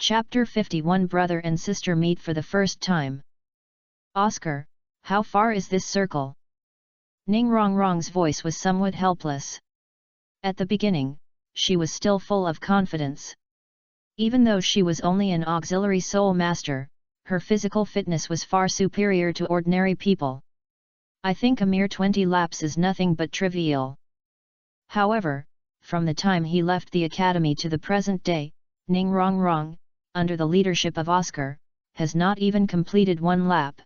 Chapter 51 Brother and sister meet for the first time. Oscar, how far is this circle? Ning Rongrong's voice was somewhat helpless. At the beginning, she was still full of confidence. Even though she was only an auxiliary soul master, her physical fitness was far superior to ordinary people. I think a mere 20 laps is nothing but trivial. However, from the time he left the academy to the present day, Ning Rongrong, under the leadership of Oscar, has not even completed 1 lap.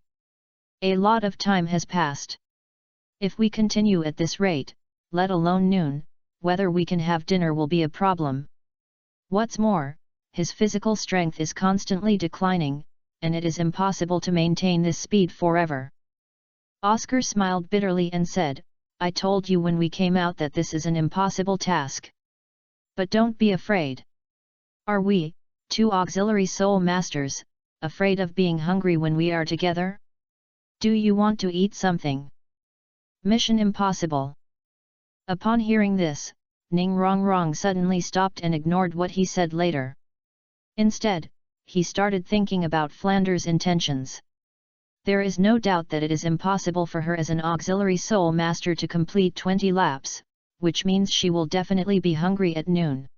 A lot of time has passed. If we continue at this rate, let alone noon, whether we can have dinner will be a problem. What's more, his physical strength is constantly declining, and it is impossible to maintain this speed forever. Oscar smiled bitterly and said, I told you when we came out that this is an impossible task. But don't be afraid. Are we, 2 auxiliary soul masters, afraid of being hungry when we are together? Do you want to eat something? Mission impossible. Upon hearing this, Ning Rongrong suddenly stopped and ignored what he said later. Instead, he started thinking about Flanders' intentions. There is no doubt that it is impossible for her as an auxiliary soul master to complete 20 laps, which means she will definitely be hungry at noon.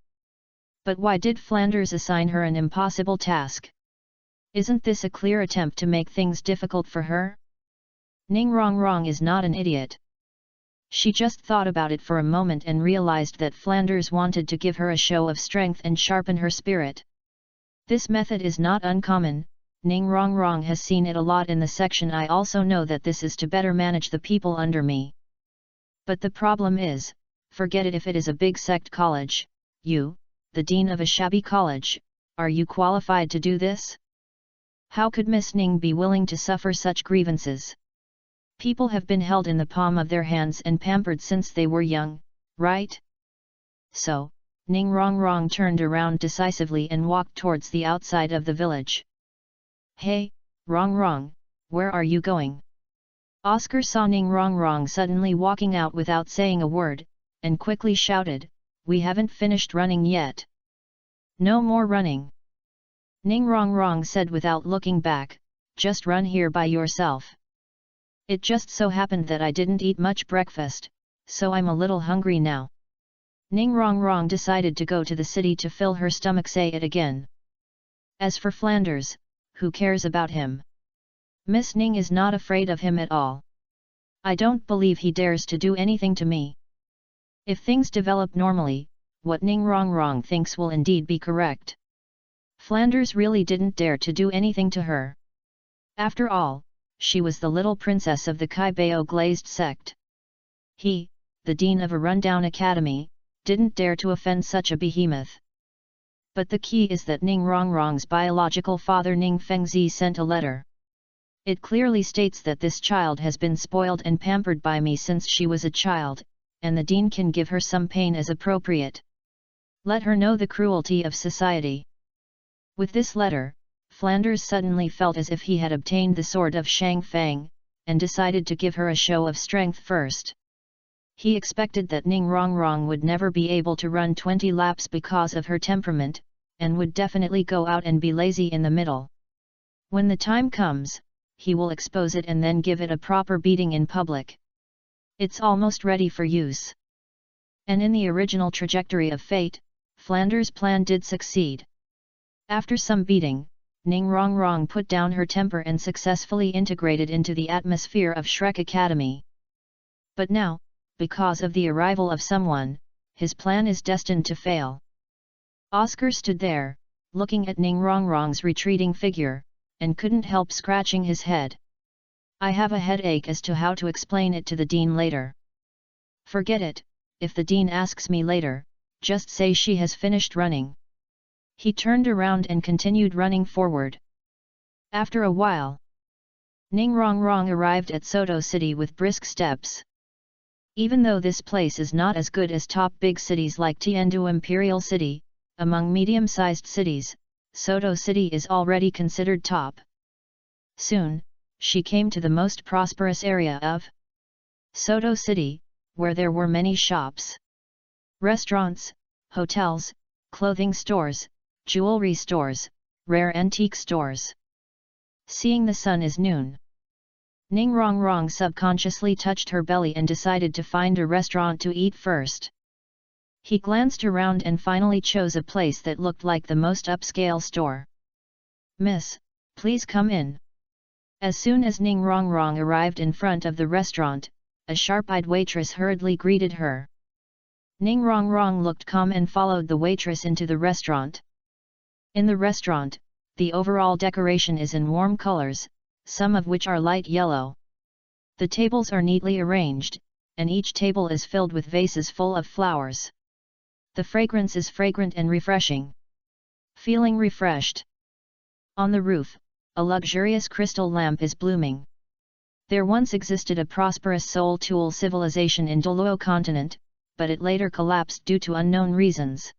But why did Flanders assign her an impossible task? Isn't this a clear attempt to make things difficult for her? Ning Rongrong is not an idiot. She just thought about it for a moment and realized that Flanders wanted to give her a show of strength and sharpen her spirit. This method is not uncommon, Ning Rongrong has seen it a lot in the section. I also know that this is to better manage the people under me. But the problem is, forget it if it is a big sect college, you, the dean of a shabby college, are you qualified to do this? How could Miss Ning be willing to suffer such grievances? People have been held in the palm of their hands and pampered since they were young, right? So, Ning Rongrong turned around decisively and walked towards the outside of the village. Hey, Rongrong, where are you going? Oscar saw Ning Rongrong suddenly walking out without saying a word, and quickly shouted, we haven't finished running yet. No more running. Ning Rongrong said without looking back, just run here by yourself. It just so happened that I didn't eat much breakfast, so I'm a little hungry now. Ning Rongrong decided to go to the city to fill her stomach. Say it again. As for Flanders, who cares about him? Miss Ning is not afraid of him at all. I don't believe he dares to do anything to me. If things develop normally, what Ning Rongrong thinks will indeed be correct. Flanders really didn't dare to do anything to her. After all, she was the little princess of the Kaibao glazed sect. He, the dean of a rundown academy, didn't dare to offend such a behemoth. But the key is that Ning Rongrong's biological father Ning Fengzi sent a letter. It clearly states that this child has been spoiled and pampered by me since she was a child, and the dean can give her some pain as appropriate. Let her know the cruelty of society. With this letter, Flanders suddenly felt as if he had obtained the sword of Shang Fang, and decided to give her a show of strength first. He expected that Ning Rongrong would never be able to run 20 laps because of her temperament, and would definitely go out and be lazy in the middle. When the time comes, he will expose it and then give it a proper beating in public. It's almost ready for use. And in the original trajectory of fate, Flanders' plan did succeed. After some beating, Ning Rongrong put down her temper and successfully integrated into the atmosphere of Shrek Academy. But now, because of the arrival of someone, his plan is destined to fail. Oscar stood there, looking at Ning Rongrong's retreating figure, and couldn't help scratching his head. I have a headache as to how to explain it to the dean later. Forget it, if the dean asks me later, just say she has finished running. He turned around and continued running forward. After a while, Ning Rongrong arrived at Soto City with brisk steps. Even though this place is not as good as top big cities like Tiandu Imperial City, among medium-sized cities, Soto City is already considered top. Soon, she came to the most prosperous area of Soto City, where there were many shops, restaurants, hotels, clothing stores, jewelry stores, rare antique stores. Seeing the sun is noon. Ning Rongrong subconsciously touched her belly and decided to find a restaurant to eat first. He glanced around and finally chose a place that looked like the most upscale store. "Miss, please come in." As soon as Ning Rongrong arrived in front of the restaurant, a sharp-eyed waitress hurriedly greeted her. Ning Rongrong looked calm and followed the waitress into the restaurant. In the restaurant, the overall decoration is in warm colors, some of which are light yellow. The tables are neatly arranged, and each table is filled with vases full of flowers. The fragrance is fragrant and refreshing. Feeling refreshed. On the roof, a luxurious crystal lamp is blooming. There once existed a prosperous soul tool civilization in Douluo continent, but it later collapsed due to unknown reasons.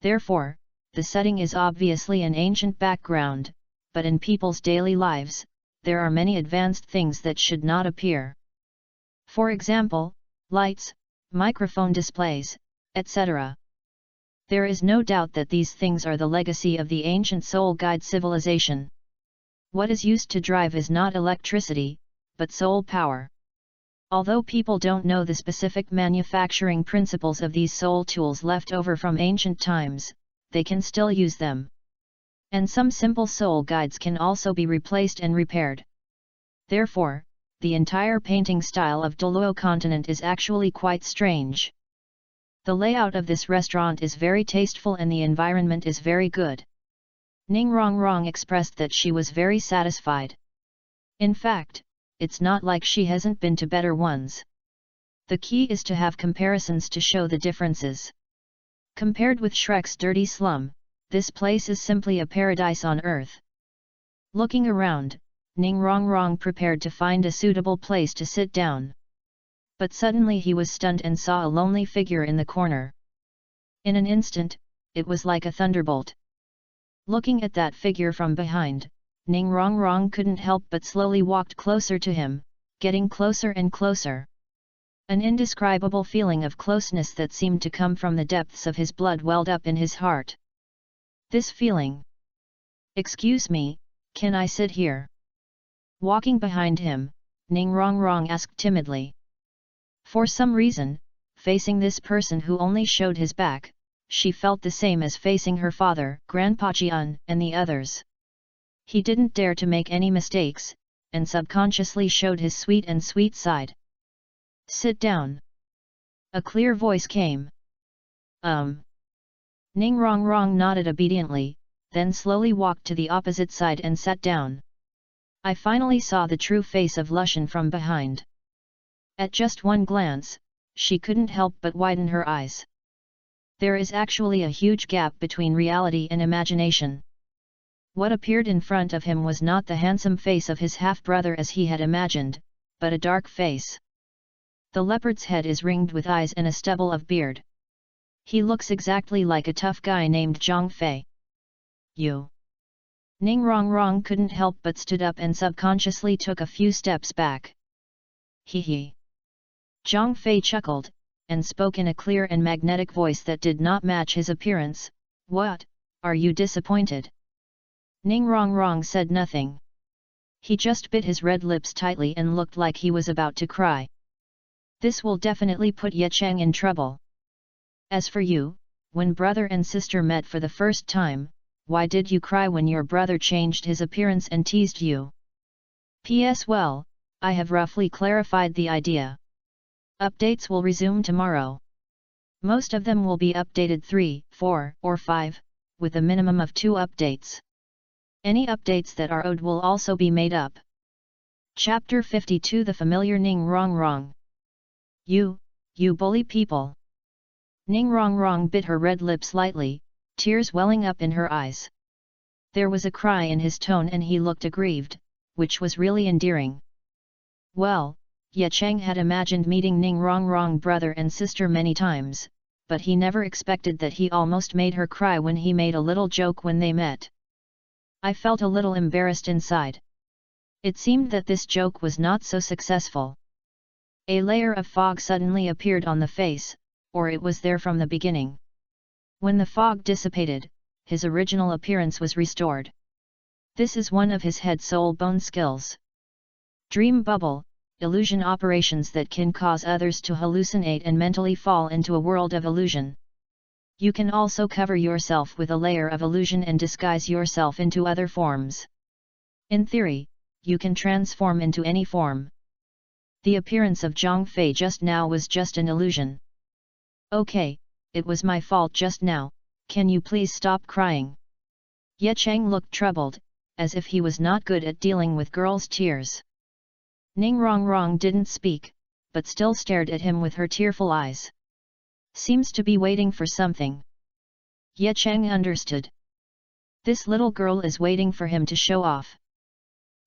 Therefore, the setting is obviously an ancient background, but in people's daily lives, there are many advanced things that should not appear. For example, lights, microphone displays, etc. There is no doubt that these things are the legacy of the ancient soul guide civilization. What is used to drive is not electricity, but soul power. Although people don't know the specific manufacturing principles of these soul tools left over from ancient times, they can still use them. And some simple soul guides can also be replaced and repaired. Therefore, the entire painting style of Douluo continent is actually quite strange. The layout of this restaurant is very tasteful and the environment is very good. Ning Rongrong expressed that she was very satisfied. In fact, it's not like she hasn't been to better ones. The key is to have comparisons to show the differences. Compared with Shrek's dirty slum, this place is simply a paradise on earth. Looking around, Ning Rongrong prepared to find a suitable place to sit down. But suddenly he was stunned and saw a lonely figure in the corner. In an instant, it was like a thunderbolt. Looking at that figure from behind, Ning Rongrong couldn't help but slowly walked closer to him, getting closer and closer. An indescribable feeling of closeness that seemed to come from the depths of his blood welled up in his heart. This feeling. "Excuse me, can I sit here?" Walking behind him, Ning Rongrong asked timidly. For some reason, facing this person who only showed his back, she felt the same as facing her father, Grandpa Jian, and the others. He didn't dare to make any mistakes, and subconsciously showed his sweet side. "Sit down." A clear voice came. Ning Rongrong nodded obediently, then slowly walked to the opposite side and sat down. I finally saw the true face of Lushan from behind. At just one glance, she couldn't help but widen her eyes. There is actually a huge gap between reality and imagination. What appeared in front of him was not the handsome face of his half-brother as he had imagined, but a dark face. The leopard's head is ringed with eyes and a stubble of beard. He looks exactly like a tough guy named Zhang Fei. "You?" Ning Rongrong couldn't help but stood up and subconsciously took a few steps back. "Hee." Zhang Fei chuckled, and spoke in a clear and magnetic voice that did not match his appearance. "What, are you disappointed?" Ning Rongrong said nothing. He just bit his red lips tightly and looked like he was about to cry. This will definitely put Ye Cheng in trouble. As for you, when brother and sister met for the first time, why did you cry when your brother changed his appearance and teased you? P.S. Well, I have roughly clarified the idea. Updates will resume tomorrow. Most of them will be updated 3, 4, or 5, with a minimum of 2 updates. Any updates that are owed will also be made up. Chapter 52 The Familiar Ning Rongrong. You bully people. Ning Rongrong bit her red lips lightly, tears welling up in her eyes. There was a cry in his tone and he looked aggrieved, which was really endearing. Well, Ye Cheng had imagined meeting Ning Rongrong brother and sister many times, but he never expected that he almost made her cry when he made a little joke when they met. I felt a little embarrassed inside. It seemed that this joke was not so successful. A layer of fog suddenly appeared on the face, or it was there from the beginning. When the fog dissipated, his original appearance was restored. This is one of his head soul bone skills. Dream bubble, illusion operations that can cause others to hallucinate and mentally fall into a world of illusion. You can also cover yourself with a layer of illusion and disguise yourself into other forms. In theory, you can transform into any form. The appearance of Zhang Fei just now was just an illusion. Okay, it was my fault just now, can you please stop crying? Ye Cheng looked troubled, as if he was not good at dealing with girls' tears. Ning Rongrong didn't speak, but still stared at him with her tearful eyes. Seems to be waiting for something. Ye Cheng understood. This little girl is waiting for him to show off.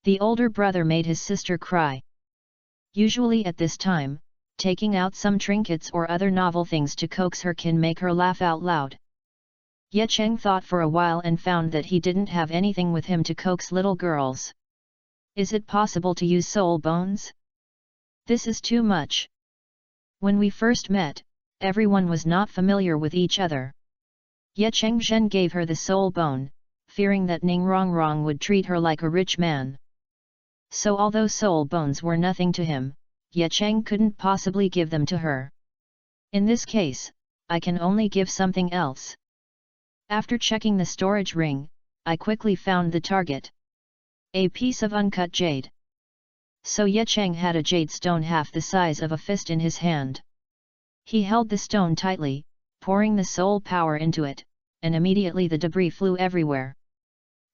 The older brother made his sister cry. Usually at this time, taking out some trinkets or other novel things to coax her can make her laugh out loud. Ye Cheng thought for a while and found that he didn't have anything with him to coax little girls. Is it possible to use soul bones? This is too much. When we first met, everyone was not familiar with each other. Ye Cheng Zhen gave her the soul bone, fearing that Ning Rongrong would treat her like a rich man. So although soul bones were nothing to him, Ye Cheng couldn't possibly give them to her. In this case, I can only give something else. After checking the storage ring, I quickly found the target. A piece of uncut jade. So Ye Cheng had a jade stone half the size of a fist in his hand. He held the stone tightly, pouring the soul power into it, and immediately the debris flew everywhere.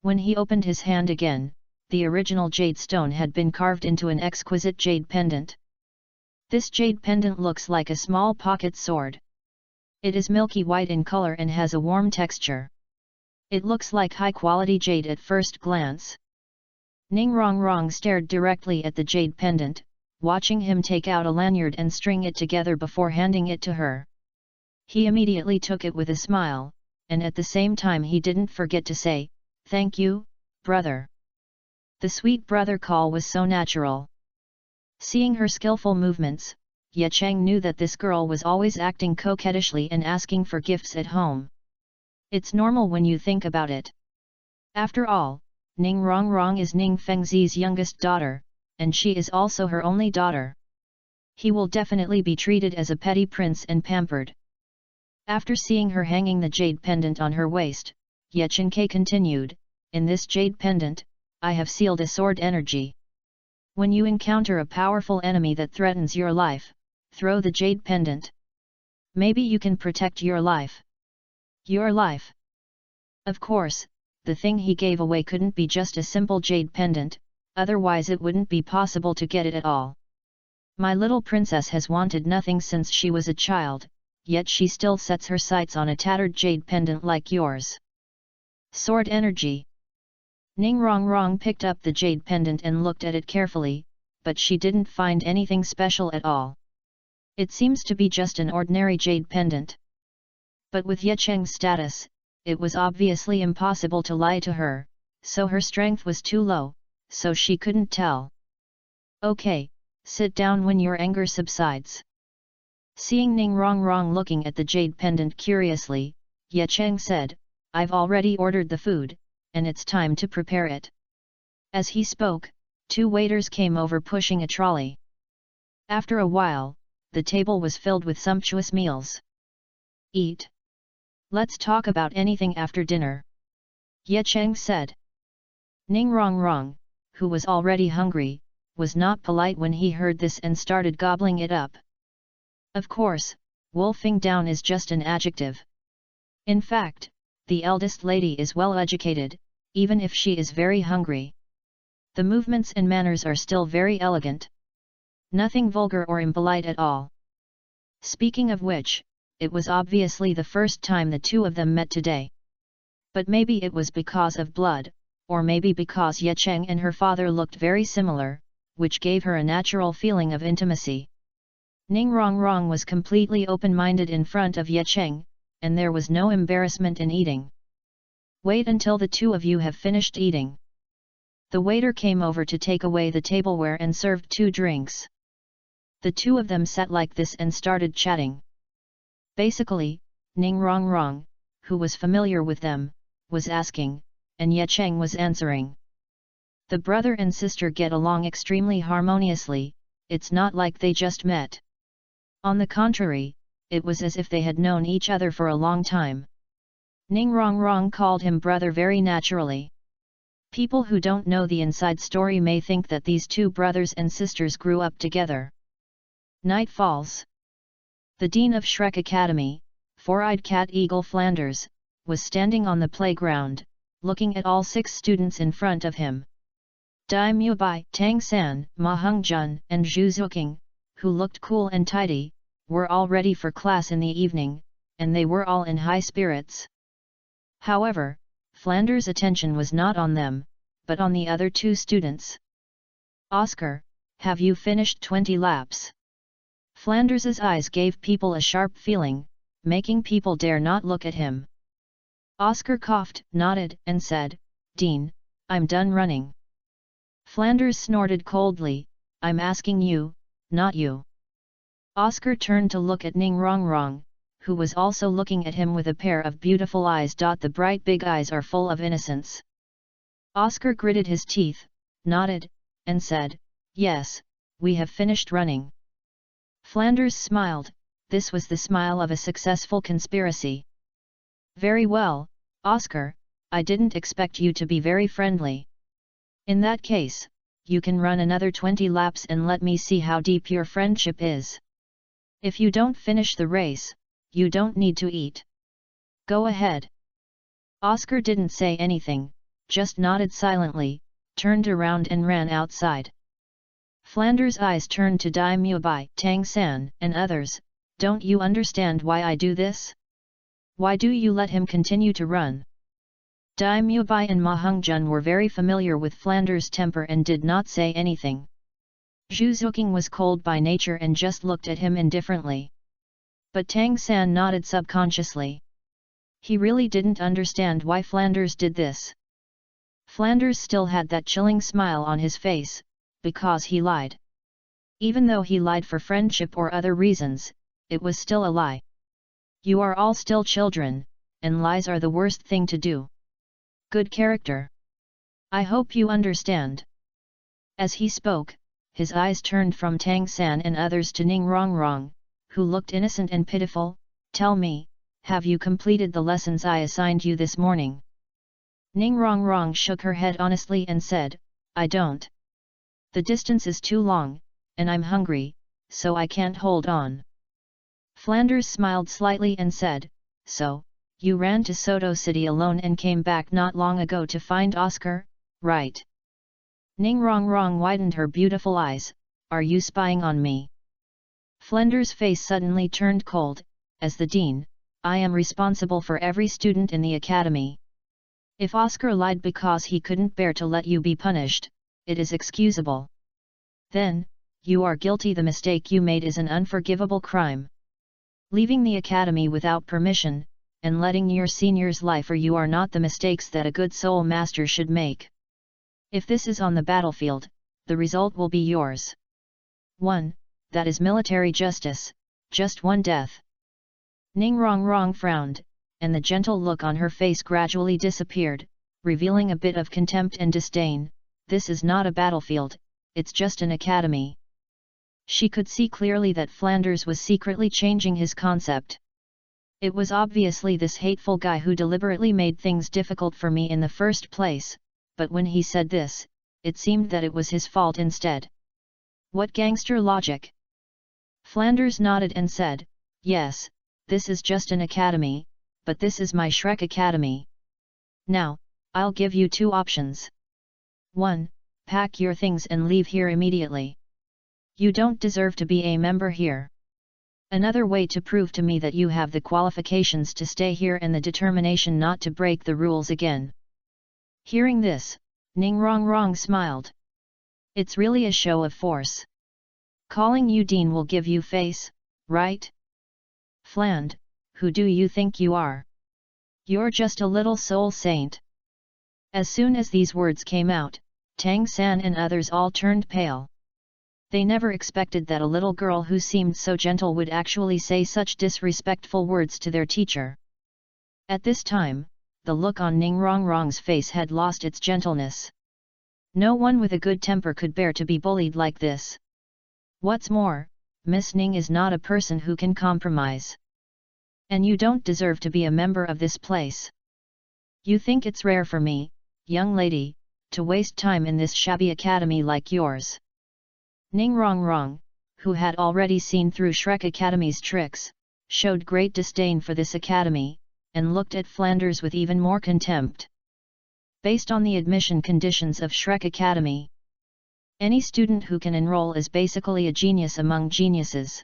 When he opened his hand again, the original jade stone had been carved into an exquisite jade pendant. This jade pendant looks like a small pocket sword. It is milky white in color and has a warm texture. It looks like high-quality jade at first glance. Ning Rongrong stared directly at the jade pendant, watching him take out a lanyard and string it together before handing it to her. He immediately took it with a smile, and at the same time he didn't forget to say, "Thank you, brother." The sweet brother call was so natural. Seeing her skillful movements, Ye Cheng knew that this girl was always acting coquettishly and asking for gifts at home. It's normal when you think about it. After all, Ning Rongrong is Ning Fengzi's youngest daughter, and she is also her only daughter. He will definitely be treated as a petty prince and pampered. After seeing her hanging the jade pendant on her waist, Ye Cheng continued, "In this jade pendant, I have sealed a sword energy. When you encounter a powerful enemy that threatens your life, throw the jade pendant. Maybe you can protect your life." Your life? Of course, the thing he gave away couldn't be just a simple jade pendant, otherwise it wouldn't be possible to get it at all. My little princess has wanted nothing since she was a child, yet she still sets her sights on a tattered jade pendant like yours. Sword energy. Ning Rongrong picked up the jade pendant and looked at it carefully, but she didn't find anything special at all. It seems to be just an ordinary jade pendant. But with Ye Cheng's status, it was obviously impossible to lie to her, so her strength was too low, so she couldn't tell. "Okay, sit down when your anger subsides." Seeing Ning Rongrong looking at the jade pendant curiously, Ye Cheng said, "I've already ordered the food, and it's time to prepare it." As he spoke, 2 waiters came over pushing a trolley. After a while, the table was filled with sumptuous meals. "Eat. Let's talk about anything after dinner," Ye Cheng said. Ning Rongrong, who was already hungry, was not polite when he heard this and started gobbling it up. Of course, wolfing down is just an adjective. In fact, the eldest lady is well educated, even if she is very hungry. The movements and manners are still very elegant. Nothing vulgar or impolite at all. Speaking of which, it was obviously the first time the two of them met today. But maybe it was because of blood, or maybe because Ye Cheng and her father looked very similar, which gave her a natural feeling of intimacy. Ning Rongrong was completely open-minded in front of Ye Cheng, and there was no embarrassment in eating. "Wait until the two of you have finished eating." The waiter came over to take away the tableware and served 2 drinks. The two of them sat like this and started chatting. Basically, Ning Rongrong, who was familiar with them, was asking, and Ye Cheng was answering. The brother and sister get along extremely harmoniously, it's not like they just met. On the contrary, it was as if they had known each other for a long time. Ning Rongrong called him brother very naturally. People who don't know the inside story may think that these two brothers and sisters grew up together. Night falls. The dean of Shrek Academy, Four-Eyed Cat Eagle Flanders, was standing on the playground, looking at all 6 students in front of him. Dai Mubai, Tang San, Ma Hongjun, and Zhu Xuking, who looked cool and tidy, were all ready for class in the evening, and they were all in high spirits. However, Flanders' attention was not on them, but on the other 2 students. Oscar, have you finished 20 laps? Flanders's eyes gave people a sharp feeling, making people dare not look at him. Oscar coughed, nodded, and said, Dean, I'm done running. Flanders snorted coldly, I'm asking you, not you. Oscar turned to look at Ning Rongrong, who was also looking at him with a pair of beautiful eyes. The bright big eyes are full of innocence. Oscar gritted his teeth, nodded, and said, Yes, we have finished running. Flanders smiled, this was the smile of a successful conspiracy. Very well, Oscar, I didn't expect you to be very friendly. In that case, you can run another 20 laps and let me see how deep your friendship is. If you don't finish the race, you don't need to eat. Go ahead. Oscar didn't say anything, just nodded silently, turned around and ran outside. Flanders' eyes turned to Dai Mubai, Tang San, and others, don't you understand why I do this? Why do you let him continue to run? Dai Mubai and Ma Hongjun were very familiar with Flanders' temper and did not say anything. Zhu Xuking was cold by nature and just looked at him indifferently. But Tang San nodded subconsciously. He really didn't understand why Flanders did this. Flanders still had that chilling smile on his face, because he lied. Even though he lied for friendship or other reasons, it was still a lie. You are all still children, and lies are the worst thing to do. Good character. I hope you understand. As he spoke, his eyes turned from Tang San and others to Ning Rongrong, who looked innocent and pitiful. Tell me, have you completed the lessons I assigned you this morning? Ning Rongrong shook her head honestly and said, I don't. The distance is too long, and I'm hungry, so I can't hold on. Flanders smiled slightly and said, So, you ran to Soto City alone and came back not long ago to find Oscar, right? Ning Rongrong widened her beautiful eyes, are you spying on me? Flanders' face suddenly turned cold, as the dean, I am responsible for every student in the academy. If Oscar lied because he couldn't bear to let you be punished, it is excusable. Then, you are guilty. The mistake you made is an unforgivable crime. Leaving the academy without permission, and letting your seniors lie for you are not the mistakes that a good soul master should make. If this is on the battlefield, the result will be yours. 1. That is military justice, just 1 death. Ning Rongrong frowned, and the gentle look on her face gradually disappeared, revealing a bit of contempt and disdain. This is not a battlefield, it's just an academy. She could see clearly that Flanders was secretly changing his concept. It was obviously this hateful guy who deliberately made things difficult for me in the first place, but when he said this, it seemed that it was his fault instead. What gangster logic? Flanders nodded and said, Yes, this is just an academy, but this is my Shrek Academy. Now, I'll give you 2 options. 1. Pack your things and leave here immediately. You don't deserve to be a member here. Another way to prove to me that you have the qualifications to stay here and the determination not to break the rules again. Hearing this, Ning Rongrong smiled. It's really a show of force. Calling you dean will give you face, right? Fland, who do you think you are? You're just a little soul saint. As soon as these words came out, Tang San and others all turned pale. They never expected that a little girl who seemed so gentle would actually say such disrespectful words to their teacher. At this time, the look on Ning Rongrong's face had lost its gentleness. No one with a good temper could bear to be bullied like this. What's more, Miss Ning is not a person who can compromise. And you don't deserve to be a member of this place. You think it's rare for me, young lady, to waste time in this shabby academy like yours. Ning Rongrong, who had already seen through Shrek Academy's tricks, showed great disdain for this academy, and looked at Flanders with even more contempt. Based on the admission conditions of Shrek Academy, any student who can enroll is basically a genius among geniuses.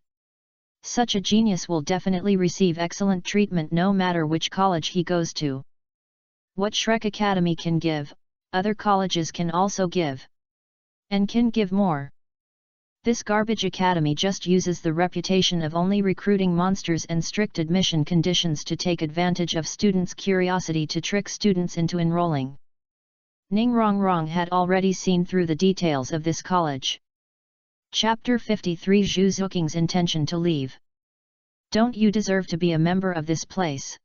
Such a genius will definitely receive excellent treatment no matter which college he goes to. What Shrek Academy can give, other colleges can also give. And can give more. This garbage academy just uses the reputation of only recruiting monsters and strict admission conditions to take advantage of students' curiosity to trick students into enrolling. Ning Rongrong had already seen through the details of this college. Chapter 53 Zhu Xuking's intention to leave. Don't you deserve to be a member of this place?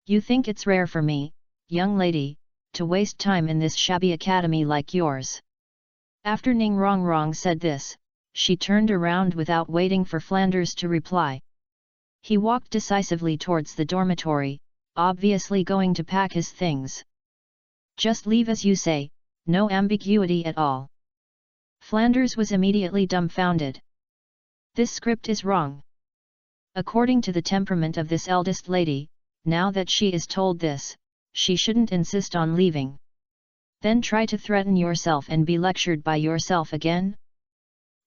You think it's rare for me, young lady, to waste time in this shabby academy like yours. After Ning Rongrong said this, she turned around without waiting for Flanders to reply. He walked decisively towards the dormitory, obviously going to pack his things. Just leave as you say, no ambiguity at all. Flanders was immediately dumbfounded. This script is wrong. According to the temperament of this eldest lady, now that she is told this, she shouldn't insist on leaving. Then try to threaten yourself and be lectured by yourself again?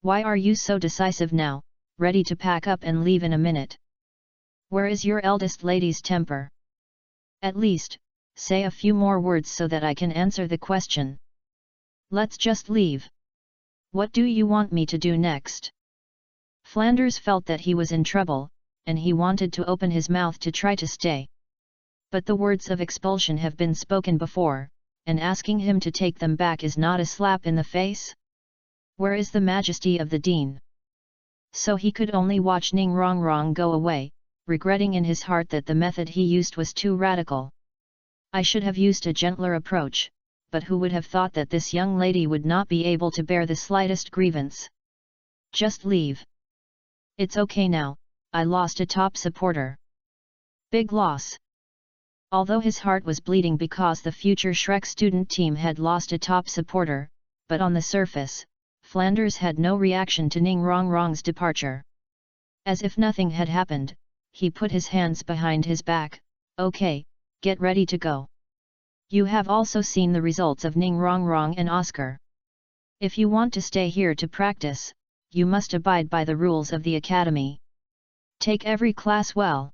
Why are you so decisive now, ready to pack up and leave in a minute? Where is your eldest lady's temper? At least, say a few more words so that I can answer the question. Let's just leave. What do you want me to do next? Flanders felt that he was in trouble, and he wanted to open his mouth to try to stay. But the words of expulsion have been spoken before, and asking him to take them back is not a slap in the face? Where is the majesty of the dean? So he could only watch Ning Rongrong go away, regretting in his heart that the method he used was too radical. I should have used a gentler approach, but who would have thought that this young lady would not be able to bear the slightest grievance? Just leave. It's okay now, I lost a top supporter. Big loss. Although his heart was bleeding because the future Shrek student team had lost a top supporter, but on the surface, Flanders had no reaction to Ning Rongrong's departure. As if nothing had happened, he put his hands behind his back. Okay, get ready to go. You have also seen the results of Ning Rongrong and Oscar. If you want to stay here to practice, you must abide by the rules of the academy. Take every class well.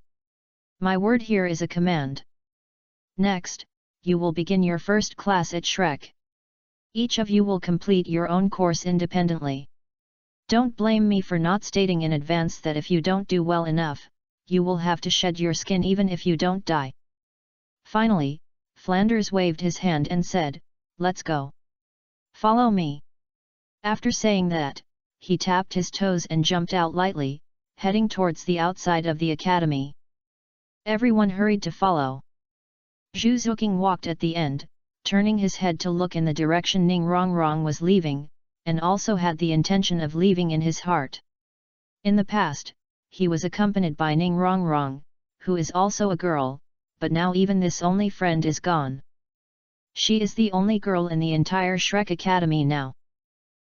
My word here is a command. Next, you will begin your first class at Shrek. Each of you will complete your own course independently. Don't blame me for not stating in advance that if you don't do well enough, you will have to shed your skin even if you don't die. Finally, Flanders waved his hand and said, "Let's go. Follow me." After saying that, he tapped his toes and jumped out lightly, heading towards the outside of the academy. Everyone hurried to follow. Zhu Xuking walked at the end, turning his head to look in the direction Ning Rongrong was leaving, and also had the intention of leaving in his heart. In the past, he was accompanied by Ning Rongrong, who is also a girl, but now even this only friend is gone. She is the only girl in the entire Shrek Academy now.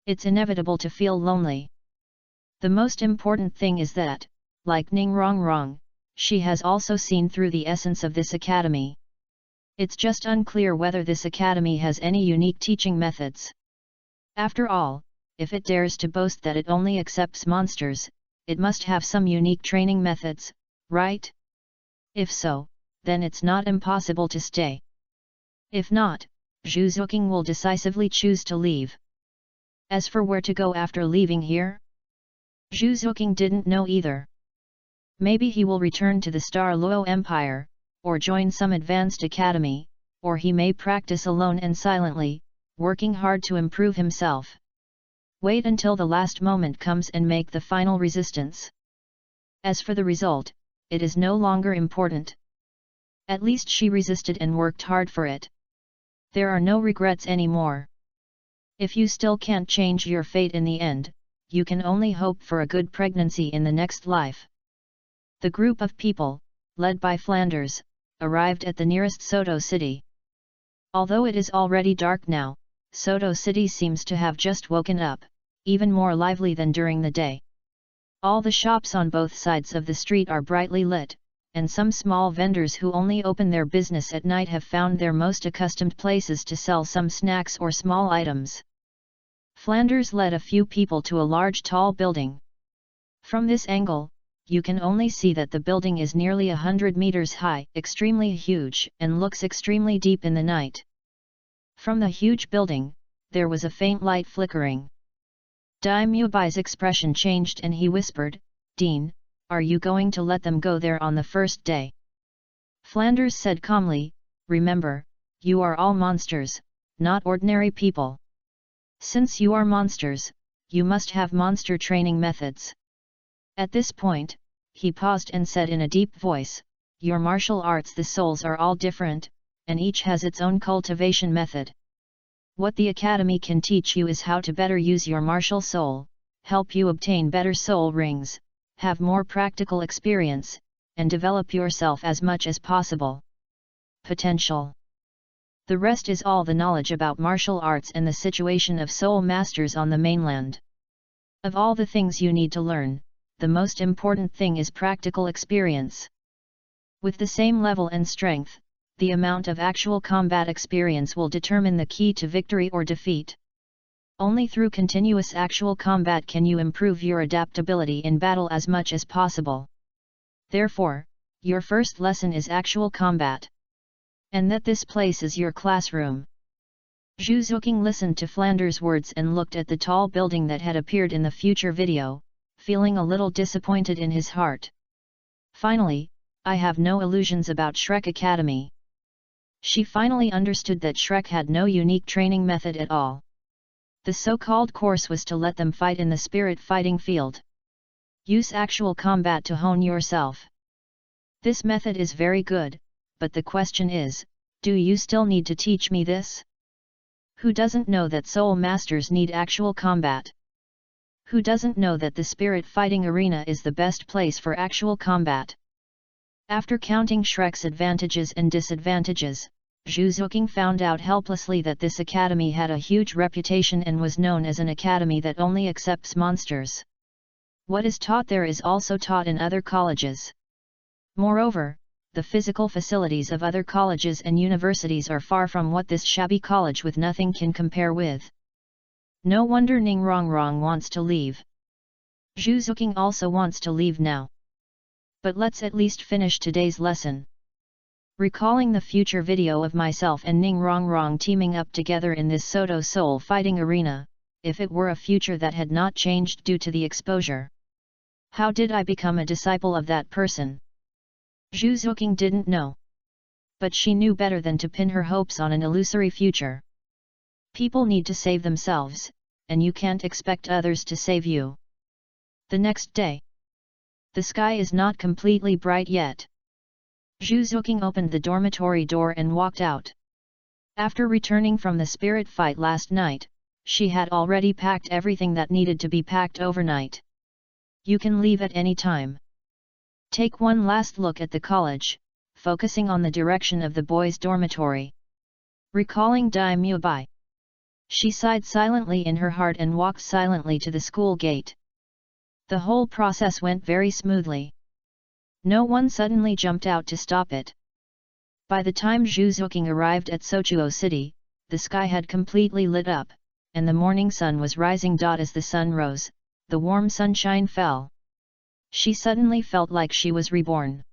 It's inevitable to feel lonely. The most important thing is that, like Ning Rongrong, she has also seen through the essence of this academy. It's just unclear whether this academy has any unique teaching methods. After all, if it dares to boast that it only accepts monsters, it must have some unique training methods, right? If so, then it's not impossible to stay. If not, Zhu Xuking will decisively choose to leave. As for where to go after leaving here, Zhu Xuking didn't know either. Maybe he will return to the Douluo Empire, or join some advanced academy, or he may practice alone and silently, working hard to improve himself. Wait until the last moment comes and make the final resistance. As for the result, it is no longer important. At least she resisted and worked hard for it. There are no regrets anymore. If you still can't change your fate in the end, you can only hope for a good pregnancy in the next life. The group of people, led by Flanders, arrived at the nearest Soto city. Although it is already dark now, Soto city seems to have just woken up, even more lively than during the day. All the shops on both sides of the street are brightly lit, and some small vendors who only open their business at night have found their most accustomed places to sell some snacks or small items. Flanders led a few people to a large tall building. From this angle, you can only see that the building is nearly 100 meters high, extremely huge, and looks extremely deep in the night. From the huge building, there was a faint light flickering. Dai Muebai's expression changed and he whispered, "Dean, are you going to let them go there on the first day?" Flanders said calmly, "Remember, you are all monsters, not ordinary people. Since you are monsters, you must have monster training methods." At this point, he paused and said in a deep voice, "Your martial arts, the souls are all different, and each has its own cultivation method. What the Academy can teach you is how to better use your martial soul, help you obtain better soul rings, have more practical experience, and develop yourself as much as possible. Potential. The rest is all the knowledge about martial arts and the situation of soul masters on the mainland. Of all the things you need to learn, the most important thing is practical experience. With the same level and strength, the amount of actual combat experience will determine the key to victory or defeat. Only through continuous actual combat can you improve your adaptability in battle as much as possible. Therefore, your first lesson is actual combat. And that this place is your classroom." Zhu Xuking listened to Flanders' words and looked at the tall building that had appeared in the future video, feeling a little disappointed in his heart. Finally, I have no illusions about Shrek Academy. She finally understood that Shrek had no unique training method at all. The so-called course was to let them fight in the spirit fighting field. Use actual combat to hone yourself. This method is very good, but the question is, do you still need to teach me this? Who doesn't know that soul masters need actual combat? Who doesn't know that the spirit fighting arena is the best place for actual combat? After counting Shrek's advantages and disadvantages, Zhu Xuking found out helplessly that this academy had a huge reputation and was known as an academy that only accepts monsters. What is taught there is also taught in other colleges. Moreover, the physical facilities of other colleges and universities are far from what this shabby college with nothing can compare with. No wonder Ning Rongrong wants to leave. Zhu Xuking also wants to leave now. But let's at least finish today's lesson. Recalling the future video of myself and Ning Rongrong teaming up together in this Soto Soul fighting arena, if it were a future that had not changed due to the exposure. How did I become a disciple of that person? Zhu Xuking didn't know. But she knew better than to pin her hopes on an illusory future. People need to save themselves, and you can't expect others to save you. The next day. The sky is not completely bright yet. Zhu Xuking opened the dormitory door and walked out. After returning from the spirit fight last night, she had already packed everything that needed to be packed overnight. You can leave at any time. Take one last look at the college, focusing on the direction of the boys' dormitory. Recalling Dai Muebai. She sighed silently in her heart and walked silently to the school gate. The whole process went very smoothly. No one suddenly jumped out to stop it. By the time Zhu Xuking arrived at Sochuo City, the sky had completely lit up, and the morning sun was rising. As the sun rose, the warm sunshine fell. She suddenly felt like she was reborn.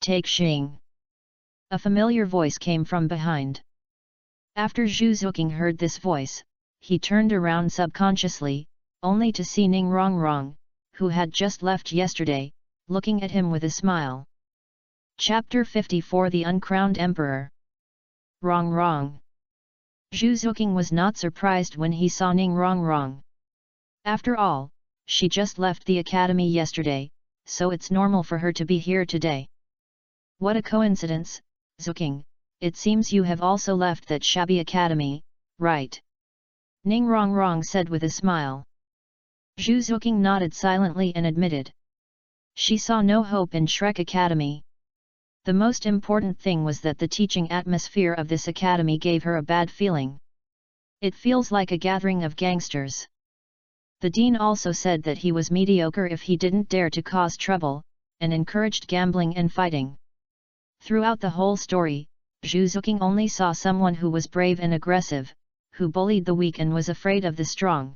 "Take Xing." A familiar voice came from behind. After Zhu Xuking heard this voice, he turned around subconsciously, only to see Ning Rongrong, who had just left yesterday, looking at him with a smile. Chapter 54 The Uncrowned Emperor. Rongrong. Zhu Xuking was not surprised when he saw Ning Rongrong. After all, she just left the academy yesterday, so it's normal for her to be here today. What a coincidence, Xuking, it seems you have also left that shabby academy, right? Ning Rongrong said with a smile. Zhu Xuking nodded silently and admitted. She saw no hope in Shrek Academy. The most important thing was that the teaching atmosphere of this academy gave her a bad feeling. It feels like a gathering of gangsters. The dean also said that he was mediocre if he didn't dare to cause trouble, and encouraged gambling and fighting. Throughout the whole story, Zhu Xuking only saw someone who was brave and aggressive, who bullied the weak and was afraid of the strong.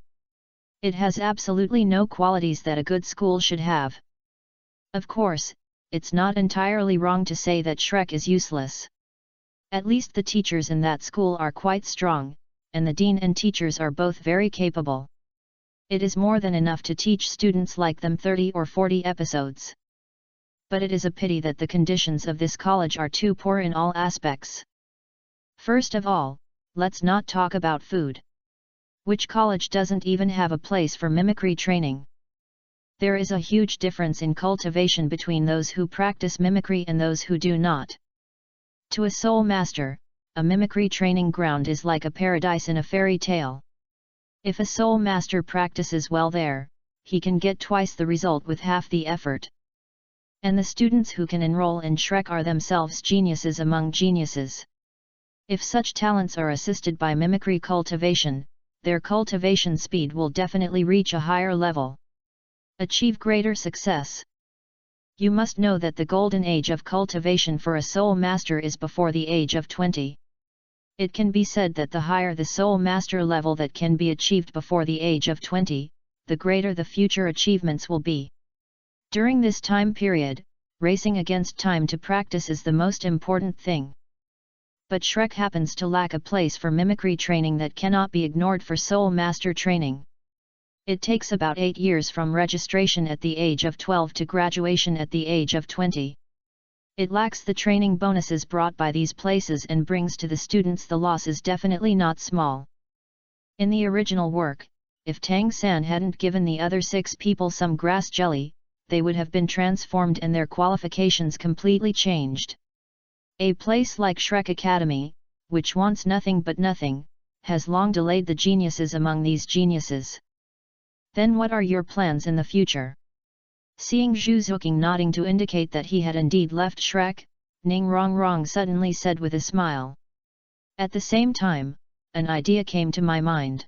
It has absolutely no qualities that a good school should have. Of course, it's not entirely wrong to say that Shrek is useless. At least the teachers in that school are quite strong, and the dean and teachers are both very capable. It is more than enough to teach students like them 30 or 40 episodes. But it is a pity that the conditions of this college are too poor in all aspects. First of all, let's not talk about food. Which college doesn't even have a place for mimicry training? There is a huge difference in cultivation between those who practice mimicry and those who do not. To a soul master, a mimicry training ground is like a paradise in a fairy tale. If a soul master practices well there, he can get twice the result with half the effort. And the students who can enroll in Shrek are themselves geniuses among geniuses. If such talents are assisted by mimicry cultivation, their cultivation speed will definitely reach a higher level. Achieve greater success. You must know that the golden age of cultivation for a soul master is before the age of 20. It can be said that the higher the soul master level that can be achieved before the age of 20, the greater the future achievements will be. During this time period, racing against time to practice is the most important thing. But Shrek happens to lack a place for mimicry training that cannot be ignored for soul master training. It takes about 8 years from registration at the age of 12 to graduation at the age of 20. It lacks the training bonuses brought by these places and brings to the students the loss is definitely not small. In the original work, if Tang San hadn't given the other 6 people some grass jelly, they would have been transformed and their qualifications completely changed. A place like Shrek Academy, which wants nothing but nothing, has long delayed the geniuses among these geniuses. Then what are your plans in the future? Seeing Zhu Xuking nodding to indicate that he had indeed left Shrek, Ning Rongrong suddenly said with a smile. At the same time, an idea came to my mind.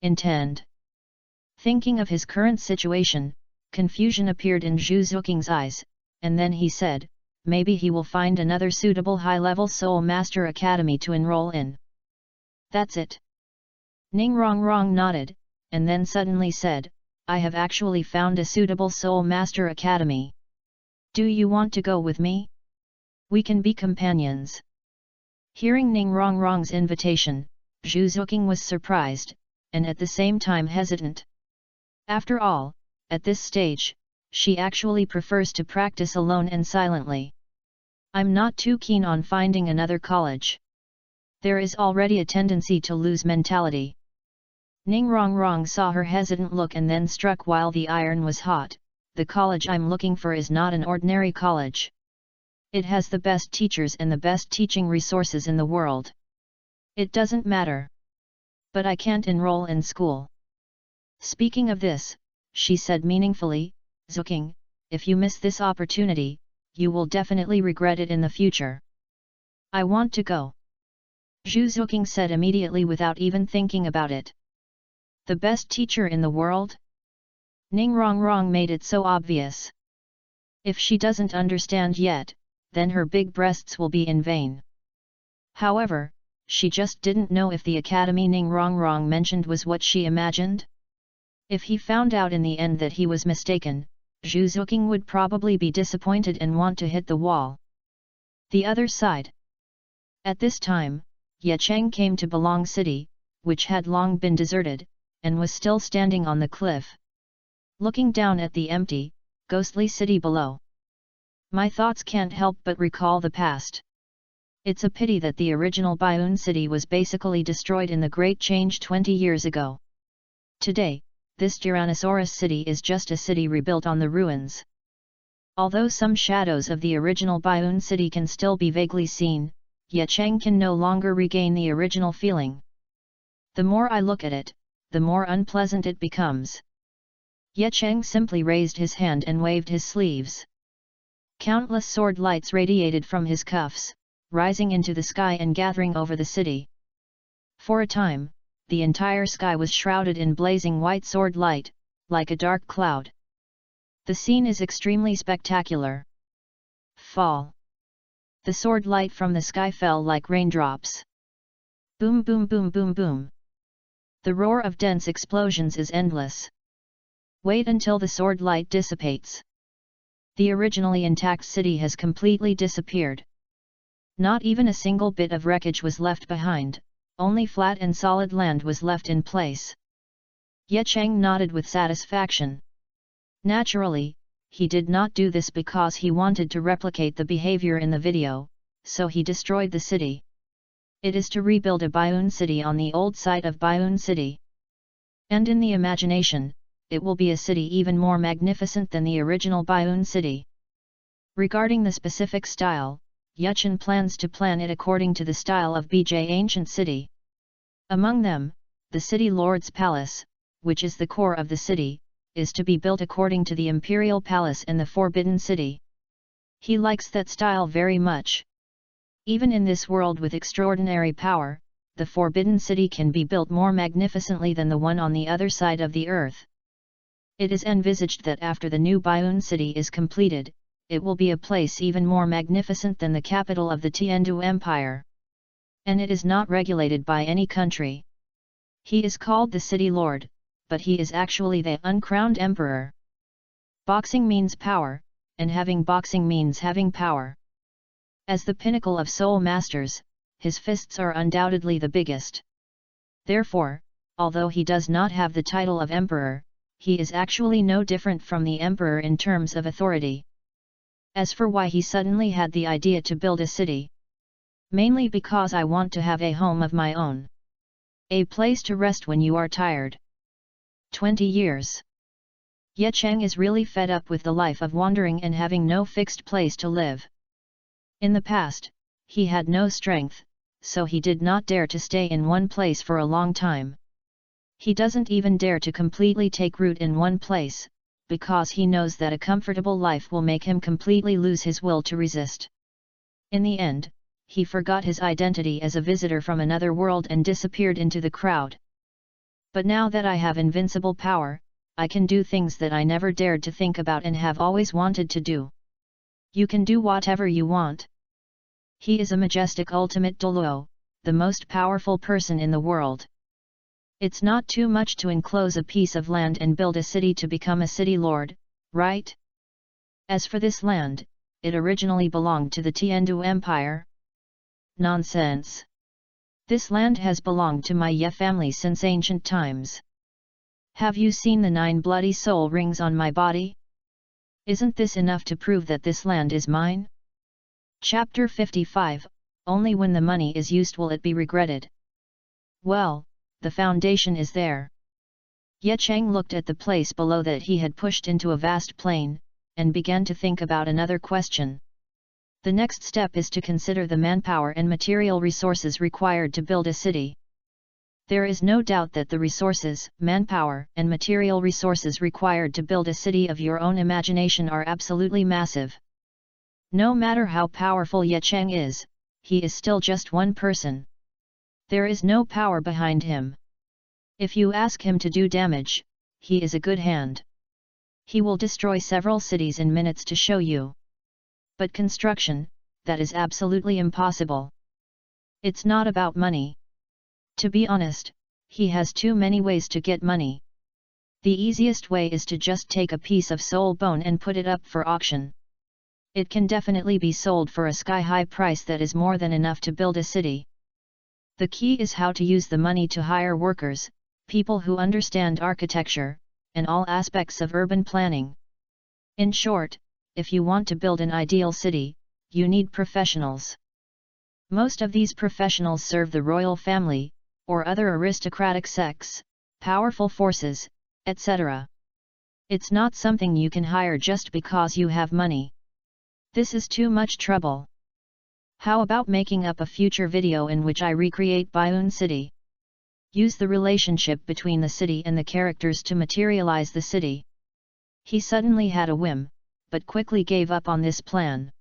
Intend. Thinking of his current situation, confusion appeared in Zhu Xuking's eyes, and then he said, maybe he will find another suitable high-level Soul Master Academy to enroll in. That's it. Ning Rongrong nodded, and then suddenly said, I have actually found a suitable Soul Master Academy. Do you want to go with me? We can be companions. Hearing Ning Rongrong's invitation, Zhu Xuking was surprised, and at the same time hesitant. After all, at this stage, she actually prefers to practice alone and silently. I'm not too keen on finding another college. There is already a tendency to lose mentality. Ning Rongrong saw her hesitant look and then struck while the iron was hot. The college I'm looking for is not an ordinary college. It has the best teachers and the best teaching resources in the world. It doesn't matter. But I can't enroll in school. Speaking of this, she said meaningfully, Xuking, if you miss this opportunity, you will definitely regret it in the future. I want to go. Zhu Xuking said immediately without even thinking about it. The best teacher in the world? Ning Rongrong made it so obvious. If she doesn't understand yet, then her big breasts will be in vain. However, she just didn't know if the academy Ning Rongrong mentioned was what she imagined. If he found out in the end that he was mistaken, Zhu Xuking would probably be disappointed and want to hit the wall. The other side. At this time, Ye Cheng came to Belong City, which had long been deserted, and was still standing on the cliff, looking down at the empty, ghostly city below. My thoughts can't help but recall the past. It's a pity that the original Baiun city was basically destroyed in the Great Change 20 years ago. Today, this Tyrannosaurus city is just a city rebuilt on the ruins. Although some shadows of the original Baiun city can still be vaguely seen, Ye Cheng can no longer regain the original feeling. The more I look at it, the more unpleasant it becomes. Ye Cheng simply raised his hand and waved his sleeves. Countless sword lights radiated from his cuffs, rising into the sky and gathering over the city. For a time, the entire sky was shrouded in blazing white sword light, like a dark cloud. The scene is extremely spectacular. Fall. The sword light from the sky fell like raindrops. Boom boom boom boom boom. The roar of dense explosions is endless. Wait until the sword light dissipates. The originally intact city has completely disappeared. Not even a single bit of wreckage was left behind, only flat and solid land was left in place. Ye Cheng nodded with satisfaction. Naturally, he did not do this because he wanted to replicate the behavior in the video, so he destroyed the city. It is to rebuild a Baiun city on the old site of Baiun city. And in the imagination, it will be a city even more magnificent than the original Baiun city. Regarding the specific style, Ye Cheng plans to plan it according to the style of BJ ancient city. Among them, the city lord's palace, which is the core of the city, is to be built according to the imperial palace and the forbidden city. He likes that style very much. Even in this world with extraordinary power, the forbidden city can be built more magnificently than the one on the other side of the earth. It is envisaged that after the new Baiun city is completed, it will be a place even more magnificent than the capital of the Tiandu Empire. And it is not regulated by any country. He is called the city lord, but he is actually the uncrowned emperor. Boxing means power, and having boxing means having power. As the pinnacle of soul masters, his fists are undoubtedly the biggest. Therefore, although he does not have the title of emperor, he is actually no different from the emperor in terms of authority. As for why he suddenly had the idea to build a city. Mainly because I want to have a home of my own. A place to rest when you are tired. 20 years. Ye Cheng is really fed up with the life of wandering and having no fixed place to live. In the past, he had no strength, so he did not dare to stay in one place for a long time. He doesn't even dare to completely take root in one place, because he knows that a comfortable life will make him completely lose his will to resist. In the end, he forgot his identity as a visitor from another world and disappeared into the crowd. But now that I have invincible power, I can do things that I never dared to think about and have always wanted to do. You can do whatever you want. He is a majestic ultimate Douluo, the most powerful person in the world. It's not too much to enclose a piece of land and build a city to become a city lord, right? As for this land, it originally belonged to the Tiandu Empire. Nonsense! This land has belonged to my Ye family since ancient times. Have you seen the 9 bloody soul rings on my body? Isn't this enough to prove that this land is mine? Chapter 55, Only when the money is used will it be regretted. Well, the foundation is there. Ye Cheng looked at the place below that he had pushed into a vast plain, and began to think about another question. The next step is to consider the manpower and material resources required to build a city. There is no doubt that the resources, manpower, and material resources required to build a city of your own imagination are absolutely massive. No matter how powerful Ye Cheng is, he is still just one person. There is no power behind him. If you ask him to do damage, he is a good hand. He will destroy several cities in minutes to show you. But construction, that is absolutely impossible. It's not about money. To be honest, he has too many ways to get money. The easiest way is to just take a piece of soul bone and put it up for auction. It can definitely be sold for a sky-high price that is more than enough to build a city. The key is how to use the money to hire workers, people who understand architecture, and all aspects of urban planning. In short, if you want to build an ideal city, you need professionals. Most of these professionals serve the royal family, or other aristocratic sects, powerful forces, etc. It's not something you can hire just because you have money. This is too much trouble. How about making up a future video in which I recreate Baiun City? Use the relationship between the city and the characters to materialize the city. He suddenly had a whim, but quickly gave up on this plan.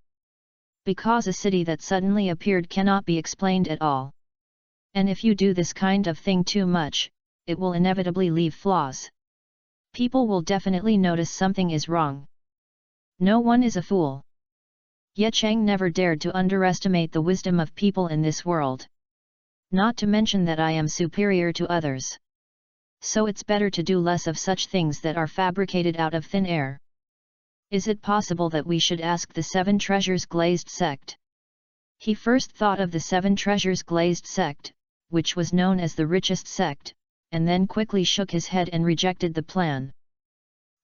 Because a city that suddenly appeared cannot be explained at all. And if you do this kind of thing too much, it will inevitably leave flaws. People will definitely notice something is wrong. No one is a fool. Ye Cheng never dared to underestimate the wisdom of people in this world. Not to mention that I am superior to others. So it's better to do less of such things that are fabricated out of thin air. Is it possible that we should ask the Seven Treasures Glazed sect? He first thought of the Seven Treasures Glazed sect, which was known as the richest sect, and then quickly shook his head and rejected the plan.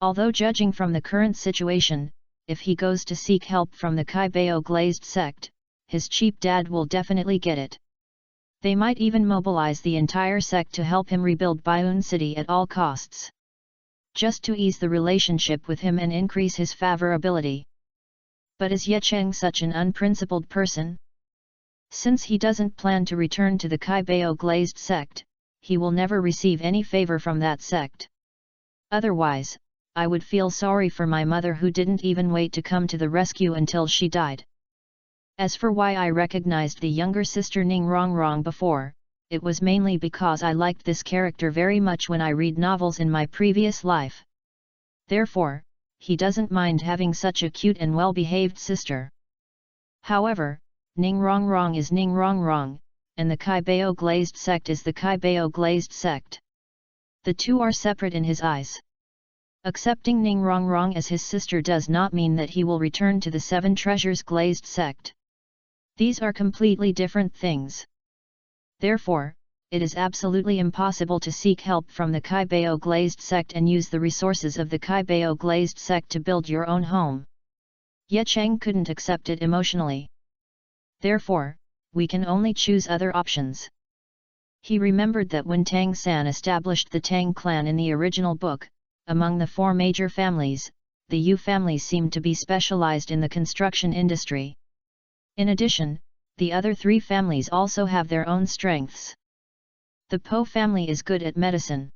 Although judging from the current situation, if he goes to seek help from the Kaibao Glazed sect, his cheap dad will definitely get it. They might even mobilize the entire sect to help him rebuild Baiun City at all costs. Just to ease the relationship with him and increase his favorability. But is Ye Cheng such an unprincipled person? Since he doesn't plan to return to the Kaibao Glazed sect, he will never receive any favor from that sect. Otherwise, I would feel sorry for my mother who didn't even wait to come to the rescue until she died. As for why I recognized the younger sister Ning Rongrong before, it was mainly because I liked this character very much when I read novels in my previous life. Therefore, he doesn't mind having such a cute and well-behaved sister. However, Ning Rongrong is Ning Rongrong, and the Kaibao Glazed sect is the Kaibao Glazed sect. The two are separate in his eyes. Accepting Ning Rongrong as his sister does not mean that he will return to the Seven Treasures Glazed sect. These are completely different things. Therefore, it is absolutely impossible to seek help from the Kaibao Glazed sect and use the resources of the Kaibao Glazed sect to build your own home. Ye Cheng couldn't accept it emotionally. Therefore, we can only choose other options. He remembered that when Tang San established the Tang clan in the original book, among the four major families, the Yu family seemed to be specialized in the construction industry. In addition, the other three families also have their own strengths. The Po family is good at medicine.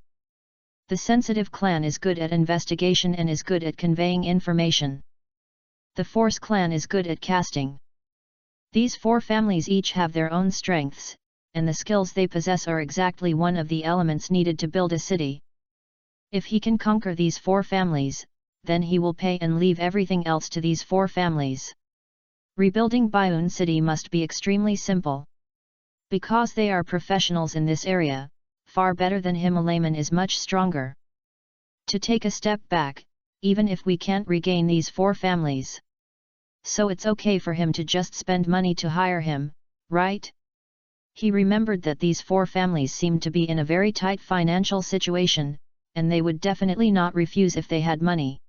The Sensitive clan is good at investigation and is good at conveying information. The Force clan is good at casting. These four families each have their own strengths, and the skills they possess are exactly one of the elements needed to build a city. If he can conquer these four families, then he will pay and leave everything else to these four families. Rebuilding Baiun City must be extremely simple. Because they are professionals in this area, far better than him, a layman is much stronger. To take a step back, even if we can't regain these four families. So it's okay for him to just spend money to hire him, right? He remembered that these four families seemed to be in a very tight financial situation, and they would definitely not refuse if they had money.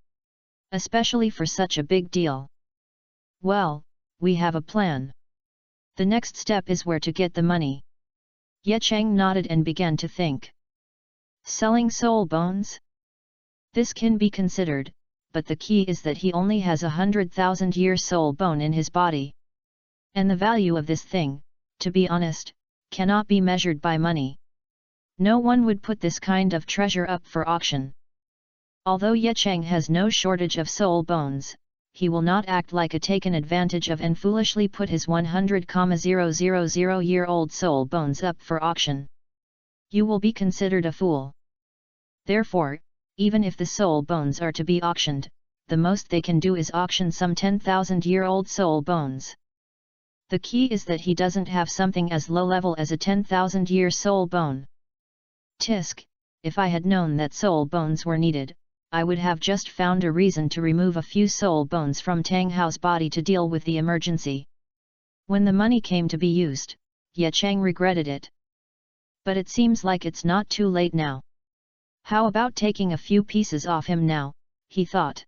Especially for such a big deal. Well, we have a plan. The next step is where to get the money. Ye Cheng nodded and began to think. Selling soul bones? This can be considered, but the key is that he only has 100,000-year soul bone in his body. And the value of this thing, to be honest, cannot be measured by money. No one would put this kind of treasure up for auction. Although Ye Cheng has no shortage of soul bones, he will not act like a taken advantage of and foolishly put his 100,000-year-old soul bones up for auction. You will be considered a fool. Therefore, even if the soul bones are to be auctioned, the most they can do is auction some 10,000-year-old soul bones. The key is that he doesn't have something as low level as a 10,000-year soul bone. Tisk, if I had known that soul bones were needed, I would have just found a reason to remove a few soul bones from Tang Hao's body to deal with the emergency. When the money came to be used, Ye Cheng regretted it. But it seems like it's not too late now. How about taking a few pieces off him now, he thought.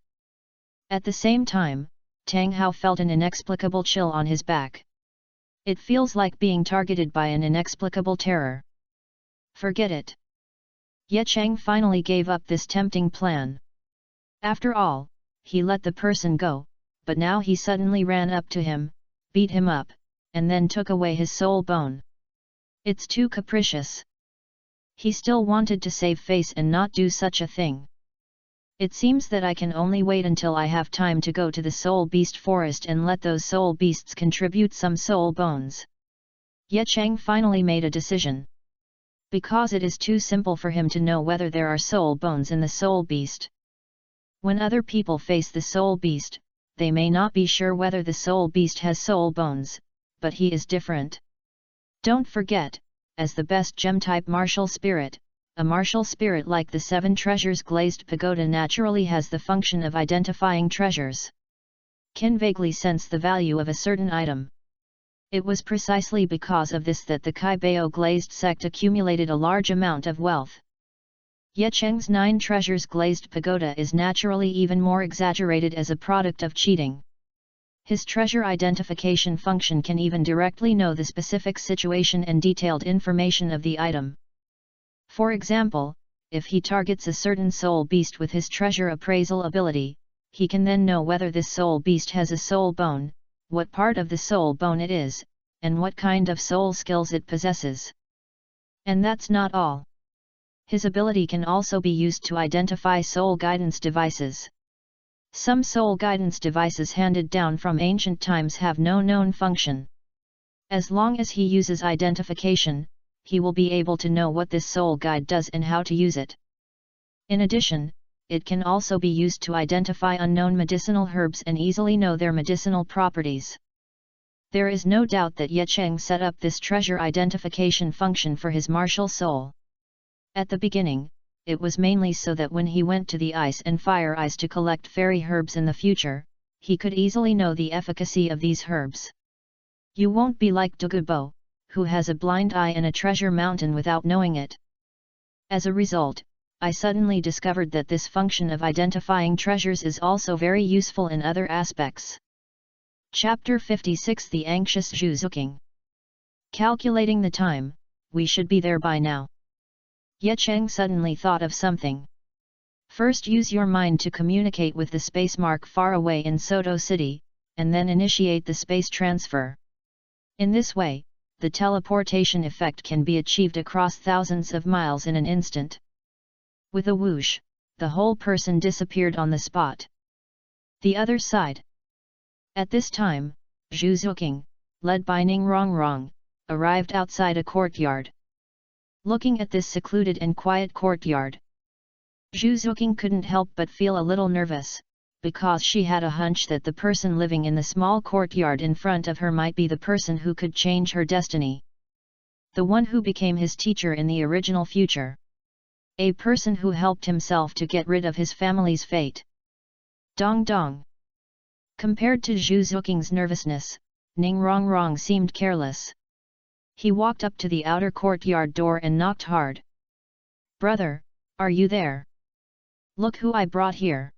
At the same time, Tang Hao felt an inexplicable chill on his back. It feels like being targeted by an inexplicable terror. Forget it. Ye Cheng finally gave up this tempting plan. After all, he let the person go, but now he suddenly ran up to him, beat him up, and then took away his soul bone. It's too capricious. He still wanted to save face and not do such a thing. It seems that I can only wait until I have time to go to the soul beast forest and let those soul beasts contribute some soul bones. Ye Cheng finally made a decision. Because it is too simple for him to know whether there are soul bones in the soul beast. When other people face the soul beast, they may not be sure whether the soul beast has soul bones, but he is different. Don't forget, as the best gem-type martial spirit, a martial spirit like the 7 treasures glazed pagoda naturally has the function of identifying treasures. Can vaguely sense the value of a certain item. It was precisely because of this that the Kai Bao glazed sect accumulated a large amount of wealth. Ye Cheng's 9 treasures glazed pagoda is naturally even more exaggerated as a product of cheating. His treasure identification function can even directly know the specific situation and detailed information of the item. For example, if he targets a certain soul beast with his treasure appraisal ability, he can then know whether this soul beast has a soul bone, what part of the soul bone it is, and what kind of soul skills it possesses. And that's not all. His ability can also be used to identify soul guidance devices. Some soul guidance devices handed down from ancient times have no known function. As long as he uses identification, he will be able to know what this soul guide does and how to use it. In addition, it can also be used to identify unknown medicinal herbs and easily know their medicinal properties. There is no doubt that Ye Cheng set up this treasure identification function for his martial soul. At the beginning, it was mainly so that when he went to the ice and fire eyes to collect fairy herbs in the future, he could easily know the efficacy of these herbs. You won't be like Douluo, who has a blind eye and a treasure mountain without knowing it. As a result, I suddenly discovered that this function of identifying treasures is also very useful in other aspects. Chapter 56 The Anxious Zhu Xuking. Calculating the time, we should be there by now. Ye Cheng suddenly thought of something. First use your mind to communicate with the space mark far away in Soto City, and then initiate the space transfer. In this way, the teleportation effect can be achieved across thousands of miles in an instant. With a whoosh, the whole person disappeared on the spot. The other side. At this time, Zhu Xuking, led by Ning Rongrong, arrived outside a courtyard. Looking at this secluded and quiet courtyard, Zhu Xuking couldn't help but feel a little nervous, because she had a hunch that the person living in the small courtyard in front of her might be the person who could change her destiny. The one who became his teacher in the original future. A person who helped himself to get rid of his family's fate. Dong dong. Compared to Zhu Xuking's nervousness, Ning Rongrong seemed careless. He walked up to the outer courtyard door and knocked hard. "Brother, are you there? Look who I brought here!"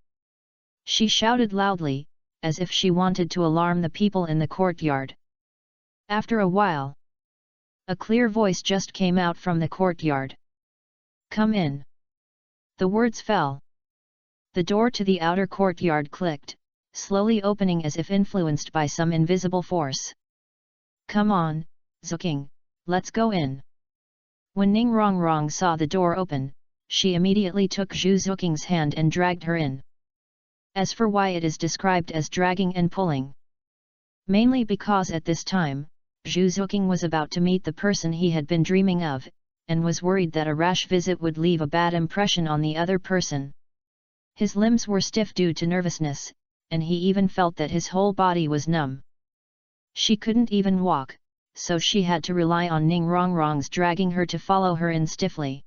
She shouted loudly, as if she wanted to alarm the people in the courtyard. After a while, a clear voice just came out from the courtyard. "Come in." The words fell. The door to the outer courtyard clicked, slowly opening as if influenced by some invisible force. "Come on, Xuking, let's go in." When Ning Rongrong saw the door open, she immediately took Zhu Xuking's hand and dragged her in. As for why it is described as dragging and pulling, mainly because at this time, Zhu Xuking was about to meet the person he had been dreaming of, and was worried that a rash visit would leave a bad impression on the other person. His limbs were stiff due to nervousness, and he even felt that his whole body was numb. She couldn't even walk, so she had to rely on Ning Rongrong's dragging her to follow her in stiffly.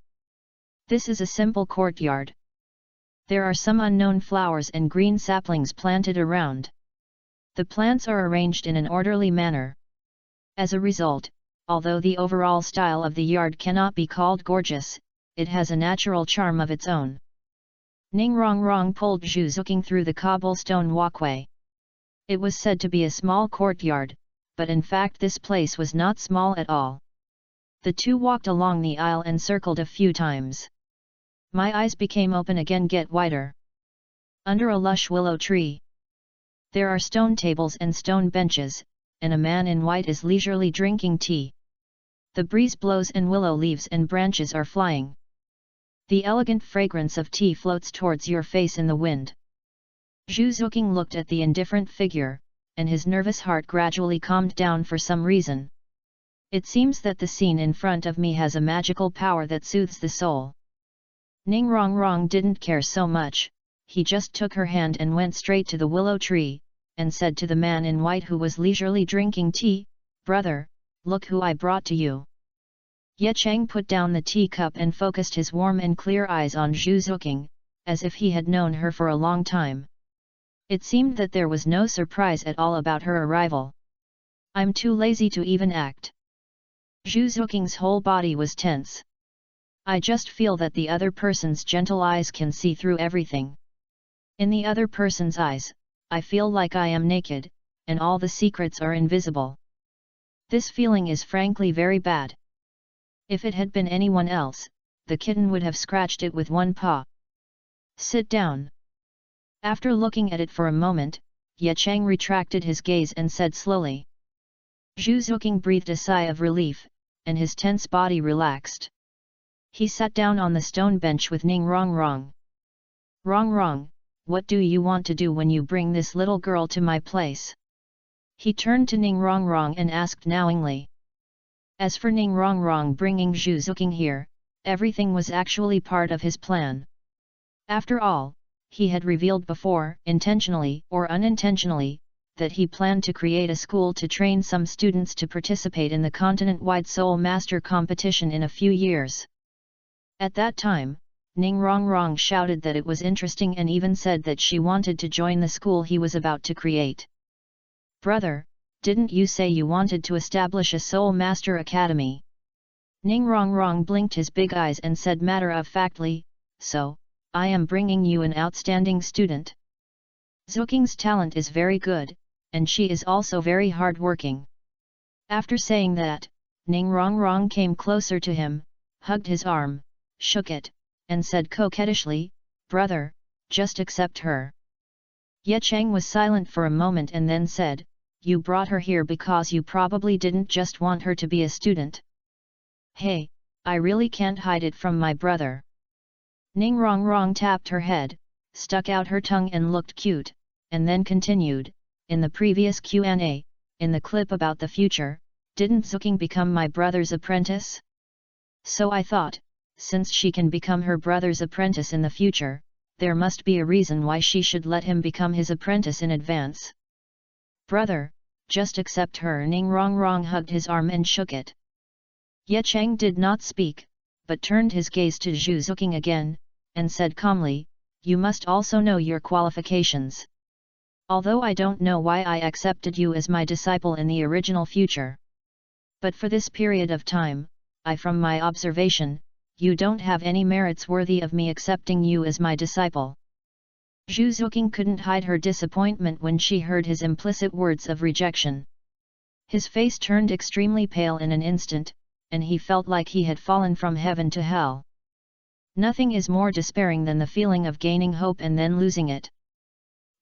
This is a simple courtyard. There are some unknown flowers and green saplings planted around. The plants are arranged in an orderly manner. As a result, although the overall style of the yard cannot be called gorgeous, it has a natural charm of its own. Ning Rongrong pulled Zhu Xuking through the cobblestone walkway. It was said to be a small courtyard, but in fact this place was not small at all. The two walked along the aisle and circled a few times. My eyes became open again, get wider. Under a lush willow tree. There are stone tables and stone benches, and a man in white is leisurely drinking tea. The breeze blows and willow leaves and branches are flying. The elegant fragrance of tea floats towards your face in the wind. Zhu Xuking looked at the indifferent figure, and his nervous heart gradually calmed down for some reason. It seems that the scene in front of me has a magical power that soothes the soul. Ning Rongrong didn't care so much, he just took her hand and went straight to the willow tree, and said to the man in white who was leisurely drinking tea, "Brother, look who I brought to you." Ye Cheng put down the teacup and focused his warm and clear eyes on Zhu Xuking, as if he had known her for a long time. It seemed that there was no surprise at all about her arrival. "I'm too lazy to even act." Zhu Xuking's whole body was tense. "I just feel that the other person's gentle eyes can see through everything. In the other person's eyes, I feel like I am naked, and all the secrets are invisible. This feeling is frankly very bad. If it had been anyone else, the kitten would have scratched it with one paw." "Sit down." After looking at it for a moment, Ye Cheng retracted his gaze and said slowly. Zhu Xuking breathed a sigh of relief, and his tense body relaxed. He sat down on the stone bench with Ning Rongrong. "Rongrong, what do you want to do when you bring this little girl to my place?" He turned to Ning Rongrong and asked knowingly. As for Ning Rongrong bringing Zhu Xuking here, everything was actually part of his plan. After all, he had revealed before, intentionally or unintentionally, that he planned to create a school to train some students to participate in the continent-wide Soul Master competition in a few years. At that time, Ning Rongrong shouted that it was interesting and even said that she wanted to join the school he was about to create. "Brother, didn't you say you wanted to establish a Soul Master Academy?" Ning Rongrong blinked his big eyes and said matter-of-factly, "So, I am bringing you an outstanding student. Xuking's talent is very good, and she is also very hard-working." After saying that, Ning Rongrong came closer to him, hugged his arm, shook it, and said coquettishly, "Brother, just accept her." Ye Cheng was silent for a moment and then said, "You brought her here because you probably didn't just want her to be a student." "Hey, I really can't hide it from my brother." Ning Rongrong tapped her head, stuck out her tongue and looked cute, and then continued, "In the previous Q&A, in the clip about the future, didn't Xuking become my brother's apprentice? So I thought, since she can become her brother's apprentice in the future, there must be a reason why she should let him become his apprentice in advance. Brother, just accept her." Ning Rongrong hugged his arm and shook it. Ye Cheng did not speak, but turned his gaze to Zhu Xuking again, and said calmly, "You must also know your qualifications. Although I don't know why I accepted you as my disciple in the original future. But for this period of time, from my observation, you don't have any merits worthy of me accepting you as my disciple." Zhu Xuking couldn't hide her disappointment when she heard his implicit words of rejection. His face turned extremely pale in an instant, and he felt like he had fallen from heaven to hell. Nothing is more despairing than the feeling of gaining hope and then losing it.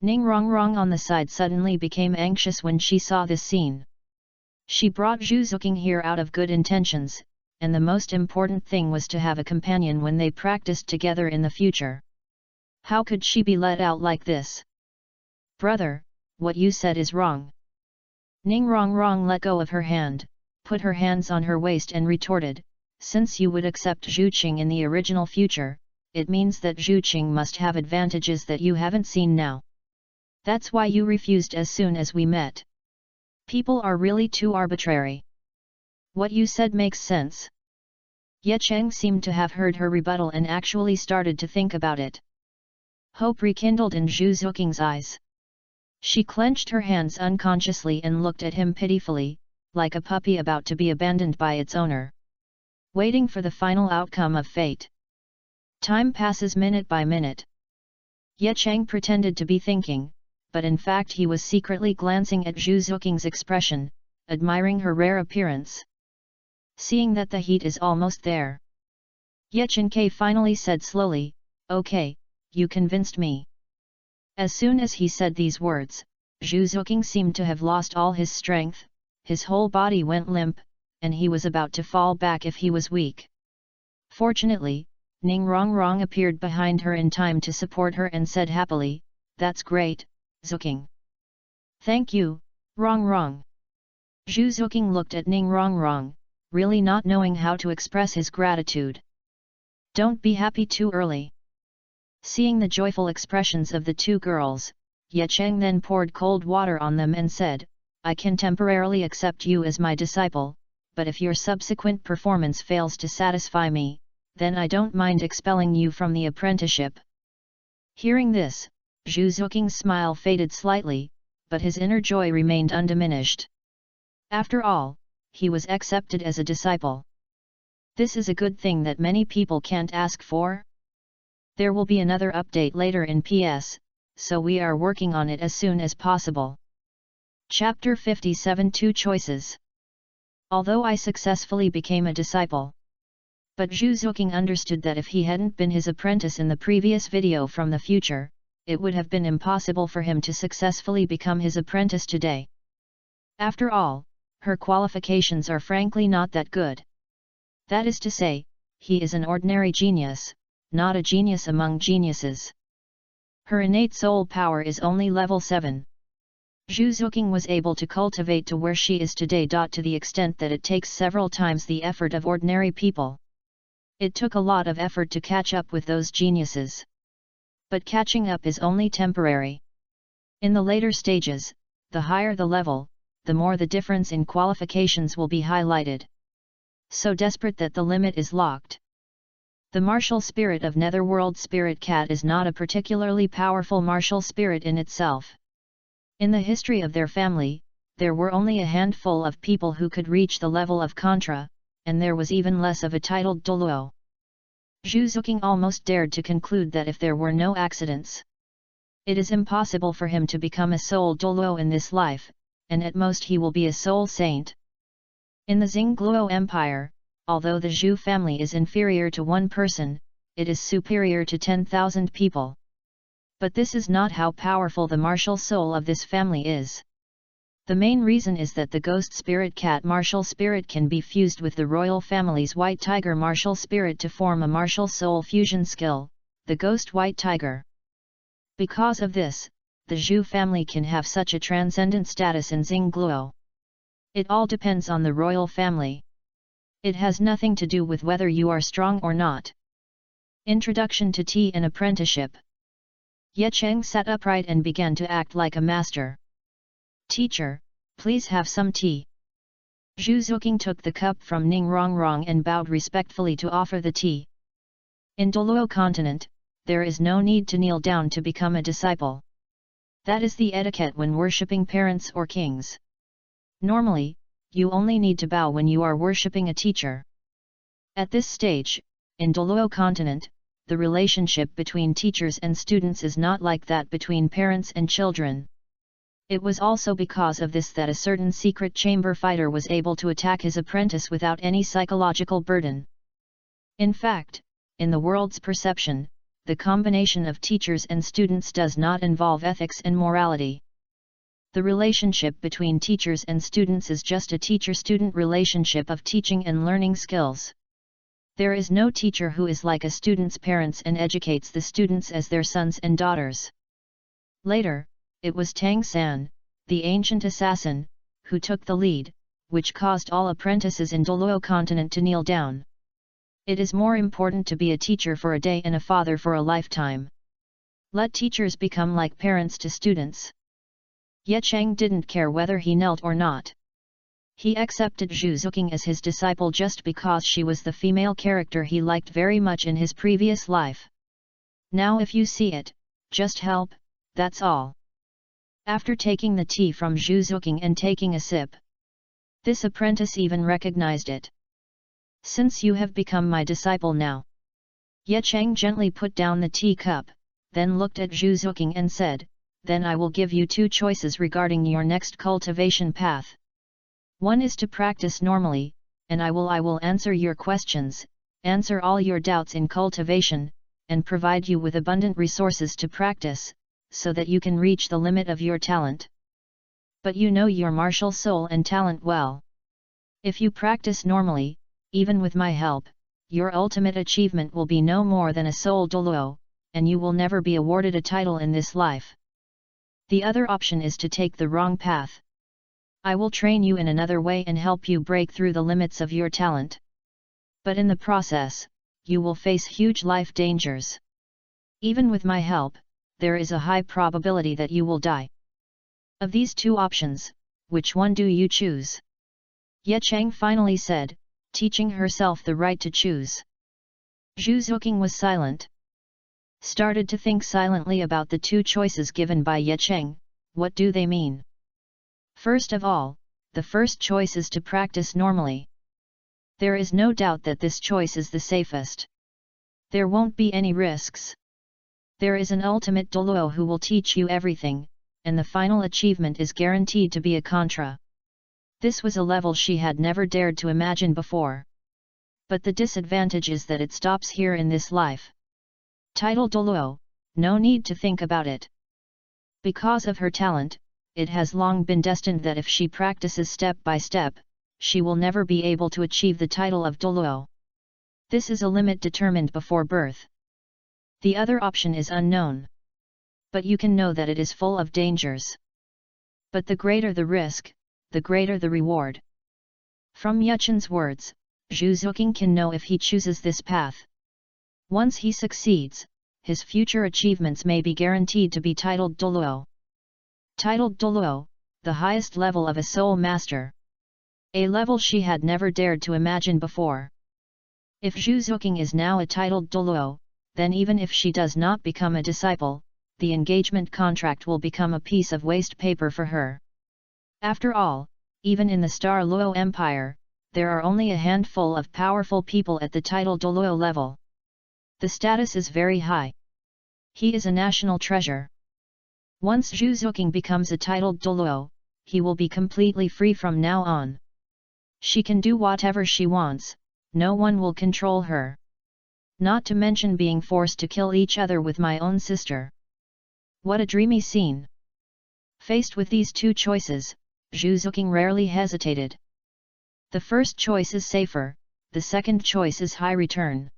Ning Rongrong on the side suddenly became anxious when she saw this scene. She brought Zhu Xuking here out of good intentions, and the most important thing was to have a companion when they practiced together in the future. How could she be let out like this? "Brother, what you said is wrong." Ning Rongrong let go of her hand, put her hands on her waist and retorted, "Since you would accept Zhu Qing in the original future, it means that Zhu Qing must have advantages that you haven't seen now. That's why you refused as soon as we met. People are really too arbitrary. What you said makes sense." Ye Cheng seemed to have heard her rebuttal and actually started to think about it. Hope rekindled in Zhu Xuking's eyes. She clenched her hands unconsciously and looked at him pitifully, like a puppy about to be abandoned by its owner, waiting for the final outcome of fate. Time passes minute by minute. Ye Cheng pretended to be thinking, but in fact he was secretly glancing at Zhu Xuking's expression, admiring her rare appearance. Seeing that the heat is almost there, Ye Chen finally said slowly, "Okay, you convinced me. As soon as he said these words, Zhu Xuking seemed to have lost all his strength, his whole body went limp, and he was about to fall back if he was weak. Fortunately, Ning Rongrong appeared behind her in time to support her and said happily, "That's great, Xuking. Thank you, Rongrong." Zhu Xuking looked at Ning Rongrong, really not knowing how to express his gratitude. "Don't be happy too early." Seeing the joyful expressions of the two girls, Ye Cheng then poured cold water on them and said, "I can temporarily accept you as my disciple, but if your subsequent performance fails to satisfy me, then I don't mind expelling you from the apprenticeship." Hearing this, Zhu Xuking's smile faded slightly, but his inner joy remained undiminished. After all, he was accepted as a disciple. This is a good thing that many people can't ask for. There will be another update later in PS, so we are working on it as soon as possible. Chapter 57 Two Choices. Although I successfully became a disciple. But Zhu Xuking understood that if he hadn't been his apprentice in the previous video from the future, it would have been impossible for him to successfully become his apprentice today. After all, her qualifications are frankly not that good. That is to say, he is an ordinary genius, not a genius among geniuses. Her innate soul power is only level 7. Zhu Xuking was able to cultivate to where she is today. To the extent that it takes several times the effort of ordinary people. It took a lot of effort to catch up with those geniuses. But catching up is only temporary. In the later stages, the higher the level, the more the difference in qualifications will be highlighted. So desperate that the limit is locked. The martial spirit of Netherworld Spirit Cat is not a particularly powerful martial spirit in itself. In the history of their family, there were only a handful of people who could reach the level of Contra, and there was even less of a titled Douluo. Zhu Xuking almost dared to conclude that if there were no accidents, it is impossible for him to become a soul Douluo in this life, and at most he will be a soul saint. In the Xingluo Empire, although the Zhu family is inferior to one person, it is superior to 10,000 people. But this is not how powerful the martial soul of this family is. The main reason is that the Ghost Spirit Cat martial spirit can be fused with the royal family's White Tiger martial spirit to form a martial soul fusion skill, the Ghost White Tiger. Because of this, the Zhu family can have such a transcendent status in Xingluo. It all depends on the royal family. It has nothing to do with whether you are strong or not. Introduction to Tea and Apprenticeship. Ye Cheng sat upright and began to act like a master. "Teacher, please have some tea." Zhu Xuking took the cup from Ning Rongrong and bowed respectfully to offer the tea. In Douluo continent, there is no need to kneel down to become a disciple. That is the etiquette when worshipping parents or kings. Normally, you only need to bow when you are worshipping a teacher. At this stage, in Douluo continent, the relationship between teachers and students is not like that between parents and children. It was also because of this that a certain secret chamber fighter was able to attack his apprentice without any psychological burden. In fact, in the world's perception, the combination of teachers and students does not involve ethics and morality. The relationship between teachers and students is just a teacher-student relationship of teaching and learning skills. There is no teacher who is like a student's parents and educates the students as their sons and daughters. Later, it was Tang San, the ancient assassin, who took the lead, which caused all apprentices in Douluo continent to kneel down. It is more important to be a teacher for a day and a father for a lifetime. Let teachers become like parents to students. Ye Cheng didn't care whether he knelt or not. He accepted Zhu Xuking as his disciple just because she was the female character he liked very much in his previous life. Now if you see it, just help, that's all. After taking the tea from Zhu Xuking and taking a sip, this apprentice even recognized it. "Since you have become my disciple now." Ye Cheng gently put down the tea cup, then looked at Zhu Xuking and said, "Then I will give you two choices regarding your next cultivation path. One is to practice normally, and I will answer your questions, answer all your doubts in cultivation, and provide you with abundant resources to practice, so that you can reach the limit of your talent. But you know your martial soul and talent well. If you practice normally, even with my help, your ultimate achievement will be no more than a soul Douluo, and you will never be awarded a title in this life. The other option is to take the wrong path. I will train you in another way and help you break through the limits of your talent. But in the process, you will face huge life dangers. Even with my help, there is a high probability that you will die. Of these two options, which one do you choose? Ye Cheng finally said, teaching herself the right to choose. Zhu Xuking was silent. Started to think silently about the two choices given by Ye Cheng. What do they mean? First of all, the first choice is to practice normally. There is no doubt that this choice is the safest. There won't be any risks. There is an ultimate Douluo who will teach you everything, and the final achievement is guaranteed to be a contra. This was a level she had never dared to imagine before. But the disadvantage is that it stops here in this life. Title Douluo, no need to think about it. Because of her talent, it has long been destined that if she practices step by step, she will never be able to achieve the title of Douluo. This is a limit determined before birth. The other option is unknown. But you can know that it is full of dangers. But the greater the risk, the greater the reward. From Ye Chen's words, Zhu Xuking can know if he chooses this path. Once he succeeds, his future achievements may be guaranteed to be titled Douluo. Titled Douluo, the highest level of a soul master. A level she had never dared to imagine before. If Zhu Xuking is now a titled Douluo, then even if she does not become a disciple, the engagement contract will become a piece of waste paper for her. After all, even in the Star Luo Empire, there are only a handful of powerful people at the title Douluo level. The status is very high. He is a national treasure. Once Zhu Xuking becomes a titled Douluo, he will be completely free from now on. She can do whatever she wants, no one will control her. Not to mention being forced to kill each other with my own sister. What a dreamy scene! Faced with these two choices, Zhu Xuking rarely hesitated. The first choice is safer, the second choice is high return.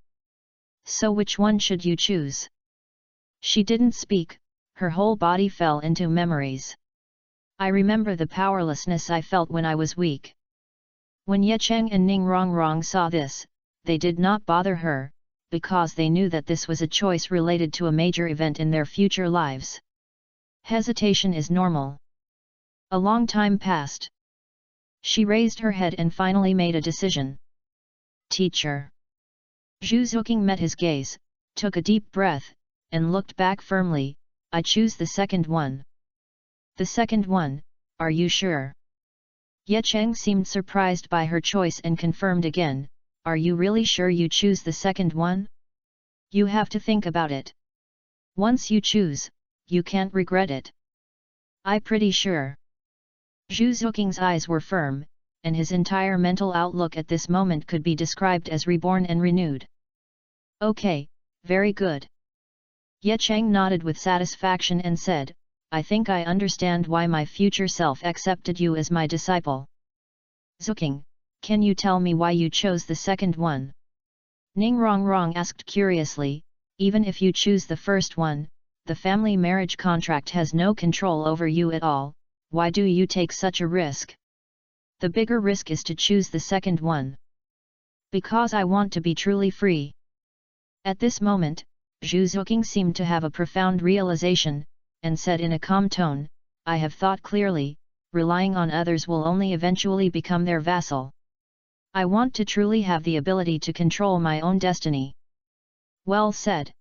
So which one should you choose? She didn't speak, her whole body fell into memories. I remember the powerlessness I felt when I was weak. When Ye Cheng and Ning Rongrong saw this, they did not bother her, because they knew that this was a choice related to a major event in their future lives. Hesitation is normal. A long time passed. She raised her head and finally made a decision. Teacher. Zhu Xuking met his gaze, took a deep breath, and looked back firmly. I choose the second one. The second one, are you sure? Ye Cheng seemed surprised by her choice and confirmed again, are you really sure you choose the second one? You have to think about it. Once you choose, you can't regret it. I'm pretty sure. Zhu Xuking's eyes were firm, and his entire mental outlook at this moment could be described as reborn and renewed. Okay, very good. Ye Cheng nodded with satisfaction and said, I think I understand why my future self accepted you as my disciple. Xuking, can you tell me why you chose the second one? Ning Rongrong asked curiously, even if you choose the first one, the family marriage contract has no control over you at all, why do you take such a risk? The bigger risk is to choose the second one. Because I want to be truly free. At this moment, Zhu Xuking seemed to have a profound realization, and said in a calm tone, I have thought clearly, relying on others will only eventually become their vassal. I want to truly have the ability to control my own destiny. Well said.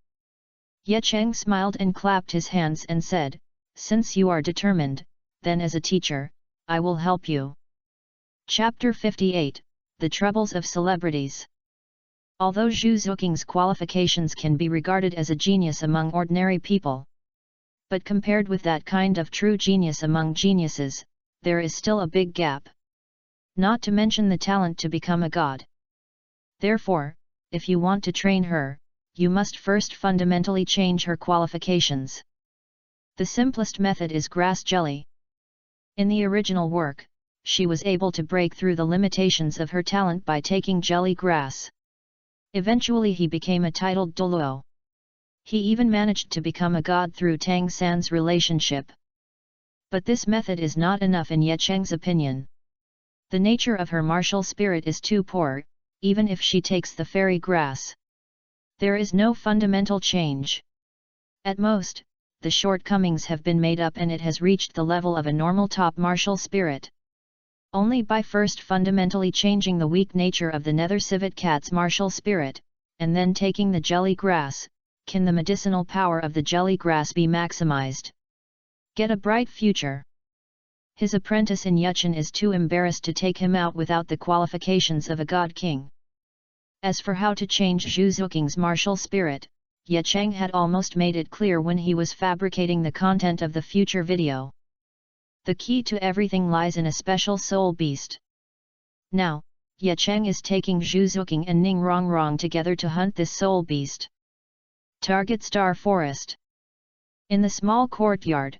Ye Cheng smiled and clapped his hands and said, since you are determined, then as a teacher, I will help you. Chapter 58, The Troubles of Celebrities. Although Zhu Xuking's qualifications can be regarded as a genius among ordinary people, but compared with that kind of true genius among geniuses, there is still a big gap. Not to mention the talent to become a god. Therefore, if you want to train her, you must first fundamentally change her qualifications. The simplest method is grass jelly. In the original work, she was able to break through the limitations of her talent by taking jelly grass. Eventually he became a titled Douluo. He even managed to become a god through Tang San's relationship. But this method is not enough in Ye Cheng's opinion. The nature of her martial spirit is too poor, even if she takes the fairy grass. There is no fundamental change. At most, the shortcomings have been made up and it has reached the level of a normal top martial spirit. Only by first fundamentally changing the weak nature of the nether civet cat's martial spirit, and then taking the jelly grass, can the medicinal power of the jelly grass be maximized. Get a bright future. His apprentice in Yuchen is too embarrassed to take him out without the qualifications of a god king. As for how to change Zhu Xuking's martial spirit, Ye Cheng had almost made it clear when he was fabricating the content of the future video. The key to everything lies in a special soul beast. Now, Ye Cheng is taking Zhu Xuking and Ning Rongrong together to hunt this soul beast. Target Star Forest. In the small courtyard,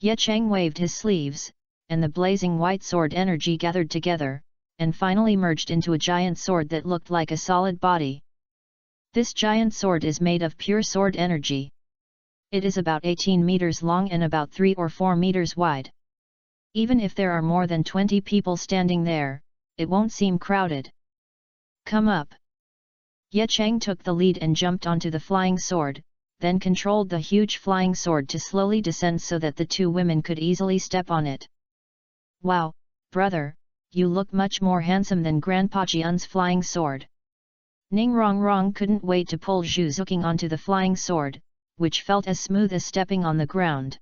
Ye Cheng waved his sleeves, and the blazing white sword energy gathered together, and finally merged into a giant sword that looked like a solid body. This giant sword is made of pure sword energy. It is about 18 meters long and about 3 or 4 meters wide. Even if there are more than 20 people standing there, it won't seem crowded. Come up. Ye Cheng took the lead and jumped onto the flying sword, then controlled the huge flying sword to slowly descend so that the two women could easily step on it. Wow, brother, you look much more handsome than Grandpa Jian's flying sword. Ning Rongrong couldn't wait to pull Zhu Xuking onto the flying sword, which felt as smooth as stepping on the ground.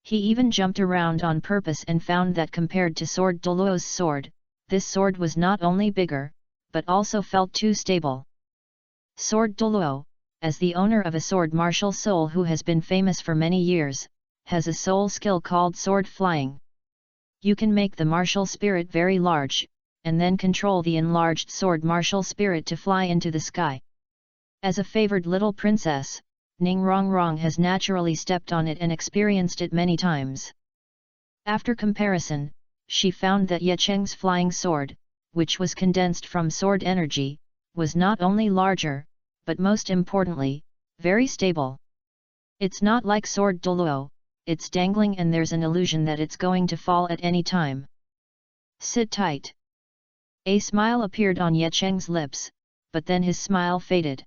He even jumped around on purpose and found that compared to Sword Douluo's sword, this sword was not only bigger, but also felt too stable. Sword Douluo, as the owner of a sword martial soul who has been famous for many years, has a soul skill called sword flying. You can make the martial spirit very large, and then control the enlarged sword martial spirit to fly into the sky. As a favored little princess, Ning Rongrong has naturally stepped on it and experienced it many times. After comparison, she found that Ye Cheng's flying sword, which was condensed from sword energy, was not only larger, but most importantly, very stable. It's not like Sword Douluo, it's dangling and there's an illusion that it's going to fall at any time. Sit tight. A smile appeared on Ye Cheng's lips, but then his smile faded.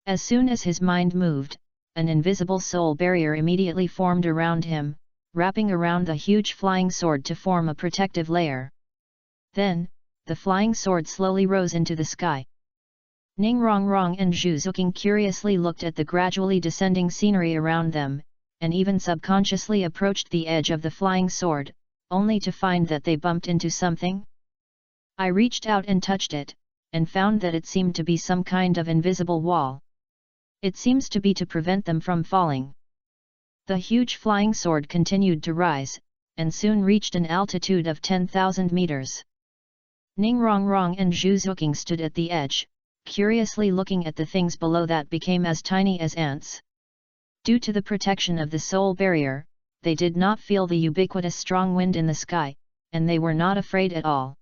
As soon as his mind moved, an invisible soul barrier immediately formed around him, wrapping around the huge flying sword to form a protective layer. Then, the flying sword slowly rose into the sky. Ning Rongrong and Zhu Xuking curiously looked at the gradually descending scenery around them, and even subconsciously approached the edge of the flying sword, only to find that they bumped into something. I reached out and touched it, and found that it seemed to be some kind of invisible wall. It seems to be to prevent them from falling. The huge flying sword continued to rise, and soon reached an altitude of 10,000 meters. Ning Rongrong and Zhu Xuking stood at the edge, curiously looking at the things below that became as tiny as ants. Due to the protection of the soul barrier, they did not feel the ubiquitous strong wind in the sky, and they were not afraid at all.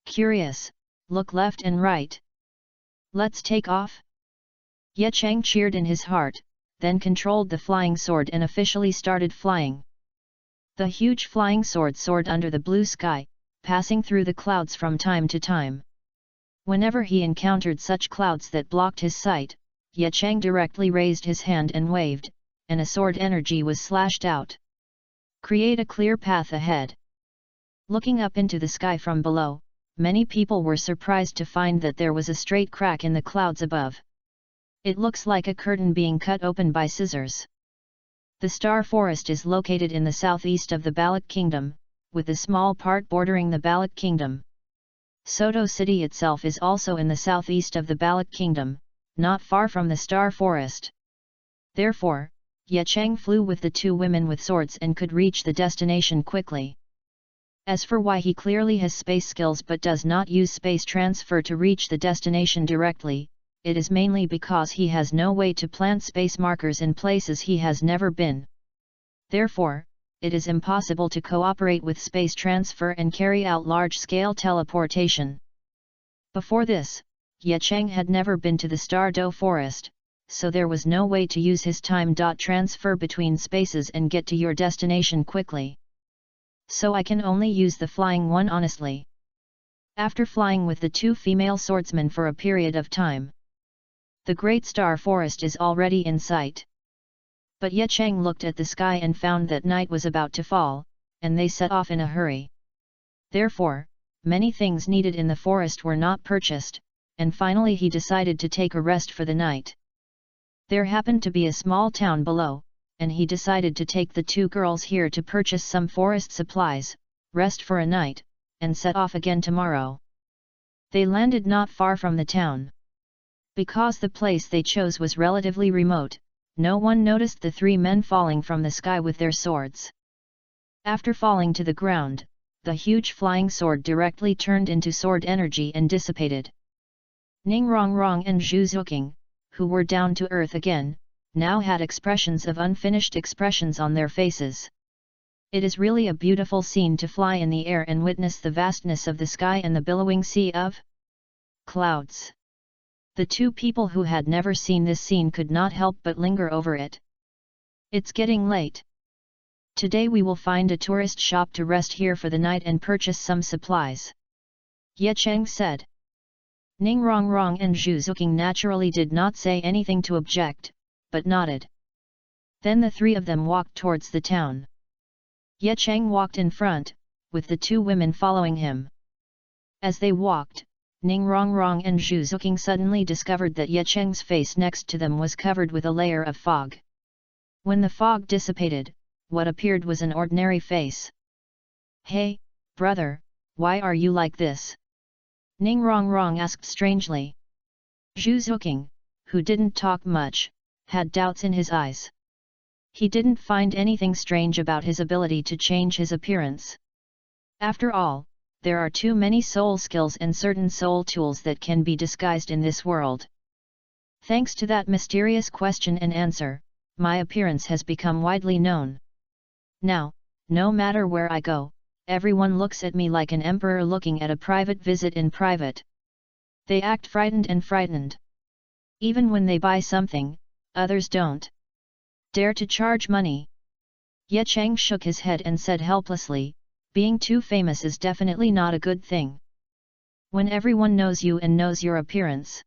Curious, look left and right. Let's take off? Ye Cheng cheered in his heart, then controlled the flying sword and officially started flying. The huge flying sword soared under the blue sky, passing through the clouds from time to time. Whenever he encountered such clouds that blocked his sight, Ye Cheng directly raised his hand and waved, and a sword energy was slashed out. Create a clear path ahead. Looking up into the sky from below, many people were surprised to find that there was a straight crack in the clouds above. It looks like a curtain being cut open by scissors. The Star Forest is located in the southeast of the Balak Kingdom, with a small part bordering the Balak Kingdom. Soto City itself is also in the southeast of the Balak Kingdom, not far from the Star Forest. Therefore, Ye Cheng flew with the two women with swords and could reach the destination quickly. As for why he clearly has space skills but does not use space transfer to reach the destination directly, it is mainly because he has no way to plant space markers in places he has never been. Therefore, it is impossible to cooperate with space transfer and carry out large-scale teleportation. Before this, Ye Cheng had never been to the Stardow forest, so there was no way to use his time. Transfer between spaces and get to your destination quickly. So I can only use the flying one honestly. After flying with the two female swordsmen for a period of time, the Great Star Forest is already in sight. But Ye Cheng looked at the sky and found that night was about to fall, and they set off in a hurry. Therefore, many things needed in the forest were not purchased, and finally he decided to take a rest for the night. There happened to be a small town below, and he decided to take the two girls here to purchase some forest supplies, rest for a night, and set off again tomorrow. They landed not far from the town. Because the place they chose was relatively remote, no one noticed the three men falling from the sky with their swords. After falling to the ground, the huge flying sword directly turned into sword energy and dissipated. Ning Rongrong and Zhu Xuking, who were down to earth again, now had expressions of unfinished expressions on their faces. It is really a beautiful scene to fly in the air and witness the vastness of the sky and the billowing sea of clouds. The two people who had never seen this scene could not help but linger over it. It's getting late. Today we will find a tourist shop to rest here for the night and purchase some supplies. Ye Cheng said. Ning Rongrong and Zhu Xuking naturally did not say anything to object, but nodded. Then the three of them walked towards the town. Ye Cheng walked in front, with the two women following him. As they walked, Ning Rongrong and Zhu Xuking suddenly discovered that Ye Cheng's face next to them was covered with a layer of fog. When the fog dissipated, what appeared was an ordinary face. "Hey, brother, why are you like this?" Ning Rongrong asked strangely. Zhu Xuking, who didn't talk much, had doubts in his eyes. He didn't find anything strange about his ability to change his appearance. After all, there are too many soul skills and certain soul tools that can be disguised in this world. Thanks to that mysterious question and answer, my appearance has become widely known. Now, no matter where I go, everyone looks at me like an emperor looking at a private visit in private. They act frightened. Even when they buy something, others don't dare to charge money. Ye Cheng shook his head and said helplessly, "Being too famous is definitely not a good thing. When everyone knows you and knows your appearance,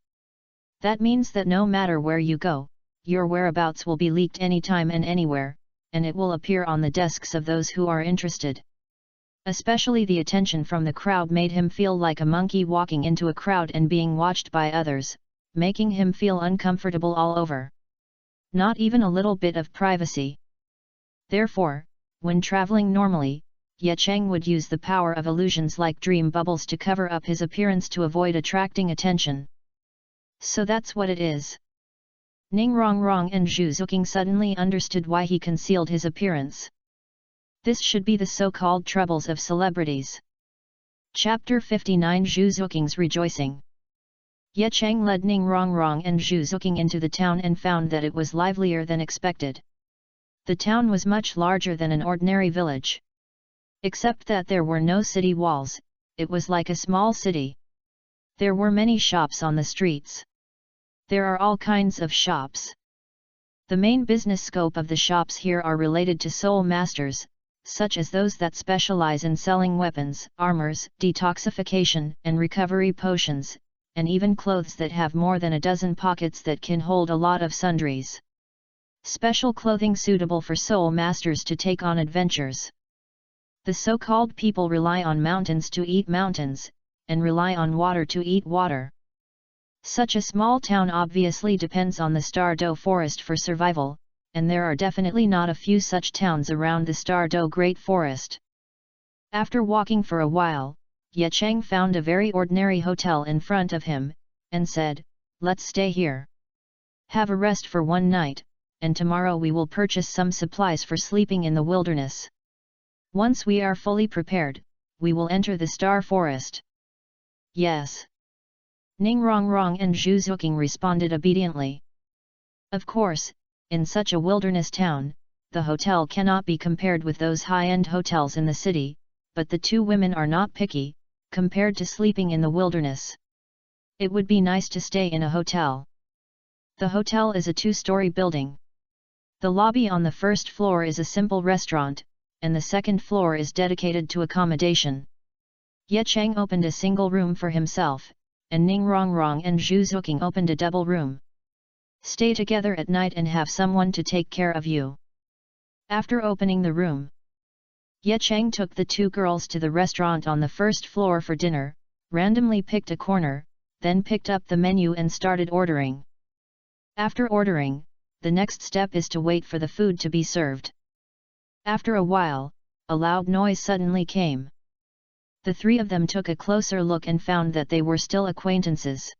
that means that no matter where you go, your whereabouts will be leaked anytime and anywhere, and it will appear on the desks of those who are interested." Especially the attention from the crowd made him feel like a monkey walking into a crowd and being watched by others, making him feel uncomfortable all over. Not even a little bit of privacy. Therefore, when traveling normally, Ye Cheng would use the power of illusions like dream bubbles to cover up his appearance to avoid attracting attention. So that's what it is. Ning Rongrong and Zhu Xuking suddenly understood why he concealed his appearance. This should be the so-called troubles of celebrities. Chapter 59 Zhu Xuking's Rejoicing. Ye Cheng led Ning Rongrong and Zhu Xuking into the town and found that it was livelier than expected. The town was much larger than an ordinary village. Except that there were no city walls, it was like a small city. There were many shops on the streets. There are all kinds of shops. The main business scope of the shops here are related to soul masters, such as those that specialize in selling weapons, armors, detoxification and recovery potions, and even clothes that have more than a dozen pockets that can hold a lot of sundries. Special clothing suitable for soul masters to take on adventures. The so-called people rely on mountains to eat mountains, and rely on water to eat water. Such a small town obviously depends on the Stardow forest for survival, and there are definitely not a few such towns around the Stardow Great Forest. After walking for a while, Ye Cheng found a very ordinary hotel in front of him, and said, "Let's stay here. Have a rest for one night, and tomorrow we will purchase some supplies for sleeping in the wilderness. Once we are fully prepared, we will enter the Star Forest." "Yes." Ning Rongrong and Zhu Xuking responded obediently. Of course, in such a wilderness town, the hotel cannot be compared with those high-end hotels in the city, but the two women are not picky, compared to sleeping in the wilderness. It would be nice to stay in a hotel. The hotel is a two-story building. The lobby on the first floor is a simple restaurant, and the second floor is dedicated to accommodation. Ye Cheng opened a single room for himself, and Ning Rongrong and Zhu Xuking opened a double room. Stay together at night and have someone to take care of you. After opening the room, Ye Cheng took the two girls to the restaurant on the first floor for dinner, randomly picked a corner, then picked up the menu and started ordering. After ordering, the next step is to wait for the food to be served. After a while, a loud noise suddenly came. The three of them took a closer look and found that they were still acquaintances.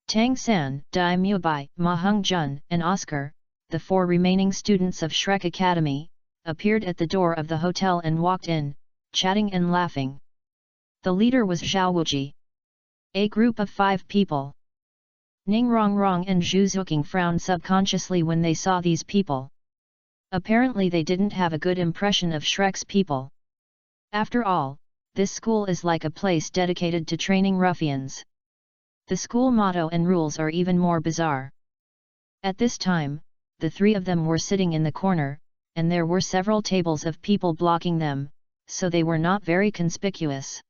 Tang San, Dai Mubai, Ma Hung Jun, and Oscar, the four remaining students of Shrek Academy, appeared at the door of the hotel and walked in, chatting and laughing. The leader was Zhao Wuji. A group of 5 people. Ning Rongrong and Zhu Xuking frowned subconsciously when they saw these people. Apparently they didn't have a good impression of Shrek's people. After all, this school is like a place dedicated to training ruffians. The school motto and rules are even more bizarre. At this time, the three of them were sitting in the corner, and there were several tables of people blocking them, so they were not very conspicuous.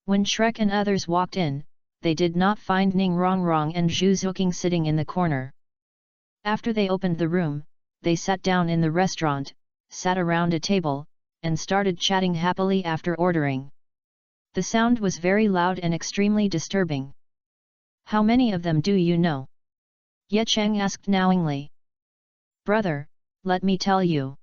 When Shrek and others walked in, they did not find Ning Rongrong and Zhu Xuking sitting in the corner. After they opened the room, they sat down in the restaurant, sat around a table, and started chatting happily after ordering. The sound was very loud and extremely disturbing. How many of them do you know? Ye Cheng asked knowingly. Brother, let me tell you.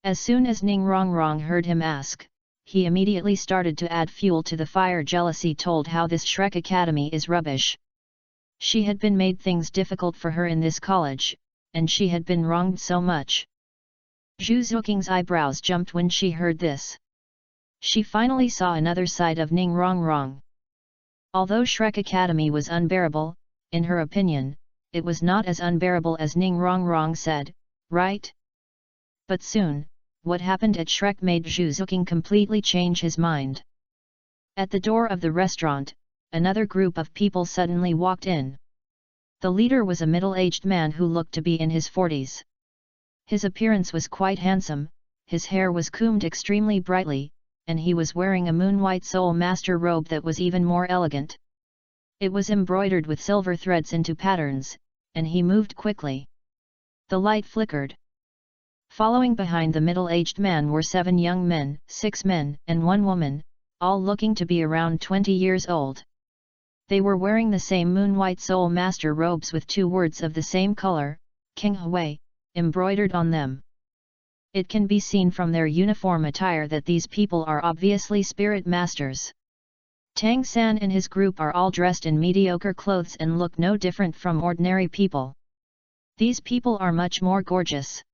As soon as Ning Rongrong heard him ask, he immediately started to add fuel to the fire. Jealousy told how this Shrek Academy is rubbish. She had been made things difficult for her in this college, and she had been wronged so much. Zhu Xuking's eyebrows jumped when she heard this. She finally saw another side of Ning Rongrong. Although Shrek Academy was unbearable, in her opinion, it was not as unbearable as Ning Rongrong said, right? But soon, what happened at Shrek made Zhu Xuking completely change his mind. At the door of the restaurant, another group of people suddenly walked in. The leader was a middle-aged man who looked to be in his 40s. His appearance was quite handsome, his hair was combed extremely brightly, and he was wearing a moon-white Soul Master robe that was even more elegant. It was embroidered with silver threads into patterns, and he moved quickly. The light flickered. Following behind the middle-aged man were 7 young men, 6 men, and 1 woman, all looking to be around 20 years old. They were wearing the same moon-white Soul Master robes with 2 words of the same color, King Hui, embroidered on them. It can be seen from their uniform attire that these people are obviously spirit masters. Tang San and his group are all dressed in mediocre clothes and look no different from ordinary people. These people are much more gorgeous.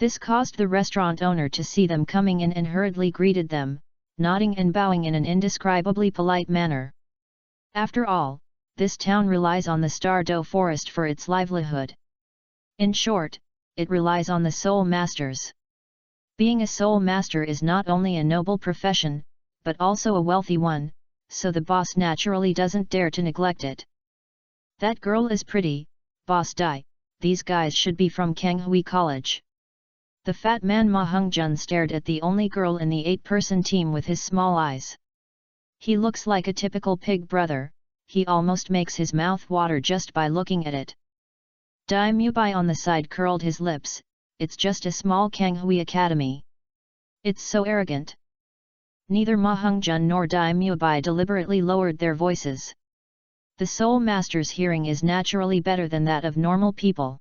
This caused the restaurant owner to see them coming in and hurriedly greeted them, nodding and bowing in an indescribably polite manner. After all, this town relies on the Stardow forest for its livelihood. In short, it relies on the soul masters. Being a soul master is not only a noble profession, but also a wealthy one, so the boss naturally doesn't dare to neglect it. That girl is pretty, Boss Dai, these guys should be from Kanghui College. The fat man Ma Hongjun stared at the only girl in the 8-person team with his small eyes. He looks like a typical pig brother, he almost makes his mouth water just by looking at it. Dai Mubai on the side curled his lips, it's just a small Kanghui Academy. It's so arrogant. Neither Ma Hongjun nor Dai Mubai deliberately lowered their voices. The Soul Master's hearing is naturally better than that of normal people.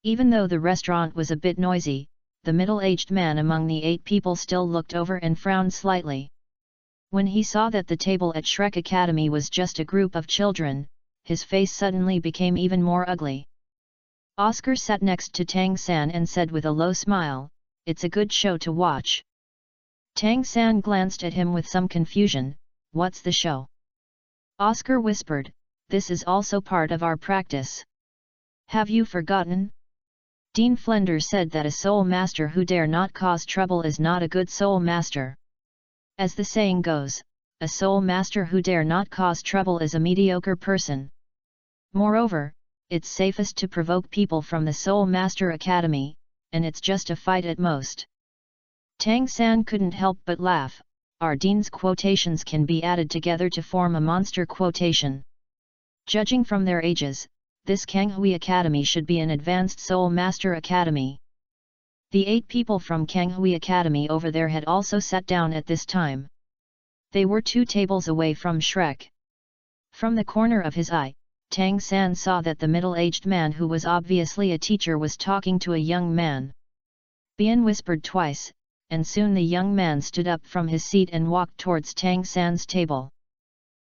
Even though the restaurant was a bit noisy, the middle-aged man among the 8 people still looked over and frowned slightly. When he saw that the table at Shrek Academy was just a group of children, his face suddenly became even more ugly. Oscar sat next to Tang San and said with a low smile, "It's a good show to watch." Tang San glanced at him with some confusion, "What's the show?" Oscar whispered, "This is also part of our practice. Have you forgotten?" Dean Flender said that a soul master who dare not cause trouble is not a good soul master. As the saying goes, a soul master who dare not cause trouble is a mediocre person. Moreover, it's safest to provoke people from the Soul Master Academy, and it's just a fight at most. Tang San couldn't help but laugh. Our Dean's quotations can be added together to form a monster quotation. Judging from their ages, this Kanghui Academy should be an advanced Soul Master Academy. The 8 people from Kanghui Academy over there had also sat down at this time. They were 2 tables away from Shrek. From the corner of his eye, Tang San saw that the middle-aged man who was obviously a teacher was talking to a young man. Bian whispered twice, and soon the young man stood up from his seat and walked towards Tang San's table.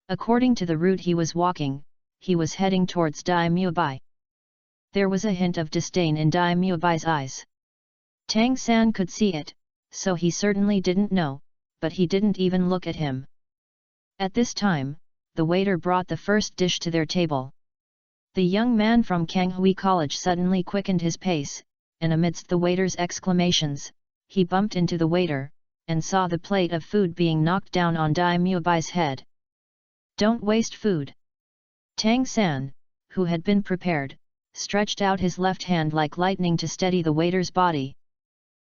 According to the route he was walking, he was heading towards Dai Mubai. There was a hint of disdain in Dai Mubai's eyes. Tang San could see it, so he certainly didn't know, but he didn't even look at him. At this time, the waiter brought the first dish to their table. The young man from Kanghui College suddenly quickened his pace, and amidst the waiter's exclamations, he bumped into the waiter, and saw the plate of food being knocked down on Dai Mubai's head. "Don't waste food." Tang San, who had been prepared, stretched out his left hand like lightning to steady the waiter's body.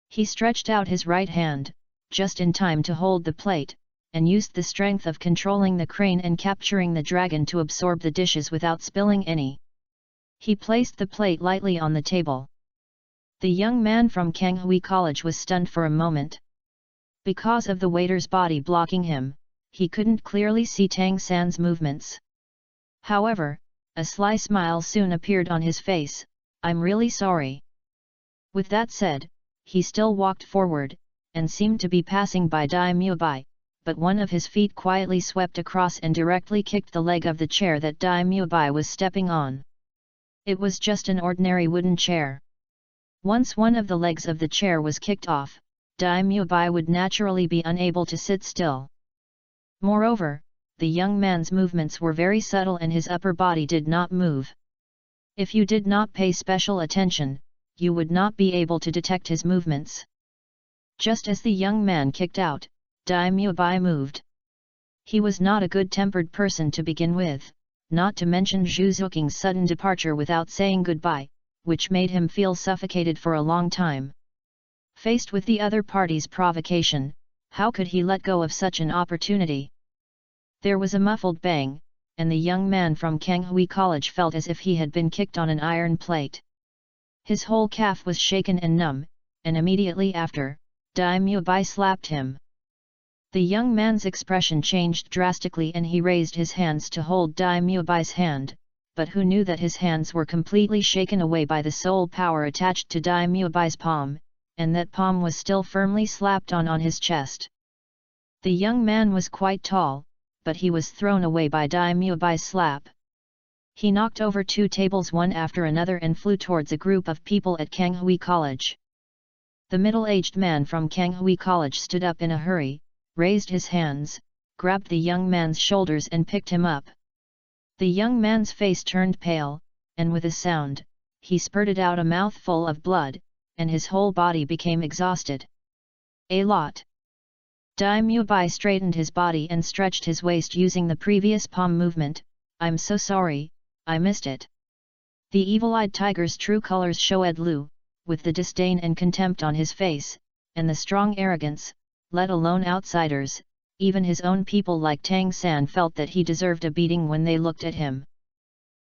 He stretched out his right hand, just in time to hold the plate, and used the strength of controlling the crane and capturing the dragon to absorb the dishes without spilling any. He placed the plate lightly on the table. The young man from Kanghui College was stunned for a moment. Because of the waiter's body blocking him, he couldn't clearly see Tang San's movements. However, a sly smile soon appeared on his face. "I'm really sorry." With that said, he still walked forward, and seemed to be passing by Dai Mubai, but one of his feet quietly swept across and directly kicked the leg of the chair that Dai Mubai was stepping on. It was just an ordinary wooden chair. Once one of the legs of the chair was kicked off, Dai Mubai would naturally be unable to sit still. Moreover, the young man's movements were very subtle and his upper body did not move. If you did not pay special attention, you would not be able to detect his movements. Just as the young man kicked out, Dai Mubai moved. He was not a good-tempered person to begin with, not to mention Zhu Xuking's sudden departure without saying goodbye, which made him feel suffocated for a long time. Faced with the other party's provocation, how could he let go of such an opportunity? There was a muffled bang, and the young man from Kanghui College felt as if he had been kicked on an iron plate. His whole calf was shaken and numb, and immediately after, Dai Mubai slapped him. The young man's expression changed drastically and he raised his hands to hold Dai Mubai's hand, but who knew that his hands were completely shaken away by the soul power attached to Dai Mubai's palm, and that palm was still firmly slapped on his chest. The young man was quite tall, but he was thrown away by Dai Mubai's slap. He knocked over 2 tables one after another and flew towards a group of people at Kanghui College. The middle-aged man from Kanghui College stood up in a hurry, raised his hands, grabbed the young man's shoulders and picked him up. The young man's face turned pale, and with a sound, he spurted out a mouthful of blood, and his whole body became exhausted. "A lot." Dai Mubai straightened his body and stretched his waist using the previous palm movement. "I'm so sorry, I missed it." The evil-eyed tiger's true colors showed Lu, with the disdain and contempt on his face, and the strong arrogance, let alone outsiders. Even his own people like Tang San felt that he deserved a beating when they looked at him.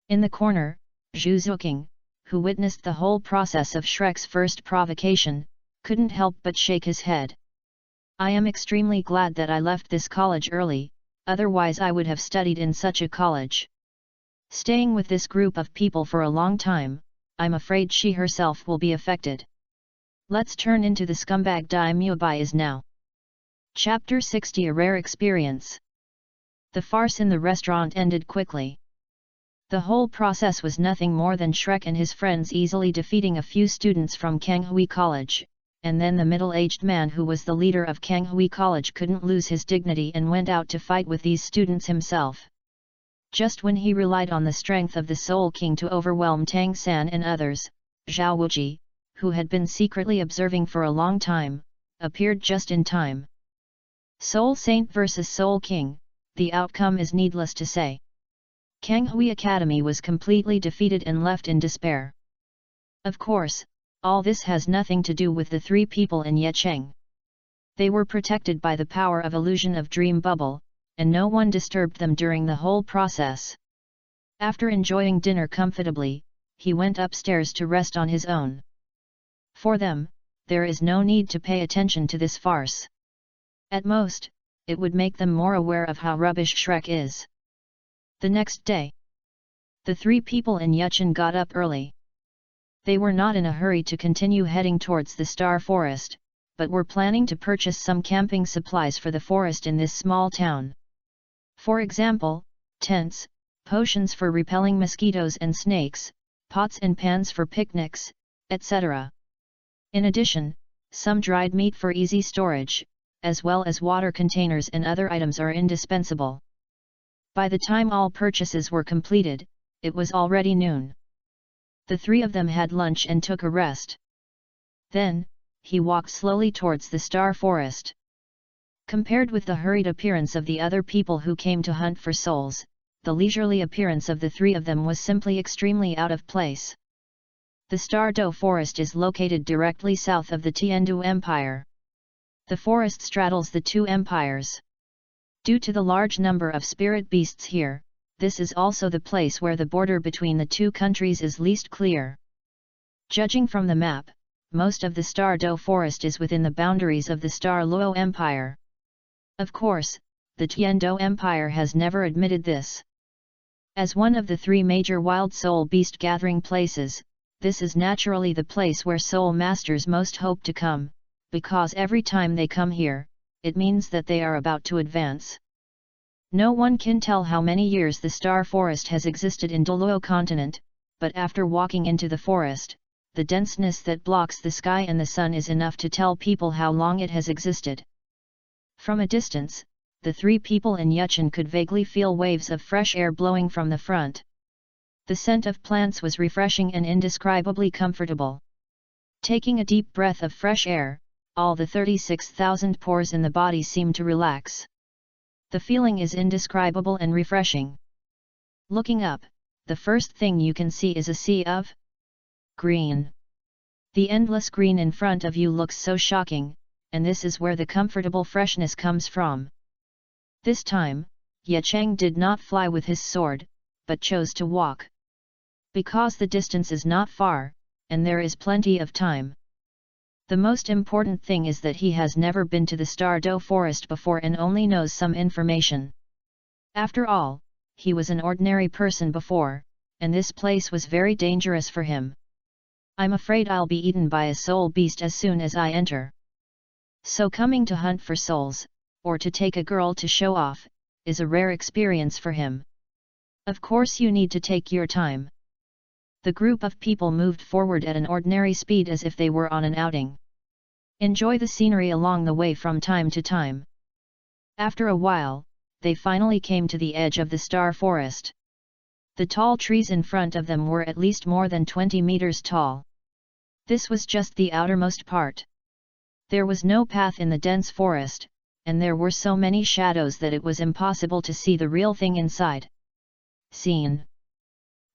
In the corner, Zhu Xuking, who witnessed the whole process of Shrek's first provocation, couldn't help but shake his head. "I am extremely glad that I left this college early, otherwise I would have studied in such a college. Staying with this group of people for a long time, I'm afraid she herself will be affected. Let's turn into the scumbag Dai Mubai is now." Chapter 60 A Rare Experience. The farce in the restaurant ended quickly. The whole process was nothing more than Shrek and his friends easily defeating a few students from Kanghui College, and then the middle-aged man who was the leader of Kanghui College couldn't lose his dignity and went out to fight with these students himself. Just when he relied on the strength of the Soul King to overwhelm Tang San and others, Zhao Wuji, who had been secretly observing for a long time, appeared just in time. Soul Saint vs Soul King, the outcome is needless to say. Kanghui Academy was completely defeated and left in despair. Of course, all this has nothing to do with the three people in Yecheng. They were protected by the power of illusion of dream bubble, and no one disturbed them during the whole process. After enjoying dinner comfortably, he went upstairs to rest on his own. For them, there is no need to pay attention to this farce. At most, it would make them more aware of how rubbish Shrek is. The next day, the three people in Yecheng got up early. They were not in a hurry to continue heading towards the Star Forest, but were planning to purchase some camping supplies for the forest in this small town. For example, tents, potions for repelling mosquitoes and snakes, pots and pans for picnics, etc. In addition, some dried meat for easy storage, as well as water containers and other items are indispensable. By the time all purchases were completed, it was already noon. The three of them had lunch and took a rest. Then, he walked slowly towards the Star Forest. Compared with the hurried appearance of the other people who came to hunt for souls, the leisurely appearance of the three of them was simply extremely out of place. The Stardo Forest is located directly south of the Tiandu Empire. The forest straddles the two empires. Due to the large number of spirit beasts here, this is also the place where the border between the two countries is least clear. Judging from the map, most of the Stardo Forest is within the boundaries of the Luo Empire. Of course, the Tiandu Empire has never admitted this. As one of the three major wild soul beast gathering places, this is naturally the place where soul masters most hope to come, because every time they come here, it means that they are about to advance. No one can tell how many years the Star Forest has existed in Douluo continent, but after walking into the forest, the denseness that blocks the sky and the sun is enough to tell people how long it has existed. From a distance, the three people in Yecheng could vaguely feel waves of fresh air blowing from the front. The scent of plants was refreshing and indescribably comfortable. Taking a deep breath of fresh air, all the 36,000 pores in the body seemed to relax. The feeling is indescribable and refreshing. Looking up, the first thing you can see is a sea of green. The endless green in front of you looks so shocking, and this is where the comfortable freshness comes from. This time, Yecheng did not fly with his sword, but chose to walk. Because the distance is not far, and there is plenty of time. The most important thing is that he has never been to the Stardo Forest before and only knows some information. After all, he was an ordinary person before, and this place was very dangerous for him. I'm afraid I'll be eaten by a soul beast as soon as I enter. So coming to hunt for souls, or to take a girl to show off, is a rare experience for him. Of course you need to take your time. The group of people moved forward at an ordinary speed as if they were on an outing. Enjoy the scenery along the way from time to time. After a while, they finally came to the edge of the Star Forest. The tall trees in front of them were at least more than 20 meters tall. This was just the outermost part. There was no path in the dense forest, and there were so many shadows that it was impossible to see the real thing inside. Scene.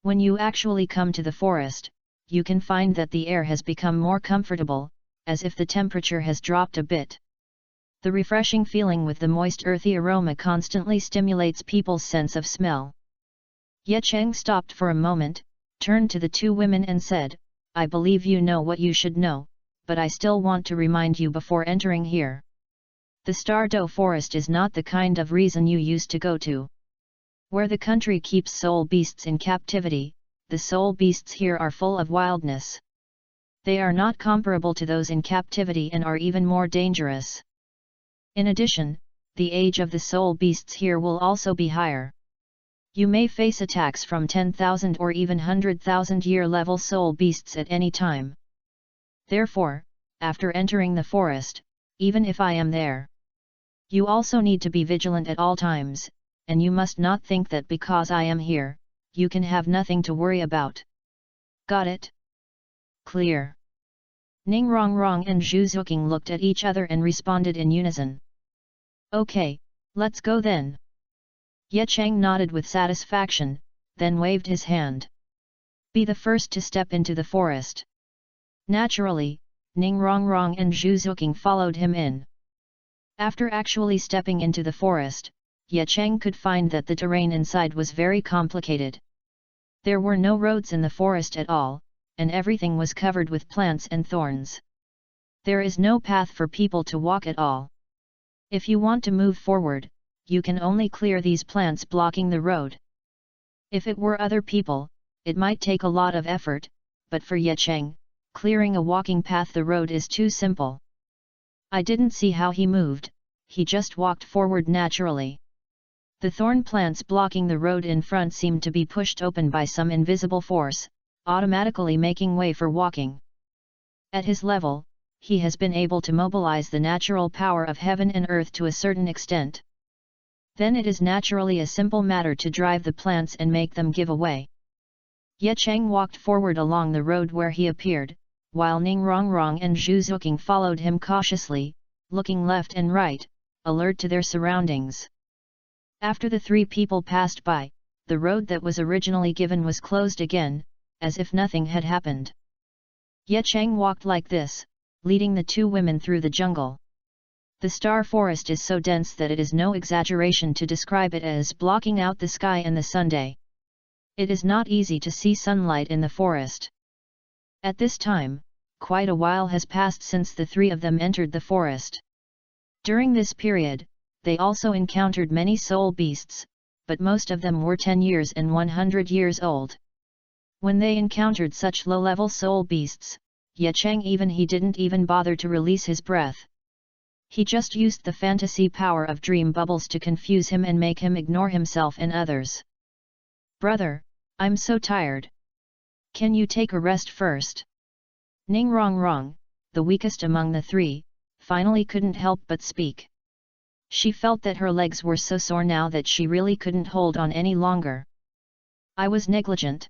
When you actually come to the forest, you can find that the air has become more comfortable, as if the temperature has dropped a bit. The refreshing feeling with the moist earthy aroma constantly stimulates people's sense of smell. Yecheng stopped for a moment, turned to the two women and said, "I believe you know what you should know, but I still want to remind you before entering here. The Stardo Forest is not the kind of reason you used to go to. Where the country keeps soul beasts in captivity, the soul beasts here are full of wildness. They are not comparable to those in captivity and are even more dangerous. In addition, the age of the soul beasts here will also be higher. You may face attacks from 10,000 or even 100,000 year level soul beasts at any time. Therefore, after entering the forest, even if I am there, you also need to be vigilant at all times, and you must not think that because I am here, you can have nothing to worry about. Got it? Clear. Ning Rongrong and Zhu Xuking looked at each other and responded in unison. Okay, let's go then. Ye Cheng nodded with satisfaction, then waved his hand. Be the first to step into the forest. Naturally, Ning Rongrong and Zhu Xuking followed him in. After actually stepping into the forest, Ye Cheng could find that the terrain inside was very complicated. There were no roads in the forest at all, and everything was covered with plants and thorns. There is no path for people to walk at all. If you want to move forward, you can only clear these plants blocking the road. If it were other people, it might take a lot of effort, but for Ye Cheng, clearing a walking path the road is too simple. I didn't see how he moved, he just walked forward naturally. The thorn plants blocking the road in front seemed to be pushed open by some invisible force, automatically making way for walking. At his level, he has been able to mobilize the natural power of heaven and earth to a certain extent. Then it is naturally a simple matter to drive the plants and make them give away. Ye Cheng walked forward along the road where he appeared, while Ning Rongrong and Zhu Xuking followed him cautiously, looking left and right, alert to their surroundings. After the three people passed by, the road that was originally given was closed again, as if nothing had happened. Ye Cheng walked like this, leading the two women through the jungle. The star forest is so dense that it is no exaggeration to describe it as blocking out the sky and the sunday. It is not easy to see sunlight in the forest. At this time, quite a while has passed since the three of them entered the forest. During this period, they also encountered many soul beasts, but most of them were 10 years and 100 years old. When they encountered such low-level soul beasts, Ye Cheng didn't even bother to release his breath. He just used the fantasy power of dream bubbles to confuse him and make him ignore himself and others. Brother, I'm so tired. Can you take a rest first? Ning Rongrong, the weakest among the three, finally couldn't help but speak. She felt that her legs were so sore now that she really couldn't hold on any longer. I was negligent.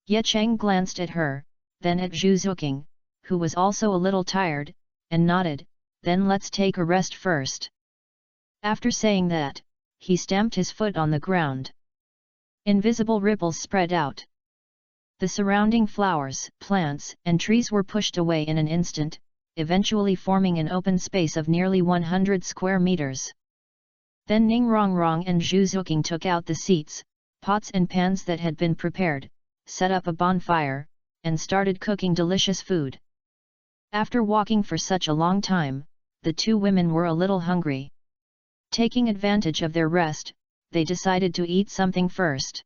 Ye Cheng glanced at her, then at Zhu Xuking, who was also a little tired, and nodded, then let's take a rest first. After saying that, he stamped his foot on the ground. Invisible ripples spread out. The surrounding flowers, plants, and trees were pushed away in an instant, eventually forming an open space of nearly 100 square meters. Then Ning Rongrong and Zhu Xuking took out the seats, pots and pans that had been prepared, set up a bonfire, and started cooking delicious food. After walking for such a long time, the two women were a little hungry. Taking advantage of their rest, they decided to eat something first.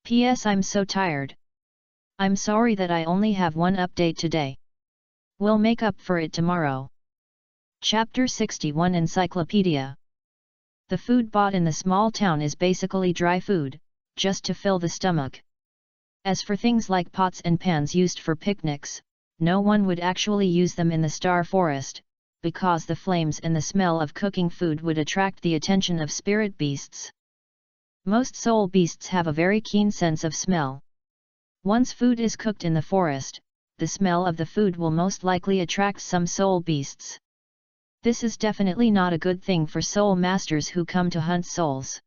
P.S. I'm so tired. I'm sorry that I only have one update today. We'll make up for it tomorrow. Chapter 61 Encyclopedia. The food bought in the small town is basically dry food, just to fill the stomach. As for things like pots and pans used for picnics, no one would actually use them in the star forest, because the flames and the smell of cooking food would attract the attention of spirit beasts. Most soul beasts have a very keen sense of smell. Once food is cooked in the forest, the smell of the food will most likely attract some soul beasts. This is definitely not a good thing for soul masters who come to hunt souls.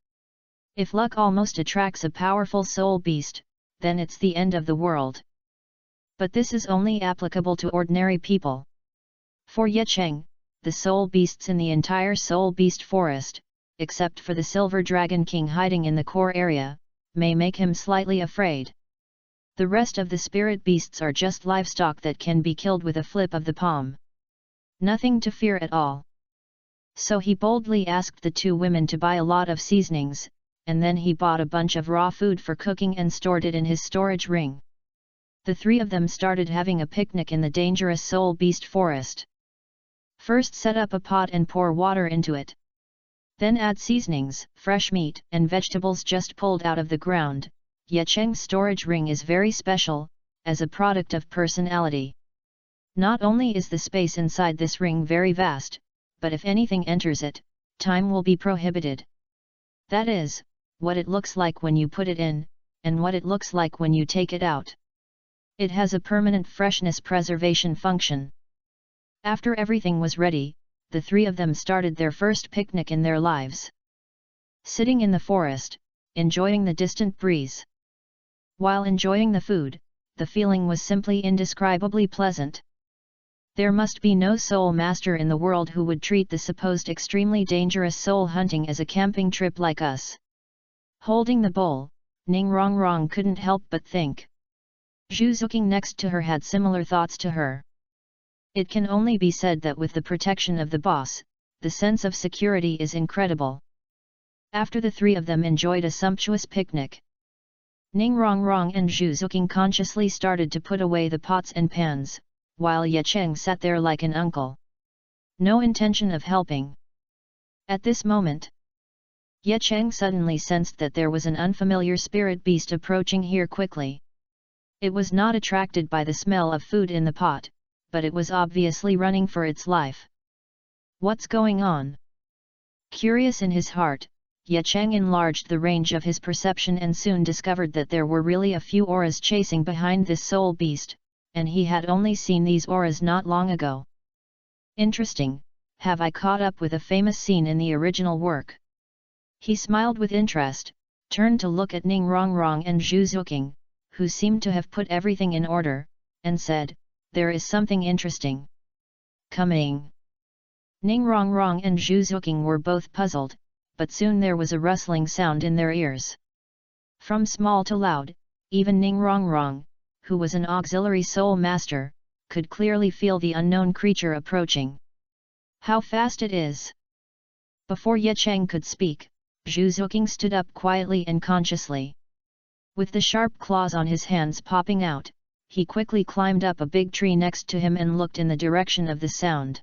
If luck almost attracts a powerful soul beast, then it's the end of the world. But this is only applicable to ordinary people. For Ye Cheng, the soul beasts in the entire soul beast forest, except for the silver dragon king hiding in the core area, may make him slightly afraid. The rest of the spirit beasts are just livestock that can be killed with a flip of the palm. Nothing to fear at all. So he boldly asked the two women to buy a lot of seasonings, and then he bought a bunch of raw food for cooking and stored it in his storage ring. The three of them started having a picnic in the dangerous soul beast forest. First set up a pot and pour water into it. Then add seasonings, fresh meat, and vegetables just pulled out of the ground. Ye Cheng's storage ring is very special, as a product of personality. Not only is the space inside this ring very vast, but if anything enters it, time will be prohibited. That is, what it looks like when you put it in, and what it looks like when you take it out. It has a permanent freshness preservation function. After everything was ready, the three of them started their first picnic in their lives. Sitting in the forest, enjoying the distant breeze. While enjoying the food, the feeling was simply indescribably pleasant. There must be no soul master in the world who would treat the supposed extremely dangerous soul hunting as a camping trip like us. Holding the bowl, Ning Rongrong couldn't help but think. Zhu Xuking next to her had similar thoughts to her. It can only be said that with the protection of the boss, the sense of security is incredible. After the three of them enjoyed a sumptuous picnic, Ning Rongrong and Zhu Xuking consciously started to put away the pots and pans, while Ye Cheng sat there like an uncle. No intention of helping. At this moment, Ye Cheng suddenly sensed that there was an unfamiliar spirit beast approaching here quickly. It was not attracted by the smell of food in the pot, but it was obviously running for its life. What's going on? Curious in his heart, Ye Cheng enlarged the range of his perception and soon discovered that there were really a few auras chasing behind this soul beast, and he had only seen these auras not long ago. Interesting, have I caught up with a famous scene in the original work? He smiled with interest, turned to look at Ning Rongrong and Zhu Xuking, who seemed to have put everything in order, and said, "There is something interesting coming." Ning Rongrong and Zhu Xuking were both puzzled, but soon there was a rustling sound in their ears. From small to loud, even Ning Rongrong, who was an auxiliary soul master, could clearly feel the unknown creature approaching. How fast it is! Before Ye Cheng could speak, Zhu Xuking stood up quietly and consciously. With the sharp claws on his hands popping out, he quickly climbed up a big tree next to him and looked in the direction of the sound.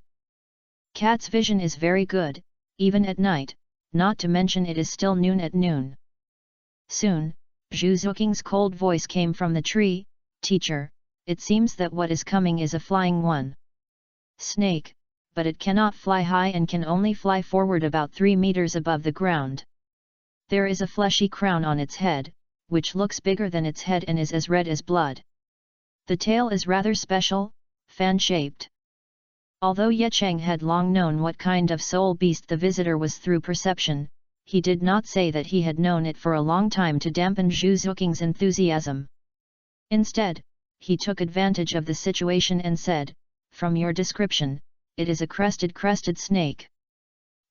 Cat's vision is very good, even at night, not to mention it is still noon at noon. Soon, Zhu Xuking's cold voice came from the tree, "Teacher, it seems that what is coming is a flying one. Snake, but it cannot fly high and can only fly forward about 3 meters above the ground. There is a fleshy crown on its head, which looks bigger than its head and is as red as blood. The tail is rather special, fan-shaped." Although Ye Cheng had long known what kind of soul beast the visitor was through perception, he did not say that he had known it for a long time to dampen Zhu Xuking's enthusiasm. Instead, he took advantage of the situation and said, "From your description, it is a crested snake.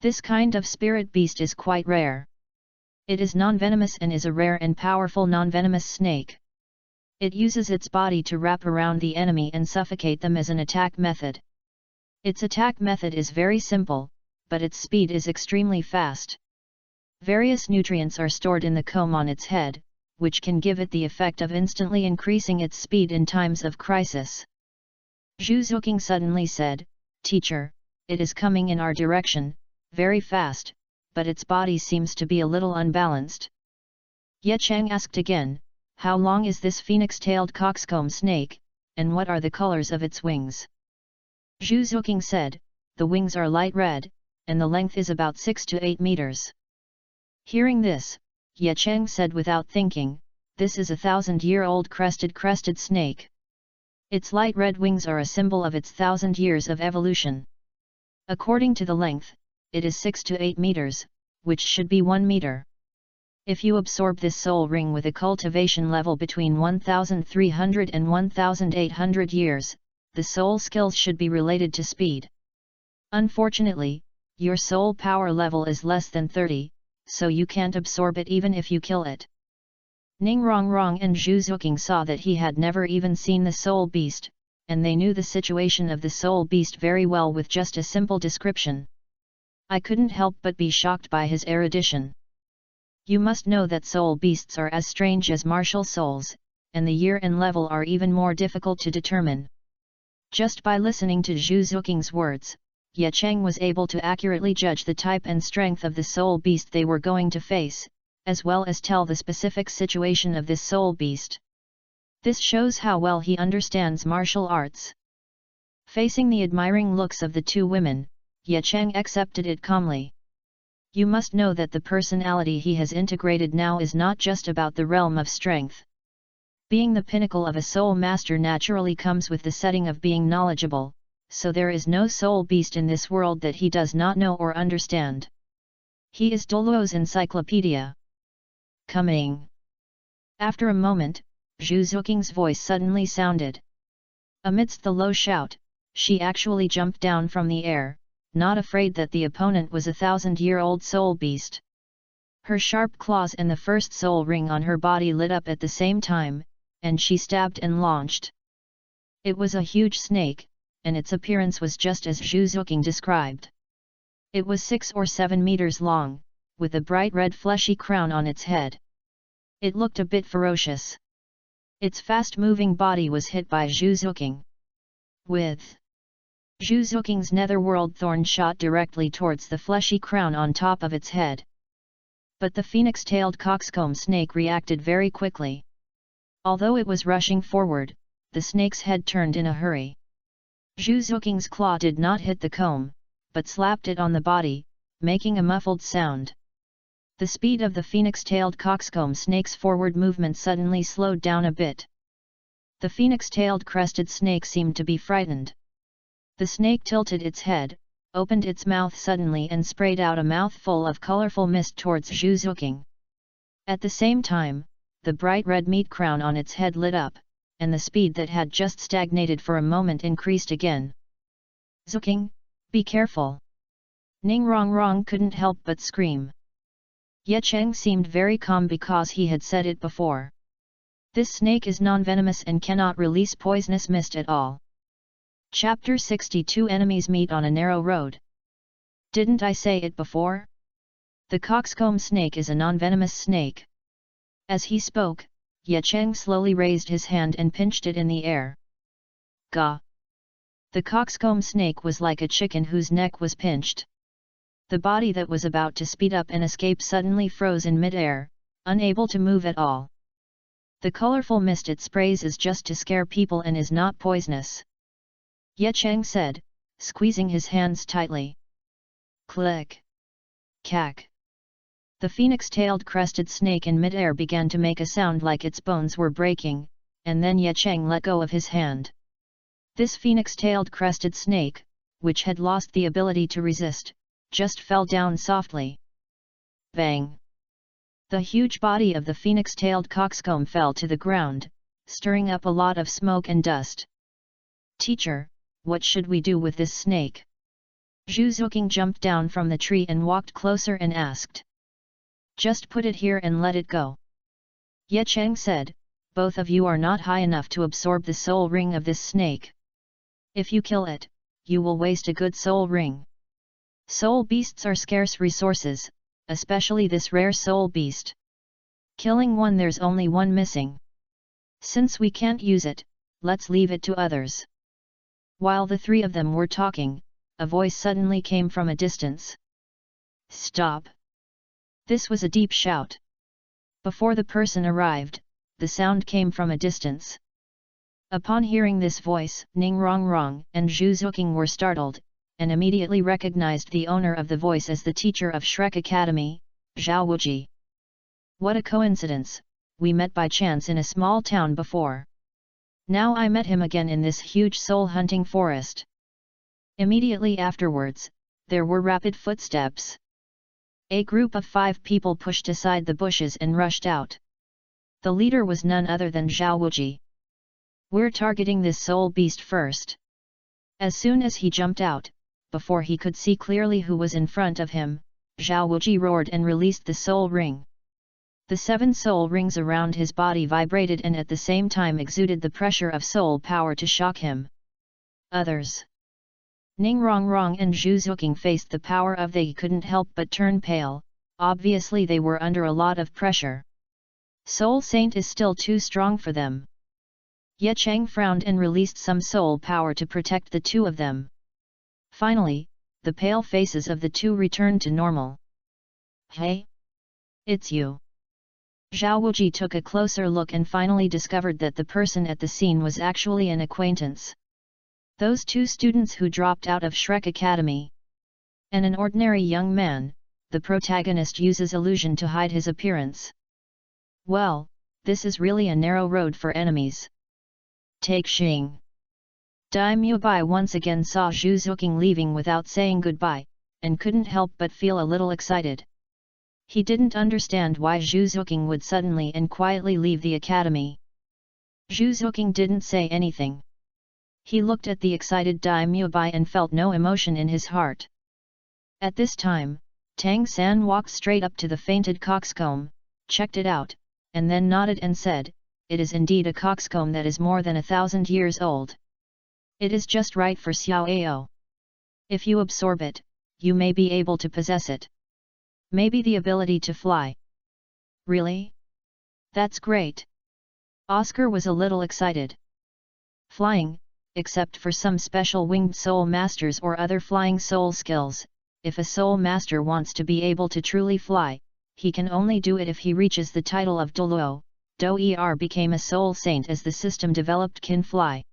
This kind of spirit beast is quite rare. It is non-venomous and is a rare and powerful non-venomous snake. It uses its body to wrap around the enemy and suffocate them as an attack method. Its attack method is very simple, but its speed is extremely fast. Various nutrients are stored in the comb on its head, which can give it the effect of instantly increasing its speed in times of crisis." Zhu Xuking suddenly said, "Teacher, it is coming in our direction, very fast, but its body seems to be a little unbalanced." Ye Cheng asked again, "How long is this phoenix-tailed coxcomb snake, and what are the colors of its wings?" Zhu Xuking said, "The wings are light red, and the length is about 6 to 8 meters. Hearing this, Ye Cheng said without thinking, "This is a 1,000-year-old crested snake. Its light red wings are a symbol of its 1,000 years of evolution. According to the length, it is 6 to 8 meters, which should be 1 meter. If you absorb this soul ring with a cultivation level between 1,300 and 1,800 years, the soul skills should be related to speed. Unfortunately, your soul power level is less than 30, so you can't absorb it even if you kill it." Ning Rongrong and Zhu Xuking saw that he had never even seen the soul beast, and they knew the situation of the soul beast very well with just a simple description. I couldn't help but be shocked by his erudition. You must know that soul beasts are as strange as martial souls, and the year and level are even more difficult to determine. Just by listening to Zhu Xuking's words, Ye Cheng was able to accurately judge the type and strength of the soul beast they were going to face, as well as tell the specific situation of this soul beast. This shows how well he understands martial arts. Facing the admiring looks of the two women, Ye Cheng accepted it calmly. You must know that the personality he has integrated now is not just about the realm of strength. Being the pinnacle of a soul master naturally comes with the setting of being knowledgeable, so there is no soul beast in this world that he does not know or understand. He is Douluo's encyclopedia. Coming. After a moment, Zhu Xuking's voice suddenly sounded. Amidst the low shout, she actually jumped down from the air, not afraid that the opponent was a 1,000-year-old soul beast. Her sharp claws and the first soul ring on her body lit up at the same time, and she stabbed and launched. It was a huge snake, and its appearance was just as Zhu Xuking described. It was 6 or 7 meters long, with a bright red fleshy crown on its head. It looked a bit ferocious. Its fast-moving body was hit by Zhu Xuking. With Zhu Xuking's netherworld thorn shot directly towards the fleshy crown on top of its head. But the phoenix-tailed coxcomb snake reacted very quickly. Although it was rushing forward, the snake's head turned in a hurry. Zhu Xuking's claw did not hit the comb, but slapped it on the body, making a muffled sound. The speed of the phoenix-tailed coxcomb snake's forward movement suddenly slowed down a bit. The phoenix-tailed crested snake seemed to be frightened. The snake tilted its head, opened its mouth suddenly and sprayed out a mouthful of colorful mist towards Zhu Xuking. At the same time, the bright red meat crown on its head lit up, and the speed that had just stagnated for a moment increased again. "Xuking, be careful!" Ning Rongrong couldn't help but scream. Ye Cheng seemed very calm because he had said it before. This snake is non-venomous and cannot release poisonous mist at all. Chapter 62 Enemies meet on a narrow road. Didn't I say it before? The coxcomb snake is a non-venomous snake. As he spoke, Ye Cheng slowly raised his hand and pinched it in the air. Gah! The coxcomb snake was like a chicken whose neck was pinched. The body that was about to speed up and escape suddenly froze in mid-air, unable to move at all. The colorful mist it sprays is just to scare people and is not poisonous. Ye Cheng said, squeezing his hands tightly. Click! Cack! The phoenix-tailed crested snake in mid-air began to make a sound like its bones were breaking, and then Ye Cheng let go of his hand. This phoenix-tailed crested snake, which had lost the ability to resist, just fell down softly. Bang! The huge body of the phoenix-tailed coxcomb fell to the ground, stirring up a lot of smoke and dust. Teacher, what should we do with this snake? Zhu Xuking jumped down from the tree and walked closer and asked. Just put it here and let it go. Ye Cheng said, both of you are not high enough to absorb the soul ring of this snake. If you kill it, you will waste a good soul ring. Soul beasts are scarce resources, especially this rare soul beast. Killing one, there's only one missing. Since we can't use it, let's leave it to others. While the three of them were talking, a voice suddenly came from a distance. Stop! This was a deep shout. Before the person arrived, the sound came from a distance. Upon hearing this voice, Ning Rongrong and Zhu Xuking were startled, and immediately recognized the owner of the voice as the teacher of Shrek Academy, Zhao Wuji. What a coincidence, we met by chance in a small town before. Now I met him again in this huge soul-hunting forest. Immediately afterwards, there were rapid footsteps. A group of 5 people pushed aside the bushes and rushed out. The leader was none other than Zhao Wuji. We're targeting this soul beast first. As soon as he jumped out, before he could see clearly who was in front of him, Zhao Wuji roared and released the soul ring. The 7 soul rings around his body vibrated and at the same time exuded the pressure of soul power to shock him. Others. Ning Rongrong and Zhu Xuking faced the power of they couldn't help but turn pale, obviously they were under a lot of pressure. Soul Saint is still too strong for them. Ye Cheng frowned and released some soul power to protect the two of them. Finally, the pale faces of the two returned to normal. Hey! It's you! Zhao Wuji took a closer look and finally discovered that the person at the scene was actually an acquaintance. Those 2 students who dropped out of Shrek Academy. And an ordinary young man, the protagonist uses illusion to hide his appearance. Well, this is really a narrow road for enemies. Take Xing. Dai Mubai once again saw Zhu Xuking leaving without saying goodbye, and couldn't help but feel a little excited. He didn't understand why Zhu Xuking would suddenly and quietly leave the academy. Zhu Xuking didn't say anything. He looked at the excited Dai Mubai and felt no emotion in his heart. At this time, Tang San walked straight up to the fainted coxcomb, checked it out, and then nodded and said, "It is indeed a coxcomb that is more than 1,000 years old. It is just right for Xiao. If you absorb it, you may be able to possess it. Maybe the ability to fly." "Really? That's great." Oscar was a little excited. Flying, except for some special winged soul masters or other flying soul skills, if a soul master wants to be able to truly fly, he can only do it if he reaches the title of Douluo. Do-er became a soul saint as the system developed can fly.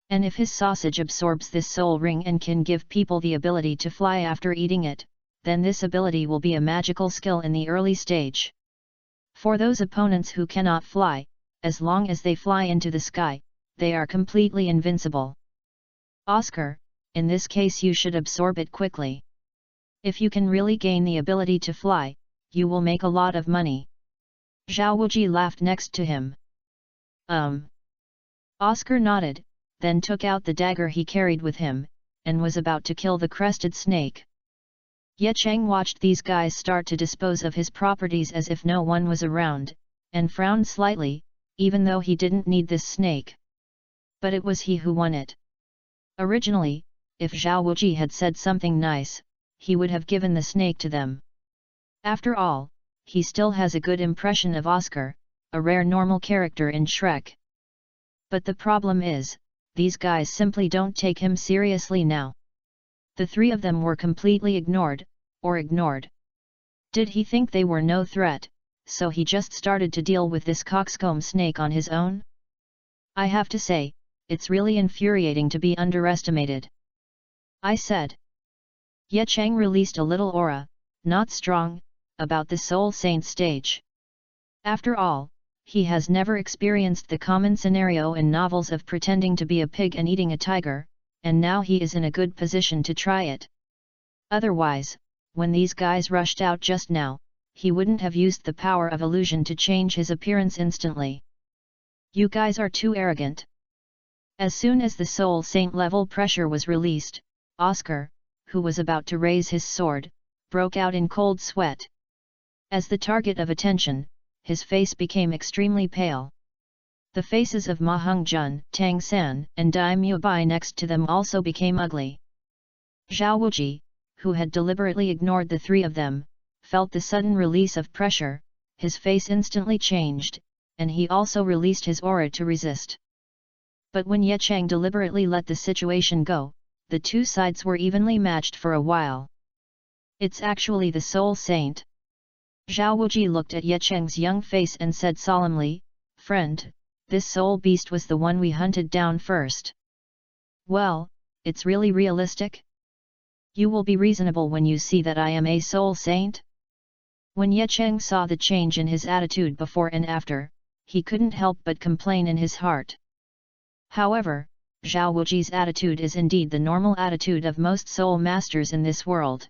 And if his sausage absorbs this soul ring and can give people the ability to fly after eating it, then this ability will be a magical skill in the early stage. For those opponents who cannot fly, as long as they fly into the sky, they are completely invincible. Oscar, in this case you should absorb it quickly. If you can really gain the ability to fly, you will make a lot of money. Zhao Wuji laughed next to him. Oscar nodded, then took out the dagger he carried with him, and was about to kill the crested snake. Ye Cheng watched these guys start to dispose of his properties as if no one was around, and frowned slightly, even though he didn't need this snake. But it was he who won it. Originally, if Zhao Wuji had said something nice, he would have given the snake to them. After all, he still has a good impression of Oscar, a rare normal character in Shrek. But the problem is, these guys simply don't take him seriously now. The three of them were completely ignored. Did he think they were no threat, so he just started to deal with this coxcomb snake on his own? I have to say, it's really infuriating to be underestimated. I said. Ye Cheng released a little aura, not strong, about the Soul Saint stage. After all, he has never experienced the common scenario in novels of pretending to be a pig and eating a tiger, and now he is in a good position to try it. Otherwise, when these guys rushed out just now, he wouldn't have used the power of illusion to change his appearance instantly. You guys are too arrogant. As soon as the Soul Saint level pressure was released, Oscar, who was about to raise his sword, broke out in cold sweat. As the target of attention, his face became extremely pale. The faces of Ma Hongjun, Tang San, and Dai Mubai next to them also became ugly. Zhao Wuji, who had deliberately ignored the three of them, felt the sudden release of pressure, his face instantly changed, and he also released his aura to resist. But when Ye Cheng deliberately let the situation go, the two sides were evenly matched for a while. It's actually the Soul Saint. Zhao Wuji looked at Ye Cheng's young face and said solemnly, "Friend, this soul beast was the one we hunted down first." "Well, it's really realistic? You will be reasonable when you see that I am a Soul Saint?" When Ye Cheng saw the change in his attitude before and after, he couldn't help but complain in his heart. However, Zhao Wuji's attitude is indeed the normal attitude of most soul masters in this world.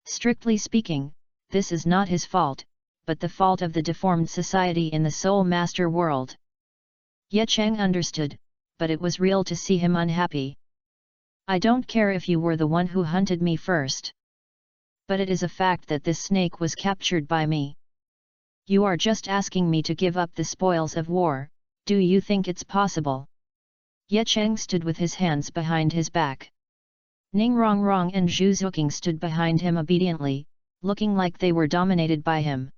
Strictly speaking, this is not his fault, but the fault of the deformed society in the soul master world. Ye Cheng understood, but it was real to see him unhappy. "I don't care if you were the one who hunted me first. But it is a fact that this snake was captured by me. You are just asking me to give up the spoils of war. Do you think it's possible?" Ye Cheng stood with his hands behind his back. Ning Rongrong and Zhu Xuking stood behind him obediently, looking like they were dominated by him.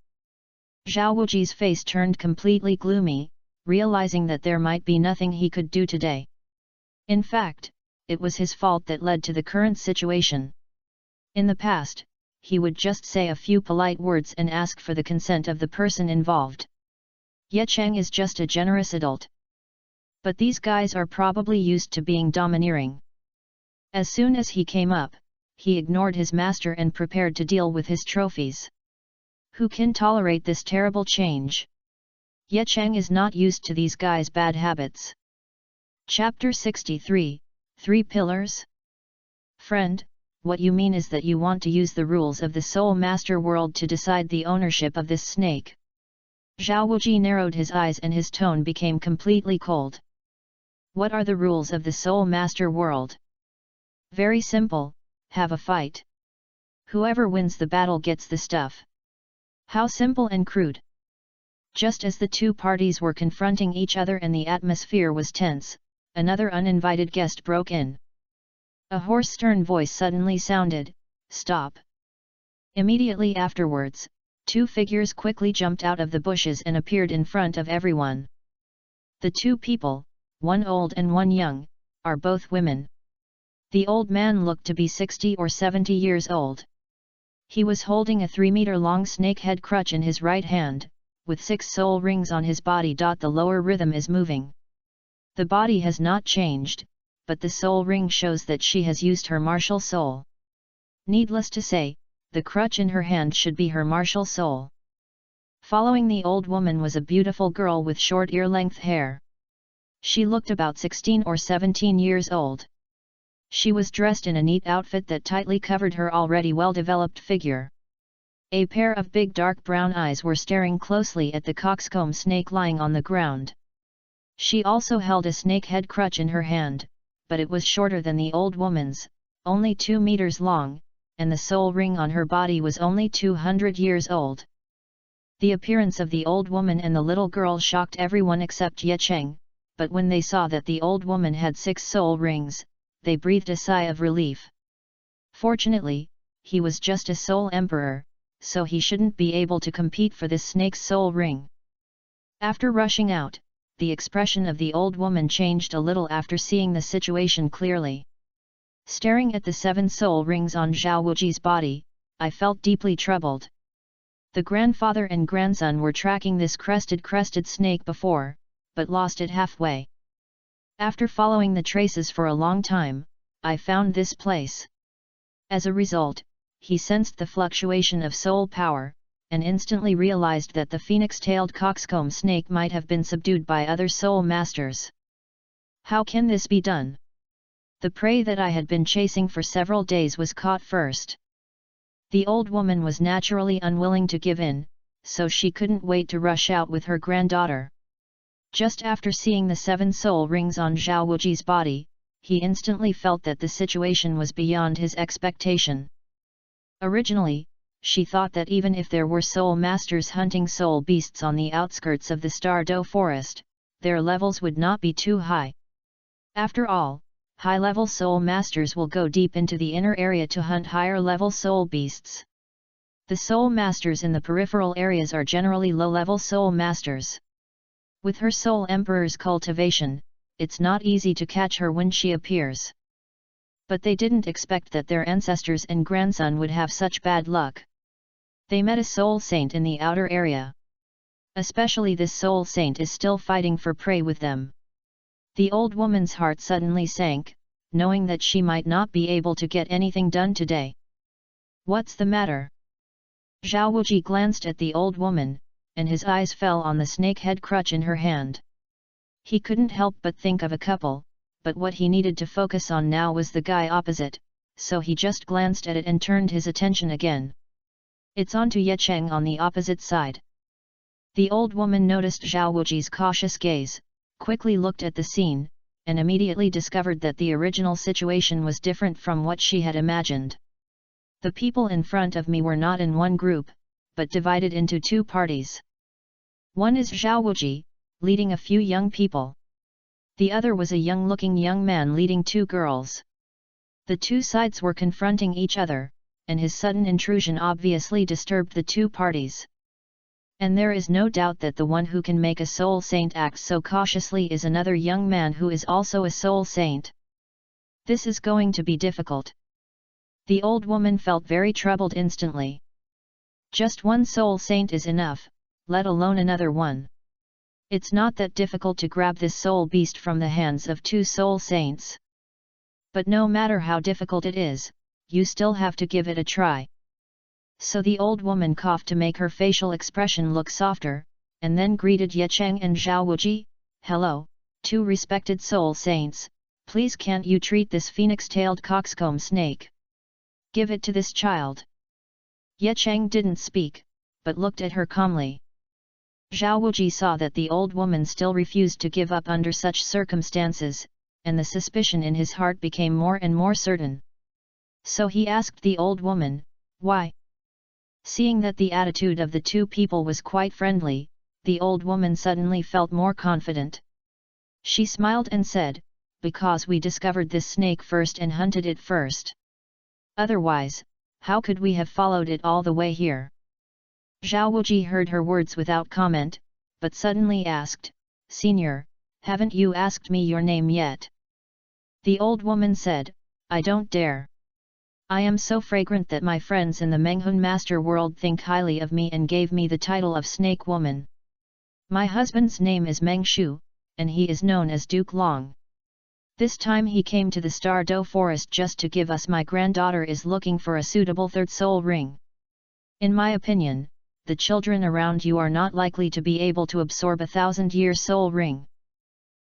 Zhao Wuji's face turned completely gloomy, realizing that there might be nothing he could do today. In fact, it was his fault that led to the current situation. In the past, he would just say a few polite words and ask for the consent of the person involved. Ye Cheng is just a generous adult. But these guys are probably used to being domineering. As soon as he came up, he ignored his master and prepared to deal with his trophies. Who can tolerate this terrible change? Ye Cheng is not used to these guys' bad habits. Chapter 63, 3 Pillars? Friend, what you mean is that you want to use the rules of the Soul Master world to decide the ownership of this snake. Zhao Wuji narrowed his eyes and his tone became completely cold. What are the rules of the Soul Master world? Very simple, have a fight. Whoever wins the battle gets the stuff. How simple and crude. Just as the two parties were confronting each other and the atmosphere was tense, another uninvited guest broke in. A hoarse stern voice suddenly sounded, "Stop!" Immediately afterwards, two figures quickly jumped out of the bushes and appeared in front of everyone. The two people, one old and one young, are both women. The old man looked to be 60 or 70 years old. He was holding a 3-meter-long snake-head crutch in his right hand, with 6 soul rings on his body. The lower rhythm is moving. The body has not changed, but the soul ring shows that she has used her martial soul. Needless to say, the crutch in her hand should be her martial soul. Following the old woman was a beautiful girl with short ear-length hair. She looked about 16 or 17 years old. She was dressed in a neat outfit that tightly covered her already well-developed figure. A pair of big dark brown eyes were staring closely at the coxcomb snake lying on the ground. She also held a snake-head crutch in her hand, but it was shorter than the old woman's, only 2 meters long, and the soul ring on her body was only 200 years old. The appearance of the old woman and the little girl shocked everyone except Ye Cheng, but when they saw that the old woman had 6 soul rings, they breathed a sigh of relief. Fortunately, he was just a soul emperor, so he shouldn't be able to compete for this snake's soul ring. After rushing out, the expression of the old woman changed a little after seeing the situation clearly. Staring at the 7 soul rings on Zhao Wuji's body, I felt deeply troubled. The grandfather and grandson were tracking this crested snake before, but lost it halfway. After following the traces for a long time, I found this place. As a result, he sensed the fluctuation of soul power, and instantly realized that the phoenix-tailed coxcomb snake might have been subdued by other soul masters. How can this be done? The prey that I had been chasing for several days was caught first. The old woman was naturally unwilling to give in, so she couldn't wait to rush out with her granddaughter. Just after seeing the 7 soul rings on Zhao Wuji's body, he instantly felt that the situation was beyond his expectation. Originally, she thought that even if there were soul masters hunting soul beasts on the outskirts of the Stardow forest, their levels would not be too high. After all, high-level soul masters will go deep into the inner area to hunt higher-level soul beasts. The soul masters in the peripheral areas are generally low-level soul masters. With her soul emperor's cultivation, it's not easy to catch her when she appears. But they didn't expect that their ancestors and grandson would have such bad luck. They met a soul saint in the outer area. Especially this soul saint is still fighting for prey with them. The old woman's heart suddenly sank, knowing that she might not be able to get anything done today. What's the matter? Zhao Wuji glanced at the old woman, and his eyes fell on the snake-head crutch in her hand. He couldn't help but think of a couple, but what he needed to focus on now was the guy opposite, so he just glanced at it and turned his attention again. It's on to Ye Cheng on the opposite side. The old woman noticed Zhao Wuji's cautious gaze, quickly looked at the scene, and immediately discovered that the original situation was different from what she had imagined. The people in front of me were not in one group, but divided into 2 parties. One is Zhao Wuji, leading a few young people. The other was a young-looking young man leading 2 girls. The 2 sides were confronting each other, and his sudden intrusion obviously disturbed the 2 parties. And there is no doubt that the one who can make a soul saint act so cautiously is another young man who is also a soul saint. This is going to be difficult. The old woman felt very troubled instantly. Just one soul saint is enough, let alone another one. It's not that difficult to grab this soul beast from the hands of 2 soul saints. But no matter how difficult it is, you still have to give it a try. So the old woman coughed to make her facial expression look softer, and then greeted Ye Cheng and Zhao Wuji. "Hello, two respected soul saints, please can't you treat this phoenix-tailed coxcomb snake? Give it to this child." Ye Cheng didn't speak, but looked at her calmly. Zhao Wuji saw that the old woman still refused to give up under such circumstances, and the suspicion in his heart became more and more certain. So he asked the old woman, "Why?" Seeing that the attitude of the two people was quite friendly, the old woman suddenly felt more confident. She smiled and said, "Because we discovered this snake first and hunted it first. Otherwise, how could we have followed it all the way here?" Zhao Wuji heard her words without comment, but suddenly asked, "Senior, haven't you asked me your name yet?" The old woman said, "I don't dare. I am so fragrant that my friends in the Menghun Master world think highly of me and gave me the title of Snake Woman. My husband's name is Meng Shu, and he is known as Duke Long. This time he came to the Star Do forest just to give us. My granddaughter is looking for a suitable third soul ring. In my opinion, the children around you are not likely to be able to absorb 1,000-year soul ring.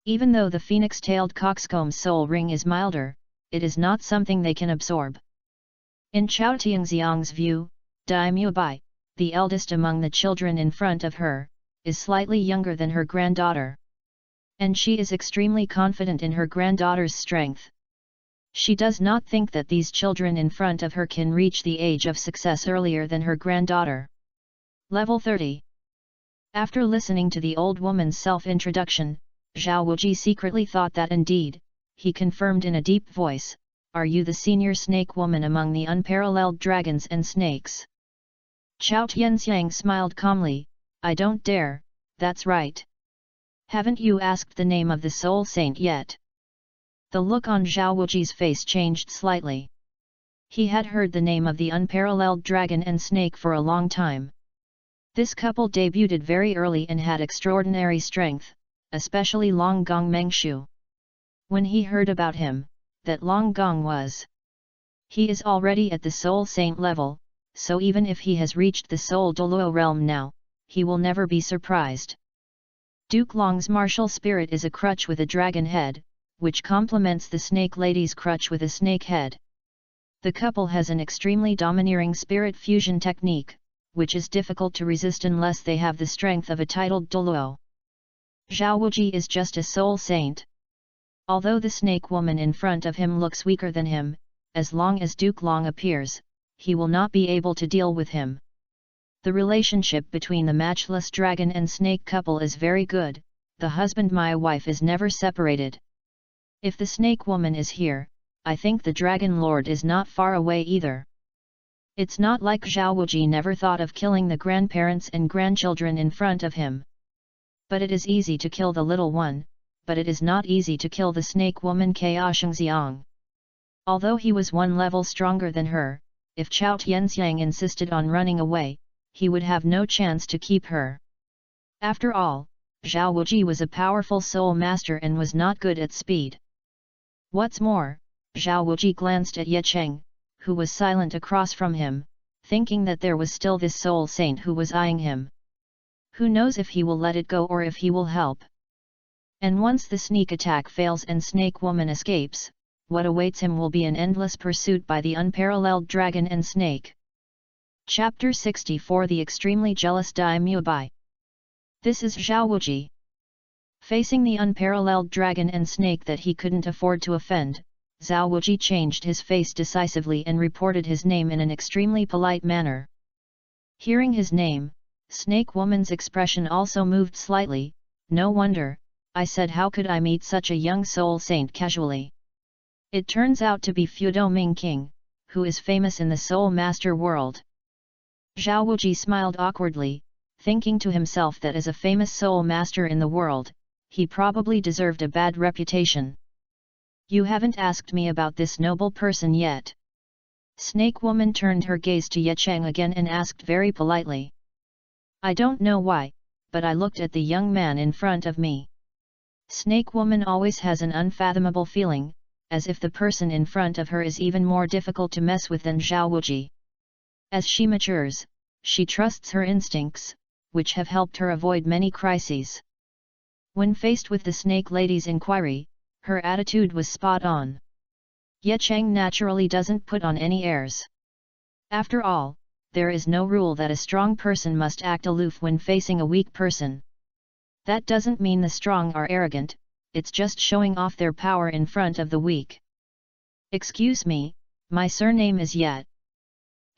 Even though the phoenix-tailed coxcomb's soul ring is milder, it is not something they can absorb." In Chao Tianxiang's view, Dai Mubai, the eldest among the children in front of her, is slightly younger than her granddaughter. And she is extremely confident in her granddaughter's strength. She does not think that these children in front of her can reach the age of success earlier than her granddaughter. Level 30. After listening to the old woman's self-introduction, Zhao Wuji secretly thought that indeed, he confirmed in a deep voice, "Are you the senior snake woman among the unparalleled dragons and snakes?" Chao Tianxiang smiled calmly, "I don't dare, that's right. Haven't you asked the name of the soul saint yet?" The look on Zhao Wuji's face changed slightly. He had heard the name of the unparalleled dragon and snake for a long time. This couple debuted very early and had extraordinary strength, especially Long Gong Mengshu. When he heard about him, that Long Gong was. He is already at the soul saint level, so even if he has reached the soul Douluo realm now, he will never be surprised. Duke Long's martial spirit is a crutch with a dragon head, which complements the snake lady's crutch with a snake head. The couple has an extremely domineering spirit fusion technique, which is difficult to resist unless they have the strength of a titled Douluo. Zhao Wuji is just a soul saint. Although the snake woman in front of him looks weaker than him, as long as Duke Long appears, he will not be able to deal with him. The relationship between the matchless dragon and snake couple is very good, the husband-my-wife is never separated. If the snake woman is here, I think the dragon lord is not far away either. It's not like Zhao Wuji never thought of killing the grandparents and grandchildren in front of him. But it is easy to kill the little one, but it is not easy to kill the snake woman Ka Shengxiang. Although he was one level stronger than her, if Chao Tianxiang insisted on running away, he would have no chance to keep her. After all, Zhao Wuji was a powerful soul master and was not good at speed. What's more, Zhao Wuji glanced at Ye Cheng, who was silent across from him, thinking that there was still this soul saint who was eyeing him. Who knows if he will let it go or if he will help. And once the sneak attack fails and Snake Woman escapes, what awaits him will be an endless pursuit by the unparalleled dragon and snake. Chapter 64 The Extremely Jealous Dai Mubai. This is Zhao Wuji. Facing the unparalleled dragon and snake that he couldn't afford to offend, Zhao Wuji changed his face decisively and reported his name in an extremely polite manner. Hearing his name, Snake Woman's expression also moved slightly. No wonder, I said how could I meet such a young soul saint casually. It turns out to be Fudo Ming King, who is famous in the Soul Master world. Zhao Wuji smiled awkwardly, thinking to himself that as a famous Soul Master in the world, he probably deserved a bad reputation. You haven't asked me about this noble person yet. Snake Woman turned her gaze to Ye Cheng again and asked very politely. I don't know why, but I looked at the young man in front of me. Snake Woman always has an unfathomable feeling, as if the person in front of her is even more difficult to mess with than Zhao Wuji. As she matures, she trusts her instincts, which have helped her avoid many crises. When faced with the snake lady's inquiry, her attitude was spot on. Ye Cheng naturally doesn't put on any airs. After all, there is no rule that a strong person must act aloof when facing a weak person. That doesn't mean the strong are arrogant, it's just showing off their power in front of the weak. Excuse me, my surname is Yet.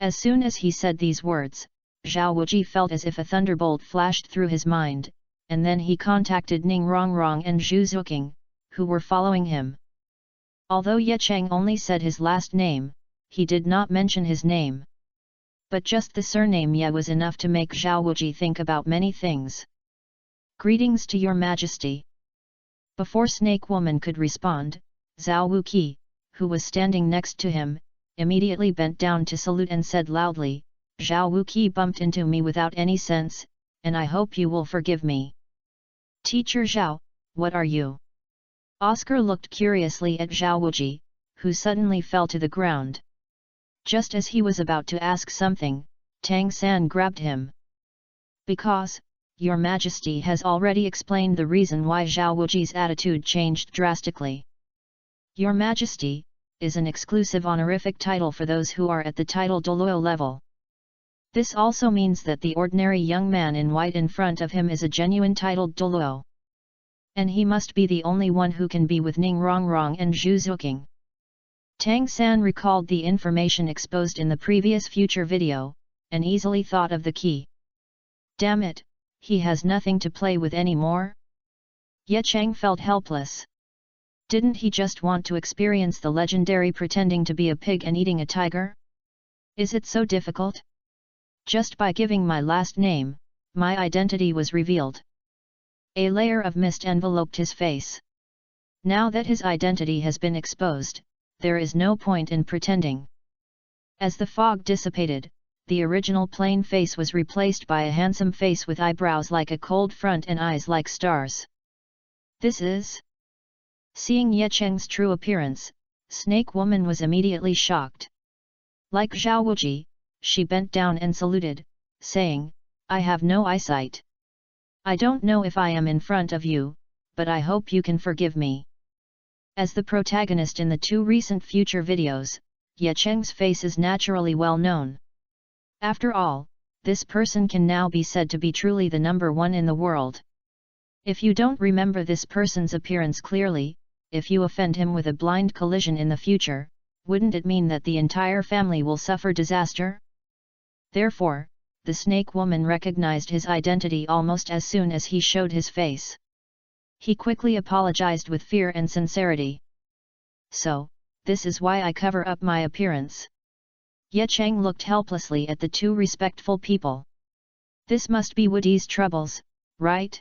As soon as he said these words, Zhao Wuji felt as if a thunderbolt flashed through his mind, and then he contacted Ning Rongrong and Zhu Xuking, who were following him. Although Ye Cheng only said his last name, he did not mention his name. But just the surname Ye was enough to make Zhao Wuji think about many things. Greetings to your majesty. Before Snake Woman could respond, Zhao Wuqi, who was standing next to him, immediately bent down to salute and said loudly, Zhao Wuqi bumped into me without any sense, and I hope you will forgive me. Teacher Zhao, what are you? Oscar looked curiously at Zhao Wuji, who suddenly fell to the ground. Just as he was about to ask something, Tang San grabbed him. Because, Your Majesty has already explained the reason why Zhao Wuji's attitude changed drastically. Your Majesty is an exclusive honorific title for those who are at the title Douluo level. This also means that the ordinary young man in white in front of him is a genuine titled Douluo. And he must be the only one who can be with Ning Rongrong and Zhu Xuking. Tang San recalled the information exposed in the previous future video, and easily thought of the key. Damn it, he has nothing to play with anymore? Ye Cheng felt helpless. Didn't he just want to experience the legendary pretending to be a pig and eating a tiger? Is it so difficult? Just by giving my last name, my identity was revealed. A layer of mist enveloped his face. Now that his identity has been exposed, there is no point in pretending. As the fog dissipated, the original plain face was replaced by a handsome face with eyebrows like a cold front and eyes like stars. This is... Seeing Ye Cheng's true appearance, Snake Woman was immediately shocked. Like Zhao Wuji, she bent down and saluted, saying, I have no eyesight. I don't know if I am in front of you, but I hope you can forgive me. As the protagonist in the two recent future videos, Ye Cheng's face is naturally well known. After all, this person can now be said to be truly the number one in the world. If you don't remember this person's appearance clearly, if you offend him with a blind collision in the future, wouldn't it mean that the entire family will suffer disaster? Therefore, the Snake Woman recognized his identity almost as soon as he showed his face. He quickly apologized with fear and sincerity. So, this is why I cover up my appearance. Ye Cheng looked helplessly at the two respectful people. This must be Wudi's troubles, right?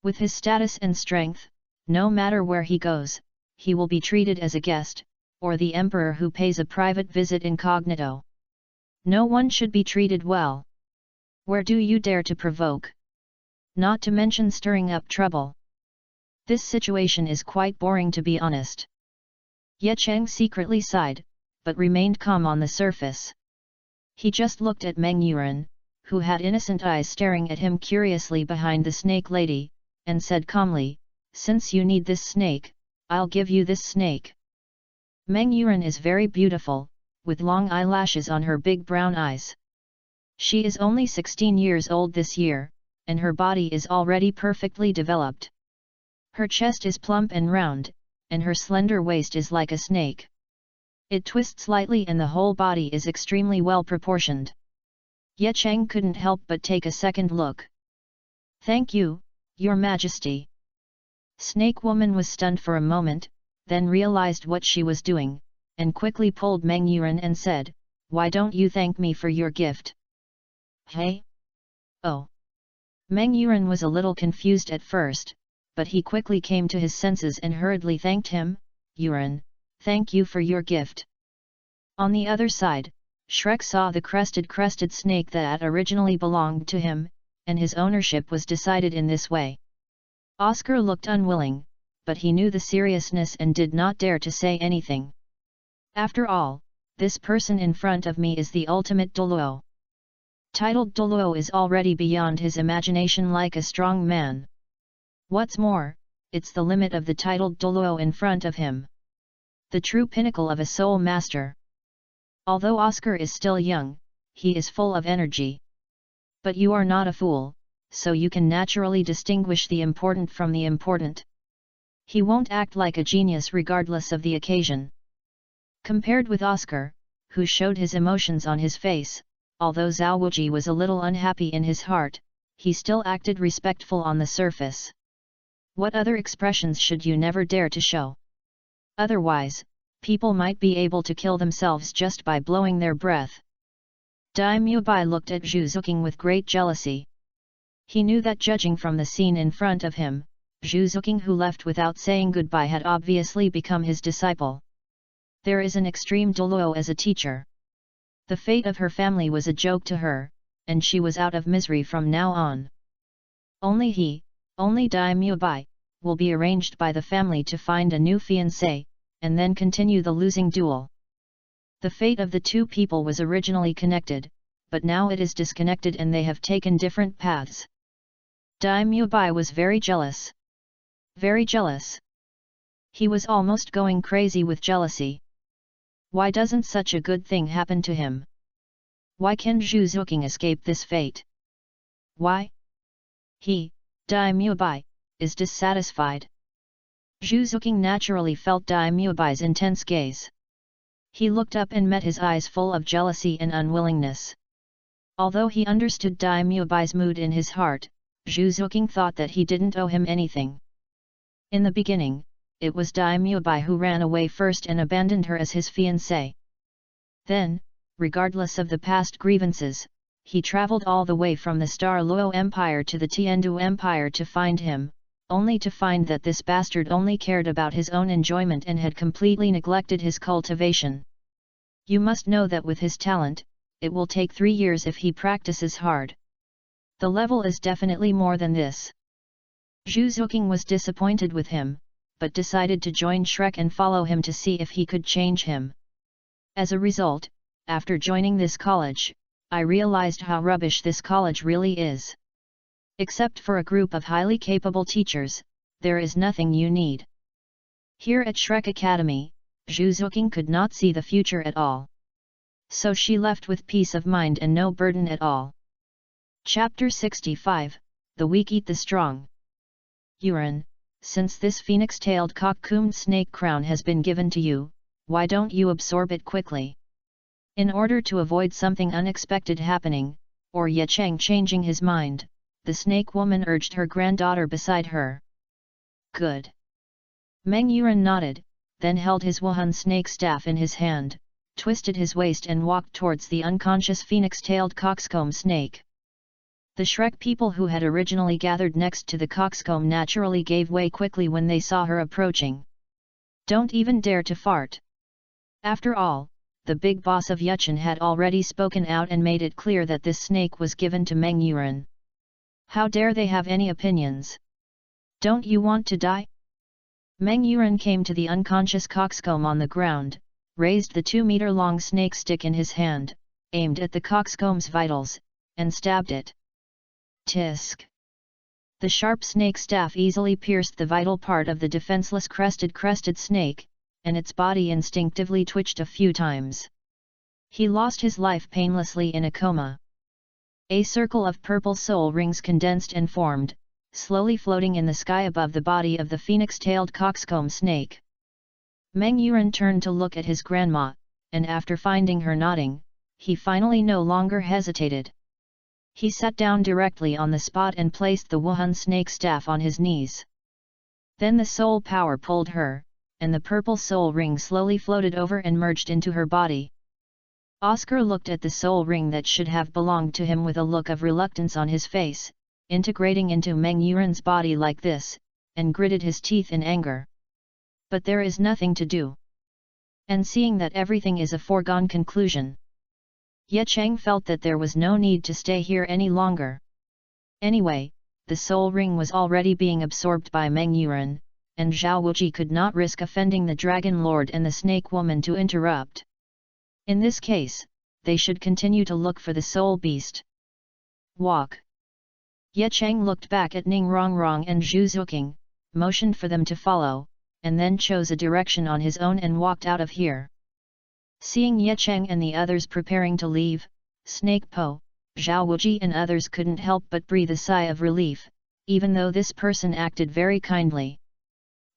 With his status and strength, no matter where he goes, he will be treated as a guest, or the emperor who pays a private visit incognito. No one should be treated well. Where do you dare to provoke? Not to mention stirring up trouble. This situation is quite boring, to be honest. Ye Cheng secretly sighed, but remained calm on the surface. He just looked at Meng Yuan, who had innocent eyes staring at him curiously behind the snake lady, and said calmly, Since you need this snake, I'll give you this snake. Meng Yuan is very beautiful, with long eyelashes on her big brown eyes. She is only 16 years old this year, and her body is already perfectly developed. Her chest is plump and round, and her slender waist is like a snake. It twists slightly and the whole body is extremely well proportioned. Ye Cheng couldn't help but take a second look. Thank you, Your Majesty. Snake Woman was stunned for a moment, then realized what she was doing, and quickly pulled Meng Yuan and said, Why don't you thank me for your gift? Hey? Oh. Meng Yuan was a little confused at first, but he quickly came to his senses and hurriedly thanked him, Yuan, thank you for your gift. On the other side, Shrek saw the crested snake that originally belonged to him, and his ownership was decided in this way. Oscar looked unwilling, but he knew the seriousness and did not dare to say anything. After all, this person in front of me is the ultimate Douluo. Titled Douluo is already beyond his imagination like a strong man. What's more, it's the limit of the titled Douluo in front of him. The true pinnacle of a soul master. Although Oscar is still young, he is full of energy. But you are not a fool, so you can naturally distinguish the important from the important. He won't act like a genius regardless of the occasion. Compared with Oscar, who showed his emotions on his face, although Zhao Wuji was a little unhappy in his heart, he still acted respectful on the surface. What other expressions should you never dare to show? Otherwise, people might be able to kill themselves just by blowing their breath. Dai Mubai looked at Zhu Xuking with great jealousy. He knew that judging from the scene in front of him, Zhu Xuking who left without saying goodbye had obviously become his disciple. There is an extreme Douluo as a teacher. The fate of her family was a joke to her, and she was out of misery from now on. Only Dai Mubai, will be arranged by the family to find a new fiancé, and then continue the losing duel. The fate of the two people was originally connected, but now it is disconnected and they have taken different paths. Dai Mubai was very jealous. Very jealous. He was almost going crazy with jealousy. Why doesn't such a good thing happen to him? Why can Zhu Xuking escape this fate? Why? He, Dai Mubai, is dissatisfied. Zhu Xuking naturally felt Dai Mubai's intense gaze. He looked up and met his eyes full of jealousy and unwillingness. Although he understood Dai Mubai's mood in his heart, Zhu Xuking thought that he didn't owe him anything. In the beginning, it was Dai Mubai who ran away first and abandoned her as his fiancée. Then, regardless of the past grievances, he travelled all the way from the Star Luo Empire to the Tiandu Empire to find him, only to find that this bastard only cared about his own enjoyment and had completely neglected his cultivation. You must know that with his talent, it will take 3 years if he practices hard. The level is definitely more than this. Zhu Xuking was disappointed with him, but decided to join Shrek and follow him to see if he could change him. As a result, after joining this college, I realized how rubbish this college really is. Except for a group of highly capable teachers, there is nothing you need. Here at Shrek Academy, Zhu Xuking could not see the future at all. So she left with peace of mind and no burden at all. Chapter 65, The Weak Eat the Strong. Yuren, since this phoenix-tailed cock-combed snake crown has been given to you, why don't you absorb it quickly? In order to avoid something unexpected happening, or Ye Cheng changing his mind, the snake woman urged her granddaughter beside her. Good. Meng Yuren nodded, then held his Wuhan snake staff in his hand, twisted his waist and walked towards the unconscious phoenix-tailed coxcomb snake. The Shrek people who had originally gathered next to the coxcomb naturally gave way quickly when they saw her approaching. Don't even dare to fart. After all, the big boss of Yuchen had already spoken out and made it clear that this snake was given to Meng Yuren. How dare they have any opinions? Don't you want to die? Meng Yuren came to the unconscious coxcomb on the ground, raised the 2-meter-long snake stick in his hand, aimed at the coxcomb's vitals, and stabbed it. Tisk! The sharp snake staff easily pierced the vital part of the defenseless crested snake, and its body instinctively twitched a few times. He lost his life painlessly in a coma. A circle of purple soul rings condensed and formed, slowly floating in the sky above the body of the phoenix-tailed coxcomb snake. Meng Yuren turned to look at his grandma, and after finding her nodding, he finally no longer hesitated. He sat down directly on the spot and placed the Wuhan snake staff on his knees. Then the soul power pulled her, and the purple soul ring slowly floated over and merged into her body. Oscar looked at the soul ring that should have belonged to him with a look of reluctance on his face, integrating into Meng Yuren's body like this, and gritted his teeth in anger. But there is nothing to do. And seeing that everything is a foregone conclusion, Ye Cheng felt that there was no need to stay here any longer. Anyway, the soul ring was already being absorbed by Meng Yuren, and Zhao Wuji could not risk offending the Dragon Lord and the Snake Woman to interrupt. In this case, they should continue to look for the soul beast, walk. Ye Cheng looked back at Ning Rongrong and Zhu Xuking, motioned for them to follow, and then chose a direction on his own and walked out of here. Seeing Ye Cheng and the others preparing to leave, Snake Po, Zhao Wuji and others couldn't help but breathe a sigh of relief, even though this person acted very kindly.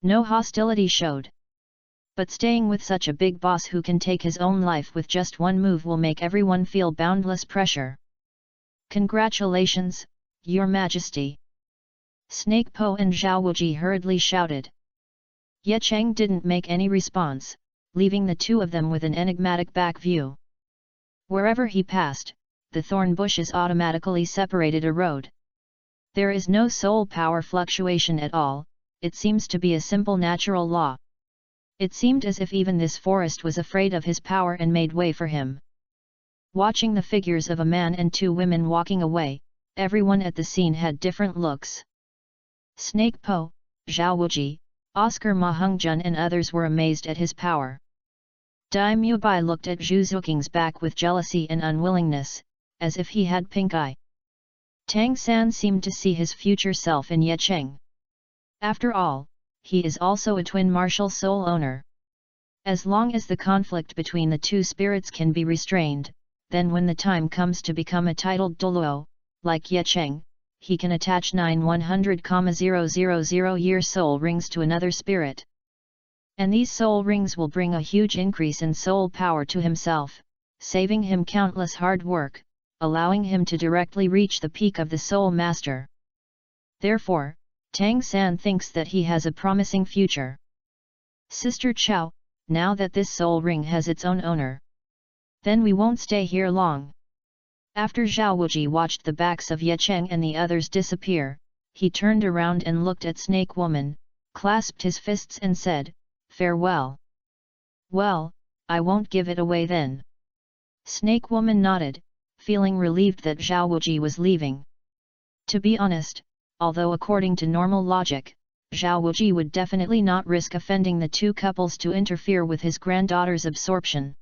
No hostility showed. But staying with such a big boss who can take his own life with just one move will make everyone feel boundless pressure. Congratulations, Your Majesty! Snake Po and Zhao Wuji hurriedly shouted. Ye Cheng didn't make any response, leaving the two of them with an enigmatic back view. Wherever he passed, the thorn bushes automatically separated a road. There is no soul power fluctuation at all, it seems to be a simple natural law. It seemed as if even this forest was afraid of his power and made way for him. Watching the figures of a man and two women walking away, everyone at the scene had different looks. Snake Po, Zhao Wuji, Oscar Ma Hongjun and others were amazed at his power. Dai Mubai looked at Zhu Xuking's back with jealousy and unwillingness, as if he had pink eye. Tang San seemed to see his future self in Ye Cheng. After all, he is also a twin martial soul owner. As long as the conflict between the two spirits can be restrained, then when the time comes to become a titled Douluo, like Ye Cheng, he can attach 9,100,000 year soul rings to another spirit. And these soul rings will bring a huge increase in soul power to himself, saving him countless hard work, allowing him to directly reach the peak of the soul master. Therefore, Tang San thinks that he has a promising future. Sister Chow, now that this soul ring has its own owner, then we won't stay here long. After Zhao Wuji watched the backs of Ye Cheng and the others disappear, he turned around and looked at Snake Woman, clasped his fists and said, "Farewell." "Well, I won't give it away then." Snake Woman nodded, feeling relieved that Zhao Wuji was leaving. To be honest, although according to normal logic, Zhao Wuji would definitely not risk offending the two couples to interfere with his granddaughter's absorption.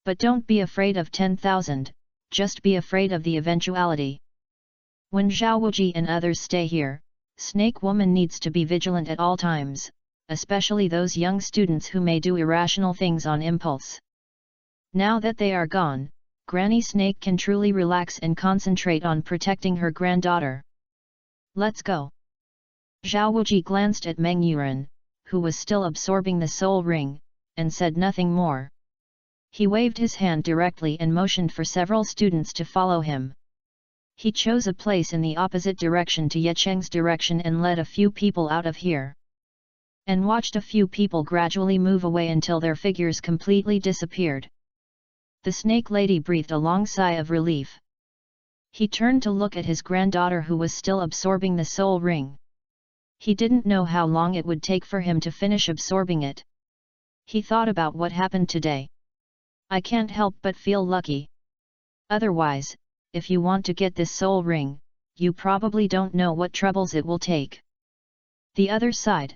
But don't be afraid of 10,000, just be afraid of the eventuality. When Zhao Wuji and others stay here, Snake Woman needs to be vigilant at all times, especially those young students who may do irrational things on impulse. Now that they are gone, Granny Snake can truly relax and concentrate on protecting her granddaughter. Let's go. Zhao Wuji glanced at Meng Yuran, who was still absorbing the soul ring, and said nothing more. He waved his hand directly and motioned for several students to follow him. He chose a place in the opposite direction to Ye Cheng's direction and led a few people out of here. And watched a few people gradually move away until their figures completely disappeared. The snake lady breathed a long sigh of relief. He turned to look at his granddaughter who was still absorbing the soul ring. He didn't know how long it would take for him to finish absorbing it. He thought about what happened today. I can't help but feel lucky. Otherwise, if you want to get this soul ring, you probably don't know what troubles it will take. The other side.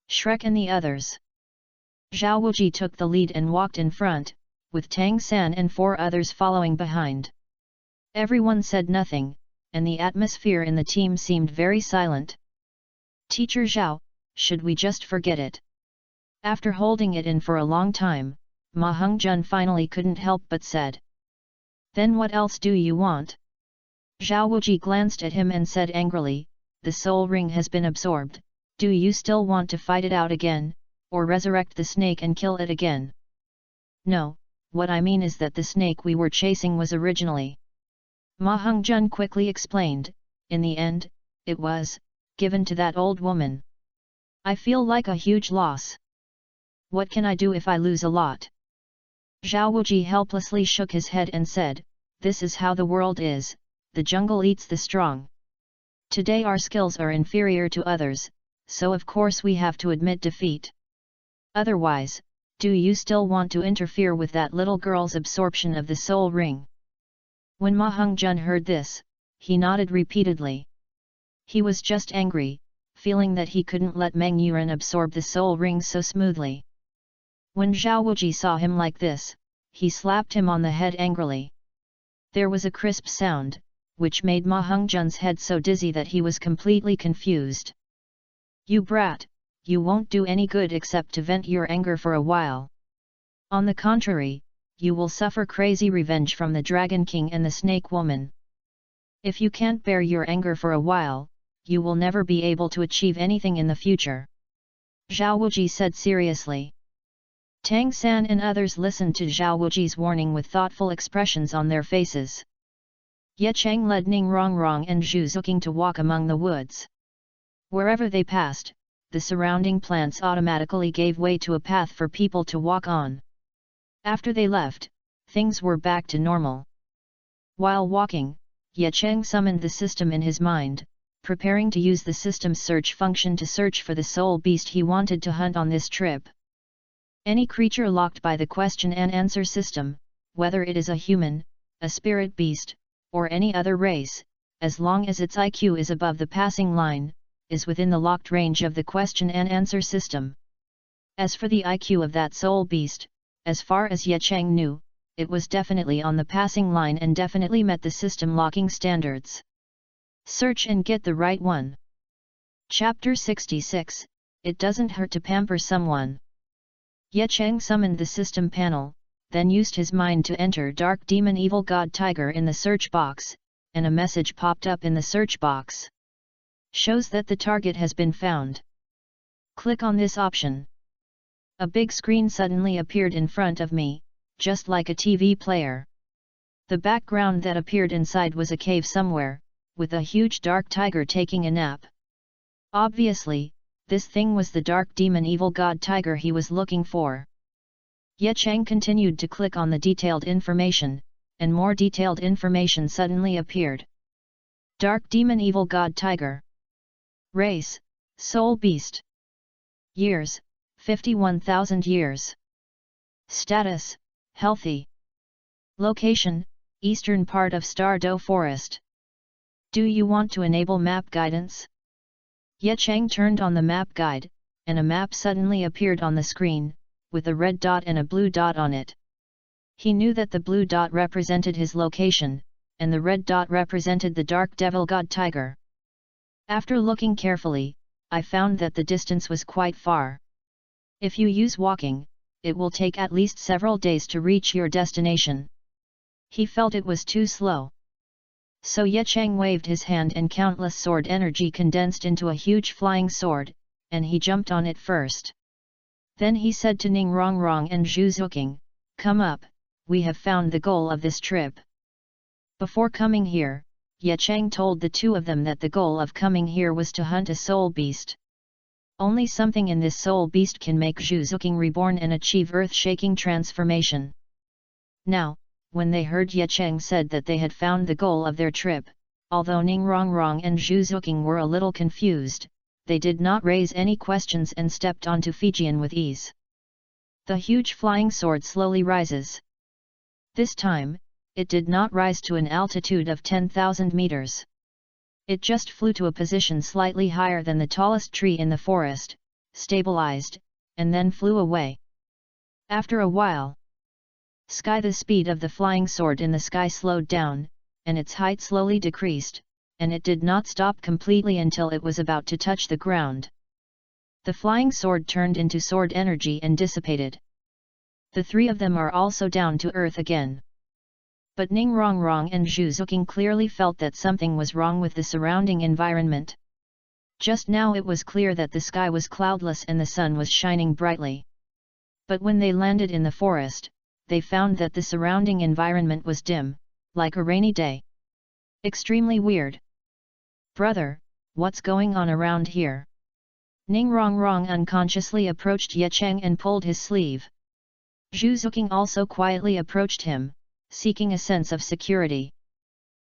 Shrek and the others. Zhao Wuji took the lead and walked in front, with Tang San and 4 others following behind. Everyone said nothing, and the atmosphere in the team seemed very silent. Teacher Zhao, should we just forget it? After holding it in for a long time, Ma Hongjun finally couldn't help but said. Then what else do you want? Zhao Wuji glanced at him and said angrily, the soul ring has been absorbed, do you still want to fight it out again, or resurrect the snake and kill it again? No, what I mean is that the snake we were chasing was originally. Ma Hongjun quickly explained, in the end, it was given to that old woman. I feel like a huge loss. What can I do if I lose a lot? Zhao Wuji helplessly shook his head and said, this is how the world is, the jungle eats the strong. Today our skills are inferior to others, so of course we have to admit defeat. Otherwise, do you still want to interfere with that little girl's absorption of the soul ring? When Ma Hongjun heard this, he nodded repeatedly. He was just angry, feeling that he couldn't let Meng Yuran absorb the soul ring so smoothly. When Zhao Wuji saw him like this, he slapped him on the head angrily. There was a crisp sound, which made Ma Hongjun's head so dizzy that he was completely confused. "You brat, you won't do any good except to vent your anger for a while. On the contrary, you will suffer crazy revenge from the Dragon King and the Snake Woman. If you can't bear your anger for a while, you will never be able to achieve anything in the future," Zhao Wuji said seriously. Tang San and others listened to Zhao Wuji's warning with thoughtful expressions on their faces. Ye Cheng led Ning Rongrong and Zhu Xuking to walk among the woods. Wherever they passed, the surrounding plants automatically gave way to a path for people to walk on. After they left, things were back to normal. While walking, Ye Cheng summoned the system in his mind, preparing to use the system's search function to search for the soul beast he wanted to hunt on this trip. Any creature locked by the question and answer system, whether it is a human, a spirit beast, or any other race, as long as its IQ is above the passing line, is within the locked range of the question and answer system. As for the IQ of that soul beast, as far as Ye Cheng knew, it was definitely on the passing line and definitely met the system locking standards. Search and get the right one. Chapter 66, It doesn't hurt to pamper someone. Ye Cheng summoned the system panel, then used his mind to enter Dark Demon Evil God Tiger in the search box, and a message popped up in the search box. Shows that the target has been found. Click on this option. A big screen suddenly appeared in front of me, just like a TV player. The background that appeared inside was a cave somewhere, with a huge dark tiger taking a nap. Obviously, this thing was the Dark Demon Evil God Tiger he was looking for. Ye Cheng continued to click on the detailed information, and more detailed information suddenly appeared. Dark Demon Evil God Tiger. Race, Soul Beast. Years, 51,000 years. Status, Healthy. Location, Eastern part of Stardow Forest. Do you want to enable map guidance? Ye Cheng turned on the map guide, and a map suddenly appeared on the screen, with a red dot and a blue dot on it. He knew that the blue dot represented his location, and the red dot represented the Dark Devil God Tiger. After looking carefully, I found that the distance was quite far. If you use walking, it will take at least several days to reach your destination. He felt it was too slow. So Ye Cheng waved his hand and countless sword energy condensed into a huge flying sword, and he jumped on it first. Then he said to Ning Rongrong and Zhu Xuking, "Come up, we have found the goal of this trip." Before coming here, Ye Cheng told the two of them that the goal of coming here was to hunt a soul beast. Only something in this soul beast can make Zhu Xuking reborn and achieve earth-shaking transformation. Now, when they heard Ye Cheng said that they had found the goal of their trip, although Ning Rongrong and Zhu Xuking were a little confused, they did not raise any questions and stepped onto Fijian with ease. The huge flying sword slowly rises. This time, it did not rise to an altitude of 10,000 meters. It just flew to a position slightly higher than the tallest tree in the forest, stabilized, and then flew away. After a while, the speed of the flying sword in the sky slowed down, and its height slowly decreased, and it did not stop completely until it was about to touch the ground. The flying sword turned into sword energy and dissipated. The three of them are also down to earth again. But Ning Rongrong and Zhu Xuking clearly felt that something was wrong with the surrounding environment. Just now it was clear that the sky was cloudless and the sun was shining brightly. But when they landed in the forest, they found that the surrounding environment was dim, like a rainy day. Extremely weird. "Brother, what's going on around here?" Ning Rongrong unconsciously approached Ye Cheng and pulled his sleeve. Zhu Xuking also quietly approached him, seeking a sense of security.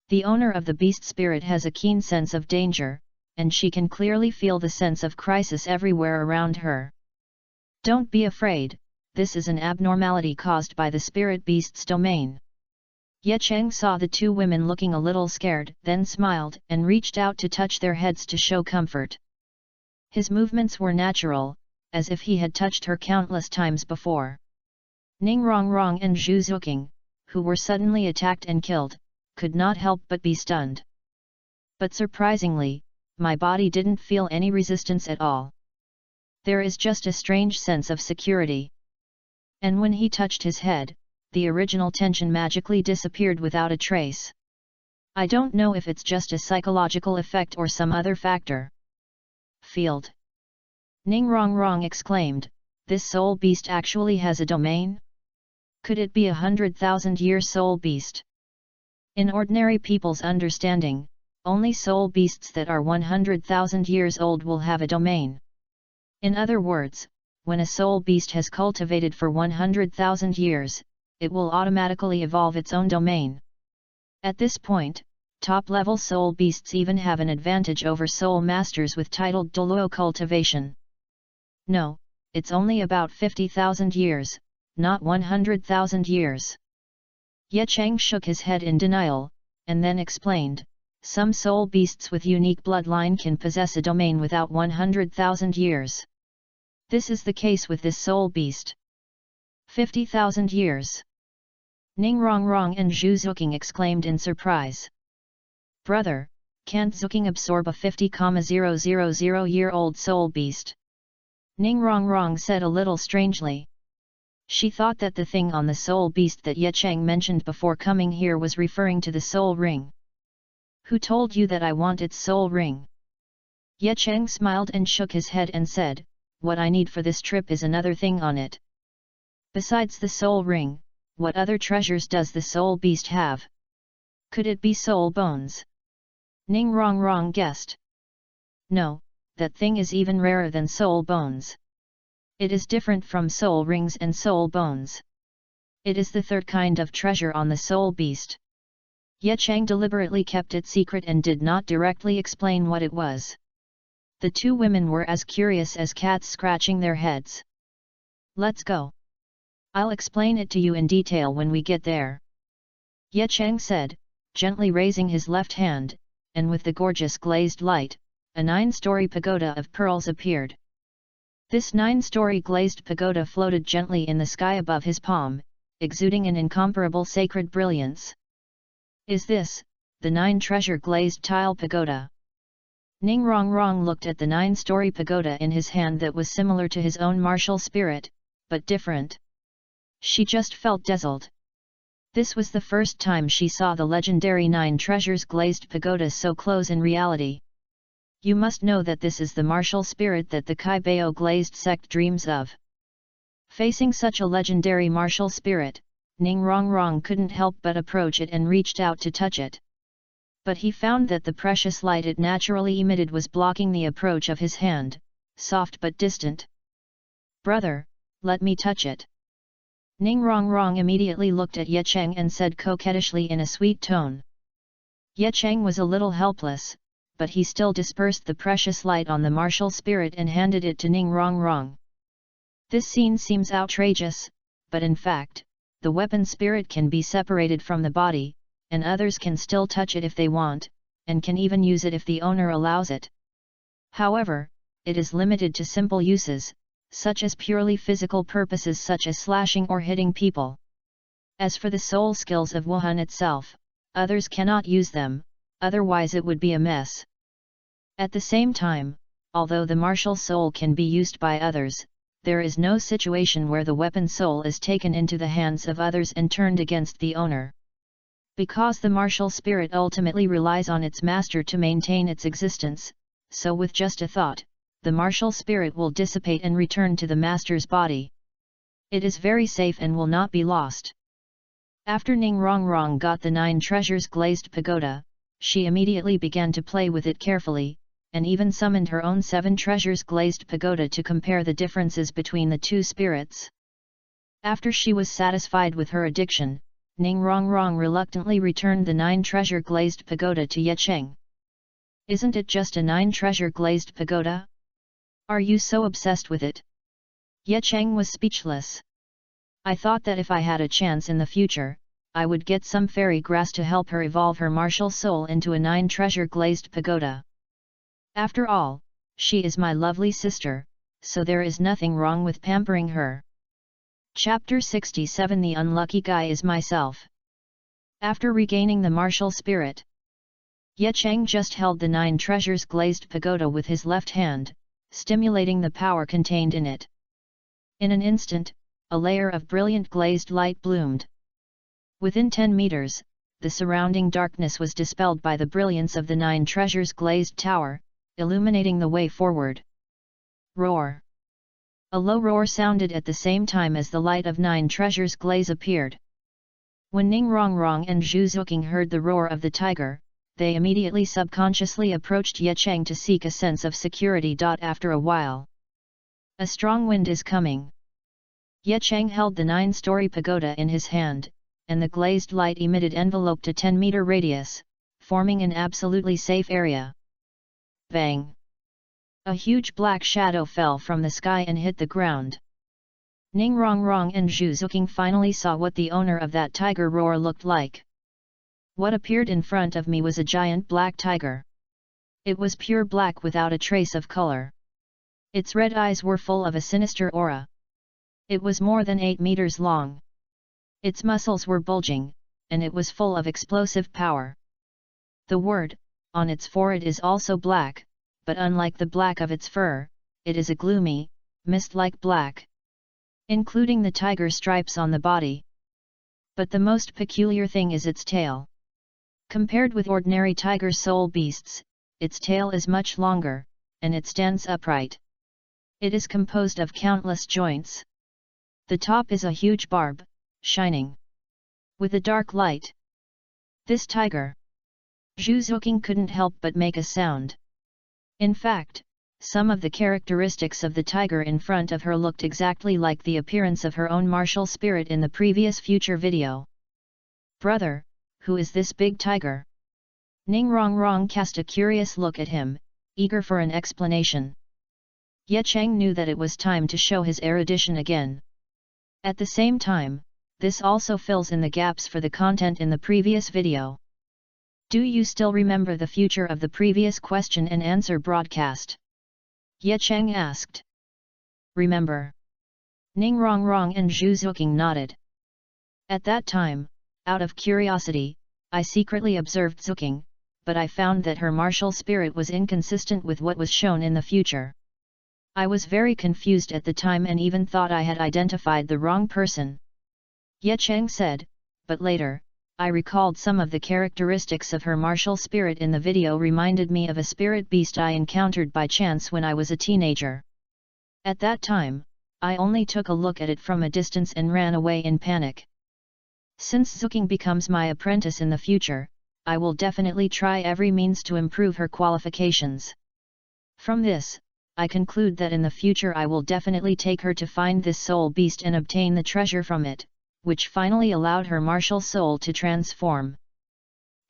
The owner of the beast spirit has a keen sense of danger, and she can clearly feel the sense of crisis everywhere around her. "Don't be afraid, this is an abnormality caused by the spirit beast's domain." Ye Cheng saw the two women looking a little scared, then smiled and reached out to touch their heads to show comfort. His movements were natural, as if he had touched her countless times before. Ning Rongrong and Zhu Xuking, who were suddenly attacked and killed, could not help but be stunned. But surprisingly, my body didn't feel any resistance at all. There is just a strange sense of security. And when he touched his head, the original tension magically disappeared without a trace. I don't know if it's just a psychological effect or some other factor. Field. Ning Rong Rong exclaimed, this soul beast actually has a domain? Could it be 100,000-year soul beast? In ordinary people's understanding, only soul beasts that are 100,000 years old will have a domain. In other words, when a soul beast has cultivated for 100,000 years, it will automatically evolve its own domain. At this point, top-level soul beasts even have an advantage over soul masters with titled Douluo cultivation. No, it's only about 50,000 years, not 100,000 years. Ye Cheng shook his head in denial, and then explained, some soul beasts with unique bloodline can possess a domain without 100,000 years. This is the case with this soul beast. 50,000 years. Ning Rong Rong and Zhu Xuking exclaimed in surprise. Brother, can't Xuking absorb a 50,000-year-old soul beast? Ning Rong Rong said a little strangely. She thought that the thing on the soul beast that Ye Cheng mentioned before coming here was referring to the soul ring. Who told you that I want its soul ring? Ye Cheng smiled and shook his head and said, what I need for this trip is another thing on it. Besides the soul ring, what other treasures does the soul beast have? Could it be soul bones? Ning Rong Rong guessed. No, that thing is even rarer than soul bones. It is different from soul rings and soul bones. It is the third kind of treasure on the soul beast. Ye Cheng deliberately kept it secret and did not directly explain what it was. The two women were as curious as cats scratching their heads. Let's go. I'll explain it to you in detail when we get there. Ye Cheng said, gently raising his left hand, and with the gorgeous glazed light, a 9-story pagoda of pearls appeared. This 9-story glazed pagoda floated gently in the sky above his palm, exuding an incomparable sacred brilliance. Is this, the 9-treasure glazed tile pagoda? Ning Rong Rong looked at the 9-story pagoda in his hand that was similar to his own martial spirit, but different. She just felt dazzled. This was the first time she saw the legendary 9 treasures glazed pagoda so close in reality. You must know that this is the martial spirit that the Kai Bao glazed sect dreams of. Facing such a legendary martial spirit, Ning Rong Rong couldn't help but approach it and reached out to touch it. But he found that the precious light it naturally emitted was blocking the approach of his hand, soft but distant. Brother, let me touch it. Ning Rong Rong immediately looked at Ye Cheng and said coquettishly in a sweet tone. Ye Cheng was a little helpless, but he still dispersed the precious light on the martial spirit and handed it to Ning Rong Rong. This scene seems outrageous, but in fact, the weapon spirit can be separated from the body, and others can still touch it if they want, and can even use it if the owner allows it. However, it is limited to simple uses, such as purely physical purposes such as slashing or hitting people. As for the soul skills of Wuhan itself, others cannot use them, otherwise it would be a mess. At the same time, although the martial soul can be used by others, there is no situation where the weapon soul is taken into the hands of others and turned against the owner. Because the martial spirit ultimately relies on its master to maintain its existence, so with just a thought, the martial spirit will dissipate and return to the master's body. It is very safe and will not be lost. After Ning Rong Rong got the 9 treasures glazed pagoda, she immediately began to play with it carefully, and even summoned her own 7 treasures glazed pagoda to compare the differences between the two spirits. After she was satisfied with her addiction, Ning Rong Rong reluctantly returned the 9 treasure glazed pagoda to Ye Cheng. Isn't it just a 9 treasure glazed pagoda? Are you so obsessed with it? Ye Cheng was speechless. I thought that if I had a chance in the future, I would get some fairy grass to help her evolve her martial soul into a 9 treasure glazed pagoda. After all, she is my lovely sister, so there is nothing wrong with pampering her. Chapter 67 The Unlucky Guy is Myself. After regaining the martial spirit, Ye Cheng just held the 9 treasures glazed pagoda with his left hand, stimulating the power contained in it. In an instant, a layer of brilliant glazed light bloomed. Within 10 meters, the surrounding darkness was dispelled by the brilliance of the 9 treasures glazed tower, illuminating the way forward. Roar! A low roar sounded at the same time as the light of 9 treasures glaze appeared. When Ning Rongrong and Zhu Xuking heard the roar of the tiger, they immediately subconsciously approached Ye Cheng to seek a sense of security. After a while, a strong wind is coming. Ye Cheng held the 9-story pagoda in his hand, and the glazed light emitted enveloped a 10-meter radius, forming an absolutely safe area. Bang! A huge black shadow fell from the sky and hit the ground. Ning Rongrong and Zhu Xuking finally saw what the owner of that tiger roar looked like. What appeared in front of me was a giant black tiger. It was pure black without a trace of color. Its red eyes were full of a sinister aura. It was more than 8 meters long. Its muscles were bulging, and it was full of explosive power. The word on its forehead is also black, but unlike the black of its fur, it is a gloomy, mist-like black, including the tiger stripes on the body. But the most peculiar thing is its tail. Compared with ordinary tiger soul beasts, its tail is much longer, and it stands upright. It is composed of countless joints. The top is a huge barb, shining with a dark light. This tiger! Zhu Xuking couldn't help but make a sound. In fact, some of the characteristics of the tiger in front of her looked exactly like the appearance of her own martial spirit in the previous future video. Brother, who is this big tiger? Ning Rongrong cast a curious look at him, eager for an explanation. Ye Cheng knew that it was time to show his erudition again. At the same time, this also fills in the gaps for the content in the previous video. Do you still remember the future of the previous question and answer broadcast? Ye Cheng asked. Remember. Ning Rongrong and Zhu Xuking nodded. At that time, out of curiosity, I secretly observed Xuking, but I found that her martial spirit was inconsistent with what was shown in the future. I was very confused at the time and even thought I had identified the wrong person. Ye Cheng said, but later, I recalled some of the characteristics of her martial spirit in the video reminded me of a spirit beast I encountered by chance when I was a teenager. At that time, I only took a look at it from a distance and ran away in panic. Since Xuking becomes my apprentice in the future, I will definitely try every means to improve her qualifications. From this, I conclude that in the future I will definitely take her to find this soul beast and obtain the treasure from it, which finally allowed her martial soul to transform.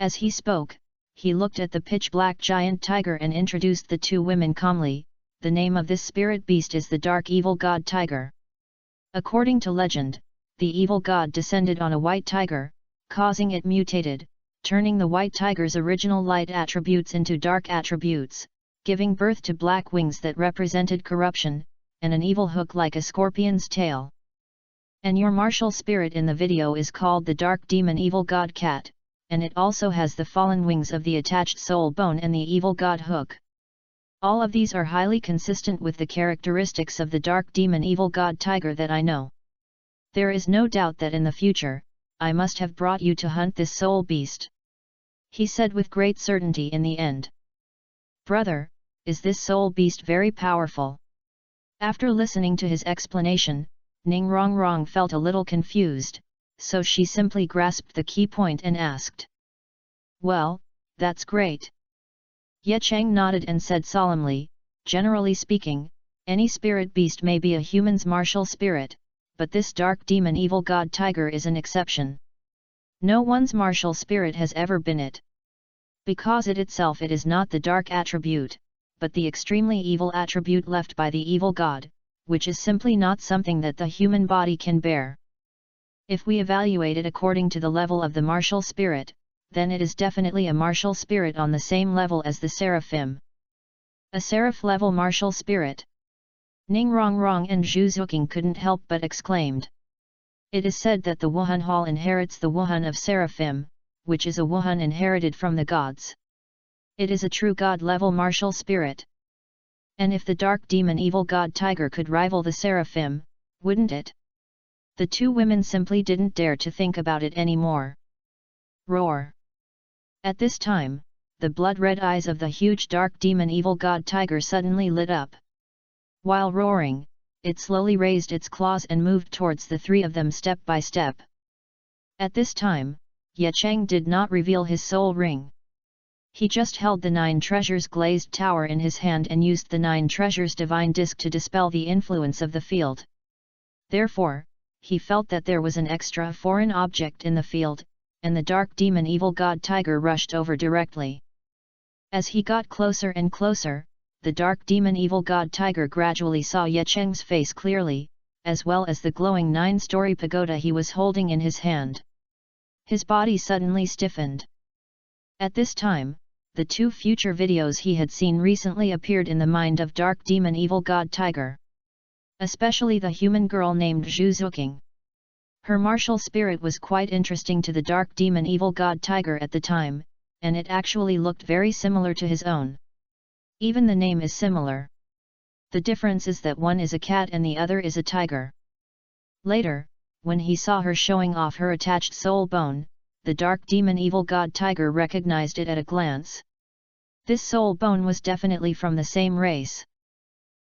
As he spoke, he looked at the pitch-black giant tiger and introduced the 2 women calmly. The name of this spirit beast is the Dark Evil God Tiger. According to legend, the evil god descended on a white tiger, causing it mutated, turning the white tiger's original light attributes into dark attributes, giving birth to black wings that represented corruption, and an evil hook like a scorpion's tail. And your martial spirit in the video is called the Dark Demon Evil God Cat, and it also has the fallen wings of the attached soul bone and the evil god hook. All of these are highly consistent with the characteristics of the Dark Demon Evil God Tiger that I know. There is no doubt that in the future, I must have brought you to hunt this soul beast. He said with great certainty in the end. Brother, is this soul beast very powerful? After listening to his explanation, Ning Rongrong felt a little confused, so she simply grasped the key point and asked. Well, that's great. Ye Cheng nodded and said solemnly, generally speaking, any spirit beast may be a human's martial spirit, but this dark demon evil god tiger is an exception. No one's martial spirit has ever been it. Because it itself it is not the dark attribute, but the extremely evil attribute left by the evil god, which is simply not something that the human body can bear. If we evaluate it according to the level of the martial spirit, then it is definitely a martial spirit on the same level as the seraphim. A seraph-level martial spirit. Ning Rongrong and Zhu Xuking couldn't help but exclaimed. It is said that the Wuhan Hall inherits the Wuhan of seraphim, which is a Wuhan inherited from the gods. It is a true god-level martial spirit. And if the dark demon evil god tiger could rival the seraphim, wouldn't it? The two women simply didn't dare to think about it anymore. Roar! At this time, the blood-red eyes of the huge dark demon evil god tiger suddenly lit up. While roaring, it slowly raised its claws and moved towards the three of them step by step. At this time, Ye Cheng did not reveal his soul ring. He just held the 9 treasures glazed tower in his hand and used the 9 treasures divine disc to dispel the influence of the field. Therefore, he felt that there was an extra foreign object in the field, and the dark demon evil god tiger rushed over directly. As he got closer and closer, the dark demon evil god tiger gradually saw Ye Cheng's face clearly, as well as the glowing 9-story pagoda he was holding in his hand. His body suddenly stiffened. At this time, the 2 future videos he had seen recently appeared in the mind of dark demon evil god tiger. Especially the human girl named Zhu Xuking. Her martial spirit was quite interesting to the dark demon evil god tiger at the time, and it actually looked very similar to his own. Even the name is similar. The difference is that one is a cat and the other is a tiger. Later, when he saw her showing off her attached soul bone, the dark demon evil god tiger recognized it at a glance. This soul bone was definitely from the same race.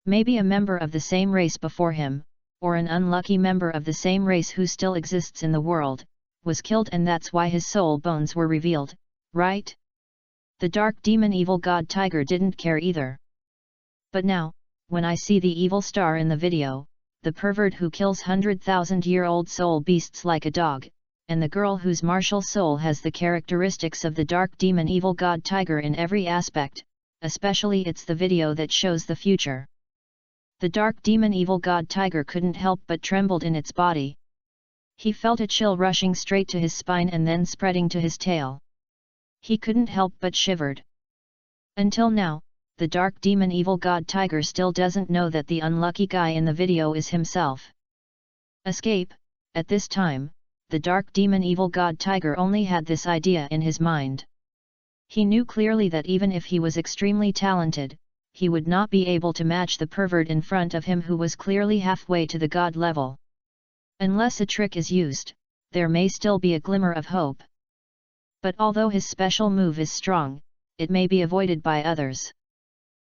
Maybe a member of the same race before him, or an unlucky member of the same race who still exists in the world, was killed, and that's why his soul bones were revealed, right? The dark demon evil god tiger didn't care either. But now, when I see the evil star in the video, the pervert who kills 100,000-year-old soul beasts like a dog, and the girl whose martial soul has the characteristics of the dark demon evil god tiger in every aspect, especially it's the video that shows the future. The dark demon evil god tiger couldn't help but trembled in its body. He felt a chill rushing straight to his spine and then spreading to his tail. He couldn't help but shivered. Until now, the dark demon evil god tiger still doesn't know that the unlucky guy in the video is himself. Escape. At this time, the dark demon evil god tiger only had this idea in his mind. He knew clearly that even if he was extremely talented, he would not be able to match the pervert in front of him who was clearly halfway to the god level. Unless a trick is used, there may still be a glimmer of hope. But although his special move is strong, it may be avoided by others.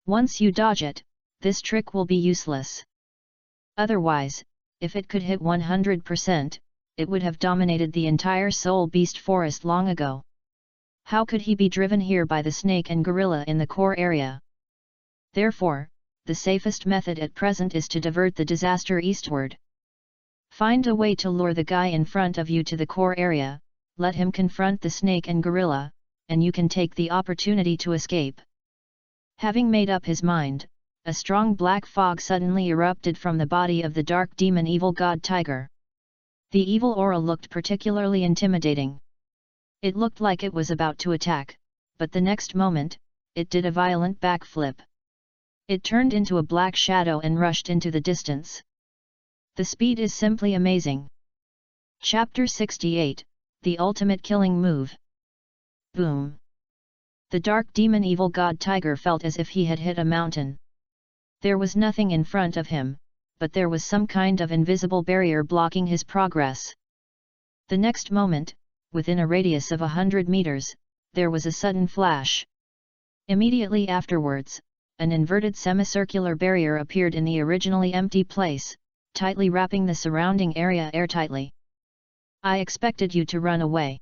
Once you dodge it, this trick will be useless. Otherwise, if it could hit 100%, it would have dominated the entire soul beast forest long ago. How could he be driven here by the snake and gorilla in the core area? Therefore, the safest method at present is to divert the disaster eastward. Find a way to lure the guy in front of you to the core area, let him confront the snake and gorilla, and you can take the opportunity to escape. Having made up his mind, a strong black fog suddenly erupted from the body of the dark demon evil god tiger. The evil aura looked particularly intimidating. It looked like it was about to attack, but the next moment, it did a violent backflip. It turned into a black shadow and rushed into the distance. The speed is simply amazing. Chapter 68, The Ultimate Killing Move. Boom! The dark demon evil god tiger felt as if he had hit a mountain. There was nothing in front of him, but there was some kind of invisible barrier blocking his progress. The next moment, within a radius of 100 meters, there was a sudden flash. Immediately afterwards, an inverted semicircular barrier appeared in the originally empty place, tightly wrapping the surrounding area airtightly. I expected you to run away.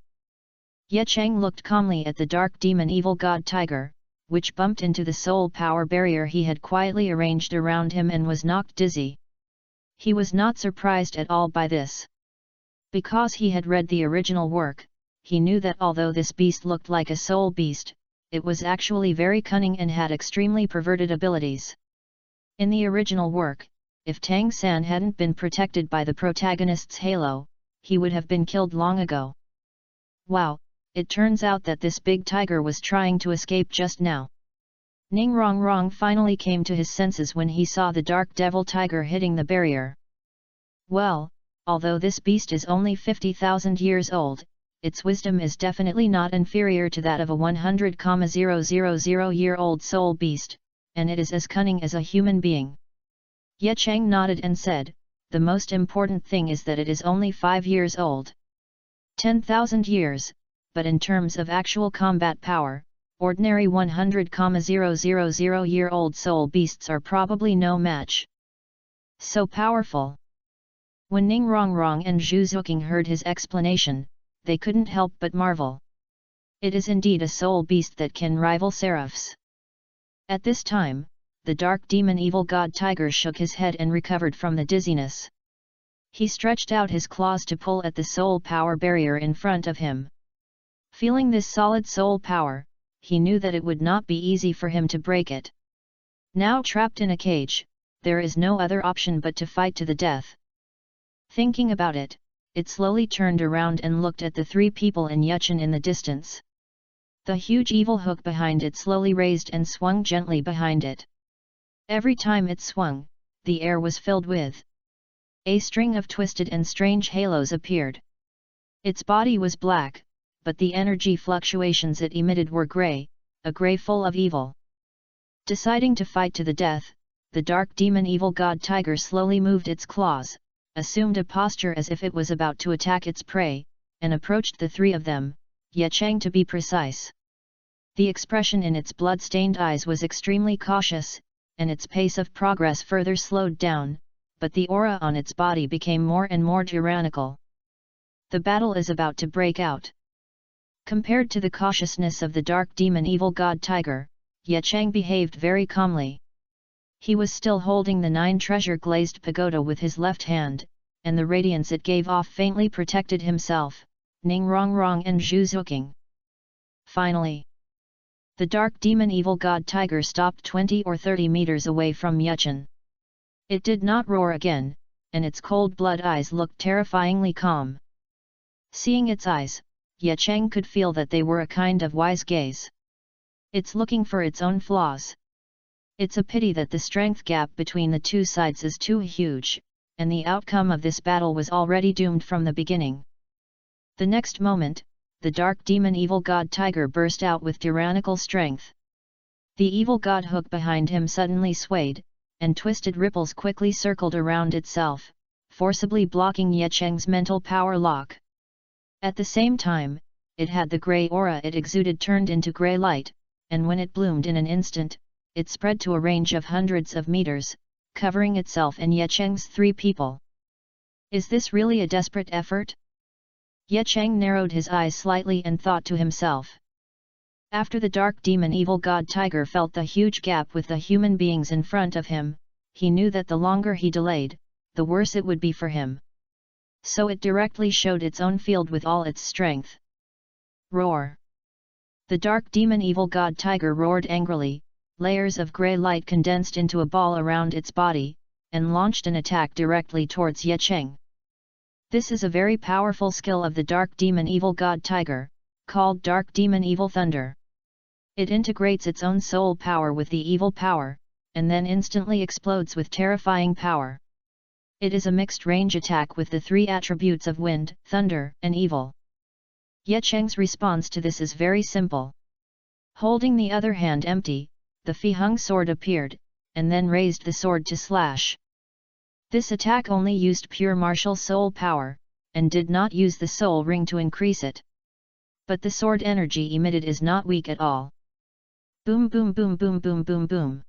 Ye Cheng looked calmly at the dark demon evil god tiger, which bumped into the soul power barrier he had quietly arranged around him and was knocked dizzy. He was not surprised at all by this. Because he had read the original work, he knew that although this beast looked like a soul beast, it was actually very cunning and had extremely perverted abilities. In the original work, if Tang San hadn't been protected by the protagonist's halo, he would have been killed long ago. Wow, it turns out that this big tiger was trying to escape just now. Ning Rong finally came to his senses when he saw the dark devil tiger hitting the barrier. Well, although this beast is only 50,000 years old, its wisdom is definitely not inferior to that of a 100,000-year-old soul beast, and it is as cunning as a human being. Ye Cheng nodded and said, the most important thing is that it is only 5 years old. 10,000 years, but in terms of actual combat power, ordinary 100,000-year-old soul beasts are probably no match. So powerful. When Ning Rongrong and Zhu Xuking heard his explanation, they couldn't help but marvel. It is indeed a soul beast that can rival seraphs. At this time, the dark demon evil god tiger shook his head and recovered from the dizziness. He stretched out his claws to pull at the soul power barrier in front of him. Feeling this solid soul power, he knew that it would not be easy for him to break it. Now trapped in a cage, there is no other option but to fight to the death. Thinking about it, it slowly turned around and looked at the 3 people in Yuchen in the distance. The huge evil hook behind it slowly raised and swung gently behind it. Every time it swung, the air was filled with a string of twisted and strange halos appeared. Its body was black, but the energy fluctuations it emitted were grey, a grey full of evil. Deciding to fight to the death, the dark demon evil god tiger slowly moved its claws, assumed a posture as if it was about to attack its prey, and approached the 3 of them, Ye Cheng to be precise. The expression in its blood-stained eyes was extremely cautious, and its pace of progress further slowed down, but the aura on its body became more and more tyrannical. The battle is about to break out. Compared to the cautiousness of the dark demon evil god tiger, Ye Cheng behaved very calmly. He was still holding the 9 treasure-glazed pagoda with his left hand, and the radiance it gave off faintly protected himself, Ning Rongrong and Zhu Xuking. Finally, the dark demon evil god tiger stopped 20 or 30 meters away from Yuchen. It did not roar again, and its cold-blood eyes looked terrifyingly calm. Seeing its eyes, Ye Cheng could feel that they were a kind of wise gaze. It's looking for its own flaws. It's a pity that the strength gap between the 2 sides is too huge, and the outcome of this battle was already doomed from the beginning. The next moment, the dark demon evil god tiger burst out with tyrannical strength. The evil god hook behind him suddenly swayed, and twisted ripples quickly circled around itself, forcibly blocking Ye Cheng's mental power lock. At the same time, it had the grey aura it exuded turned into grey light, and when it bloomed in an instant, it spread to a range of hundreds of meters, covering itself and Ye Cheng's 3 people. Is this really a desperate effort? Ye Cheng narrowed his eyes slightly and thought to himself. After the dark demon evil god tiger felt the huge gap with the human beings in front of him, he knew that the longer he delayed, the worse it would be for him. So it directly showed its own field with all its strength. Roar! The dark demon evil god tiger roared angrily, layers of grey light condensed into a ball around its body, and launched an attack directly towards Ye Cheng. This is a very powerful skill of the dark demon evil god tiger, called dark demon evil thunder. It integrates its own soul power with the evil power, and then instantly explodes with terrifying power. It is a mixed-range attack with the 3 attributes of wind, thunder, and evil. Ye Cheng's response to this is very simple. Holding the other hand empty, the Fihung sword appeared, and then raised the sword to slash. This attack only used pure martial soul power, and did not use the soul ring to increase it. But the sword energy emitted is not weak at all. Boom boom boom boom boom boom boom.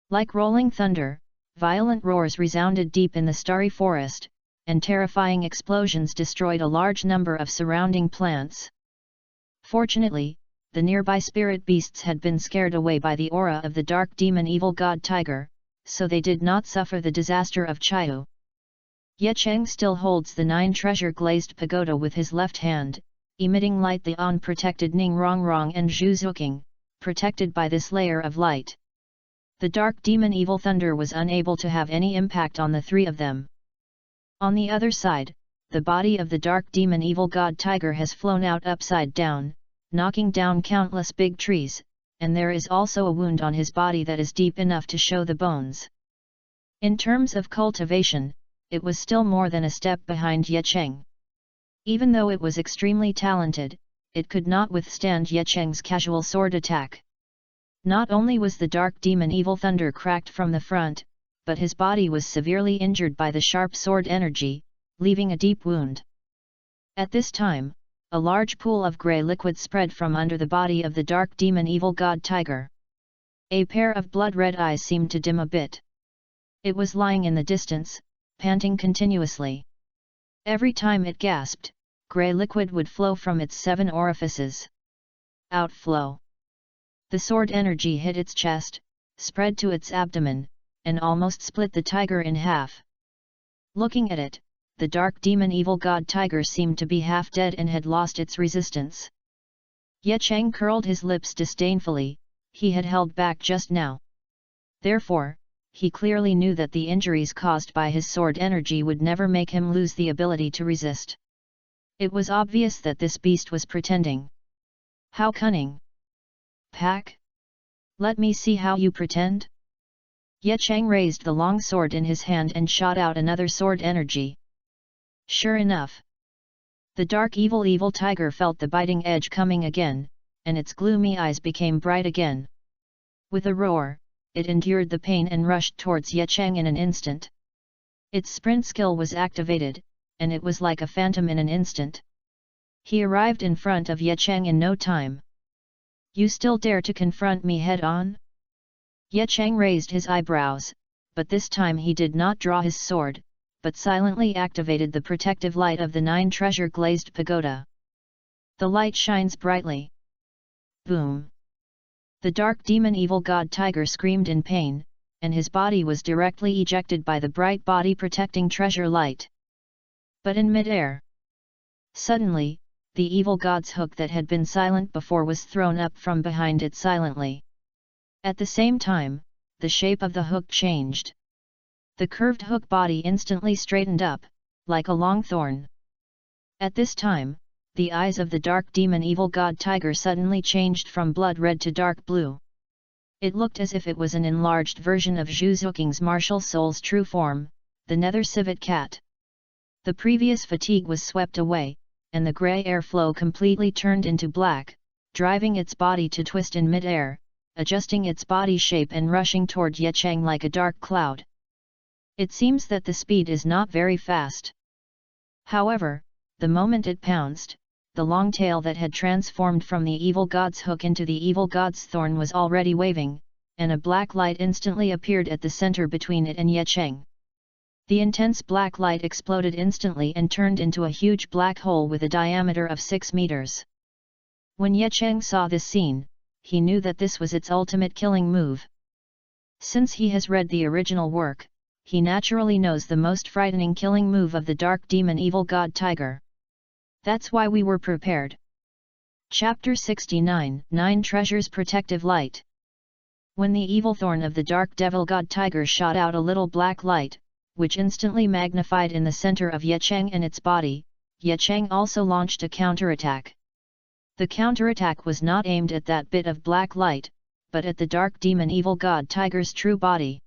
Like rolling thunder, violent roars resounded deep in the starry forest, and terrifying explosions destroyed a large number of surrounding plants. Fortunately, the nearby spirit beasts had been scared away by the aura of the dark demon evil god tiger, so they did not suffer the disaster of Chiu. Ye Cheng still holds the 9 treasure-glazed pagoda with his left hand, emitting light. The unprotected Ning Rongrong and Zhu Xuking, protected by this layer of light. The dark demon evil thunder was unable to have any impact on the 3 of them. On the other side, the body of the dark demon evil god tiger has flown out upside down, knocking down countless big trees, and there is also a wound on his body that is deep enough to show the bones. In terms of cultivation, it was still more than a step behind Ye Cheng. Even though it was extremely talented, it could not withstand Ye Cheng's casual sword attack. Not only was the dark demon evil thunder cracked from the front, but his body was severely injured by the sharp sword energy, leaving a deep wound. At this time, a large pool of grey liquid spread from under the body of the dark demon evil god tiger. A pair of blood-red eyes seemed to dim a bit. It was lying in the distance, panting continuously. Every time it gasped, grey liquid would flow from its 7 orifices. Outflow. The sword energy hit its chest, spread to its abdomen, and almost split the tiger in half. Looking at it, the dark demon evil god tiger seemed to be half dead and had lost its resistance. Ye Cheng curled his lips disdainfully. He had held back just now. Therefore, he clearly knew that the injuries caused by his sword energy would never make him lose the ability to resist. It was obvious that this beast was pretending. How cunning! Pack? Let me see how you pretend? Ye Cheng raised the long sword in his hand and shot out another sword energy. Sure enough, the dark evil tiger felt the biting edge coming again, and its gloomy eyes became bright again. With a roar, it endured the pain and rushed towards Ye Cheng in an instant. Its sprint skill was activated, and it was like a phantom in an instant. He arrived in front of Ye Cheng in no time. You still dare to confront me head-on? Ye Cheng raised his eyebrows, but this time he did not draw his sword, but silently activated the protective light of the 9 treasure-glazed pagoda. The light shines brightly. Boom! The dark demon evil god tiger screamed in pain, and his body was directly ejected by the bright body-protecting treasure light. But in mid-air, suddenly, the evil god's hook that had been silent before was thrown up from behind it silently. At the same time, the shape of the hook changed. The curved hook body instantly straightened up, like a long thorn. At this time, the eyes of the dark demon evil god tiger suddenly changed from blood red to dark blue. It looked as if it was an enlarged version of Zhu Xuking's martial soul's true form, the nether civet cat. The previous fatigue was swept away, and the grey airflow completely turned into black, driving its body to twist in mid-air, adjusting its body shape and rushing toward Ye Cheng like a dark cloud. It seems that the speed is not very fast. However, the moment it pounced, the long tail that had transformed from the evil god's hook into the evil god's thorn was already waving, and a black light instantly appeared at the center between it and Ye Cheng. The intense black light exploded instantly and turned into a huge black hole with a diameter of 6 meters. When Ye Cheng saw this scene, he knew that this was its ultimate killing move. Since he has read the original work, he naturally knows the most frightening killing move of the dark demon evil god tiger. That's why we were prepared. Chapter 69, 9 Treasures Protective Light. When the evil thorn of the dark devil god tiger shot out a little black light, which instantly magnified in the center of Ye Cheng and its body, Ye Cheng also launched a counterattack. The counterattack was not aimed at that bit of black light, but at the dark demon evil god tiger's true body.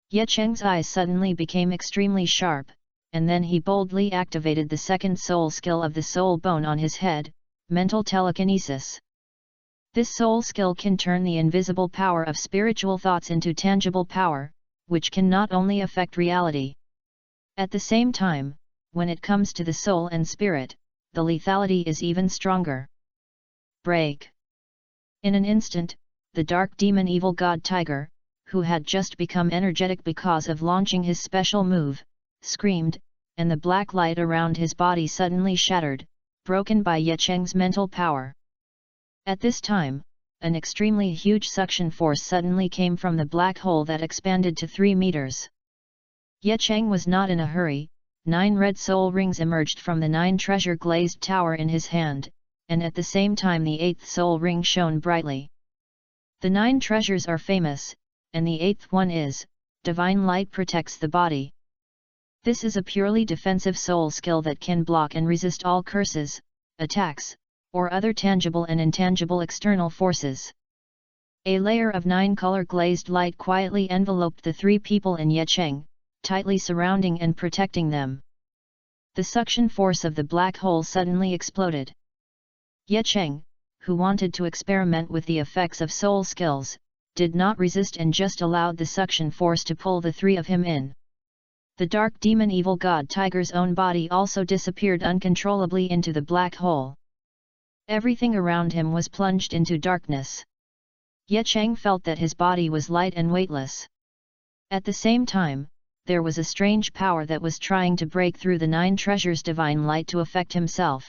Ye Cheng's eyes suddenly became extremely sharp, and then he boldly activated the second soul skill of the soul bone on his head, mental telekinesis. This soul skill can turn the invisible power of spiritual thoughts into tangible power, which can not only affect reality. At the same time, when it comes to the soul and spirit, the lethality is even stronger. Break! In an instant, the dark demon evil god tiger, who had just become energetic because of launching his special move, screamed, and the black light around his body suddenly shattered, broken by Ye Cheng's mental power. At this time, an extremely huge suction force suddenly came from the black hole that expanded to 3 meters. Ye Cheng was not in a hurry. 9 red soul rings emerged from the 9 treasure-glazed tower in his hand, and at the same time the 8th soul ring shone brightly. The 9 treasures are famous, and the 8th one is, Divine Light protects the body. This is a purely defensive soul skill that can block and resist all curses, attacks, or other tangible and intangible external forces. A layer of 9 color-glazed light quietly enveloped the 3 people in Ye Cheng, tightly surrounding and protecting them. The suction force of the black hole suddenly exploded. Ye Cheng, who wanted to experiment with the effects of soul skills, did not resist and just allowed the suction force to pull the three of him in. The dark demon evil god tiger's own body also disappeared uncontrollably into the black hole. Everything around him was plunged into darkness. Ye Cheng felt that his body was light and weightless. At the same time, there was a strange power that was trying to break through the 9 treasures' divine light to affect himself.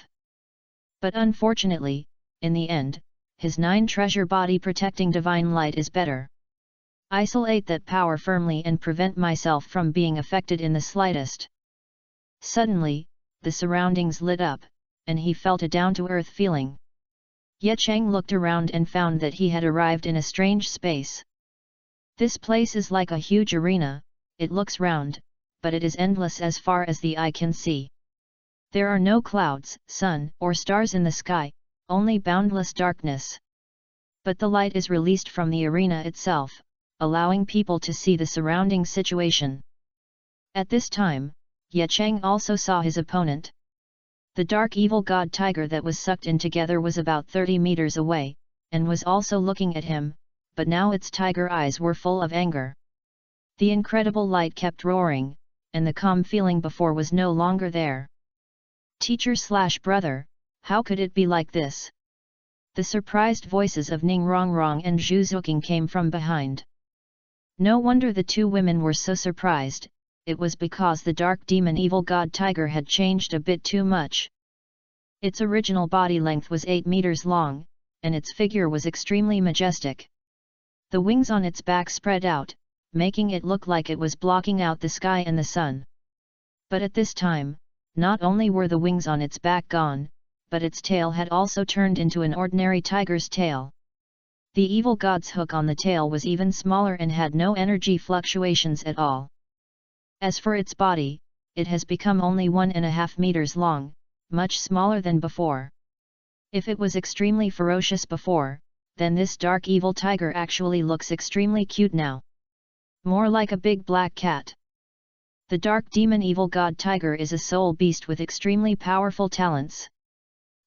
But unfortunately, in the end, his 9 treasure body protecting divine light is better. Isolate that power firmly and prevent myself from being affected in the slightest. Suddenly, the surroundings lit up, and he felt a down-to-earth feeling. Ye Cheng looked around and found that he had arrived in a strange space. This place is like a huge arena. It looks round, but it is endless as far as the eye can see. There are no clouds, sun, or stars in the sky, only boundless darkness. But the light is released from the arena itself, allowing people to see the surrounding situation. At this time, Ye Cheng also saw his opponent. The dark evil god tiger that was sucked in together was about 30 meters away, and was also looking at him, but now its tiger eyes were full of anger. The incredible light kept roaring, and the calm feeling before was no longer there. Teacher/brother, how could it be like this? The surprised voices of Ning Rongrong and Zhu Xuking came from behind. No wonder the two women were so surprised, it was because the dark demon evil god tiger had changed a bit too much. Its original body length was 8 meters long, and its figure was extremely majestic. The wings on its back spread out, making it look like it was blocking out the sky and the sun. But at this time, not only were the wings on its back gone, but its tail had also turned into an ordinary tiger's tail. The evil god's hook on the tail was even smaller and had no energy fluctuations at all. As for its body, it has become only 1.5 meters long, much smaller than before. If it was extremely ferocious before, then this dark evil tiger actually looks extremely cute now. More like a big black cat. The dark demon evil god tiger is a soul beast with extremely powerful talents.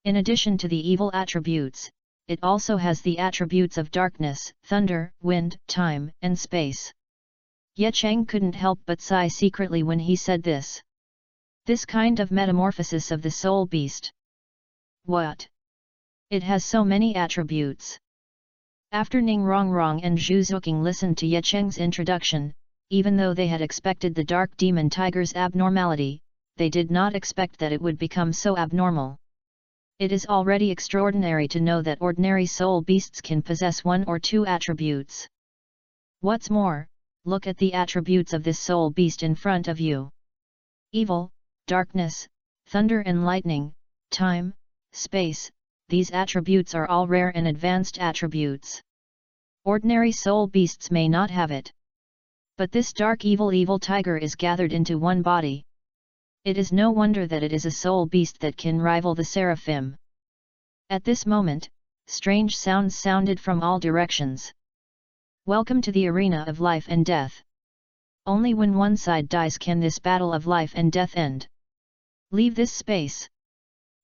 In addition to the evil attributes, it also has the attributes of darkness, thunder, wind, time, and space. Ye Cheng couldn't help but sigh secretly when he said this. This kind of metamorphosis of the soul beast. What? It has so many attributes. After Ning Rongrong and Zhu Xuking listened to Ye Cheng's introduction, even though they had expected the dark demon tiger's abnormality, they did not expect that it would become so abnormal. It is already extraordinary to know that ordinary soul beasts can possess 1 or 2 attributes. What's more, look at the attributes of this soul beast in front of you. Evil, darkness, thunder and lightning, time, space, these attributes are all rare and advanced attributes. Ordinary soul beasts may not have it. But this dark evil tiger is gathered into one body. It is no wonder that it is a soul beast that can rival the seraphim. At this moment, strange sounds sounded from all directions. Welcome to the arena of life and death. Only when one side dies can this battle of life and death end. Leave this space.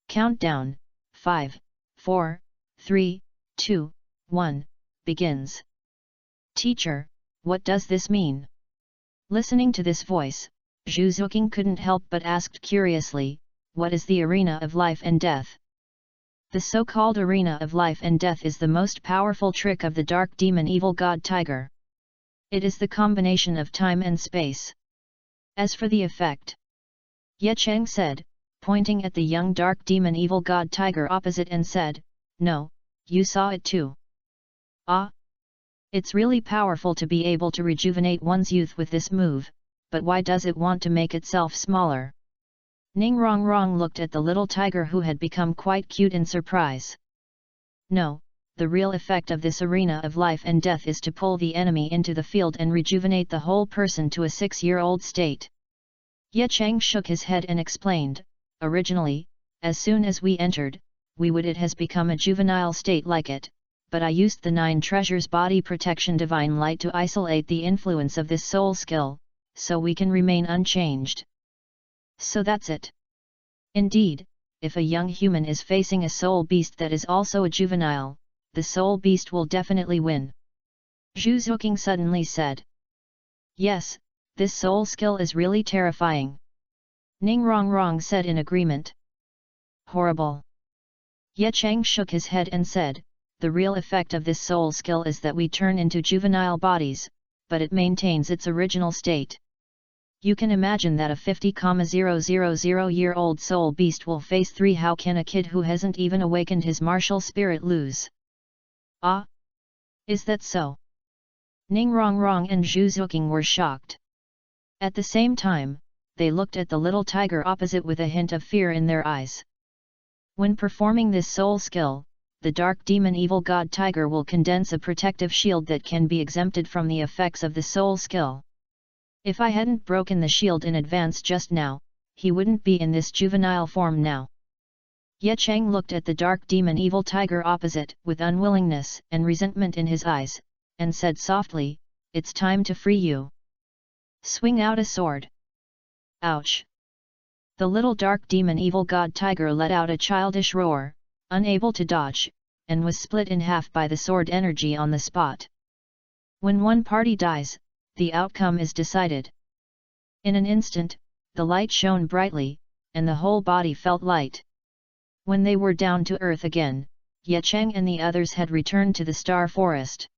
Countdown, 5, 4, 3, 2, 1, begins. Teacher, what does this mean? Listening to this voice, Zhu Xuking couldn't help but asked curiously, what is the arena of life and death? The so-called arena of life and death is the most powerful trick of the dark demon evil god tiger. It is the combination of time and space. As for the effect, Ye Cheng said, pointing at the young dark demon evil god tiger opposite and said, no, you saw it too. Ah! It's really powerful to be able to rejuvenate one's youth with this move, but why does it want to make itself smaller? Ning Rongrong looked at the little tiger who had become quite cute in surprise. No, the real effect of this arena of life and death is to pull the enemy into the field and rejuvenate the whole person to a 6-year-old state. Ye Cheng shook his head and explained, originally, as soon as we entered, it has become a juvenile state like it, but I used the 9 treasures body protection divine light to isolate the influence of this soul skill, so we can remain unchanged. So that's it. Indeed, if a young human is facing a soul beast that is also a juvenile, the soul beast will definitely win. Zhu Xuking suddenly said. Yes, this soul skill is really terrifying. Ning Rongrong said in agreement. Horrible. Ye Cheng shook his head and said, the real effect of this soul skill is that we turn into juvenile bodies, but it maintains its original state. You can imagine that a 50,000-year-old soul beast will face 3. How can a kid who hasn't even awakened his martial spirit lose? Ah? Is that so? Ning Rongrong and Zhu Xuking were shocked. At the same time, they looked at the little tiger opposite with a hint of fear in their eyes. When performing this soul skill, the dark demon evil god tiger will condense a protective shield that can be exempted from the effects of the soul skill. If I hadn't broken the shield in advance just now, he wouldn't be in this juvenile form now. Ye Cheng looked at the dark demon evil tiger opposite with unwillingness and resentment in his eyes, and said softly, it's time to free you. Swing out a sword. Ouch! The little dark demon evil god tiger let out a childish roar, unable to dodge, and was split in half by the sword energy on the spot. When one party dies, the outcome is decided. In an instant, the light shone brightly, and the whole body felt light. When they were down to earth again, Ye Cheng and the others had returned to the star forest.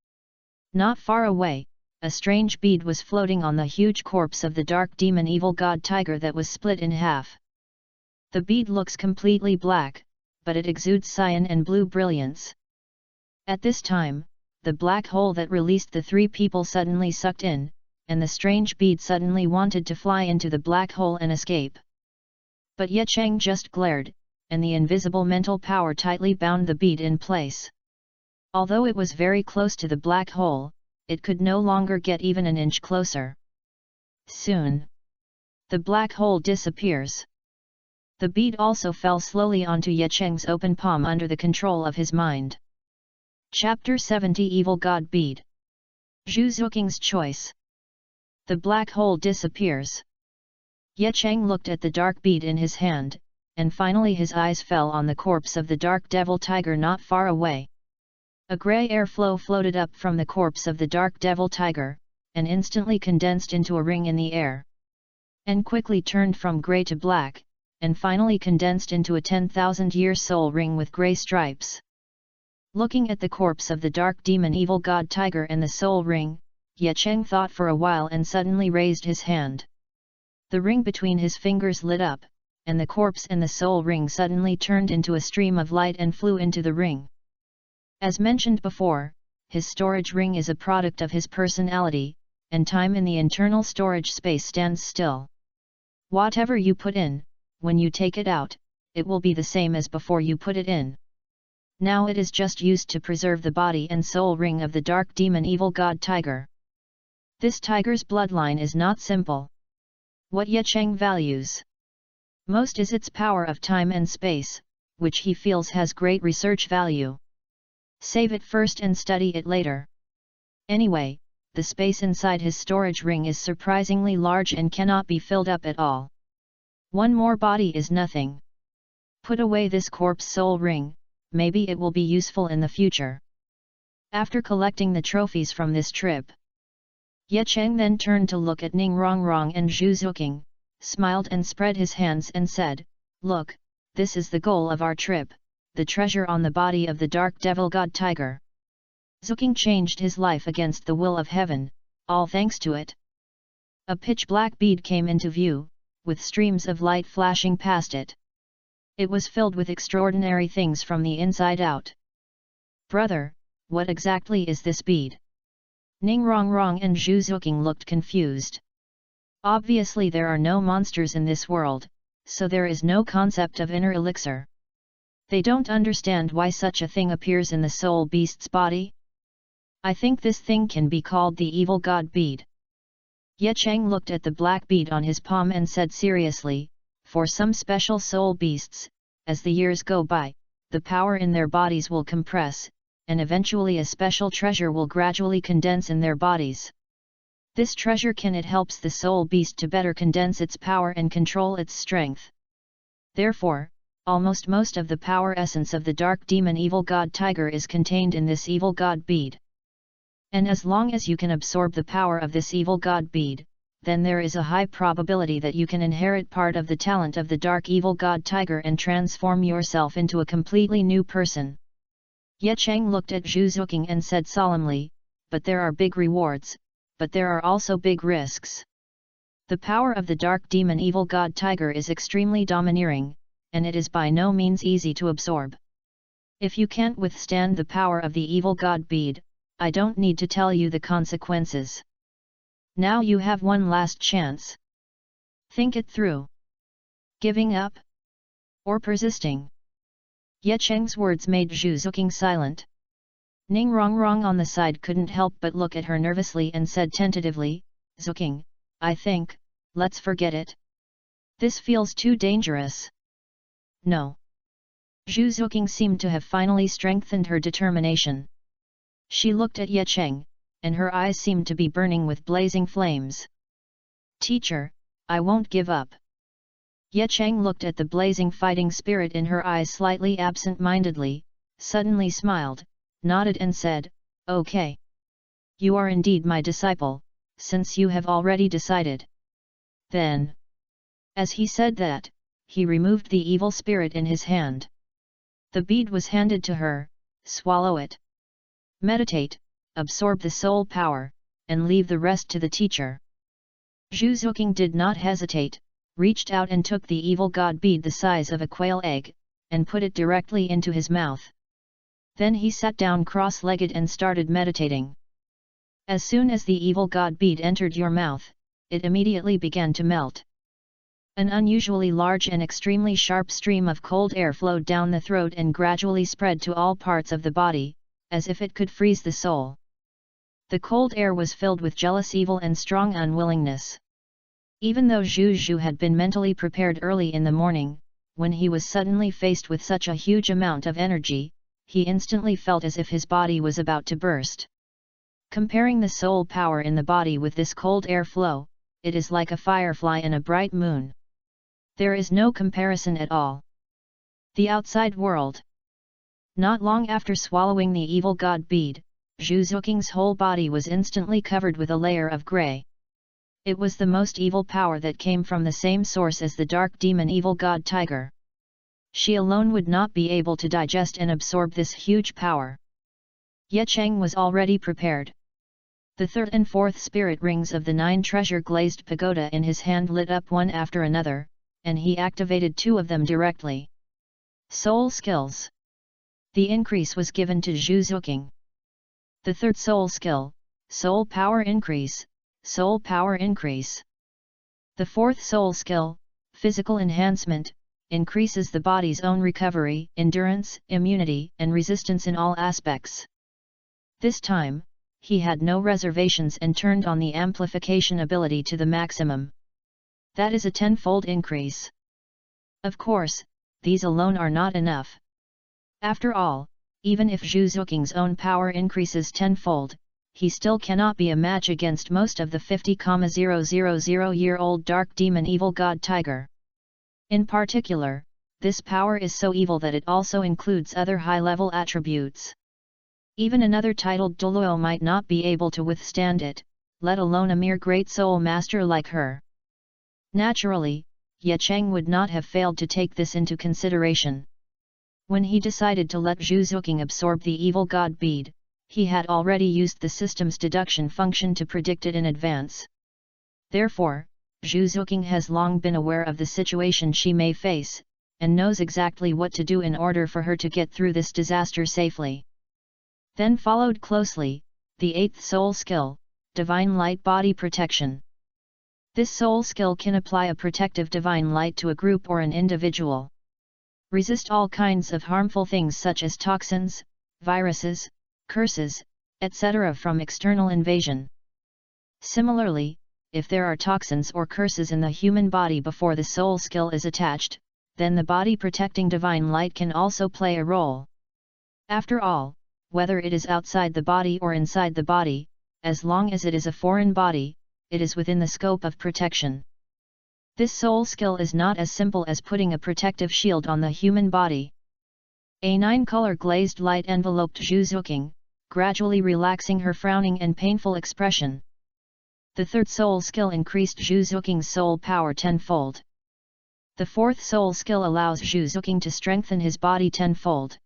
Not far away, a strange bead was floating on the huge corpse of the dark demon evil god tiger that was split in half. The bead looks completely black, but it exudes cyan and blue brilliance. At this time, the black hole that released the 3 people suddenly sucked in, and the strange bead suddenly wanted to fly into the black hole and escape. But Ye Cheng just glared, and the invisible mental power tightly bound the bead in place. Although it was very close to the black hole, it could no longer get even an inch closer. Soon, the black hole disappears. The bead also fell slowly onto Ye Cheng's open palm under the control of his mind. Chapter 70 Evil God Bead. Zhu Xuking's choice. The black hole disappears. Ye Cheng looked at the dark bead in his hand, and finally his eyes fell on the corpse of the dark devil tiger not far away. A grey airflow floated up from the corpse of the dark devil tiger, and instantly condensed into a ring in the air. And quickly turned from grey to black, and finally condensed into a 10,000-year soul ring with grey stripes. Looking at the corpse of the dark demon evil god tiger and the soul ring, Ye Cheng thought for a while and suddenly raised his hand. The ring between his fingers lit up, and the corpse and the soul ring suddenly turned into a stream of light and flew into the ring. As mentioned before, his storage ring is a product of his personality, and time in the internal storage space stands still. Whatever you put in, when you take it out, it will be the same as before you put it in. Now it is just used to preserve the body and soul ring of the dark demon evil god tiger. This tiger's bloodline is not simple. What Ye Cheng values most is its power of time and space, which he feels has great research value. Save it first and study it later. Anyway, the space inside his storage ring is surprisingly large and cannot be filled up at all. One more body is nothing. Put away this corpse soul ring, maybe it will be useful in the future. After collecting the trophies from this trip, Ye Cheng then turned to look at Ning Rongrong and Zhu Xuking, smiled and spread his hands and said, "Look, this is the goal of our trip, the treasure on the body of the dark devil god tiger." Xuking changed his life against the will of heaven, all thanks to it. A pitch-black bead came into view, with streams of light flashing past it. It was filled with extraordinary things from the inside out. "Brother, what exactly is this bead?" Ning Rongrong and Zhu Xuking looked confused. Obviously there are no monsters in this world, so there is no concept of inner elixir. They don't understand why such a thing appears in the soul beast's body. "I think this thing can be called the evil god bead." Ye Cheng looked at the black bead on his palm and said seriously, "For some special soul beasts, as the years go by, the power in their bodies will compress, and eventually a special treasure will gradually condense in their bodies. This treasure helps the soul beast to better condense its power and control its strength. Therefore, almost most of the power essence of the dark demon evil god tiger is contained in this evil god bead. And as long as you can absorb the power of this evil god bead, then there is a high probability that you can inherit part of the talent of the dark evil god tiger and transform yourself into a completely new person. Ye Cheng looked at Zhu Xuking and said solemnly, "But there are big rewards, but there are also big risks. The power of the dark demon evil god tiger is extremely domineering, and it is by no means easy to absorb. If you can't withstand the power of the evil god bead, I don't need to tell you the consequences. Now you have one last chance. Think it through. Giving up? Or persisting?" Ye Cheng's words made Zhu Xuking silent. Ning Rongrong on the side couldn't help but look at her nervously and said tentatively, "Xuking, I think, let's forget it. This feels too dangerous." "No." Zhu Xuking seemed to have finally strengthened her determination. She looked at Ye Cheng, and her eyes seemed to be burning with blazing flames. "Teacher, I won't give up." Ye Cheng looked at the blazing fighting spirit in her eyes slightly absent-mindedly, suddenly smiled, nodded and said, "Okay. You are indeed my disciple, since you have already decided." Then, as he said that, he removed the evil spirit in his hand. The bead was handed to her. "Swallow it. Meditate, absorb the soul power, and leave the rest to the teacher." Zhu Xuking did not hesitate, reached out and took the evil god bead the size of a quail egg, and put it directly into his mouth. Then he sat down cross-legged and started meditating. As soon as the evil god bead entered your mouth, it immediately began to melt. An unusually large and extremely sharp stream of cold air flowed down the throat and gradually spread to all parts of the body, as if it could freeze the soul. The cold air was filled with jealous evil and strong unwillingness. Even though Zhu had been mentally prepared early in the morning, when he was suddenly faced with such a huge amount of energy, he instantly felt as if his body was about to burst. Comparing the soul power in the body with this cold air flow, it is like a firefly in a bright moon. There is no comparison at all. The outside world. Not long after swallowing the evil god bead, Zhu Xuking's whole body was instantly covered with a layer of grey. It was the most evil power that came from the same source as the dark demon evil god tiger. She alone would not be able to digest and absorb this huge power. Ye Cheng was already prepared. The third and fourth spirit rings of the 9 treasure-glazed pagoda in his hand lit up one after another, and he activated 2 of them directly. Soul skills. The increase was given to Zhu Xuking. The third soul skill, soul power increase, soul power increase. The fourth soul skill, physical enhancement, increases the body's own recovery, endurance, immunity, and resistance in all aspects. This time, he had no reservations and turned on the amplification ability to the maximum. That is a 10-fold increase. Of course, these alone are not enough. After all, even if Zhu Xuking's own power increases 10-fold, he still cannot be a match against most of the 50,000-year-old dark demon evil god tiger. In particular, this power is so evil that it also includes other high-level attributes. Even another titled Douluo might not be able to withstand it, let alone a mere great soul master like her. Naturally, Ye Cheng would not have failed to take this into consideration. When he decided to let Zhu Xuking absorb the evil god bead, he had already used the system's deduction function to predict it in advance. Therefore, Zhu Xuking has long been aware of the situation she may face, and knows exactly what to do in order for her to get through this disaster safely. Then followed closely, the 8th soul skill, Divine Light Body Protection. This soul skill can apply a protective divine light to a group or an individual. Resist all kinds of harmful things such as toxins, viruses, curses, etc. from external invasion. Similarly, if there are toxins or curses in the human body before the soul skill is attached, then the body protecting divine light can also play a role. After all, whether it is outside the body or inside the body, as long as it is a foreign body, it is within the scope of protection. This soul skill is not as simple as putting a protective shield on the human body. A 9-color glazed light enveloped Zhu Xuking, gradually relaxing her frowning and painful expression. The third soul skill increased Zhu Xuking's soul power tenfold. The fourth soul skill allows Zhu Xuking to strengthen his body tenfold.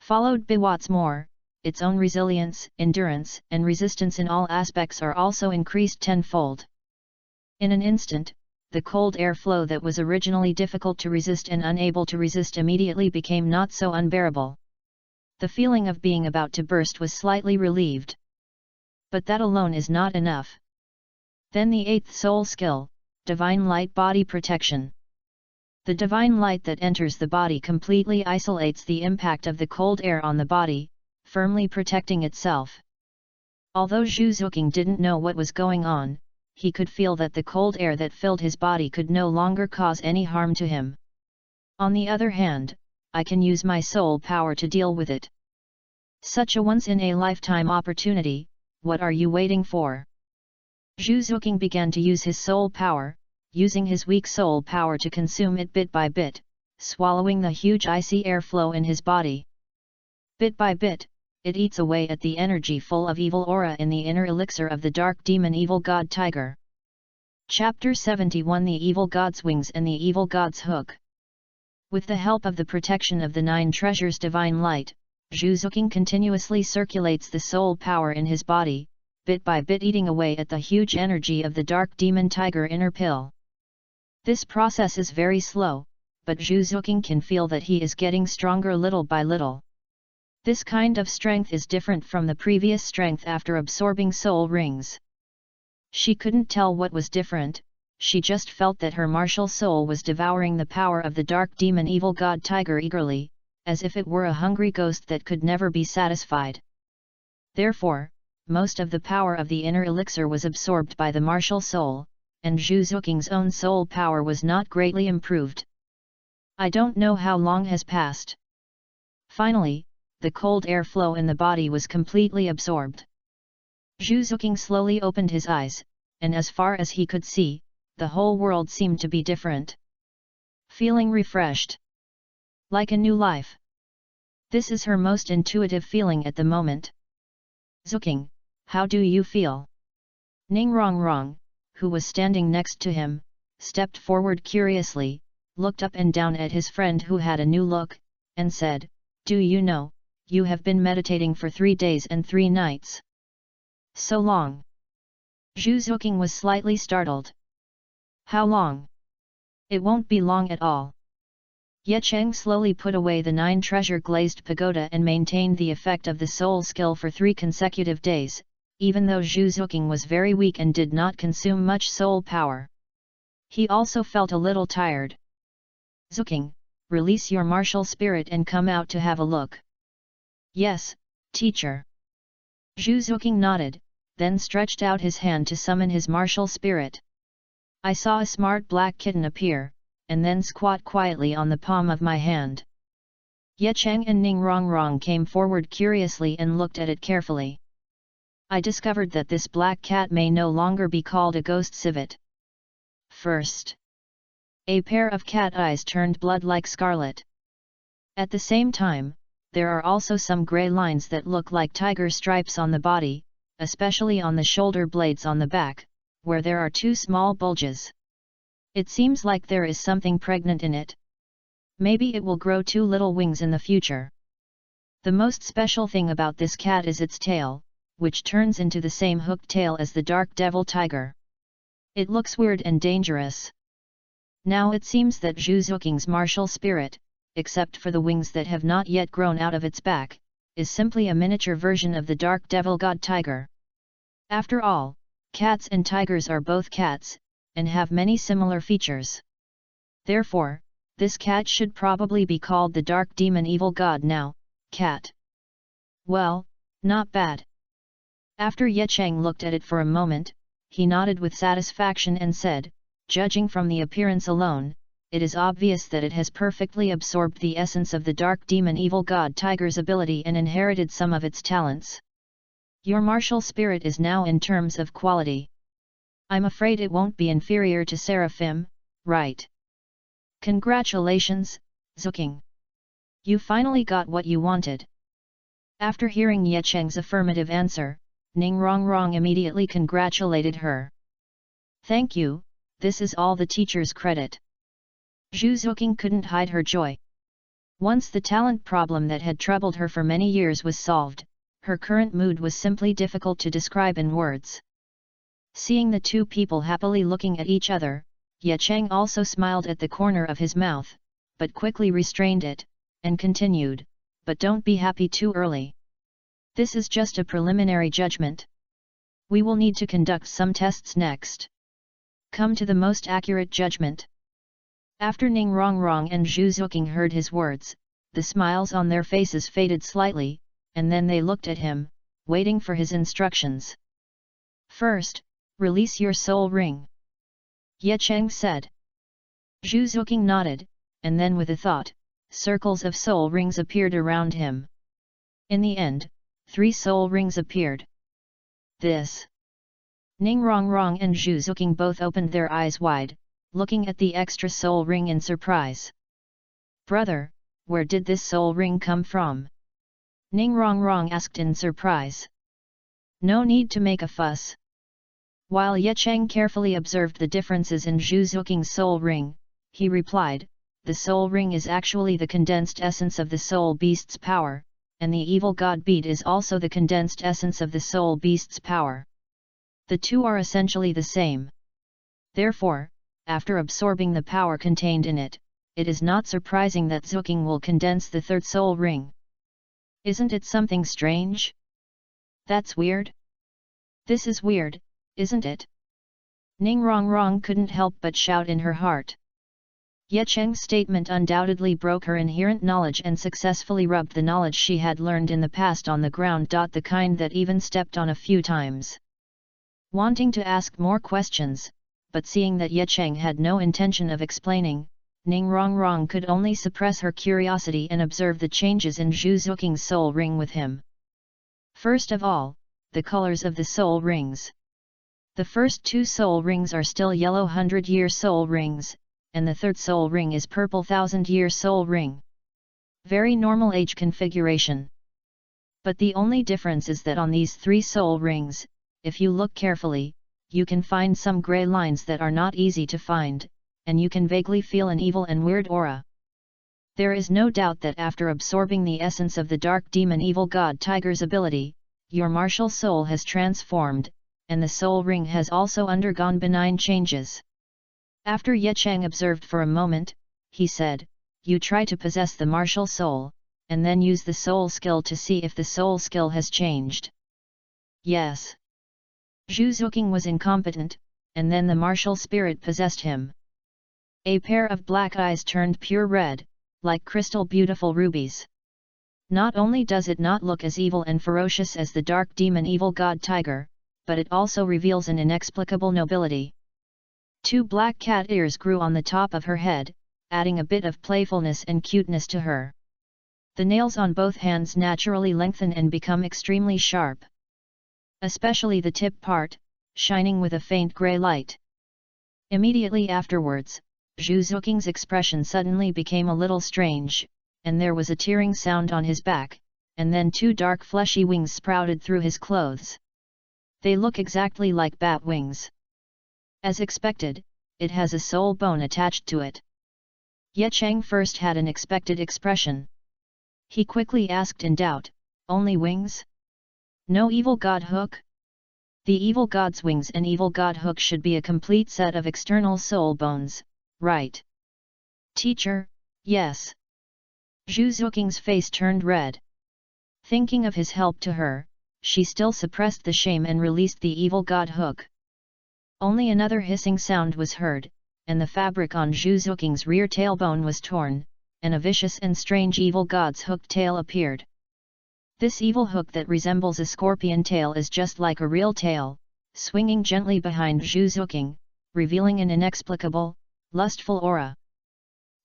Followed by what's more, its own resilience, endurance, and resistance in all aspects are also increased tenfold. In an instant, the cold air flow that was originally difficult to resist and unable to resist immediately became not so unbearable. The feeling of being about to burst was slightly relieved. But that alone is not enough. Then the eighth soul skill, Divine Light Body Protection. The divine light that enters the body completely isolates the impact of the cold air on the body, firmly protecting itself. Although Zhu Xuking didn't know what was going on, he could feel that the cold air that filled his body could no longer cause any harm to him. On the other hand, I can use my soul power to deal with it. Such a once-in-a-lifetime opportunity, what are you waiting for? Zhu Xuking began to use his soul power, using his weak soul power to consume it bit by bit, swallowing the huge icy airflow in his body. Bit by bit, it eats away at the energy full of evil aura in the inner elixir of the dark demon evil god tiger. Chapter 71 The Evil God's Wings and the Evil God's Hook. With the help of the protection of the 9 treasures divine light, Zhu Xuking continuously circulates the soul power in his body, bit by bit eating away at the huge energy of the dark demon tiger inner pill. This process is very slow, but Zhu Xuking can feel that he is getting stronger little by little. This kind of strength is different from the previous strength after absorbing soul rings. She couldn't tell what was different, she just felt that her martial soul was devouring the power of the dark demon evil god tiger eagerly, as if it were a hungry ghost that could never be satisfied. Therefore, most of the power of the inner elixir was absorbed by the martial soul, and Zhu Xuking's own soul power was not greatly improved. I don't know how long has passed. Finally, the cold air flow in the body was completely absorbed. Zhu Xuking slowly opened his eyes, and as far as he could see, the whole world seemed to be different. Feeling refreshed. Like a new life. This is her most intuitive feeling at the moment. Xuking, how do you feel? Ning Rongrong, who was standing next to him, stepped forward curiously, looked up and down at his friend who had a new look, and said, "Do you know, you have been meditating for 3 days and 3 nights. So long." Zhu Xuking was slightly startled. How long? It won't be long at all. Ye Cheng slowly put away the 9 treasure glazed pagoda and maintained the effect of the soul skill for 3 consecutive days, even though Zhu Xuking was very weak and did not consume much soul power. He also felt a little tired. Xuking, release your martial spirit and come out to have a look. Yes, teacher. Zhu Xuking nodded, then stretched out his hand to summon his martial spirit. I saw a smart black kitten appear, and then squat quietly on the palm of my hand. Ye Cheng and Ning Rongrong came forward curiously and looked at it carefully. I discovered that this black cat may no longer be called a ghost civet. First, a pair of cat eyes turned blood like scarlet. At the same time, there are also some grey lines that look like tiger stripes on the body, especially on the shoulder blades on the back, where there are 2 small bulges. It seems like there is something pregnant in it. Maybe it will grow 2 little wings in the future. The most special thing about this cat is its tail, which turns into the same hooked tail as the dark devil tiger. It looks weird and dangerous. Now it seems that Zhu Xuking's martial spirit, except for the wings that have not yet grown out of its back, is simply a miniature version of the dark devil god tiger. After all, cats and tigers are both cats, and have many similar features. Therefore, this cat should probably be called the dark demon evil god now, cat. Well, not bad. After Ye Cheng looked at it for a moment, he nodded with satisfaction and said, judging from the appearance alone, it is obvious that it has perfectly absorbed the essence of the dark demon evil god tiger's ability and inherited some of its talents. Your martial spirit is now in terms of quality. I'm afraid it won't be inferior to Seraphim, right? Congratulations, Xuking. You finally got what you wanted. After hearing Ye Cheng's affirmative answer, Ning Rongrong immediately congratulated her. Thank you, this is all the teacher's credit. Zhu Xuking couldn't hide her joy. Once the talent problem that had troubled her for many years was solved, her current mood was simply difficult to describe in words. Seeing the two people happily looking at each other, Ye Cheng also smiled at the corner of his mouth, but quickly restrained it, and continued, but don't be happy too early. This is just a preliminary judgment. We will need to conduct some tests next. Come to the most accurate judgment. After Ning Rongrong and Zhu Xuking heard his words, the smiles on their faces faded slightly, and then they looked at him, waiting for his instructions. First, release your soul ring. Ye Cheng said. Zhu Xuking nodded, and then with a thought, circles of soul rings appeared around him. In the end, 3 soul rings appeared. This. Ning Rongrong and Zhu Xuking both opened their eyes wide, looking at the extra soul ring in surprise. Brother, where did this soul ring come from? Ning Rongrong asked in surprise. No need to make a fuss. While Ye Cheng carefully observed the differences in Zhu Xuking's soul ring, he replied, the soul ring is actually the condensed essence of the soul beast's power, and the evil god bead is also the condensed essence of the soul beast's power. The two are essentially the same. Therefore, after absorbing the power contained in it, it is not surprising that Xuking will condense the third soul ring. Isn't it something strange? That's weird. This is weird, isn't it? Ning Rongrong couldn't help but shout in her heart. Ye Cheng's statement undoubtedly broke her inherent knowledge and successfully rubbed the knowledge she had learned in the past on the ground. The kind that even stepped on a few times. Wanting to ask more questions, but seeing that Ye Cheng had no intention of explaining, Ning Rongrong could only suppress her curiosity and observe the changes in Zhu Xuking's soul ring with him. First of all, the colors of the soul rings. The first 2 soul rings are still yellow 100-year soul rings, and the third soul ring is purple 1000-year soul ring. Very normal age configuration. But the only difference is that on these 3 soul rings, if you look carefully, you can find some grey lines that are not easy to find, and you can vaguely feel an evil and weird aura. There is no doubt that after absorbing the essence of the dark demon evil god Tiger's ability, your martial soul has transformed, and the soul ring has also undergone benign changes. After Ye Cheng observed for a moment, he said, you try to possess the martial soul, and then use the soul skill to see if the soul skill has changed. Yes. Zhu Xuking was incompetent, and then the martial spirit possessed him. A pair of black eyes turned pure red, like crystal beautiful rubies. Not only does it not look as evil and ferocious as the dark demon evil god Tiger, but it also reveals an inexplicable nobility. 2 black cat ears grew on the top of her head, adding a bit of playfulness and cuteness to her. The nails on both hands naturally lengthen and become extremely sharp. Especially the tip part, shining with a faint grey light. Immediately afterwards, Zhu Xuking's expression suddenly became a little strange, and there was a tearing sound on his back, and then 2 dark fleshy wings sprouted through his clothes. They look exactly like bat wings. As expected, it has a soul bone attached to it. Ye Cheng first had an expected expression. He quickly asked in doubt, only wings? No evil god hook? The evil god's wings and evil god hook should be a complete set of external soul bones, right? Teacher, yes. Zhu Xuking's face turned red. Thinking of his help to her, she still suppressed the shame and released the evil god hook. Only another hissing sound was heard, and the fabric on Zhu Xuking's rear tailbone was torn, and a vicious and strange evil god's hooked tail appeared. This evil hook that resembles a scorpion tail is just like a real tail, swinging gently behind Zhu Xuking, revealing an inexplicable, lustful aura.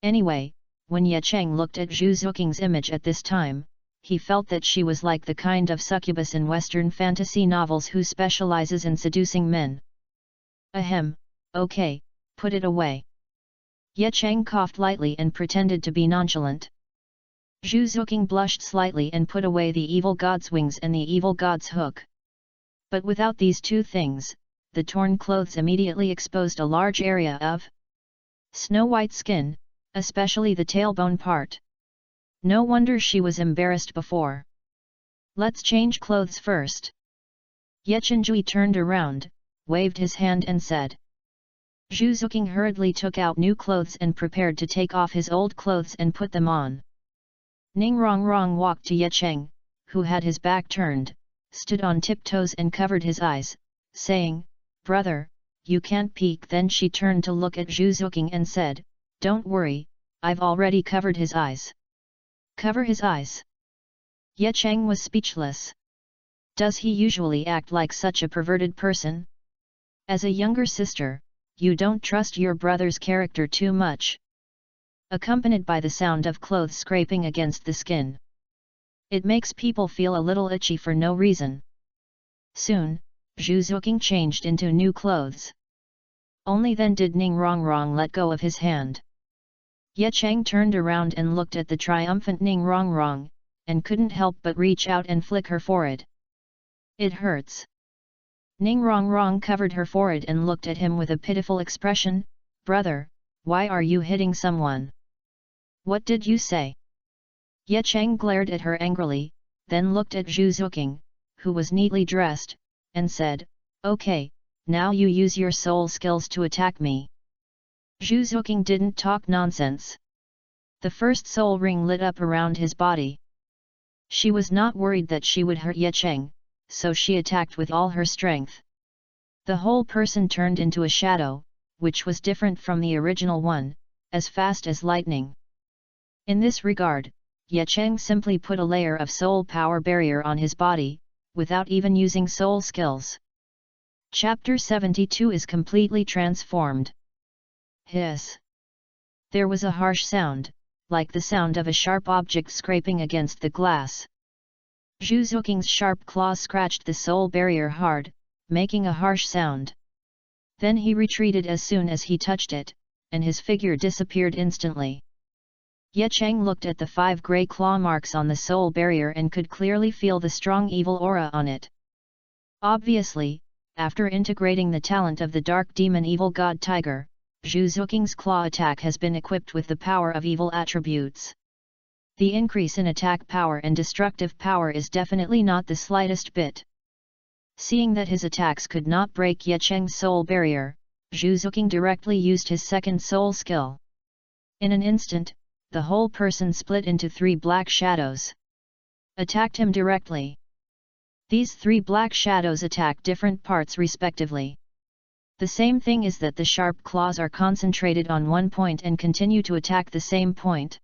Anyway, when Ye Cheng looked at Zhu Xuking's image at this time, he felt that she was like the kind of succubus in Western fantasy novels who specializes in seducing men. Ahem, okay, put it away. Ye Cheng coughed lightly and pretended to be nonchalant. Zhu Xuking blushed slightly and put away the evil god's wings and the evil god's hook. But without these two things, the torn clothes immediately exposed a large area of snow-white skin, especially the tailbone part. No wonder she was embarrassed before. Let's change clothes first. Ye Chenjui turned around, waved his hand and said. Zhu Xuking hurriedly took out new clothes and prepared to take off his old clothes and put them on. Ning Rongrong walked to Ye Cheng, who had his back turned, stood on tiptoes and covered his eyes, saying, "Brother, you can't peek." Then she turned to look at Zhu Xuking and said, "Don't worry, I've already covered his eyes." Cover his eyes? Ye Cheng was speechless. Does he usually act like such a perverted person? As a younger sister, you don't trust your brother's character too much. Accompanied by the sound of clothes scraping against the skin. It makes people feel a little itchy for no reason. Soon, Zhu Xuking changed into new clothes. Only then did Ning Rongrong let go of his hand. Ye Cheng turned around and looked at the triumphant Ning Rongrong, and couldn't help but reach out and flick her forehead. "It hurts." Ning Rongrong covered her forehead and looked at him with a pitiful expression. "Brother, why are you hitting someone? What did you say?" Ye Cheng glared at her angrily, then looked at Zhu Xuking, who was neatly dressed, and said, "Okay, now you use your soul skills to attack me." Zhu Xuking didn't talk nonsense. The first soul ring lit up around his body. She was not worried that she would hurt Ye Cheng, so she attacked with all her strength. The whole person turned into a shadow, which was different from the original one, as fast as lightning. In this regard, Ye Cheng simply put a layer of soul power barrier on his body, without even using soul skills. Chapter 72 is completely transformed. Hiss. There was a harsh sound, like the sound of a sharp object scraping against the glass. Zhu Xuking's sharp claws scratched the soul barrier hard, making a harsh sound. Then he retreated as soon as he touched it, and his figure disappeared instantly. Ye Cheng looked at the 5 grey claw marks on the soul barrier and could clearly feel the strong evil aura on it. Obviously, after integrating the talent of the dark demon evil god tiger, Zhu Xuking's claw attack has been equipped with the power of evil attributes. The increase in attack power and destructive power is definitely not the slightest bit. Seeing that his attacks could not break Ye Cheng's soul barrier, Zhu Xuking directly used his second soul skill. In an instant, the whole person split into 3 black shadows. Attacked him directly. These 3 black shadows attack different parts respectively. The same thing is that the sharp claws are concentrated on one point and continue to attack the same point.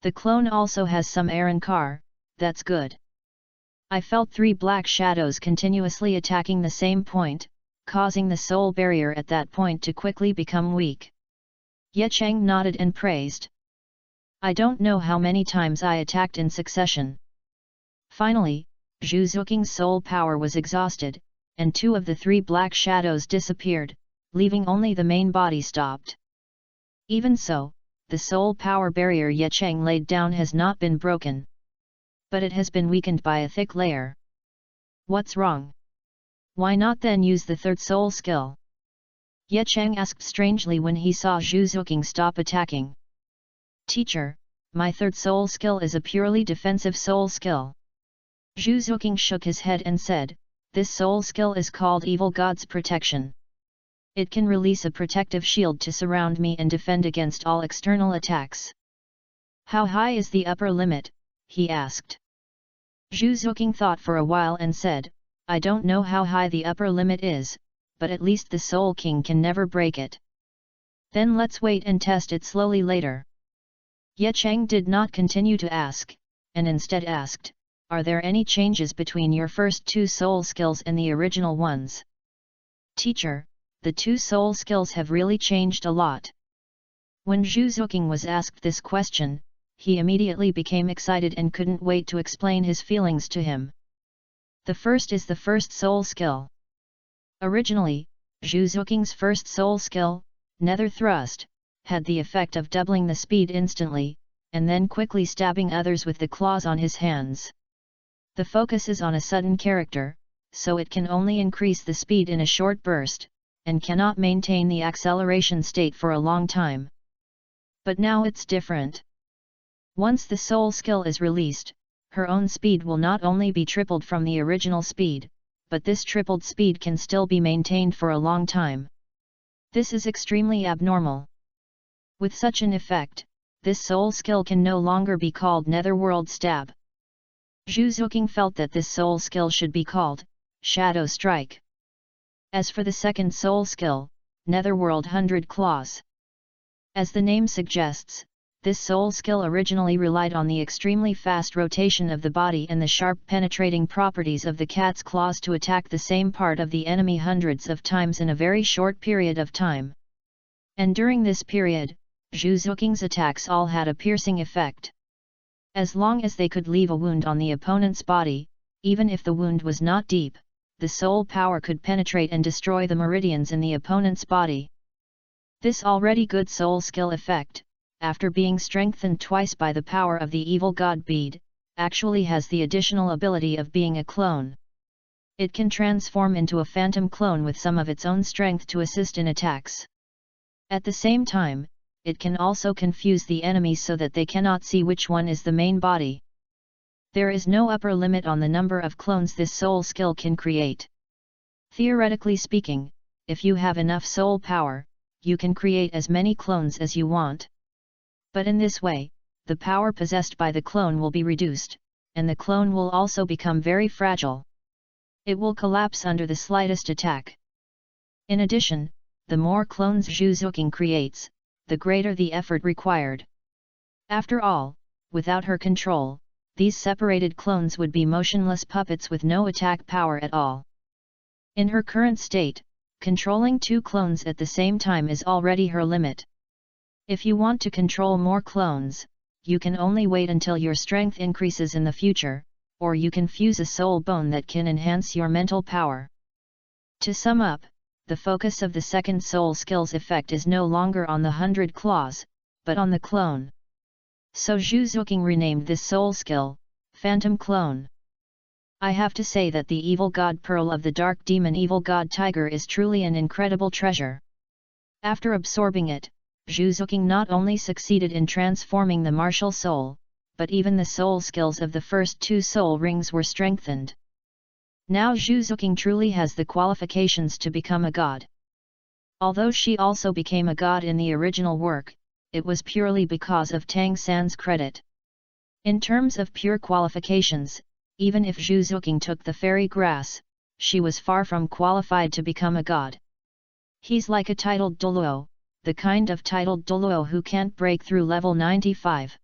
The clone also has some Arankar, that's good. I felt 3 black shadows continuously attacking the same point, causing the soul barrier at that point to quickly become weak. Ye Cheng nodded and praised. I don't know how many times I attacked in succession. Finally, Zhu Xuking's soul power was exhausted, and 2 of the 3 black shadows disappeared, leaving only the main body stopped. Even so, the soul power barrier Ye Cheng laid down has not been broken. But it has been weakened by a thick layer. What's wrong? Why not then use the third soul skill? Ye Cheng asked strangely when he saw Zhu Xuking stop attacking. Teacher, my third soul skill is a purely defensive soul skill. Zhu Xuking shook his head and said, this soul skill is called Evil God's Protection. It can release a protective shield to surround me and defend against all external attacks. How high is the upper limit? He asked. Zhu Xuking thought for a while and said, I don't know how high the upper limit is, but at least the Soul King can never break it. Then let's wait and test it slowly later. Ye Cheng did not continue to ask, and instead asked, are there any changes between your first 2 soul skills and the original ones? Teacher, the 2 soul skills have really changed a lot. When Zhu Xuking was asked this question, he immediately became excited and couldn't wait to explain his feelings to him. The first is the first soul skill. Originally, Zhu Xuking's first soul skill, Nether Thrust, had the effect of doubling the speed instantly, and then quickly stabbing others with the claws on his hands. The focus is on a sudden character, so it can only increase the speed in a short burst, and cannot maintain the acceleration state for a long time. But now it's different. Once the soul skill is released, her own speed will not only be tripled from the original speed, but this tripled speed can still be maintained for a long time. This is extremely abnormal. With such an effect, this soul skill can no longer be called Netherworld Stab. Zhu Xuking felt that this soul skill should be called Shadow Strike. As for the second soul skill, Netherworld 100 Claws. As the name suggests, this soul skill originally relied on the extremely fast rotation of the body and the sharp penetrating properties of the cat's claws to attack the same part of the enemy hundreds of times in a very short period of time. And during this period, Zhu Xuking's attacks all had a piercing effect. As long as they could leave a wound on the opponent's body, even if the wound was not deep, the soul power could penetrate and destroy the meridians in the opponent's body. This already good soul skill effect, after being strengthened twice by the power of the evil god bead, actually has the additional ability of being a clone. It can transform into a phantom clone with some of its own strength to assist in attacks. At the same time, it can also confuse the enemies so that they cannot see which one is the main body. There is no upper limit on the number of clones this soul skill can create. Theoretically speaking, if you have enough soul power, you can create as many clones as you want. But in this way, the power possessed by the clone will be reduced, and the clone will also become very fragile. It will collapse under the slightest attack. In addition, the more clones Zhu Xuking creates, the greater the effort required. After all, without her control, these separated clones would be motionless puppets with no attack power at all. In her current state, controlling 2 clones at the same time is already her limit. If you want to control more clones, you can only wait until your strength increases in the future, or you can fuse a soul bone that can enhance your mental power. To sum up, the focus of the second soul skill's effect is no longer on the 100 claws, but on the clone. So Zhu Xuking renamed this soul skill, Phantom Clone. I have to say that the evil god pearl of the dark demon evil god tiger is truly an incredible treasure. After absorbing it, Zhu Xuking not only succeeded in transforming the martial soul, but even the soul skills of the first 2 soul rings were strengthened. Now Zhu Xuking truly has the qualifications to become a god. Although she also became a god in the original work, it was purely because of Tang San's credit. In terms of pure qualifications, even if Zhu Xuking took the fairy grass, she was far from qualified to become a god. He's like a titled Douluo, the kind of titled Douluo who can't break through level 95.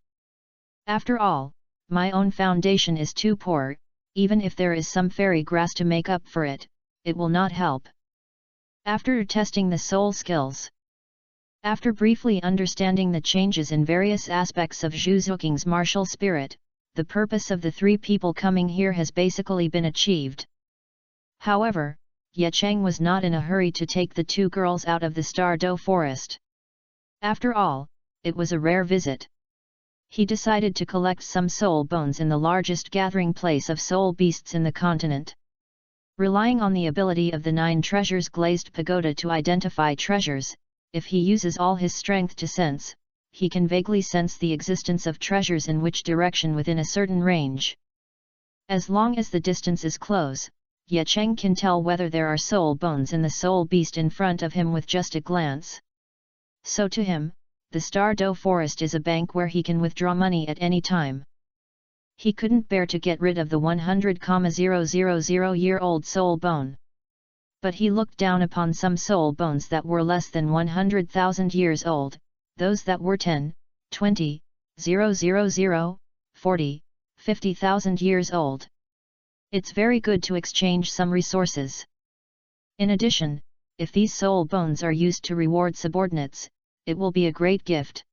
After all, my own foundation is too poor. Even if there is some fairy grass to make up for it, it will not help. After testing the soul skills, after briefly understanding the changes in various aspects of Zhu Xuking's martial spirit, the purpose of the 3 people coming here has basically been achieved. However, Ye Cheng was not in a hurry to take the 2 girls out of the Stardew forest. After all, it was a rare visit. He decided to collect some soul bones in the largest gathering place of soul beasts in the continent. Relying on the ability of the 9 treasures glazed pagoda to identify treasures, if he uses all his strength to sense, he can vaguely sense the existence of treasures in which direction within a certain range. As long as the distance is close, Ye Cheng can tell whether there are soul bones in the soul beast in front of him with just a glance. So to him, the Stardew forest is a bank where he can withdraw money at any time. He couldn't bear to get rid of the 100,000-year-old soul bone. But he looked down upon some soul bones that were less than 100,000 years old, those that were 10, 20, 000, 40, 50,000 years old. It's very good to exchange some resources. In addition, if these soul bones are used to reward subordinates, it will be a great gift.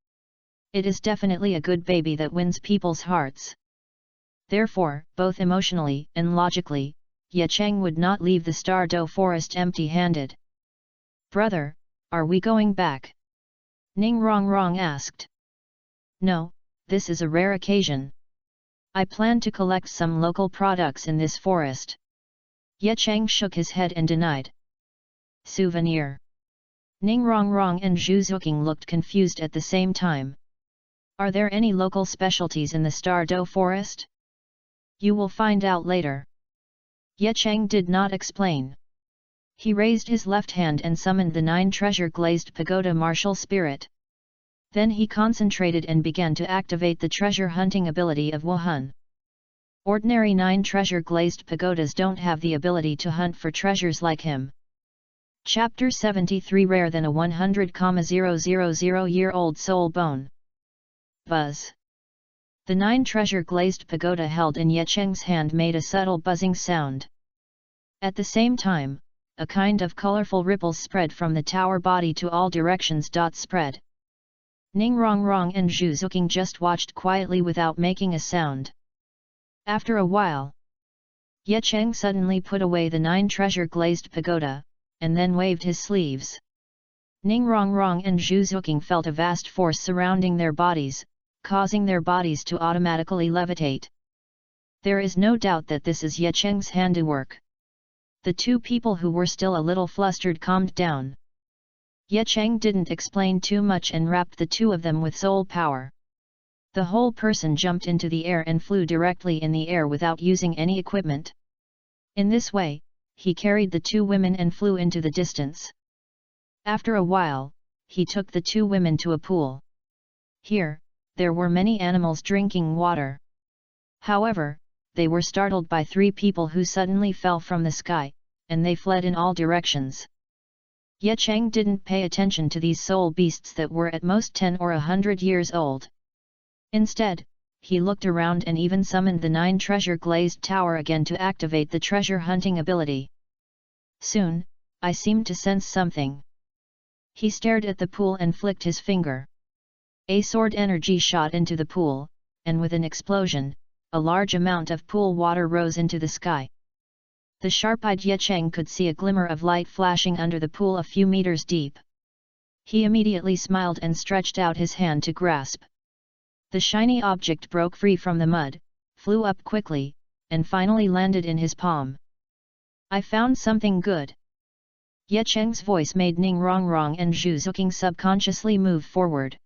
It is definitely a good baby that wins people's hearts. Therefore, both emotionally and logically, Ye Cheng would not leave the Stardew forest empty-handed. "Brother, are we going back?" Ning Rongrong asked. No, this is a rare occasion. I plan to collect some local products in this forest. Ye Cheng shook his head and denied. Souvenir. Ning Rongrong and Zhu Xuking looked confused at the same time. Are there any local specialties in the Stardo forest? You will find out later. Ye Cheng did not explain. He raised his left hand and summoned the 9 treasure-glazed pagoda martial spirit. Then he concentrated and began to activate the treasure hunting ability of Wuhan. Ordinary 9 treasure-glazed pagodas don't have the ability to hunt for treasures like him. Chapter 73 Rare than a 100,000-year-old soul bone. Buzz. The 9 treasure-glazed pagoda held in Ye Cheng's hand made a subtle buzzing sound. At the same time, a kind of colorful ripples spread from the tower body to all directions. Spread. Ning Rongrong and Zhu Xuking just watched quietly without making a sound. After a while, Ye Cheng suddenly put away the 9 treasure-glazed pagoda, and then waved his sleeves. Ning Rongrong and Zhu Xuking felt a vast force surrounding their bodies, causing their bodies to automatically levitate. There is no doubt that this is Ye Cheng's handiwork. The 2 people who were still a little flustered calmed down. Ye Cheng didn't explain too much and wrapped the 2 of them with soul power. The whole person jumped into the air and flew directly in the air without using any equipment. In this way, he carried the 2 women and flew into the distance. After a while, he took the 2 women to a pool. Here, there were many animals drinking water. However, they were startled by 3 people who suddenly fell from the sky, and they fled in all directions. Ye Cheng didn't pay attention to these soul beasts that were at most 10 or 100 years old. Instead, he looked around and even summoned the 9 treasure-glazed tower again to activate the treasure hunting ability. Soon, I seemed to sense something. He stared at the pool and flicked his finger. A sword energy shot into the pool, and with an explosion, a large amount of pool water rose into the sky. The sharp-eyed Ye Cheng could see a glimmer of light flashing under the pool a few meters deep. He immediately smiled and stretched out his hand to grasp. The shiny object broke free from the mud, flew up quickly, and finally landed in his palm. I found something good. Ye Cheng's voice made Ning Rongrong and Zhu Xuking subconsciously move forward.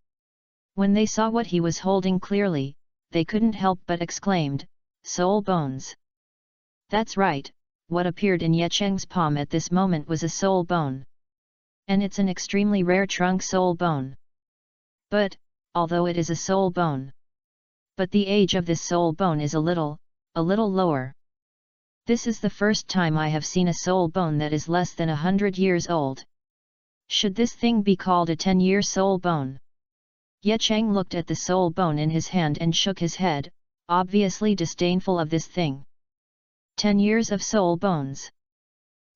When they saw what he was holding clearly, they couldn't help but exclaimed, "Soul bones!" That's right, what appeared in Ye Cheng's palm at this moment was a soul bone. And it's an extremely rare trunk soul bone. But, although it is a soul bone, but the age of this soul bone is a little lower. This is the first time I have seen a soul bone that is less than 100 years old. Should this thing be called a 10-year soul bone? Ye Cheng looked at the soul bone in his hand and shook his head, obviously disdainful of this thing. 10 years of soul bones.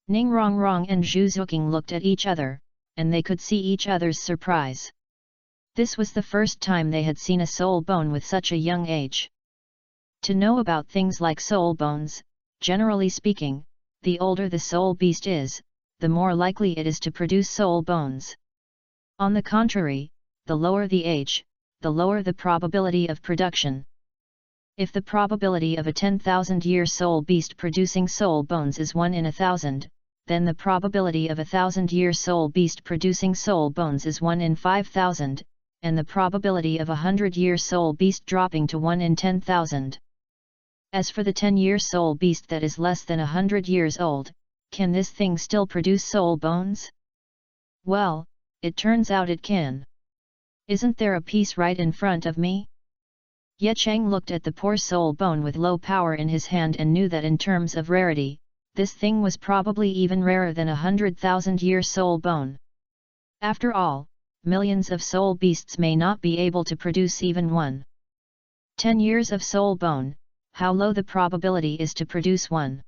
Ning Rongrong and Zhu Xuking looked at each other, and they could see each other's surprise. This was the first time they had seen a soul bone with such a young age. To know about things like soul bones, generally speaking, the older the soul beast is, the more likely it is to produce soul bones. On the contrary, the lower the age, the lower the probability of production. If the probability of a 10,000-year soul beast producing soul bones is 1 in 1,000, then the probability of a 1,000-year soul beast producing soul bones is 1 in 5,000, and the probability of a 100-year soul beast dropping to 1 in 10,000. As for the 10-year soul beast that is less than 100 years old, can this thing still produce soul bones? Well, it turns out it can. Isn't there a piece right in front of me? Ye Cheng looked at the poor soul bone with low power in his hand and knew that in terms of rarity, this thing was probably even rarer than a 100,000-year soul bone. After all, millions of soul beasts may not be able to produce even one. 10 years of soul bone, how low the probability is to produce one.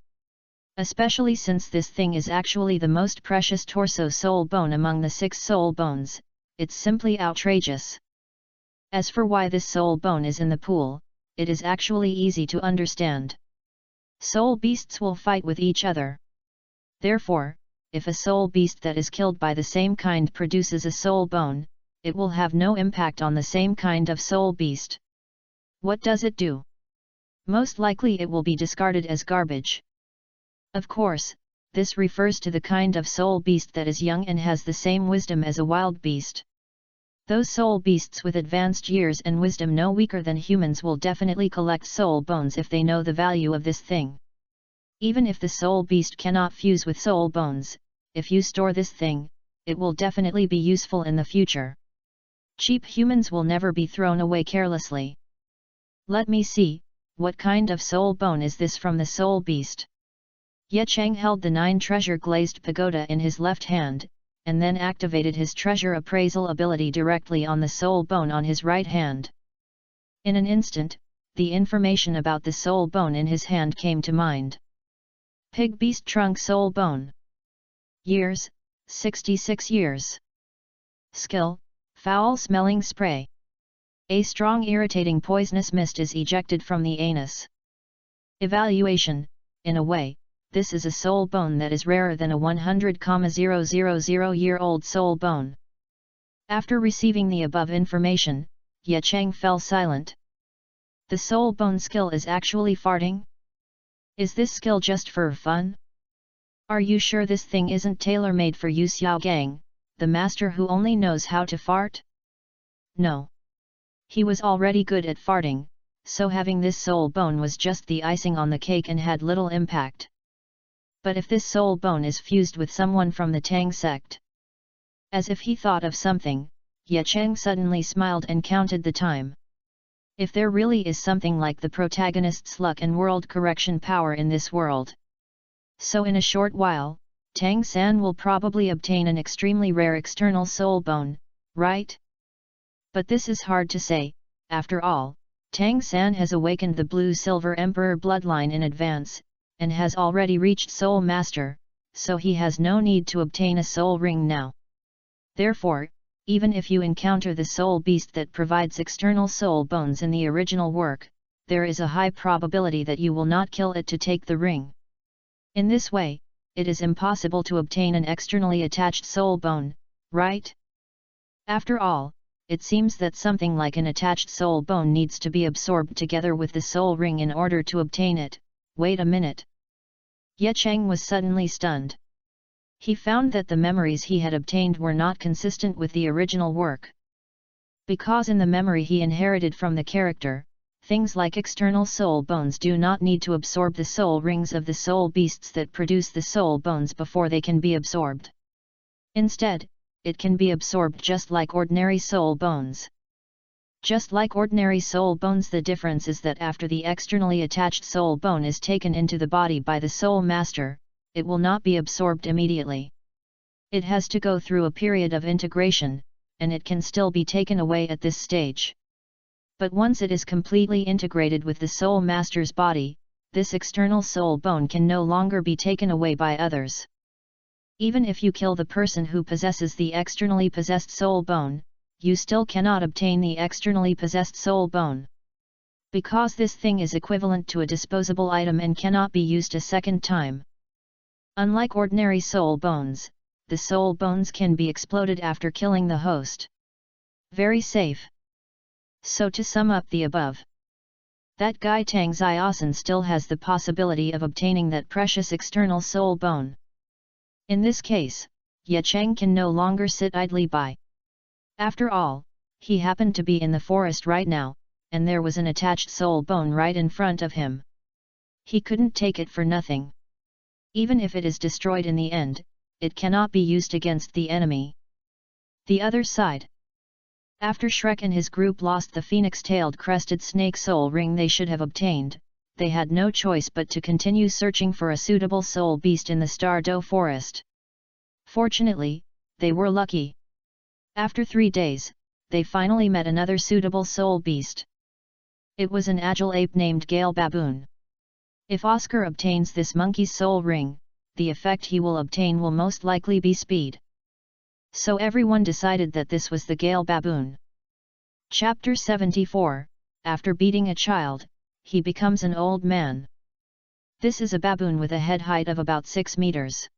Especially since this thing is actually the most precious torso soul bone among the 6 soul bones, it's simply outrageous. As for why this soul bone is in the pool, it is actually easy to understand. Soul beasts will fight with each other. Therefore, if a soul beast that is killed by the same kind produces a soul bone, it will have no impact on the same kind of soul beast. What does it do? Most likely it will be discarded as garbage. Of course, this refers to the kind of soul beast that is young and has the same wisdom as a wild beast. Those soul beasts with advanced years and wisdom no weaker than humans will definitely collect soul bones if they know the value of this thing. Even if the soul beast cannot fuse with soul bones, if you store this thing, it will definitely be useful in the future. Cheap humans will never be thrown away carelessly. Let me see, what kind of soul bone is this from the soul beast? Ye Cheng held the 9 treasure glazed pagoda in his left hand, and then activated his treasure appraisal ability directly on the soul bone on his right hand. In an instant, the information about the soul bone in his hand came to mind. Pig beast trunk soul bone. Years, 66 years. Skill, foul-smelling spray. A strong irritating poisonous mist is ejected from the anus. Evaluation, in a way, this is a soul bone that is rarer than a 100,000-year-old soul bone. After receiving the above information, Ye Cheng fell silent. The soul bone skill is actually farting? Is this skill just for fun? Are you sure this thing isn't tailor-made for Yu Xiaogang, the master who only knows how to fart? No. He was already good at farting, so having this soul bone was just the icing on the cake and had little impact. But if this soul bone is fused with someone from the Tang sect? As if he thought of something, Ye Cheng suddenly smiled and counted the time. If there really is something like the protagonist's luck and world correction power in this world. So in a short while, Tang San will probably obtain an extremely rare external soul bone, right? But this is hard to say. After all, Tang San has awakened the Blue-Silver Emperor bloodline in advance, and has already reached Soul Master, so he has no need to obtain a soul ring now. Therefore, even if you encounter the soul beast that provides external soul bones in the original work, there is a high probability that you will not kill it to take the ring. In this way, it is impossible to obtain an externally attached soul bone, right? After all, it seems that something like an attached soul bone needs to be absorbed together with the soul ring in order to obtain it. Wait a minute. Ye Cheng was suddenly stunned. He found that the memories he had obtained were not consistent with the original work. Because in the memory he inherited from the character, things like external soul bones do not need to absorb the soul rings of the soul beasts that produce the soul bones before they can be absorbed. Instead, it can be absorbed just like ordinary soul bones. Just like ordinary soul bones, the difference is that after the externally attached soul bone is taken into the body by the soul master, it will not be absorbed immediately. It has to go through a period of integration, and it can still be taken away at this stage. But once it is completely integrated with the soul master's body, this external soul bone can no longer be taken away by others. Even if you kill the person who possesses the externally possessed soul bone, you still cannot obtain the externally possessed soul bone. Because this thing is equivalent to a disposable item and cannot be used a second time. Unlike ordinary soul bones, the soul bones can be exploded after killing the host. Very safe. So to sum up the above, that guy Tang Xiaosan still has the possibility of obtaining that precious external soul bone. In this case, Ye Cheng can no longer sit idly by. After all, he happened to be in the forest right now, and there was an attached soul bone right in front of him. He couldn't take it for nothing. Even if it is destroyed in the end, it cannot be used against the enemy. The other side. After Shrek and his group lost the phoenix-tailed crested snake soul ring they should have obtained, they had no choice but to continue searching for a suitable soul beast in the Stardew forest. Fortunately, they were lucky. After 3 days, they finally met another suitable soul beast. It was an agile ape named Gale Baboon. If Oscar obtains this monkey's soul ring, the effect he will obtain will most likely be speed. So everyone decided that this was the Gale Baboon. Chapter 74, After beating a child, he becomes an old man. This is a baboon with a head height of about 6 meters.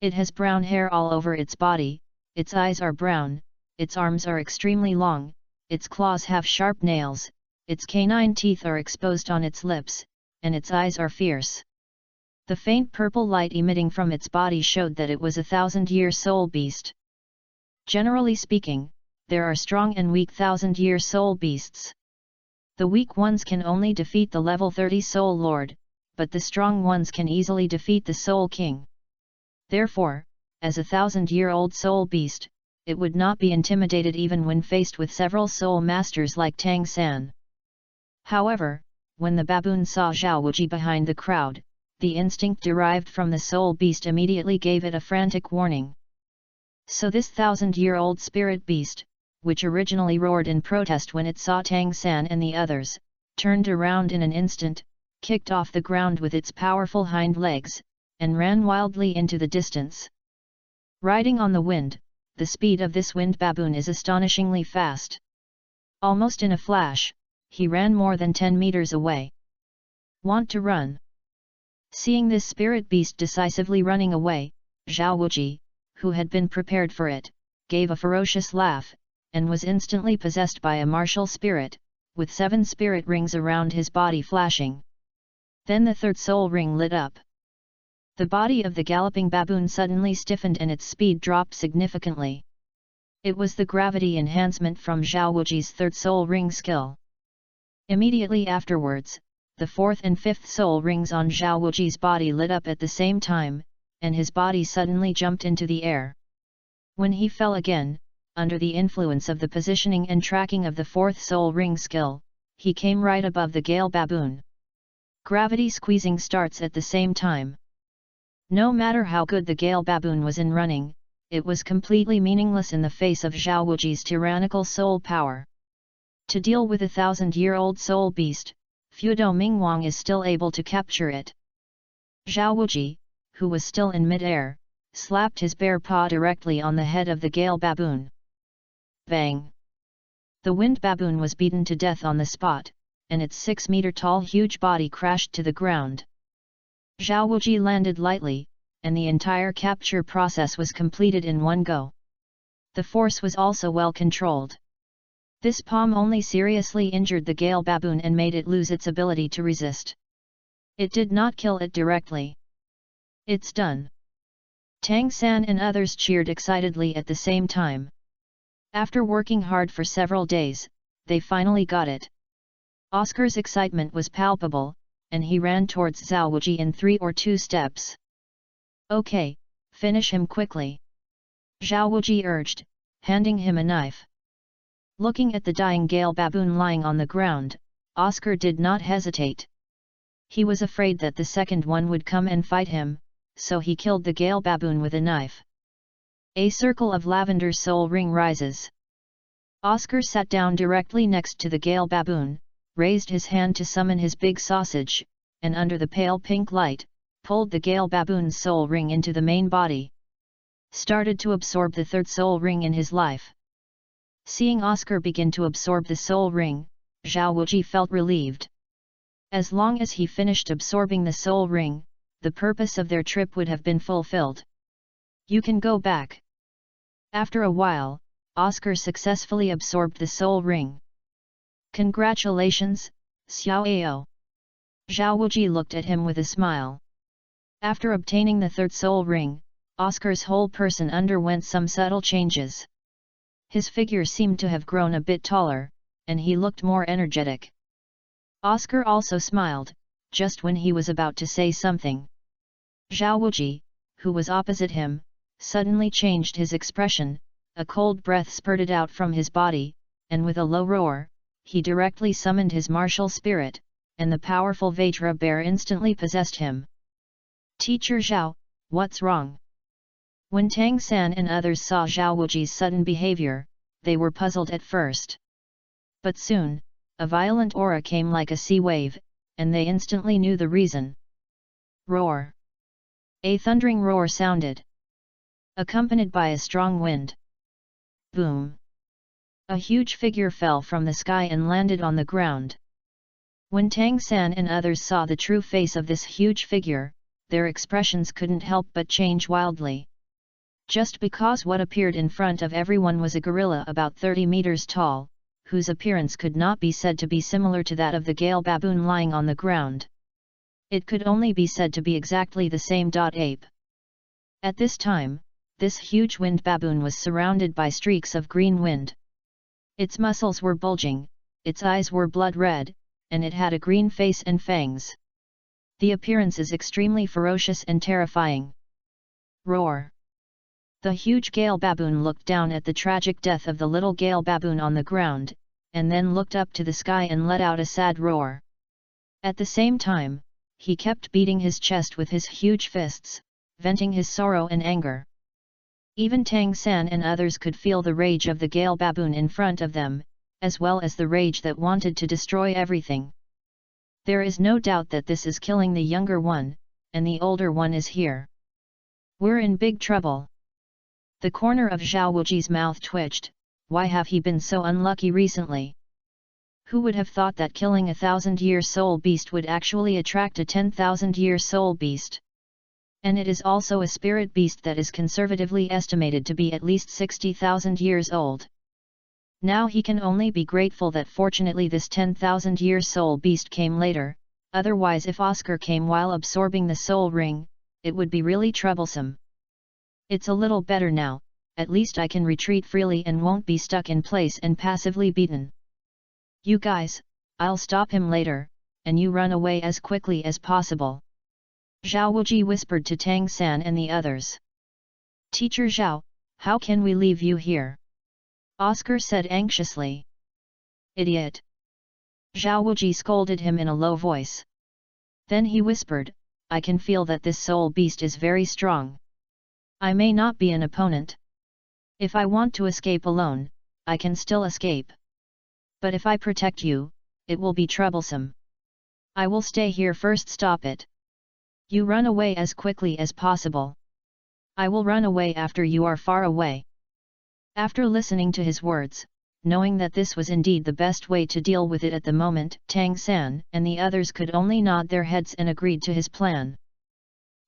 It has brown hair all over its body, its eyes are brown, its arms are extremely long, its claws have sharp nails, its canine teeth are exposed on its lips, and its eyes are fierce. The faint purple light emitting from its body showed that it was a 1,000-year soul beast. Generally speaking, there are strong and weak 1,000-year soul beasts. The weak ones can only defeat the level 30 soul lord, but the strong ones can easily defeat the soul king. Therefore, as a 1,000-year-old soul beast, it would not be intimidated even when faced with several soul masters like Tang San. However, when the baboon saw Zhao Wuji behind the crowd, the instinct derived from the soul beast immediately gave it a frantic warning. So this 1,000-year-old spirit beast, which originally roared in protest when it saw Tang San and the others, turned around in an instant, kicked off the ground with its powerful hind legs, and ran wildly into the distance. Riding on the wind, the speed of this wind baboon is astonishingly fast. Almost in a flash, he ran more than 10 meters away. Want to run? Seeing this spirit beast decisively running away, Zhao Wuji, who had been prepared for it, gave a ferocious laugh, and was instantly possessed by a martial spirit, with 7 spirit rings around his body flashing. Then the third soul ring lit up. The body of the galloping baboon suddenly stiffened and its speed dropped significantly. It was the gravity enhancement from Zhao Wuji's third soul ring skill. Immediately afterwards, the fourth and fifth soul rings on Zhao Wuji's body lit up at the same time, and his body suddenly jumped into the air. When he fell again, under the influence of the positioning and tracking of the fourth soul ring skill, he came right above the Gale baboon. Gravity squeezing starts at the same time. No matter how good the Gale baboon was in running, it was completely meaningless in the face of Zhao Wuji's tyrannical soul power. To deal with a 1,000-year-old soul beast, Fudo Mingwang is still able to capture it. Zhao Wuji, who was still in mid-air, slapped his bare paw directly on the head of the Gale baboon. Bang! The wind baboon was beaten to death on the spot, and its 6-meter-tall huge body crashed to the ground. Zhao Wuji landed lightly, and the entire capture process was completed in one go. The force was also well controlled. This palm only seriously injured the Gale baboon and made it lose its ability to resist. It did not kill it directly. It's done. Tang San and others cheered excitedly at the same time. After working hard for several days, they finally got it. Oscar's excitement was palpable, and he ran towards Zhao Wuji in 3 or 2 steps. Okay, finish him quickly. Zhao Wuji urged, handing him a knife. Looking at the dying Gale baboon lying on the ground, Oscar did not hesitate. He was afraid that the second one would come and fight him, so he killed the Gale baboon with a knife. A circle of lavender soul ring rises. Oscar sat down directly next to the Gale baboon, raised his hand to summon his big sausage, and under the pale pink light, pulled the Gale baboon's soul ring into the main body. Started to absorb the third soul ring in his life. Seeing Oscar begin to absorb the soul ring, Zhao Wuji felt relieved. As long as he finished absorbing the soul ring, the purpose of their trip would have been fulfilled. You can go back. After a while, Oscar successfully absorbed the soul ring. Congratulations, Xiao Ao. Zhao Wuji looked at him with a smile. After obtaining the third soul ring, Oscar's whole person underwent some subtle changes. His figure seemed to have grown a bit taller, and he looked more energetic. Oscar also smiled, just when he was about to say something. Zhao Wuji, who was opposite him, suddenly changed his expression, a cold breath spurted out from his body, and with a low roar, he directly summoned his martial spirit, and the powerful Vajra bear instantly possessed him. Teacher Zhao, what's wrong? When Tang San and others saw Zhao Wuji's sudden behavior, they were puzzled at first. But soon, a violent aura came like a sea wave, and they instantly knew the reason. Roar! A thundering roar sounded, accompanied by a strong wind. Boom! A huge figure fell from the sky and landed on the ground. When Tang San and others saw the true face of this huge figure, their expressions couldn't help but change wildly. Just because what appeared in front of everyone was a gorilla about 30 meters tall, whose appearance could not be said to be similar to that of the Gale baboon lying on the ground. It could only be said to be exactly the same. Ape. At this time, this huge wind baboon was surrounded by streaks of green wind. Its muscles were bulging, its eyes were blood red, and it had a green face and fangs. The appearance is extremely ferocious and terrifying. Roar! The huge Gale baboon looked down at the tragic death of the little Gale baboon on the ground, and then looked up to the sky and let out a sad roar. At the same time, he kept beating his chest with his huge fists, venting his sorrow and anger. Even Tangan and others could feel the rage of the Gale baboon in front of them, as well as the rage that wanted to destroy everything. There is no doubt that this is killing the younger one, and the older one is here. We're in big trouble. The corner of Zhao Wuji's mouth twitched. Why have he been so unlucky recently? Who would have thought that killing a 1,000-year soul beast would actually attract a 10,000-year soul beast? And it is also a spirit beast that is conservatively estimated to be at least 60,000 years old. Now he can only be grateful that fortunately this 10,000-year soul beast came later, otherwise if Oscar came while absorbing the soul ring, it would be really troublesome. It's a little better now, at least I can retreat freely and won't be stuck in place and passively beaten. You guys, I'll stop him later, and you run away as quickly as possible. Zhao Wuji whispered to Tangan and the others. Teacher Zhao, how can we leave you here? Oscar said anxiously. Idiot! Zhao Wuji scolded him in a low voice. Then he whispered, I can feel that this soul beast is very strong. I may not be an opponent. If I want to escape alone, I can still escape. But if I protect you, it will be troublesome. I will stay here first. Stop it. You run away as quickly as possible. I will run away after you are far away. After listening to his words, knowing that this was indeed the best way to deal with it at the moment, Tangan and the others could only nod their heads and agreed to his plan.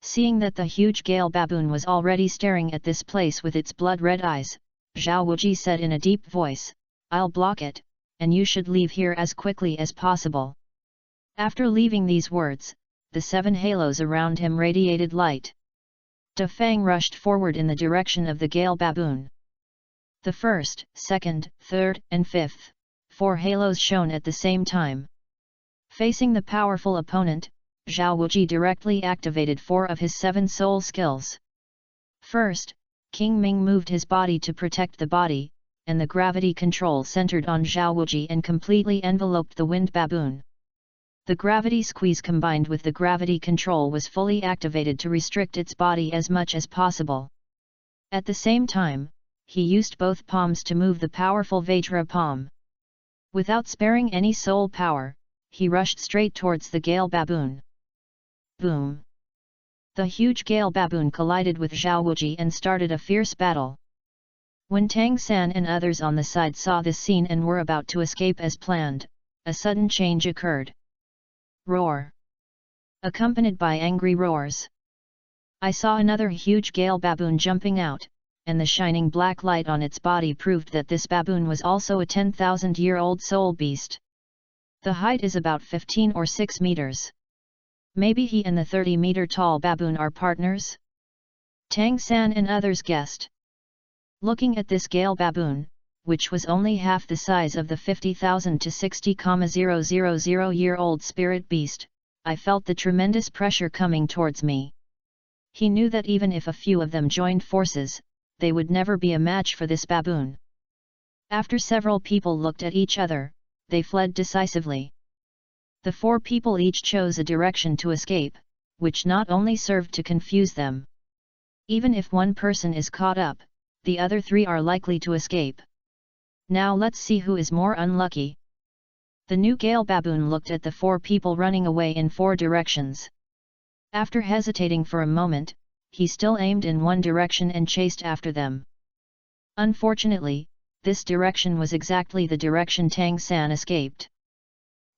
Seeing that the huge Gale baboon was already staring at this place with its blood-red eyes, Zhao Wuji said in a deep voice, I'll block it, and you should leave here as quickly as possible. After leaving these words, the 7 halos around him radiated light. Defying rushed forward in the direction of the Gale baboon. The first, second, third, and fifth, 4 halos shone at the same time. Facing the powerful opponent, Zhao Wuji directly activated 4 of his 7 soul skills. First, King Ming moved his body to protect the body, and the gravity control centered on Zhao Wuji and completely enveloped the wind baboon. The gravity squeeze combined with the gravity control was fully activated to restrict its body as much as possible. At the same time, he used both palms to move the powerful Vajra palm. Without sparing any soul power, he rushed straight towards the Gale baboon. Boom! The huge Gale baboon collided with Zhao Wuji and started a fierce battle. When Tangan and others on the side saw this scene and were about to escape as planned, a sudden change occurred. Roar! Accompanied by angry roars. I saw another huge Gale baboon jumping out, and the shining black light on its body proved that this baboon was also a 10,000-year-old soul beast. The height is about 15 or 6 meters. Maybe he and the 30-meter-tall baboon are partners? Tangan and others guessed. Looking at this Gale baboon, which was only half the size of the 50,000 to 60,000-year-old spirit beast, I felt the tremendous pressure coming towards me. He knew that even if a few of them joined forces, they would never be a match for this baboon. After several people looked at each other, they fled decisively. The 4 people each chose a direction to escape, which not only served to confuse them. Even if one person is caught up, the other 3 are likely to escape. Now let's see who is more unlucky. The new Gale baboon looked at the 4 people running away in 4 directions. After hesitating for a moment, he still aimed in one direction and chased after them. Unfortunately, this direction was exactly the direction Tangan escaped.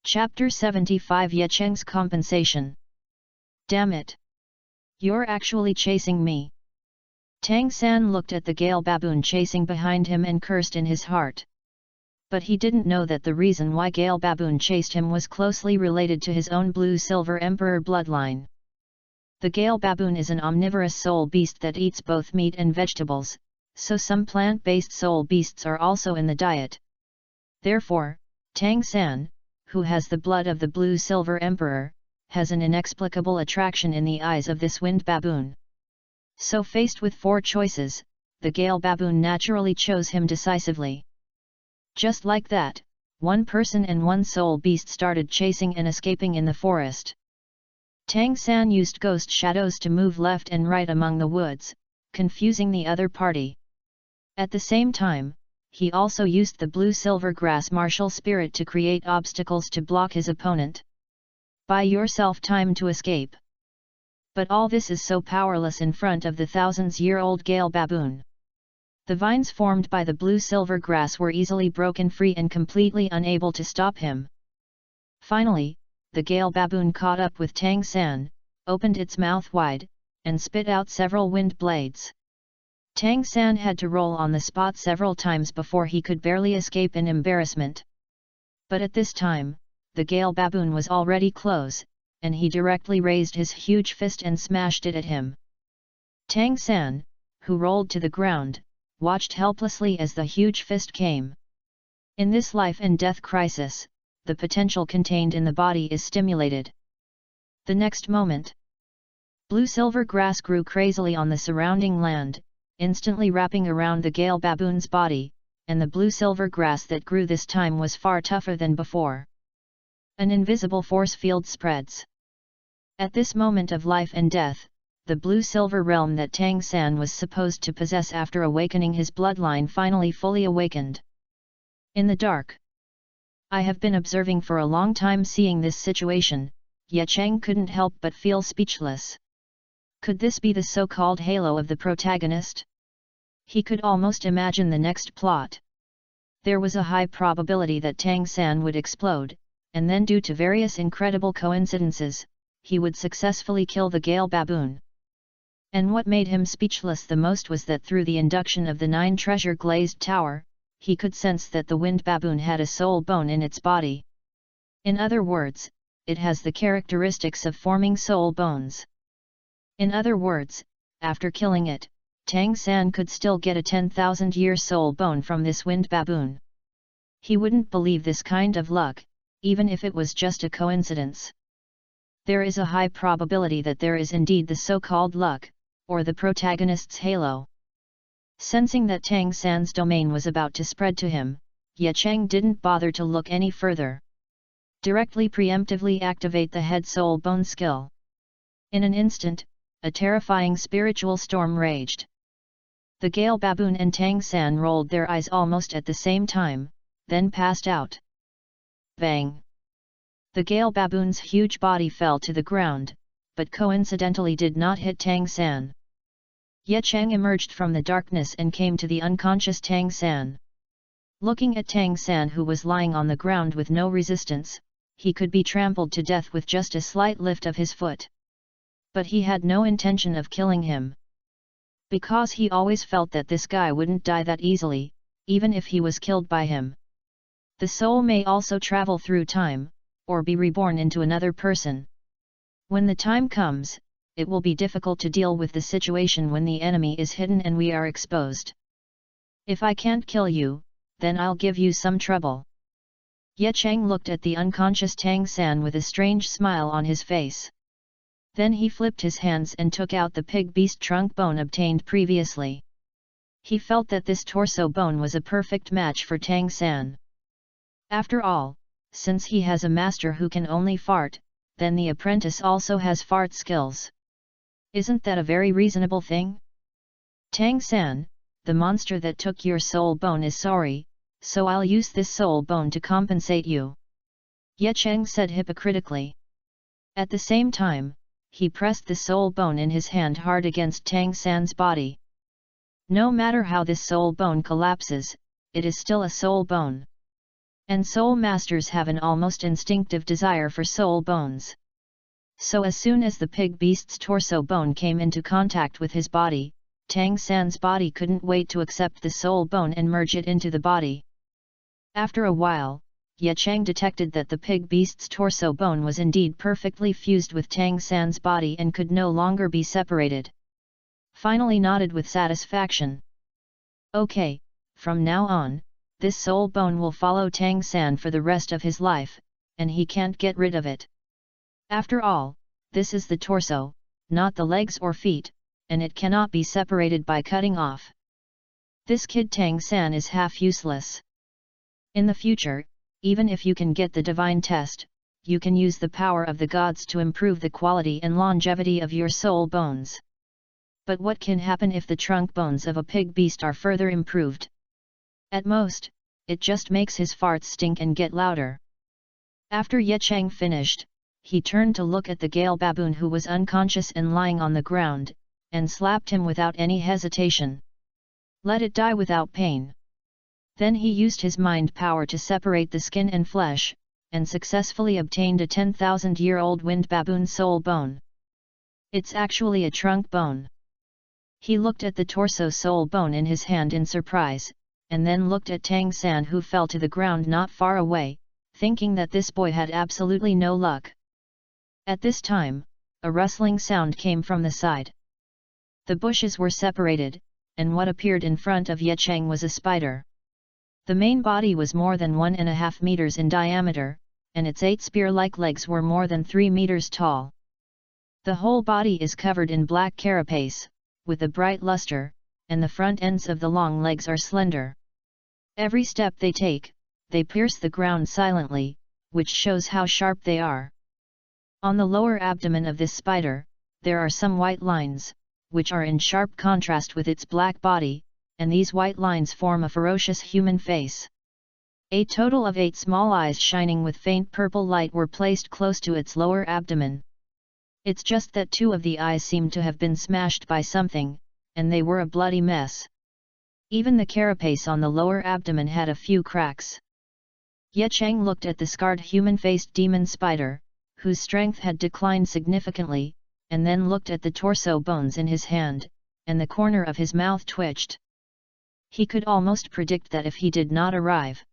Chapter 75 Yecheng's Compensation. Damn it! You're actually chasing me. Tangan looked at the Gale baboon chasing behind him and cursed in his heart. But he didn't know that the reason why Gale baboon chased him was closely related to his own blue-silver emperor bloodline. The Gale baboon is an omnivorous soul beast that eats both meat and vegetables, so some plant-based soul beasts are also in the diet. Therefore, Tangan, who has the blood of the blue-silver emperor, has an inexplicable attraction in the eyes of this wind baboon. So faced with 4 choices, the Gale baboon naturally chose him decisively. Just like that, one person and one soul beast started chasing and escaping in the forest. Tangan used ghost shadows to move left and right among the woods, confusing the other party. At the same time, he also used the blue-silver grass martial spirit to create obstacles to block his opponent. Buy yourself time to escape. But all this is so powerless in front of the thousands-year-old Gale baboon. The vines formed by the blue-silver grass were easily broken free and completely unable to stop him. Finally, the Gale baboon caught up with Tangan, opened its mouth wide, and spit out several wind blades. Tangan had to roll on the spot several times before he could barely escape in embarrassment. But at this time, the Gale baboon was already close, and he directly raised his huge fist and smashed it at him. Tangan, who rolled to the ground, watched helplessly as the huge fist came. In this life and death crisis, the potential contained in the body is stimulated. The next moment, blue-silver grass grew crazily on the surrounding land, instantly wrapping around the Gale baboon's body, and the blue-silver grass that grew this time was far tougher than before. An invisible force field spreads. At this moment of life and death, the blue-silver realm that Tangan was supposed to possess after awakening his bloodline finally fully awakened. In the dark, I have been observing for a long time seeing this situation, Yecheng couldn't help but feel speechless. Could this be the so-called halo of the protagonist? He could almost imagine the next plot. There was a high probability that Tangan would explode, and then due to various incredible coincidences, he would successfully kill the Gale baboon. And what made him speechless the most was that through the induction of the 9 treasure glazed tower, he could sense that the wind baboon had a soul bone in its body. In other words, it has the characteristics of forming soul bones. In other words, after killing it, Tangan could still get a 10,000-year soul bone from this wind baboon. He wouldn't believe this kind of luck, even if it was just a coincidence. There is a high probability that there is indeed the so-called luck, or the protagonist's halo. Sensing that Tangan's domain was about to spread to him, Yecheng didn't bother to look any further. Directly preemptively activate the head soul bone skill. In an instant, a terrifying spiritual storm raged. The Gale baboon and Tangan rolled their eyes almost at the same time, then passed out. Bang! The Gale baboon's huge body fell to the ground, but coincidentally did not hit Tangan. Yecheng emerged from the darkness and came to the unconscious Tangan. Looking at Tangan, who was lying on the ground with no resistance, he could be trampled to death with just a slight lift of his foot. But he had no intention of killing him. Because he always felt that this guy wouldn't die that easily, even if he was killed by him. The soul may also travel through time, or be reborn into another person. When the time comes, it will be difficult to deal with the situation when the enemy is hidden and we are exposed. If I can't kill you, then I'll give you some trouble. Yecheng looked at the unconscious Tangan with a strange smile on his face. Then he flipped his hands and took out the pig beast trunk bone obtained previously. He felt that this torso bone was a perfect match for Tangan. After all, since he has a master who can only fart, then the apprentice also has fart skills. Isn't that a very reasonable thing? Tangan, the monster that took your soul bone is sorry, so I'll use this soul bone to compensate you. Yecheng said hypocritically. At the same time, he pressed the soul bone in his hand hard against Tangan's body. No matter how this soul bone collapses, it is still a soul bone. And soul masters have an almost instinctive desire for soul bones. So as soon as the pig beast's torso bone came into contact with his body, Tangan's body couldn't wait to accept the soul bone and merge it into the body. After a while, Xuking detected that the pig beast's torso bone was indeed perfectly fused with Tangan's body and could no longer be separated. Finally nodded with satisfaction. Okay, from now on, this soul bone will follow Tangan for the rest of his life, and he can't get rid of it. After all, this is the torso, not the legs or feet, and it cannot be separated by cutting off. This kid Tangan is half useless. In the future, even if you can get the divine test, you can use the power of the gods to improve the quality and longevity of your soul bones. But what can happen if the trunk bones of a pig beast are further improved? At most, it just makes his farts stink and get louder. After Xuking finished, he turned to look at the Gale baboon who was unconscious and lying on the ground, and slapped him without any hesitation. Let it die without pain. Then he used his mind power to separate the skin and flesh, and successfully obtained a 10,000-year-old wind baboon soul bone. It's actually a trunk bone. He looked at the torso soul bone in his hand in surprise, and then looked at Tangan who fell to the ground not far away, thinking that this boy had absolutely no luck. At this time, a rustling sound came from the side. The bushes were separated, and what appeared in front of Xuking was a spider. The main body was more than 1.5 meters in diameter, and its 8 spear-like legs were more than 3 meters tall. The whole body is covered in black carapace, with a bright luster, and the front ends of the long legs are slender. Every step they take, they pierce the ground silently, which shows how sharp they are. On the lower abdomen of this spider, there are some white lines, which are in sharp contrast with its black body, and these white lines form a ferocious human face. A total of 8 small eyes shining with faint purple light were placed close to its lower abdomen. It's just that 2 of the eyes seemed to have been smashed by something, and they were a bloody mess. Even the carapace on the lower abdomen had a few cracks. Xuking looked at the scarred human-faced demon spider, whose strength had declined significantly, and then looked at the torso bones in his hand, and the corner of his mouth twitched. He could almost predict that if he did not arrive,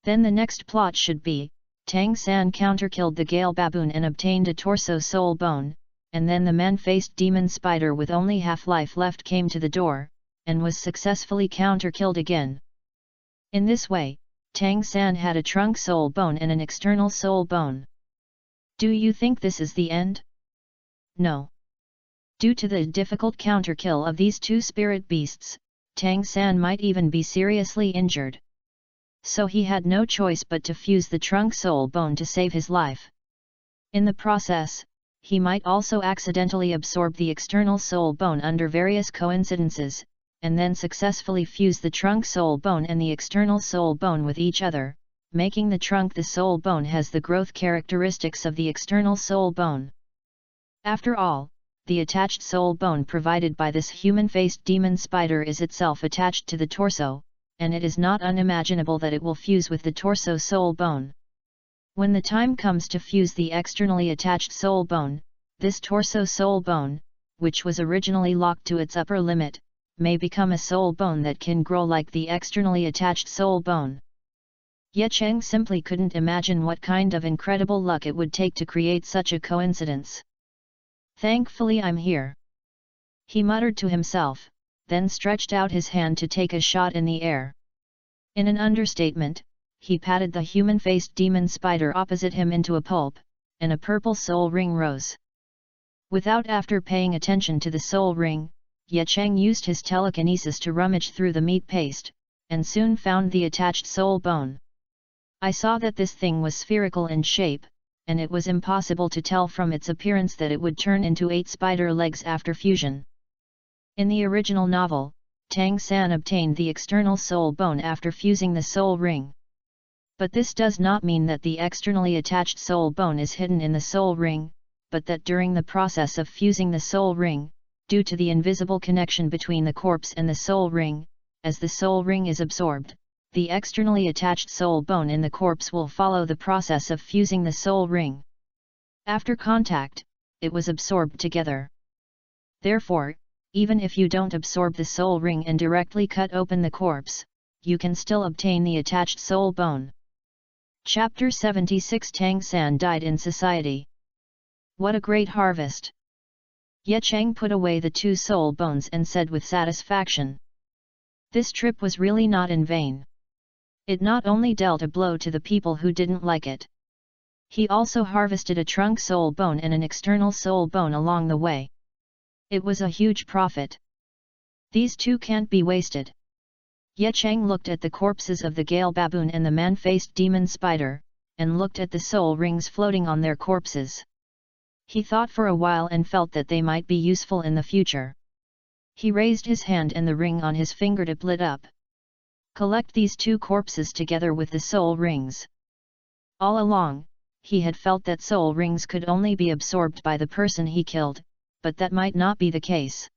then the next plot should be, Tangan counterkilled the Gale baboon and obtained a torso soul bone, and then the man-faced demon spider with only half life left came to the door, and was successfully counterkilled again. In this way, Tangan had a trunk soul bone and an external soul bone. Do you think this is the end? No. Due to the difficult counterkill of these 2 spirit beasts, Tangan might even be seriously injured. So he had no choice but to fuse the trunk soul bone to save his life. In the process, he might also accidentally absorb the external soul bone under various coincidences, and then successfully fuse the trunk soul bone and the external soul bone with each other, making the trunk the soul bone has the growth characteristics of the external soul bone. After all, the attached soul bone provided by this human-faced demon spider is itself attached to the torso, and it is not unimaginable that it will fuse with the torso soul bone. When the time comes to fuse the externally attached soul bone, this torso soul bone, which was originally locked to its upper limit, may become a soul bone that can grow like the externally attached soul bone. Xuking simply couldn't imagine what kind of incredible luck it would take to create such a coincidence. Thankfully I'm here, he muttered to himself, then stretched out his hand to take a shot in the air. In an understatement, he patted the human-faced demon spider opposite him into a pulp, and a purple soul ring rose. Without after paying attention to the soul ring, Xuking used his telekinesis to rummage through the meat paste, and soon found the attached soul bone. I saw that this thing was spherical in shape, and it was impossible to tell from its appearance that it would turn into 8 spider legs after fusion. In the original novel, Tangan obtained the external soul bone after fusing the soul ring. But this does not mean that the externally attached soul bone is hidden in the soul ring, but that during the process of fusing the soul ring, due to the invisible connection between the corpse and the soul ring, as the soul ring is absorbed, the externally attached soul bone in the corpse will follow the process of fusing the soul ring. After contact, it was absorbed together. Therefore, even if you don't absorb the soul ring and directly cut open the corpse, you can still obtain the attached soul bone. Chapter 76 Tangan died in society. What a great harvest! Ye Cheng put away the 2 soul bones and said with satisfaction. This trip was really not in vain. It not only dealt a blow to the people who didn't like it. He also harvested a trunk soul bone and an external soul bone along the way. It was a huge profit. These 2 can't be wasted. Ye Cheng looked at the corpses of the Gale baboon and the man-faced demon spider, and looked at the soul rings floating on their corpses. He thought for a while and felt that they might be useful in the future. He raised his hand and the ring on his fingertip lit up. Collect these 2 corpses together with the soul rings. All along, he had felt that soul rings could only be absorbed by the person he killed, but that might not be the case.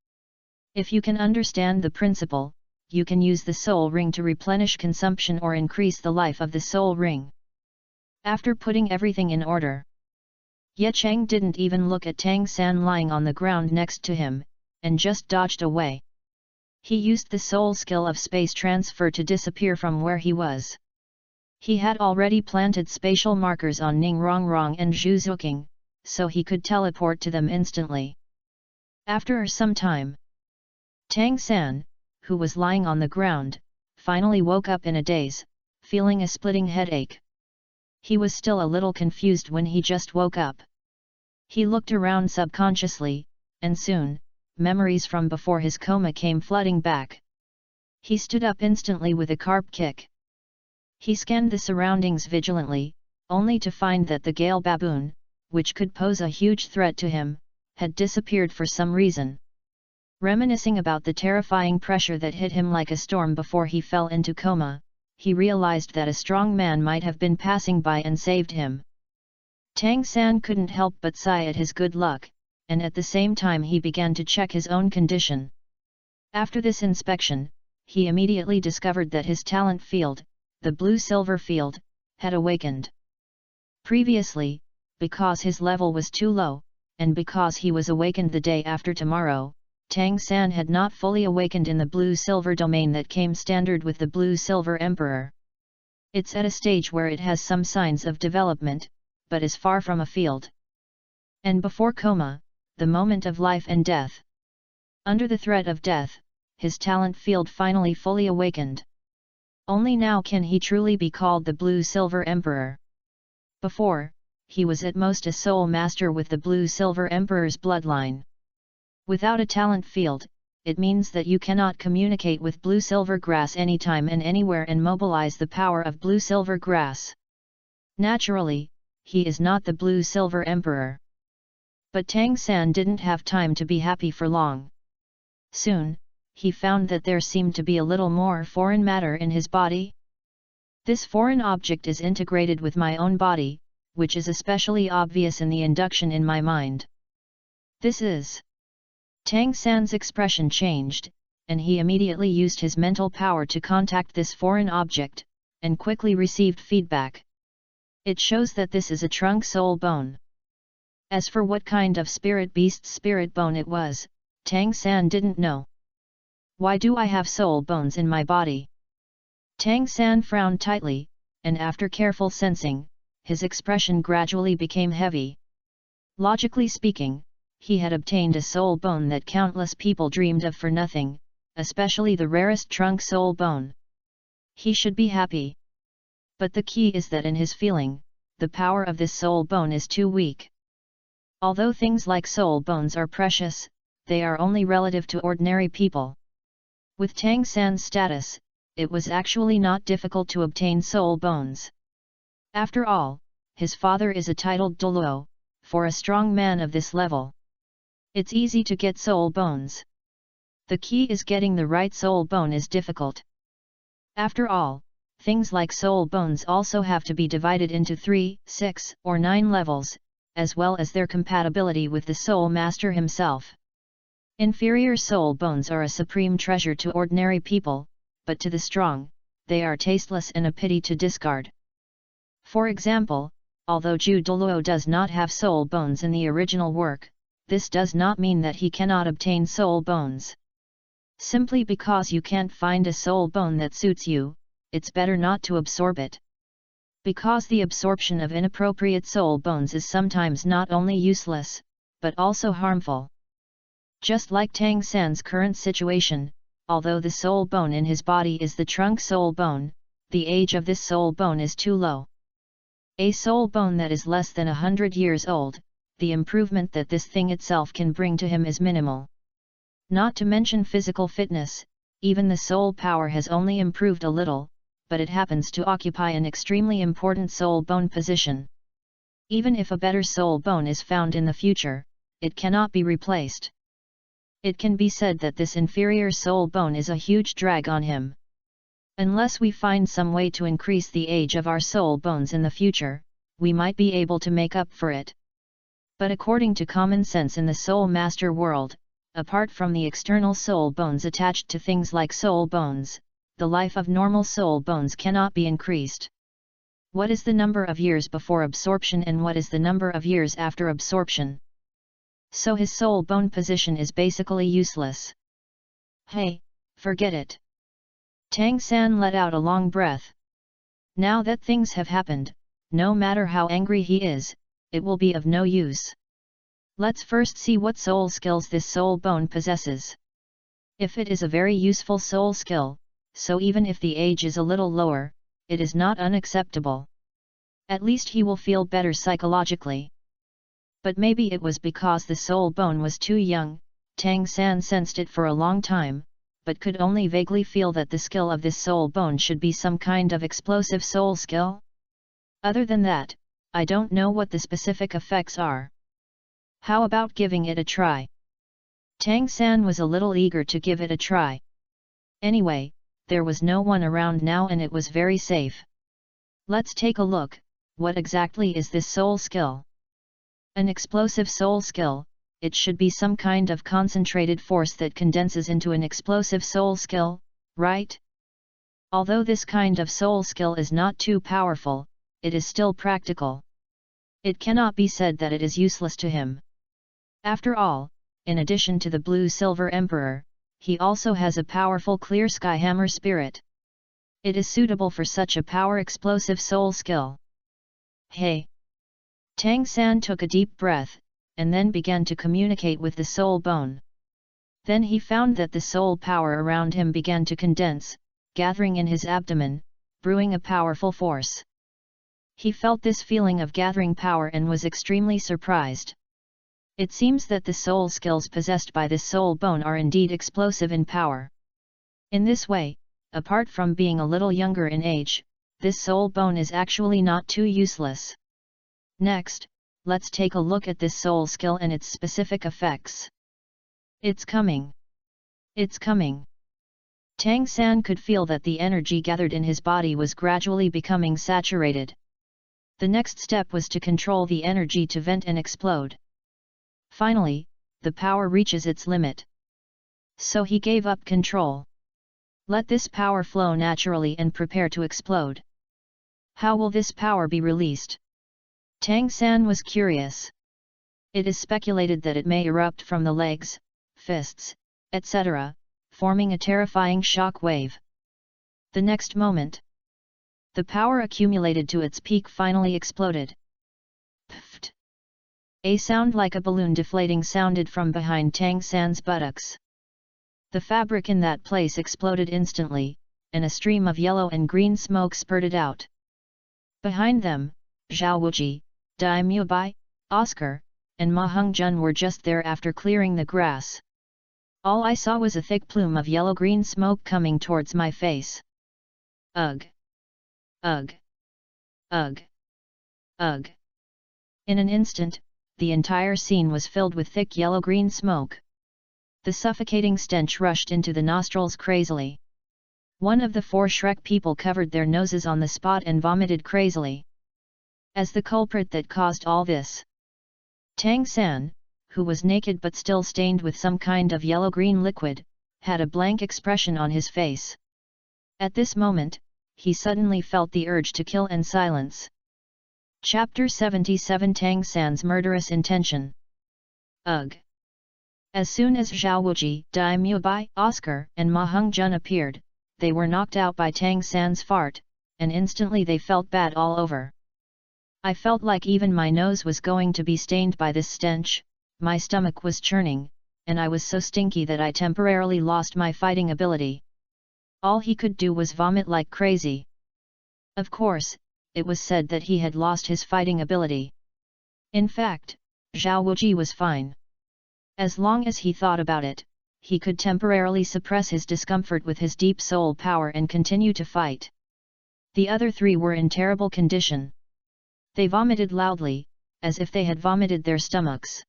If you can understand the principle, you can use the soul ring to replenish consumption or increase the life of the soul ring. After putting everything in order, Ye Cheng didn't even look at Tangan lying on the ground next to him, and just dodged away. He used the soul skill of space transfer to disappear from where he was. He had already planted spatial markers on Ning Rongrong and Zhu Xuking, so he could teleport to them instantly. After some time, Tangan, who was lying on the ground, finally woke up in a daze, feeling a splitting headache. He was still a little confused when he just woke up. He looked around subconsciously, and soon, memories from before his coma came flooding back. He stood up instantly with a carp kick. He scanned the surroundings vigilantly, only to find that the Gale baboon, which could pose a huge threat to him, had disappeared for some reason. Reminiscing about the terrifying pressure that hit him like a storm before he fell into coma, he realized that a strong man might have been passing by and saved him. Tangan couldn't help but sigh at his good luck, and at the same time he began to check his own condition. After this inspection, he immediately discovered that his talent field, the blue-silver field, had awakened. Previously, because his level was too low, and because he was awakened the day after tomorrow, Tangan had not fully awakened in the blue-silver domain that came standard with the blue-silver emperor. It's at a stage where it has some signs of development, but is far from a field. And before coma, the moment of life and death. Under the threat of death, his talent field finally fully awakened. Only now can he truly be called the Blue-Silver Emperor. Before, he was at most a soul master with the Blue-Silver Emperor's bloodline. Without a talent field, it means that you cannot communicate with blue-silver grass anytime and anywhere and mobilize the power of blue-silver grass. Naturally, he is not the Blue-Silver Emperor. But Tangan didn't have time to be happy for long. Soon, he found that there seemed to be a little more foreign matter in his body. This foreign object is integrated with my own body, which is especially obvious in the induction in my mind. This is... Tangan's expression changed, and he immediately used his mental power to contact this foreign object, and quickly received feedback. It shows that this is a trunk soul bone. As for what kind of spirit beast's spirit bone it was, Tangan didn't know. Why do I have soul bones in my body? Tangan frowned tightly, and after careful sensing, his expression gradually became heavy. Logically speaking, he had obtained a soul bone that countless people dreamed of for nothing, especially the rarest trunk soul bone. He should be happy. But the key is that in his feeling, the power of this soul bone is too weak. Although things like soul bones are precious, they are only relative to ordinary people. With Tangan's status, it was actually not difficult to obtain soul bones. After all, his father is a titled Douluo, for a strong man of this level. It's easy to get soul bones. The key is getting the right soul bone is difficult. After all, things like soul bones also have to be divided into 3, 6, or 9 levels, as well as their compatibility with the soul master himself. Inferior soul bones are a supreme treasure to ordinary people, but to the strong, they are tasteless and a pity to discard. For example, although Zhu Douluo does not have soul bones in the original work, this does not mean that he cannot obtain soul bones. Simply because you can't find a soul bone that suits you, it's better not to absorb it. Because the absorption of inappropriate soul bones is sometimes not only useless, but also harmful. Just like Tang San's current situation, although the soul bone in his body is the trunk soul bone, the age of this soul bone is too low. A soul bone that is less than 100 years old, the improvement that this thing itself can bring to him is minimal. Not to mention physical fitness, even the soul power has only improved a little, but it happens to occupy an extremely important soul bone position. Even if a better soul bone is found in the future, it cannot be replaced. It can be said that this inferior soul bone is a huge drag on him. Unless we find some way to increase the age of our soul bones in the future, we might be able to make up for it. But according to common sense in the soul master world, apart from the external soul bones attached to things like soul bones, the life of normal soul bones cannot be increased. What is the number of years before absorption and what is the number of years after absorption? So his soul bone position is basically useless. Hey, forget it. Tang San let out a long breath. Now that things have happened, no matter how angry he is, it will be of no use. Let's first see what soul skills this soul bone possesses. If it is a very useful soul skill, so even if the age is a little lower, it is not unacceptable. At least he will feel better psychologically. But maybe it was because the soul bone was too young. Tang San sensed it for a long time, but could only vaguely feel that the skill of this soul bone should be some kind of explosive soul skill. Other than that, I don't know what the specific effects are. How about giving it a try? Tang San was a little eager to give it a try. Anyway, there was no one around now and it was very safe. Let's take a look. What exactly is this soul skill? An explosive soul skill, it should be some kind of concentrated force that condenses into an explosive soul skill, right? Although this kind of soul skill is not too powerful, it is still practical. It cannot be said that it is useless to him. After all, in addition to the Blue-Silver Emperor, he also has a powerful Clear Sky Hammer spirit. It is suitable for such a power-explosive soul skill. Hey! Tang San took a deep breath, and then began to communicate with the soul bone. Then he found that the soul power around him began to condense, gathering in his abdomen, brewing a powerful force. He felt this feeling of gathering power and was extremely surprised. It seems that the soul skills possessed by this soul bone are indeed explosive in power. In this way, apart from being a little younger in age, this soul bone is actually not too useless. Next, let's take a look at this soul skill and its specific effects. It's coming. It's coming. Tang San could feel that the energy gathered in his body was gradually becoming saturated. The next step was to control the energy to vent and explode. Finally, the power reaches its limit. So he gave up control. Let this power flow naturally and prepare to explode. How will this power be released? Tang San was curious. It is speculated that it may erupt from the legs, fists, etc., forming a terrifying shock wave. The next moment, the power accumulated to its peak finally exploded. Pfft! A sound like a balloon deflating sounded from behind Tang San's buttocks. The fabric in that place exploded instantly, and a stream of yellow and green smoke spurted out. Behind them, Zhao Wuji, Dai Mubai, Oscar, and Ma Hongjun were just there after clearing the grass. All I saw was a thick plume of yellow-green smoke coming towards my face. Ugh! Ugh! Ugh! Ugh! In an instant, the entire scene was filled with thick yellow-green smoke. The suffocating stench rushed into the nostrils crazily. One of the 4 Shrek people covered their noses on the spot and vomited crazily. As the culprit that caused all this, Tang San, who was naked but still stained with some kind of yellow-green liquid, had a blank expression on his face. At this moment, he suddenly felt the urge to kill and silence. Chapter 77 Tang San's Murderous Intention. Ugh! As soon as Zhao Wuji, Dai Mubai, Oscar, and Ma Hongjun appeared, they were knocked out by Tang San's fart, and instantly they felt bad all over. I felt like even my nose was going to be stained by this stench, my stomach was churning, and I was so stinky that I temporarily lost my fighting ability. All he could do was vomit like crazy. Of course, it was said that he had lost his fighting ability. In fact, Zhao Wuji was fine. As long as he thought about it, he could temporarily suppress his discomfort with his deep soul power and continue to fight. The other three were in terrible condition. They vomited loudly, as if they had vomited their stomachs.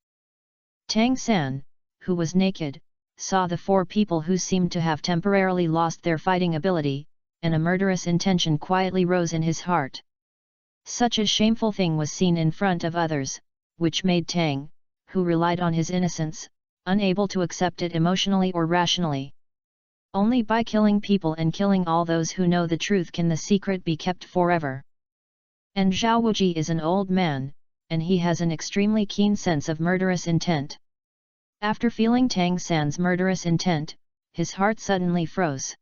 Tang San, who was naked, saw the four people who seemed to have temporarily lost their fighting ability, and a murderous intention quietly rose in his heart. Such a shameful thing was seen in front of others, which made Tang, who relied on his innocence, unable to accept it emotionally or rationally. Only by killing people and killing all those who know the truth can the secret be kept forever. And Zhao Wuji is an old man, and he has an extremely keen sense of murderous intent. After feeling Tang San's murderous intent, his heart suddenly froze.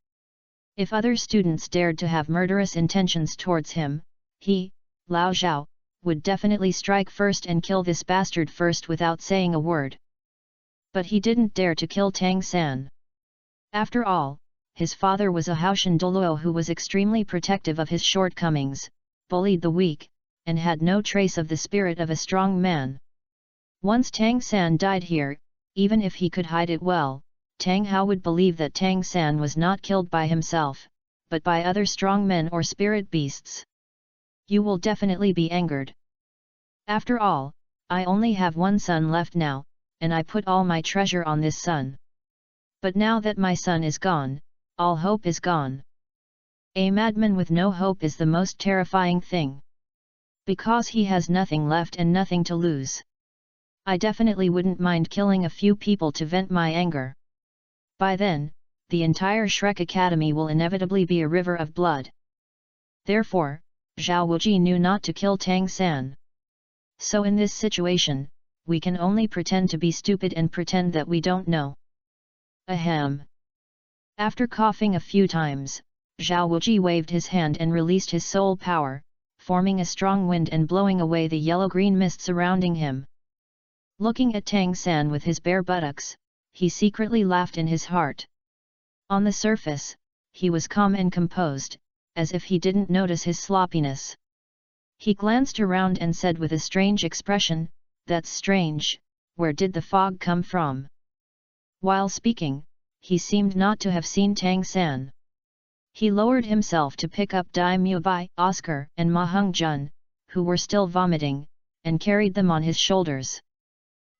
If other students dared to have murderous intentions towards him, he, Lao Zhao, would definitely strike first and kill this bastard first without saying a word. But he didn't dare to kill Tang San. After all, his father was a Haoshan Douluo who was extremely protective of his shortcomings, bullied the weak, and had no trace of the spirit of a strong man. Once Tang San died here, even if he could hide it well, Tang Hao would believe that Tang San was not killed by himself, but by other strong men or spirit beasts. You will definitely be angered. After all, I only have one son left now, and I put all my treasure on this son. But now that my son is gone, all hope is gone. A madman with no hope is the most terrifying thing. Because he has nothing left and nothing to lose. I definitely wouldn't mind killing a few people to vent my anger. By then, the entire Shrek Academy will inevitably be a river of blood. Therefore, Zhao Wuji knew not to kill Tang San. So in this situation, we can only pretend to be stupid and pretend that we don't know. Ahem. After coughing a few times, Zhao Wuji waved his hand and released his soul power, forming a strong wind and blowing away the yellow-green mist surrounding him. Looking at Tang San with his bare buttocks, he secretly laughed in his heart. On the surface, he was calm and composed, as if he didn't notice his sloppiness. He glanced around and said with a strange expression, "That's strange, where did the fog come from?" While speaking, he seemed not to have seen Tang San. He lowered himself to pick up Dai Mubai, Oscar, and Ma Hongjun, who were still vomiting, and carried them on his shoulders.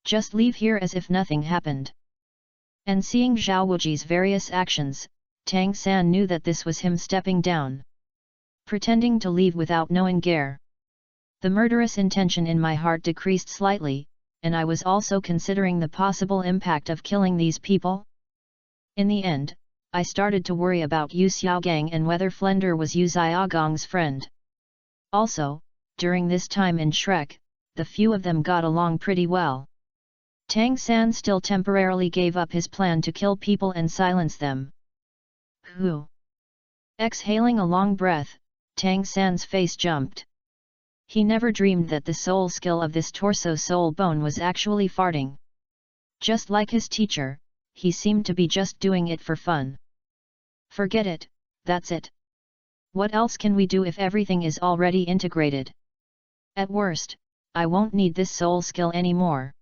Just leave here as if nothing happened. And seeing Zhao Wuji's various actions, Tang San knew that this was him stepping down. Pretending to leave without knowing Gare. The murderous intention in my heart decreased slightly, and I was also considering the possible impact of killing these people. In the end, I started to worry about Yu Xiaogang and whether Flender was Yu Xiaogang's friend. Also, during this time in Shrek, the few of them got along pretty well. Tang San still temporarily gave up his plan to kill people and silence them. Who? Exhaling a long breath, Tang San's face jumped. He never dreamed that the soul skill of this torso soul bone was actually farting. Just like his teacher, he seemed to be just doing it for fun. Forget it, that's it. What else can we do if everything is already integrated? At worst, I won't need this soul skill anymore.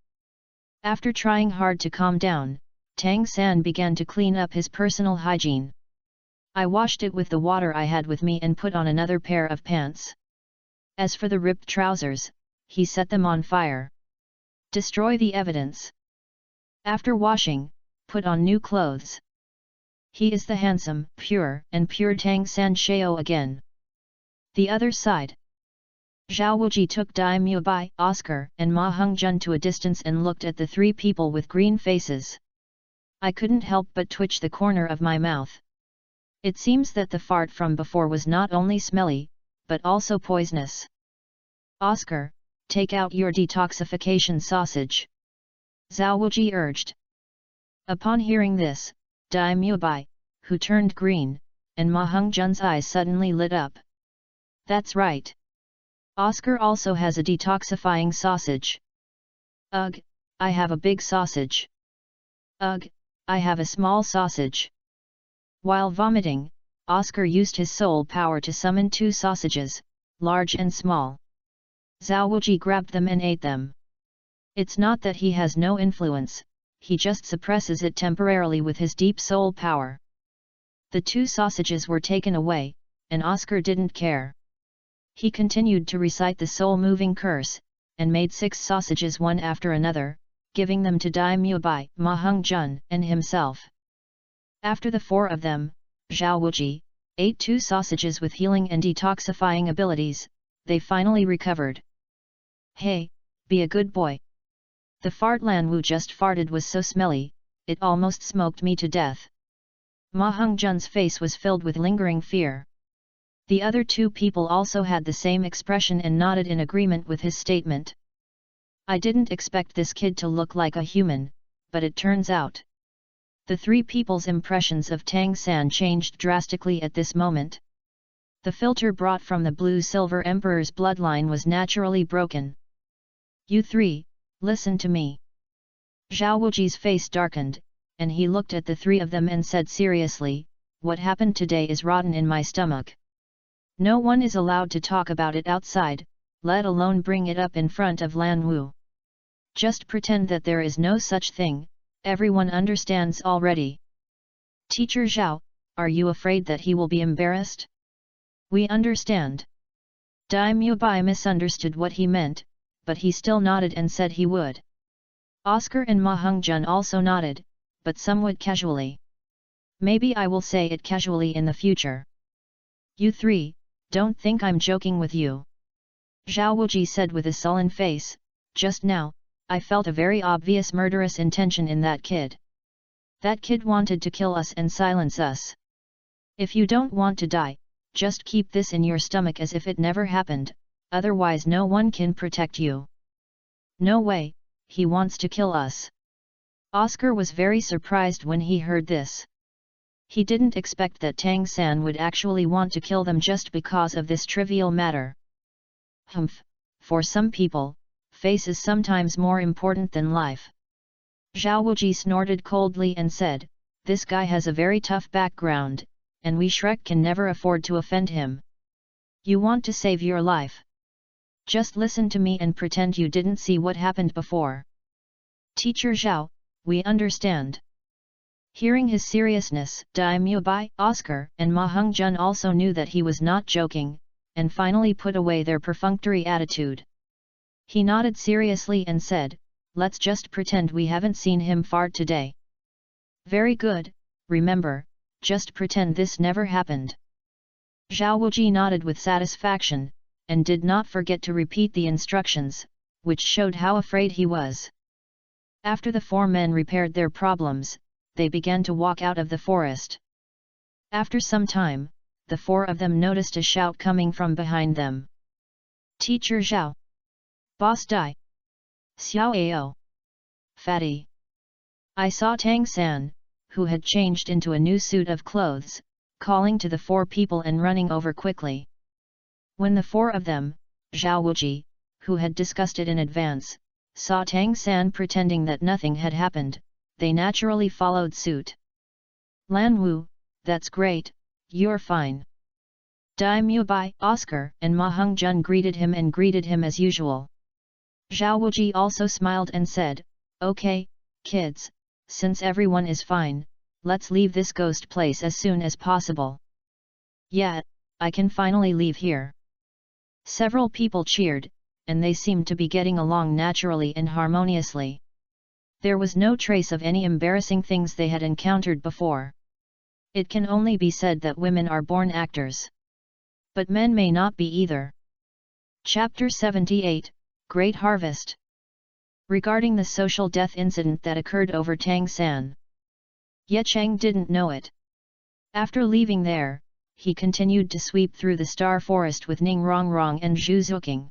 After trying hard to calm down, Tang San began to clean up his personal hygiene. I washed it with the water I had with me and put on another pair of pants. As for the ripped trousers, he set them on fire. Destroy the evidence. After washing, put on new clothes. He is the handsome, pure Tang San Shao again. The other side. Zhao Wuji took Dai Mubai, Oscar, and Ma Hongjun to a distance and looked at the three people with green faces. I couldn't help but twitch the corner of my mouth. It seems that the fart from before was not only smelly, but also poisonous. Oscar, take out your detoxification sausage. Zhao Wuji urged. Upon hearing this, Dai Mubai, who turned green, and Ma Hongzhen's eyes suddenly lit up. That's right. Oscar also has a detoxifying sausage. Ugh, I have a big sausage. Ugh, I have a small sausage. While vomiting, Oscar used his soul power to summon 2 sausages, large and small. Zhao Wuji grabbed them and ate them. It's not that he has no influence, he just suppresses it temporarily with his deep soul power. The 2 sausages were taken away, and Oscar didn't care. He continued to recite the soul-moving curse, and made 6 sausages one after another, giving them to Dai Mubai, Ma Hongzhen, and himself. After the 4 of them, Zhao Wuji, ate 2 sausages with healing and detoxifying abilities, they finally recovered. Hey, be a good boy. The fart Lan Wu just farted was so smelly, it almost smoked me to death. Ma Hongzhen's face was filled with lingering fear. The other 2 people also had the same expression and nodded in agreement with his statement. I didn't expect this kid to look like a human, but it turns out. The 3 people's impressions of Tang San changed drastically at this moment. The filter brought from the Blue-Silver Emperor's bloodline was naturally broken. You 3, listen to me. Zhao Wuji's face darkened, and he looked at the 3 of them and said seriously, what happened today is rotten in my stomach. No one is allowed to talk about it outside, let alone bring it up in front of Lan Wu. Just pretend that there is no such thing, everyone understands already. Teacher Zhao, are you afraid that he will be embarrassed? We understand. Dai Mubai misunderstood what he meant, but he still nodded and said he would. Oscar and Ma Hongzhen also nodded, but somewhat casually. Maybe I will say it casually in the future. You 3, don't think I'm joking with you. Zhao Wuji said with a sullen face, just now, I felt a very obvious murderous intention in that kid. That kid wanted to kill us and silence us. If you don't want to die, just keep this in your stomach as if it never happened, otherwise no one can protect you. No way, he wants to kill us. Oscar was very surprised when he heard this. He didn't expect that Tang San would actually want to kill them just because of this trivial matter. Humph, for some people, face is sometimes more important than life. Zhao Wuji snorted coldly and said, this guy has a very tough background, and we Shrek can never afford to offend him. You want to save your life? Just listen to me and pretend you didn't see what happened before. Teacher Zhao, we understand. Hearing his seriousness, Dai Mubai, Oscar, and Ma Hongzhen also knew that he was not joking, and finally put away their perfunctory attitude. He nodded seriously and said, let's just pretend we haven't seen him fart today. Very good, remember, just pretend this never happened. Zhao Wuji nodded with satisfaction, and did not forget to repeat the instructions, which showed how afraid he was. After the 4 men repaired their problems, they began to walk out of the forest. After some time, the 4 of them noticed a shout coming from behind them. Teacher Zhao! Boss Dai! Xiao Ao! Fatty! I saw Tang San, who had changed into a new suit of clothes, calling to the 4 people and running over quickly. When the 4 of them, Zhao Wuji, who had discussed it in advance, saw Tang San pretending that nothing had happened, they naturally followed suit. Lan Wu, that's great, you're fine. Dai Mubai, Oscar, and Ma Hongzhen greeted him as usual. Zhao Wuji also smiled and said, okay, kids, since everyone is fine, let's leave this ghost place as soon as possible. Yeah, I can finally leave here. Several people cheered, and they seemed to be getting along naturally and harmoniously. There was no trace of any embarrassing things they had encountered before. It can only be said that women are born actors. But men may not be either. Chapter 78, Great Harvest. Regarding the social death incident that occurred over Tang San, Ye Cheng didn't know it. After leaving there, he continued to sweep through the Star Forest with Ning Rongrong and Zhu Xuking.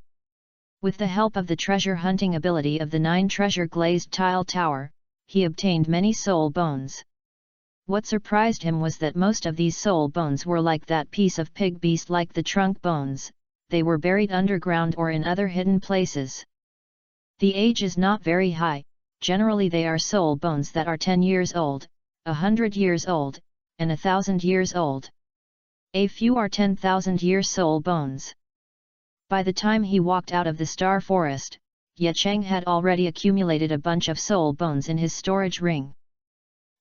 With the help of the treasure hunting ability of the 9 treasure glazed tile tower, he obtained many soul bones. What surprised him was that most of these soul bones were like that piece of pig beast like the trunk bones, they were buried underground or in other hidden places. The age is not very high, generally they are soul bones that are 10 years old, 100 years old, and 1,000 years old. A few are 10,000-year soul bones. By the time he walked out of the star forest, Ye Cheng had already accumulated a bunch of soul bones in his storage ring.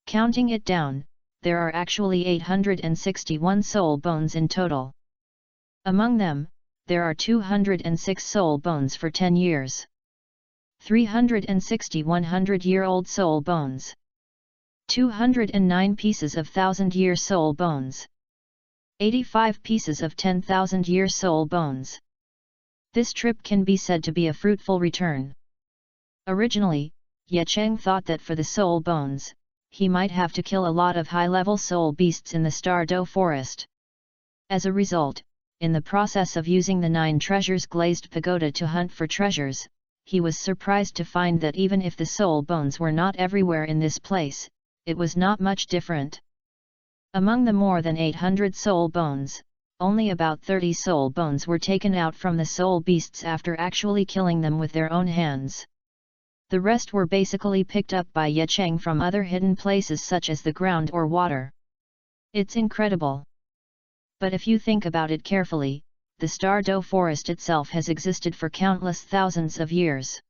Counting it down, there are actually 861 soul bones in total. Among them, there are 206 soul bones for 10 years. 360 100-year-old soul bones. 209 pieces of 1,000-year soul bones. 85 pieces of 10,000-year soul bones. This trip can be said to be a fruitful return. Originally, Ye Cheng thought that for the soul bones, he might have to kill a lot of high-level soul beasts in the Stardow forest. As a result, in the process of using the 9 treasures glazed pagoda to hunt for treasures, he was surprised to find that even if the soul bones were not everywhere in this place, it was not much different. Among the more than 800 soul bones, only about 30 soul bones were taken out from the soul beasts after actually killing them with their own hands. The rest were basically picked up by Ye Cheng from other hidden places such as the ground or water. It's incredible. But if you think about it carefully, the Stardow forest itself has existed for countless thousands of years.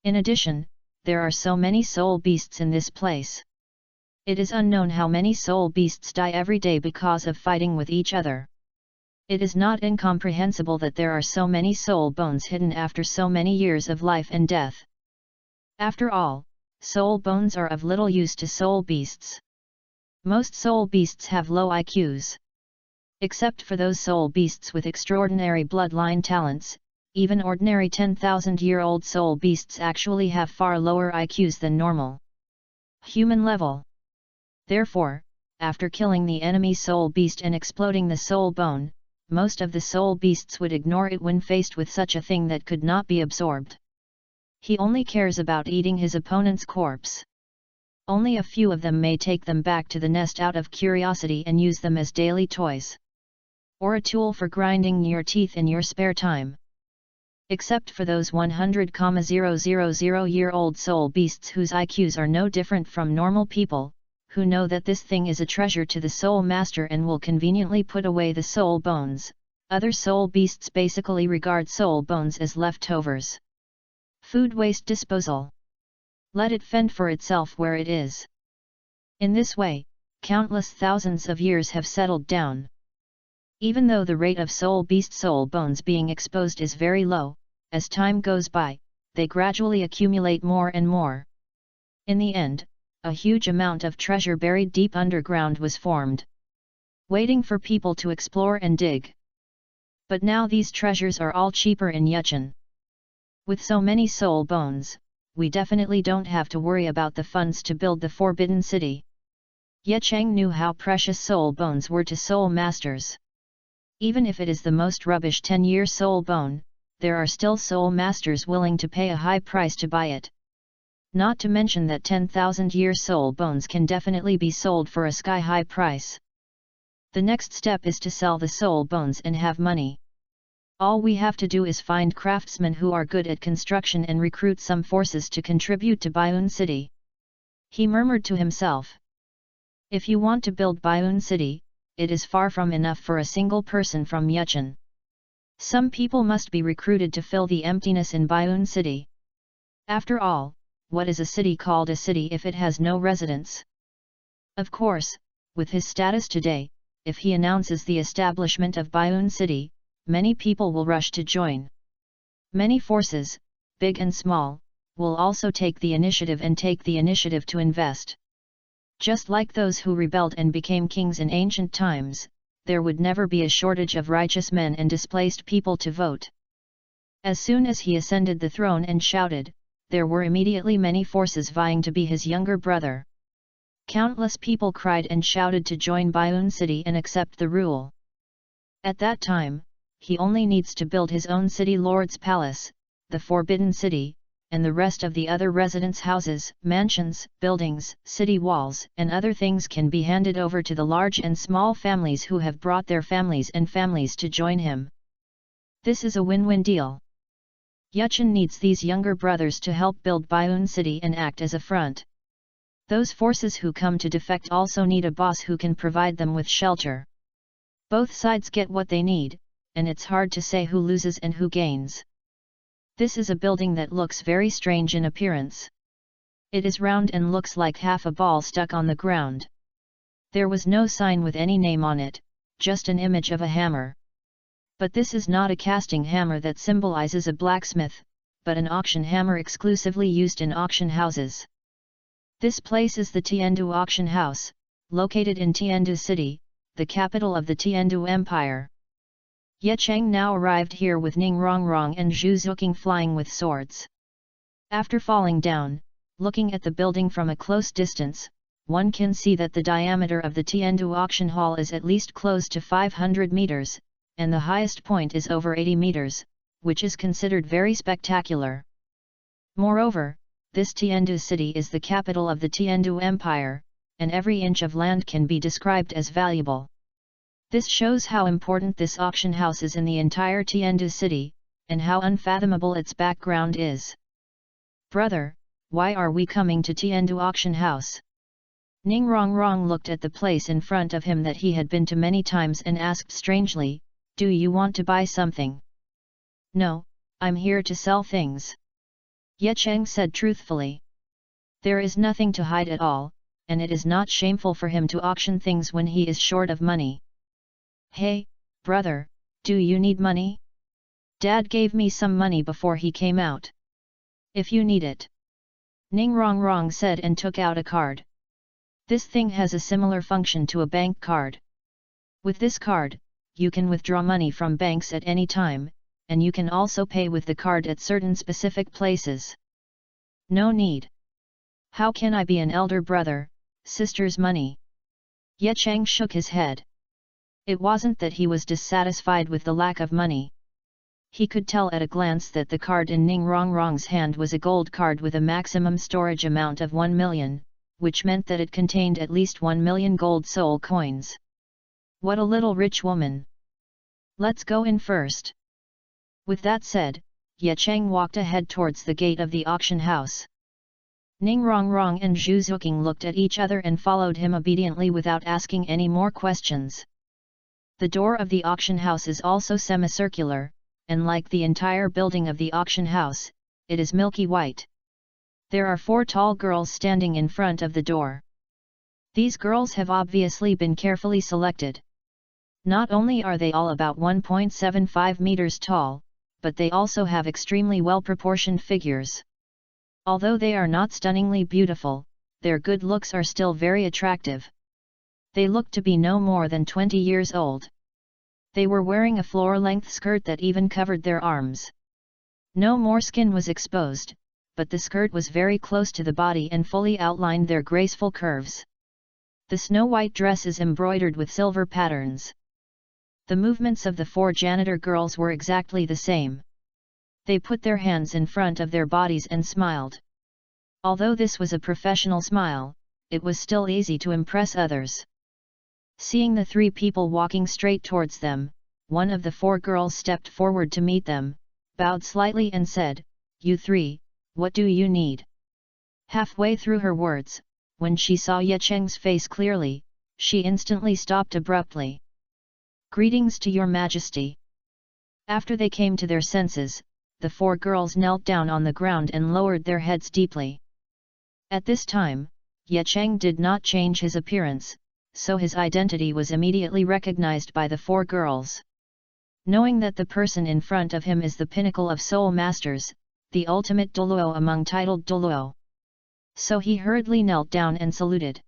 In addition, there are so many soul beasts in this place. It is unknown how many soul beasts die every day because of fighting with each other. It is not incomprehensible that there are so many soul bones hidden after so many years of life and death. After all, soul bones are of little use to soul beasts. Most soul beasts have low IQs. Except for those soul beasts with extraordinary bloodline talents, even ordinary 10,000-year-old soul beasts actually have far lower IQs than normal human level. Therefore, after killing the enemy soul beast and exploding the soul bone, most of the soul beasts would ignore it when faced with such a thing that could not be absorbed. He only cares about eating his opponent's corpse. Only a few of them may take them back to the nest out of curiosity and use them as daily toys. Or a tool for grinding your teeth in your spare time. Except for those 100,000-year-old soul beasts whose IQs are no different from normal people, who know that this thing is a treasure to the soul master and will conveniently put away the soul bones, other soul beasts basically regard soul bones as leftovers. Food waste disposal. Let it fend for itself where it is. In this way, countless thousands of years have settled down. Even though the rate of soul beast soul bones being exposed is very low, as time goes by, they gradually accumulate more and more. In the end, a huge amount of treasure buried deep underground was formed, waiting for people to explore and dig. But now these treasures are all cheaper in Yuchen. With so many soul bones, we definitely don't have to worry about the funds to build the Forbidden City. Ye Cheng knew how precious soul bones were to soul masters. Even if it is the most rubbish 10-year soul bone, there are still soul masters willing to pay a high price to buy it. Not to mention that 10,000-year soul bones can definitely be sold for a sky-high price. The next step is to sell the soul bones and have money. All we have to do is find craftsmen who are good at construction and recruit some forces to contribute to Baiun City. He murmured to himself. If you want to build Baiun City, it is far from enough for a single person from Yuchen. Some people must be recruited to fill the emptiness in Baiun City. After all, what is a city called a city if it has no residents? Of course, with his status today, if he announces the establishment of Baiun City, many people will rush to join. Many forces, big and small, will also take the initiative to invest. Just like those who rebelled and became kings in ancient times, there would never be a shortage of righteous men and displaced people to vote. As soon as he ascended the throne and shouted, there were immediately many forces vying to be his younger brother. Countless people cried and shouted to join Baiun City and accept the rule. At that time, he only needs to build his own city lord's palace, the Forbidden City, and the rest of the other residence houses, mansions, buildings, city walls, and other things can be handed over to the large and small families who have brought their families and families to join him. This is a win-win deal. Yuchen needs these younger brothers to help build Baiun City and act as a front. Those forces who come to defect also need a boss who can provide them with shelter. Both sides get what they need, and it's hard to say who loses and who gains. This is a building that looks very strange in appearance. It is round and looks like half a ball stuck on the ground. There was no sign with any name on it, just an image of a hammer. But this is not a casting hammer that symbolizes a blacksmith, but an auction hammer exclusively used in auction houses. This place is the Tiandu Auction House, located in Tiandu City, the capital of the Tiandu Empire. Ye Cheng now arrived here with Ning Rongrong and Zhu Xuking flying with swords. After falling down, looking at the building from a close distance, one can see that the diameter of the Tiandu Auction Hall is at least close to 500 meters, and the highest point is over 80 meters, which is considered very spectacular. Moreover, this Tiandu city is the capital of the Tiandu Empire, and every inch of land can be described as valuable. This shows how important this auction house is in the entire Tiandu city, and how unfathomable its background is. Brother, why are we coming to Tiandu Auction House? Ning Rongrong looked at the place in front of him that he had been to many times and asked strangely, "Do you want to buy something?" "No, I'm here to sell things." Ye Cheng said truthfully. There is nothing to hide at all, and it is not shameful for him to auction things when he is short of money. "Hey, brother, do you need money? Dad gave me some money before he came out. If you need it." Ning Rongrong said and took out a card. This thing has a similar function to a bank card. With this card, you can withdraw money from banks at any time, and you can also pay with the card at certain specific places. "No need. How can I be an elder brother, sister's money?" Ye Cheng shook his head. It wasn't that he was dissatisfied with the lack of money. He could tell at a glance that the card in Ning Rongrong's hand was a gold card with a maximum storage amount of 1 million, which meant that it contained at least 1 million gold soul coins. What a little rich woman! Let's go in first. With that said, Ye Cheng walked ahead towards the gate of the auction house. Ning Rongrong and Zhu Xuking looked at each other and followed him obediently without asking any more questions. The door of the auction house is also semicircular, and like the entire building of the auction house, it is milky white. There are 4 tall girls standing in front of the door. These girls have obviously been carefully selected. Not only are they all about 1.75 meters tall, but they also have extremely well-proportioned figures. Although they are not stunningly beautiful, their good looks are still very attractive. They look to be no more than 20 years old. They were wearing a floor-length skirt that even covered their arms. No more skin was exposed, but the skirt was very close to the body and fully outlined their graceful curves. The snow-white dress is embroidered with silver patterns. The movements of the 4 janitor girls were exactly the same. They put their hands in front of their bodies and smiled. Although this was a professional smile, it was still easy to impress others. Seeing the 3 people walking straight towards them, one of the 4 girls stepped forward to meet them, bowed slightly and said, "You 3, what do you need?" Halfway through her words, when she saw Ye Cheng's face clearly, she instantly stopped abruptly. "Greetings to your majesty." After they came to their senses, the 4 girls knelt down on the ground and lowered their heads deeply. At this time, Ye Cheng did not change his appearance, so his identity was immediately recognized by the 4 girls. Knowing that the person in front of him is the pinnacle of soul masters, the ultimate Douluo among titled Douluo. So he hurriedly knelt down and saluted.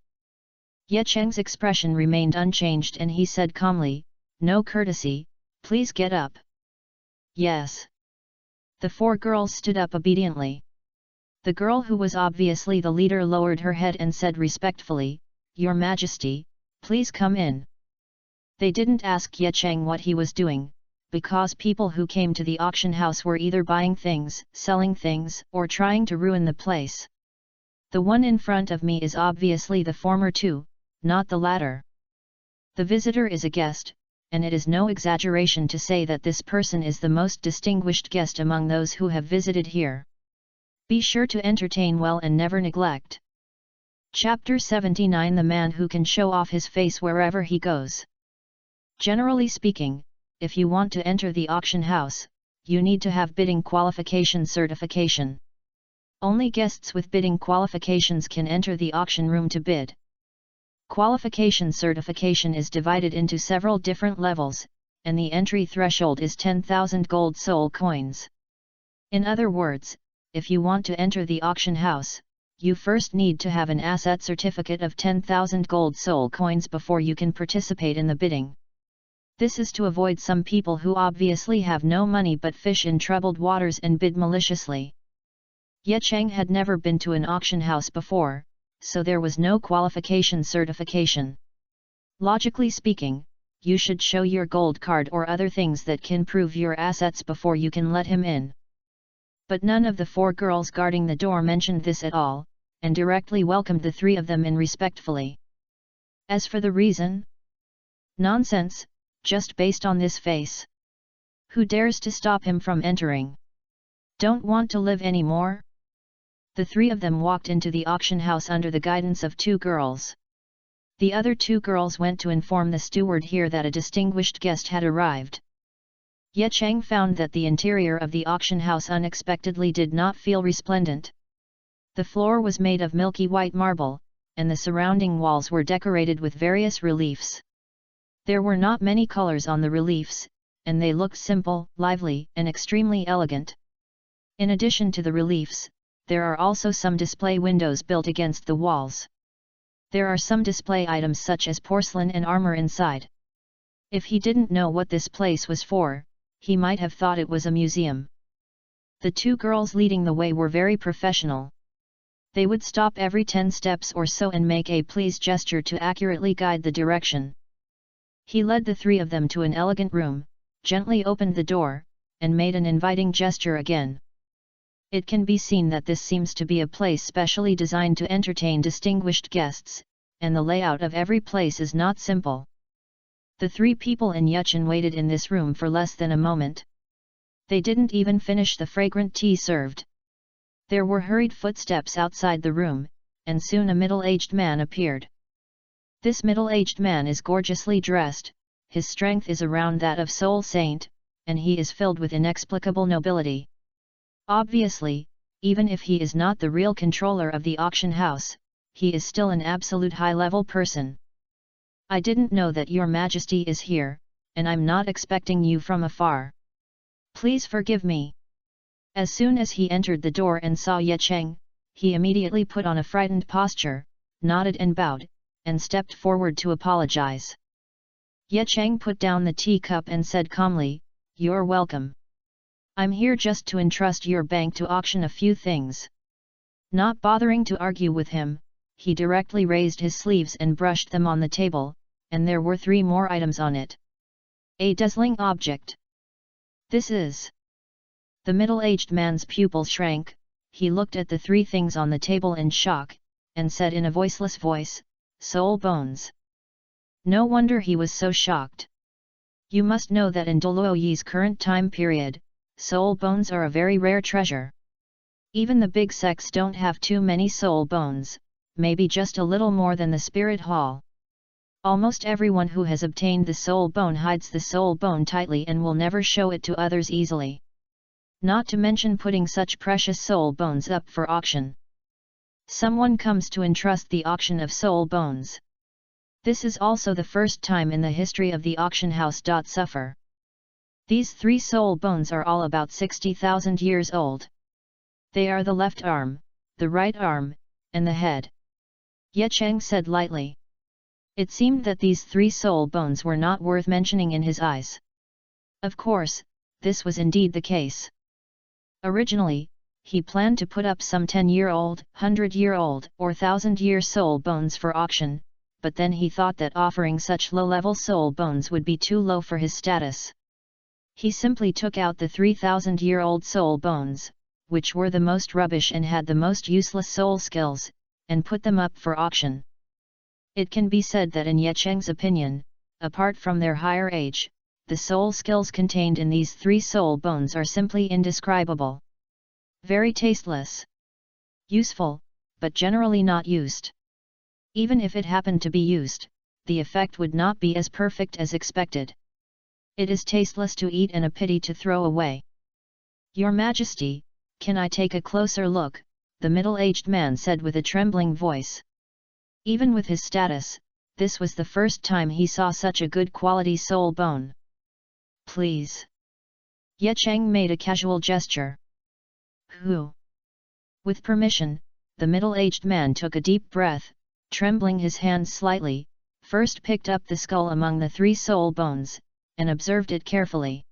Ye Cheng's expression remained unchanged and he said calmly, "No courtesy, please get up." "Yes." The 4 girls stood up obediently. The girl who was obviously the leader lowered her head and said respectfully, "Your Majesty, please come in." They didn't ask Ye Cheng what he was doing, because people who came to the auction house were either buying things, selling things, or trying to ruin the place. The one in front of me is obviously the former two, not the latter. The visitor is a guest, and it is no exaggeration to say that this person is the most distinguished guest among those who have visited here. Be sure to entertain well and never neglect. Chapter 79 The Man Who Can Show Off His Face Wherever He Goes. Generally speaking, if you want to enter the auction house, you need to have bidding qualification certification. Only guests with bidding qualifications can enter the auction room to bid. Qualification certification is divided into several different levels, and the entry threshold is 10,000 gold soul coins. In other words, if you want to enter the auction house, you first need to have an asset certificate of 10,000 gold soul coins before you can participate in the bidding. This is to avoid some people who obviously have no money but fish in troubled waters and bid maliciously. Ye Cheng had never been to an auction house before, so there was no qualification certification. Logically speaking, you should show your gold card or other things that can prove your assets before you can let him in. But none of the 4 girls guarding the door mentioned this at all, and directly welcomed the 3 of them in respectfully. As for the reason? Nonsense, just based on this face. Who dares to stop him from entering? Don't want to live anymore? The 3 of them walked into the auction house under the guidance of 2 girls. The other 2 girls went to inform the steward here that a distinguished guest had arrived. Ye Cheng found that the interior of the auction house unexpectedly did not feel resplendent. The floor was made of milky white marble, and the surrounding walls were decorated with various reliefs. There were not many colors on the reliefs, and they looked simple, lively, and extremely elegant. In addition to the reliefs, there are also some display windows built against the walls. There are some display items such as porcelain and armor inside. If he didn't know what this place was for, he might have thought it was a museum. The 2 girls leading the way were very professional. They would stop every 10 steps or so and make a please gesture to accurately guide the direction. He led the 3 of them to an elegant room, gently opened the door, and made an inviting gesture again. It can be seen that this seems to be a place specially designed to entertain distinguished guests, and the layout of every place is not simple. The 3 people in Yuchen waited in this room for less than a moment. They didn't even finish the fragrant tea served. There were hurried footsteps outside the room, and soon a middle-aged man appeared. This middle-aged man is gorgeously dressed, his strength is around that of Soul Saint, and he is filled with inexplicable nobility. Obviously, even if he is not the real controller of the auction house, he is still an absolute high-level person. I didn't know that your majesty is here, and I'm not expecting you from afar. Please forgive me. As soon as he entered the door and saw Ye Cheng, he immediately put on a frightened posture, nodded and bowed, and stepped forward to apologize. Ye Cheng put down the teacup and said calmly, "You're welcome. I'm here just to entrust your bank to auction a few things." Not bothering to argue with him, he directly raised his sleeves and brushed them on the table, and there were 3 more items on it. A dazzling object. This is... The middle-aged man's pupil shrank, he looked at the 3 things on the table in shock, and said in a voiceless voice, "Soul bones." No wonder he was so shocked. You must know that in Douluo's current time period, soul bones are a very rare treasure. Even the big sects don't have too many soul bones, maybe just a little more than the spirit hall. Almost everyone who has obtained the soul bone hides the soul bone tightly and will never show it to others easily. Not to mention putting such precious soul bones up for auction. Someone comes to entrust the auction of soul bones. This is also the first time in the history of the auction house. Suffer. These 3 soul bones are all about 60,000 years old. They are the left arm, the right arm, and the head. Ye Cheng said lightly. It seemed that these 3 soul bones were not worth mentioning in his eyes. Of course, this was indeed the case. Originally, he planned to put up some 10-year-old, 100-year-old, or 1000-year soul bones for auction, but then he thought that offering such low-level soul bones would be too low for his status. He simply took out the 3,000-year-old soul bones, which were the most rubbish and had the most useless soul skills, and put them up for auction. It can be said that in Ye Cheng's opinion, apart from their higher age, the soul skills contained in these 3 soul bones are simply indescribable. Very tasteless. Useful, but generally not used. Even if it happened to be used, the effect would not be as perfect as expected. It is tasteless to eat and a pity to throw away. Your Majesty, can I take a closer look? The middle-aged man said with a trembling voice. Even with his status, this was the first time he saw such a good quality soul bone. Please. Ye Cheng made a casual gesture. Who? With permission, the middle-aged man took a deep breath, trembling his hands slightly, first picked up the skull among the 3 soul bones, and observed it carefully.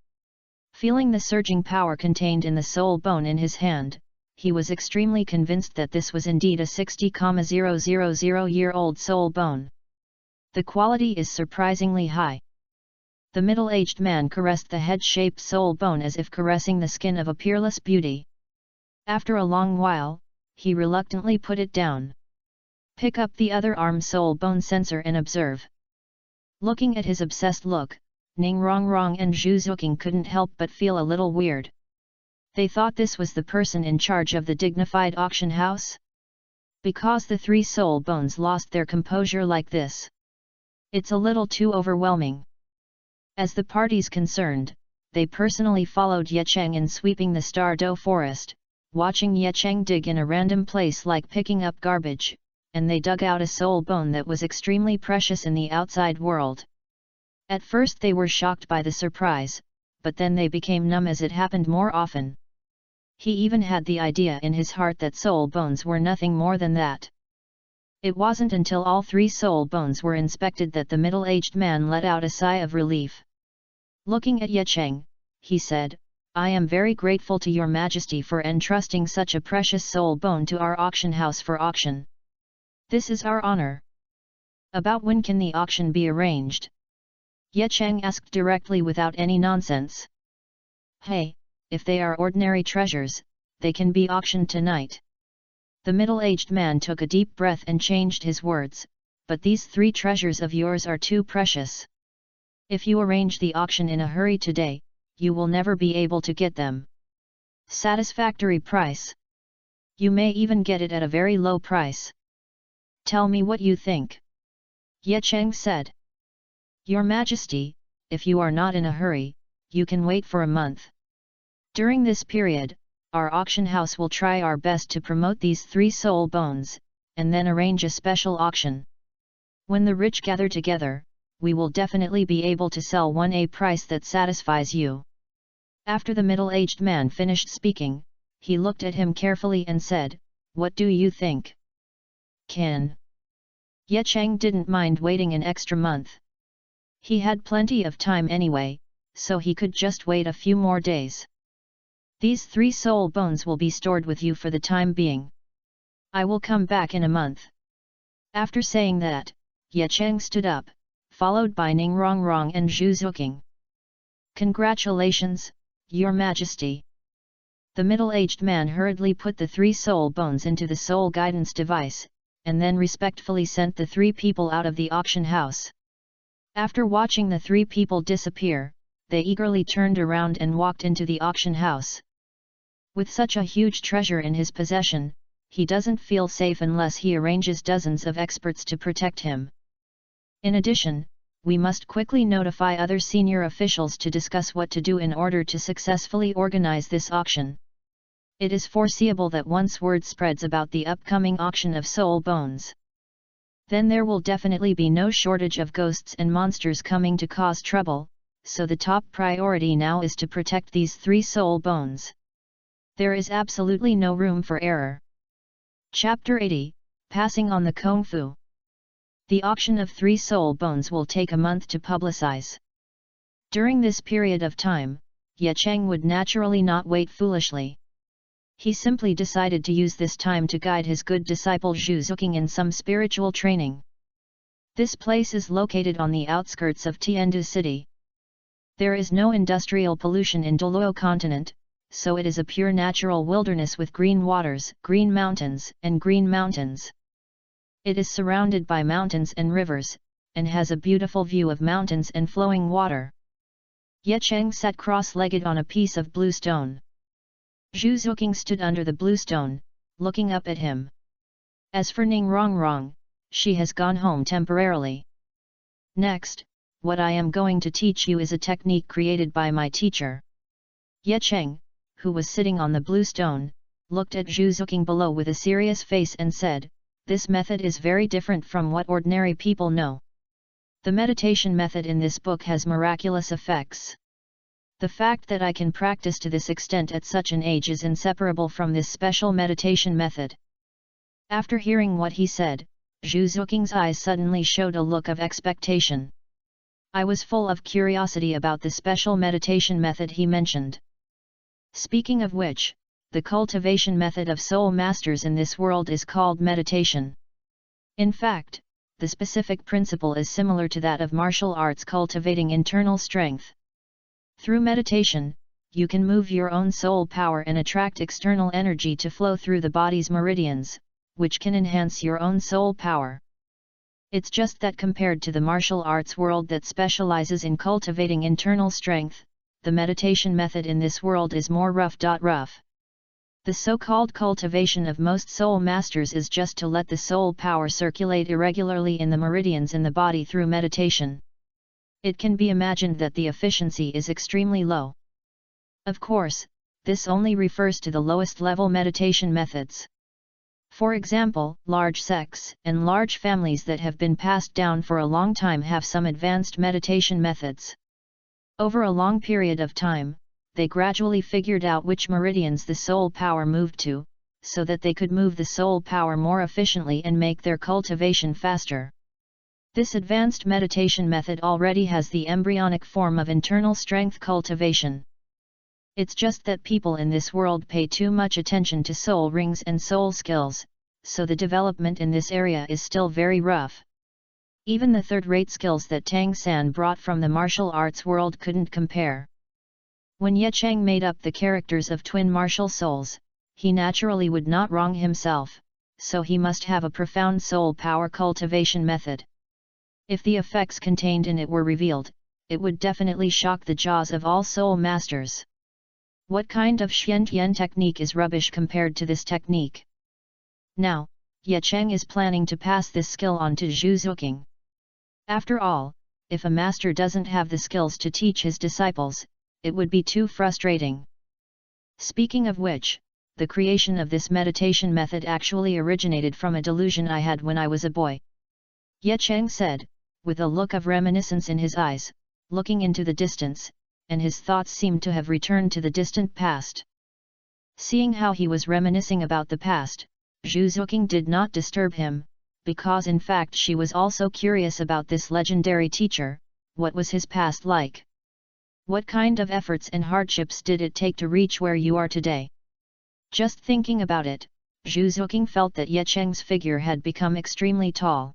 Feeling the surging power contained in the soul bone in his hand, he was extremely convinced that this was indeed a 60,000-year-old soul bone. The quality is surprisingly high. The middle-aged man caressed the head-shaped soul bone as if caressing the skin of a peerless beauty. After a long while, he reluctantly put it down. Pick up the other arm soul bone sensor and observe. Looking at his obsessed look, Ning Rongrong and Zhu Xuking couldn't help but feel a little weird. They thought this was the person in charge of the dignified auction house? Because the 3 soul bones lost their composure like this. It's a little too overwhelming. As the parties concerned, they personally followed Ye Cheng in sweeping the Stardow forest, watching Ye Cheng dig in a random place like picking up garbage, and they dug out a soul bone that was extremely precious in the outside world. At first they were shocked by the surprise, but then they became numb as it happened more often. He even had the idea in his heart that soul bones were nothing more than that. It wasn't until all 3 soul bones were inspected that the middle-aged man let out a sigh of relief. Looking at Ye Cheng, he said, I am very grateful to your Majesty for entrusting such a precious soul bone to our auction house for auction. This is our honor. About when can the auction be arranged? Ye Cheng asked directly without any nonsense. Hey, if they are ordinary treasures, they can be auctioned tonight. The middle-aged man took a deep breath and changed his words, but these 3 treasures of yours are too precious. If you arrange the auction in a hurry today, you will never be able to get them. Satisfactory price. You may even get it at a very low price. Tell me what you think. Ye Cheng said. Your Majesty, if you are not in a hurry, you can wait for a month. During this period, our auction house will try our best to promote these 3 soul bones, and then arrange a special auction. When the rich gather together, we will definitely be able to sell one a price that satisfies you. After the middle-aged man finished speaking, he looked at him carefully and said, What do you think? Can? Ye Cheng didn't mind waiting an extra month. He had plenty of time anyway, so he could just wait a few more days. These 3 soul bones will be stored with you for the time being. I will come back in a month. After saying that, Ye Cheng stood up, followed by Ning Rongrong and Zhu Xuking. Congratulations, Your Majesty. The middle-aged man hurriedly put the 3 soul bones into the soul guidance device, and then respectfully sent the 3 people out of the auction house. After watching the 3 people disappear, they eagerly turned around and walked into the auction house. With such a huge treasure in his possession, he doesn't feel safe unless he arranges dozens of experts to protect him. In addition, we must quickly notify other senior officials to discuss what to do in order to successfully organize this auction. It is foreseeable that once word spreads about the upcoming auction of soul bones, then there will definitely be no shortage of ghosts and monsters coming to cause trouble, so the top priority now is to protect these 3 soul bones. There is absolutely no room for error. Chapter 80, Passing on the Kung Fu. The auction of 3 soul bones will take a month to publicize. During this period of time, Ye Cheng would naturally not wait foolishly. He simply decided to use this time to guide his good disciple Zhu Xuking in some spiritual training. This place is located on the outskirts of Tiandu City. There is no industrial pollution in Douluo continent, so it is a pure natural wilderness with green waters, green mountains, and green mountains. It is surrounded by mountains and rivers, and has a beautiful view of mountains and flowing water. Ye Cheng sat cross-legged on a piece of blue stone. Zhu Xuking stood under the blue stone, looking up at him. As for Ning Rongrong, she has gone home temporarily. Next, what I am going to teach you is a technique created by my teacher. Ye Cheng, who was sitting on the blue stone, looked at Zhu Xuking below with a serious face and said, "This method is very different from what ordinary people know. The meditation method in this book has miraculous effects. The fact that I can practice to this extent at such an age is inseparable from this special meditation method." After hearing what he said, Zhu Xuking's eyes suddenly showed a look of expectation. I was full of curiosity about the special meditation method he mentioned. Speaking of which, the cultivation method of soul masters in this world is called meditation. In fact, the specific principle is similar to that of martial arts cultivating internal strength. Through meditation, you can move your own soul power and attract external energy to flow through the body's meridians, which can enhance your own soul power. It's just that compared to the martial arts world that specializes in cultivating internal strength, the meditation method in this world is more rough. The so-called cultivation of most soul masters is just to let the soul power circulate irregularly in the meridians in the body through meditation. It can be imagined that the efficiency is extremely low. Of course, this only refers to the lowest level meditation methods. For example, large sects and large families that have been passed down for a long time have some advanced meditation methods. Over a long period of time, they gradually figured out which meridians the soul power moved to, so that they could move the soul power more efficiently and make their cultivation faster. This advanced meditation method already has the embryonic form of internal strength cultivation. It's just that people in this world pay too much attention to soul rings and soul skills, so the development in this area is still very rough. Even the third-rate skills that Tang San brought from the martial arts world couldn't compare. When Ye Cheng made up the characters of twin martial souls, he naturally would not wrong himself, so he must have a profound soul power cultivation method. If the effects contained in it were revealed, it would definitely shock the jaws of all soul masters. What kind of Xiantian technique is rubbish compared to this technique? Now, Ye Cheng is planning to pass this skill on to Zhu Xuking. After all, if a master doesn't have the skills to teach his disciples, it would be too frustrating. Speaking of which, the creation of this meditation method actually originated from a delusion I had when I was a boy. Ye Cheng said, with a look of reminiscence in his eyes, looking into the distance, and his thoughts seemed to have returned to the distant past. Seeing how he was reminiscing about the past, Zhu Xuking did not disturb him, because in fact she was also curious about this legendary teacher. What was his past like? What kind of efforts and hardships did it take to reach where you are today? Just thinking about it, Zhu Xuking felt that Ye Cheng's figure had become extremely tall.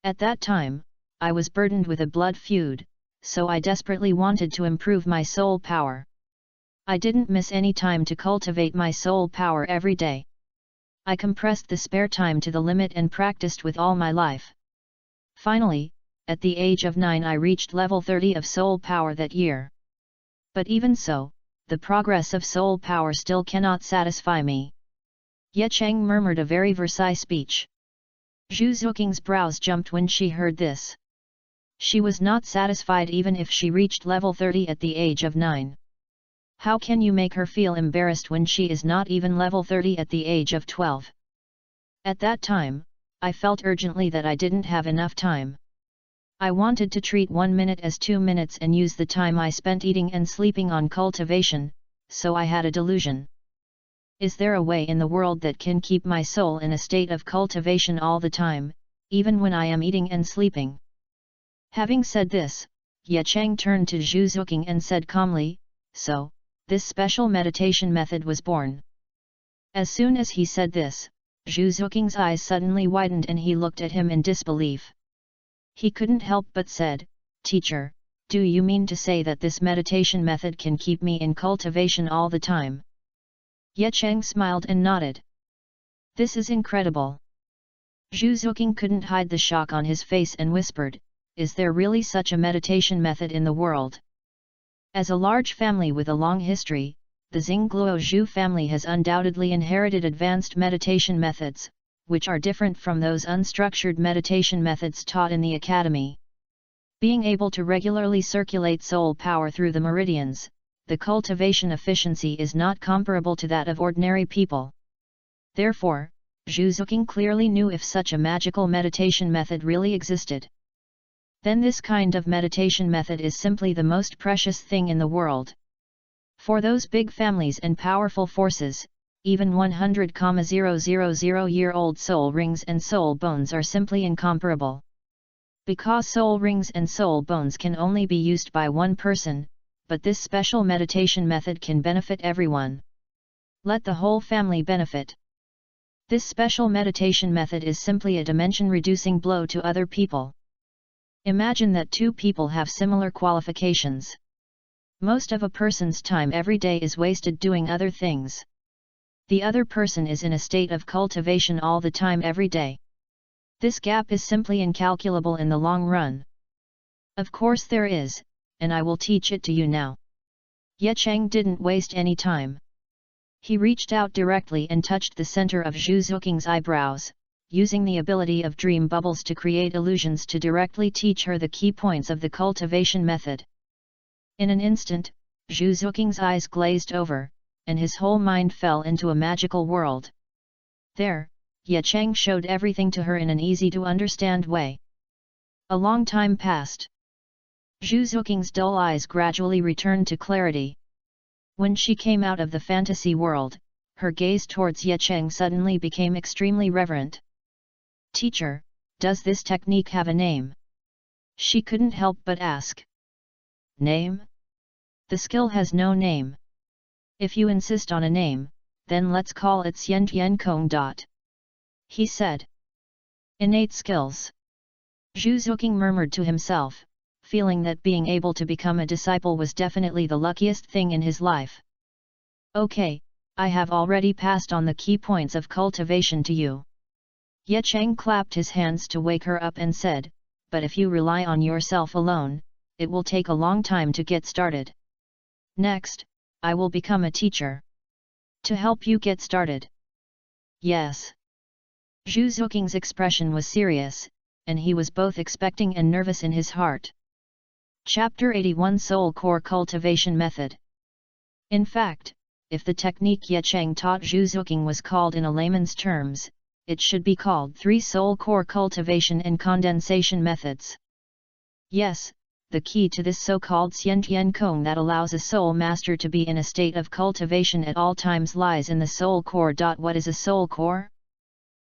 At that time, I was burdened with a blood feud, so I desperately wanted to improve my soul power. I didn't miss any time to cultivate my soul power every day. I compressed the spare time to the limit and practiced with all my life. Finally, at the age of 9 I reached level 30 of soul power that year. But even so, the progress of soul power still cannot satisfy me. Ye Cheng murmured a very Versailles speech. Zhu Xuking's brows jumped when she heard this. She was not satisfied even if she reached level 30 at the age of 9. How can you make her feel embarrassed when she is not even level 30 at the age of 12? At that time, I felt urgently that I didn't have enough time. I wanted to treat 1 minute as 2 minutes and use the time I spent eating and sleeping on cultivation, so I had a delusion. Is there a way in the world that can keep my soul in a state of cultivation all the time, even when I am eating and sleeping? Having said this, Ye Cheng turned to Zhu Xuking and said calmly, "So, this special meditation method was born." As soon as he said this, Zhu Xuking's eyes suddenly widened and he looked at him in disbelief. He couldn't help but said, "Teacher, Do you mean to say that this meditation method can keep me in cultivation all the time? Ye Cheng smiled and nodded. This is incredible. Zhu Xuking couldn't hide the shock on his face and whispered, is there really such a meditation method in the world? As a large family with a long history, the Xingluo Zhu family has undoubtedly inherited advanced meditation methods, which are different from those unstructured meditation methods taught in the academy. Being able to regularly circulate soul power through the meridians, the cultivation efficiency is not comparable to that of ordinary people. Therefore, Zhu Xuking clearly knew if such a magical meditation method really existed. Then this kind of meditation method is simply the most precious thing in the world. For those big families and powerful forces, even 100,000-year-old soul rings and soul bones are simply incomparable. Because soul rings and soul bones can only be used by one person, but this special meditation method can benefit everyone. Let the whole family benefit. This special meditation method is simply a dimension-reducing blow to other people. Imagine that two people have similar qualifications. Most of a person's time every day is wasted doing other things. The other person is in a state of cultivation all the time every day. This gap is simply incalculable in the long run. Of course there is, and I will teach it to you now. Ye Cheng didn't waste any time. He reached out directly and touched the center of Zhu Xuking's eyebrows, using the ability of dream bubbles to create illusions to directly teach her the key points of the cultivation method. In an instant, Zhu Xuking's eyes glazed over, and his whole mind fell into a magical world. There, Ye Cheng showed everything to her in an easy-to-understand way. A long time passed. Zhu Xuking's dull eyes gradually returned to clarity. When she came out of the fantasy world, her gaze towards Ye Cheng suddenly became extremely reverent. Teacher, does this technique have a name? She couldn't help but ask. Name? The skill has no name. If you insist on a name, then let's call it Xian Tian Kong. He said. Innate skills. Zhu Xuking murmured to himself, feeling that being able to become a disciple was definitely the luckiest thing in his life. Okay, I have already passed on the key points of cultivation to you. Ye Cheng clapped his hands to wake her up and said, but if you rely on yourself alone, it will take a long time to get started. Next, I will become a teacher. To help you get started. Yes. Zhu Xuking's expression was serious, and he was both expecting and nervous in his heart. Chapter 81 Soul Core Cultivation Method. In fact, if the technique Ye Cheng taught Zhu Xuking was called in a layman's terms, it should be called 3 Soul Core Cultivation and Condensation Methods. Yes, the key to this so-called Xian Tian Kong that allows a soul master to be in a state of cultivation at all times lies in the soul core. What is a soul core?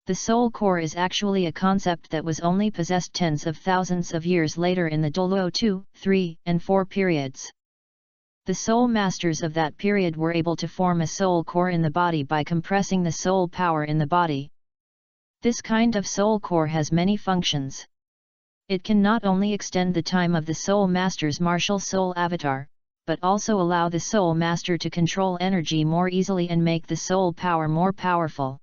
The soul core is actually a concept that was only possessed tens of thousands of years later in the Douluo 2, 3, and 4 periods. The soul masters of that period were able to form a soul core in the body by compressing the soul power in the body. This kind of soul core has many functions. It can not only extend the time of the soul master's martial soul avatar, but also allow the soul master to control energy more easily and make the soul power more powerful.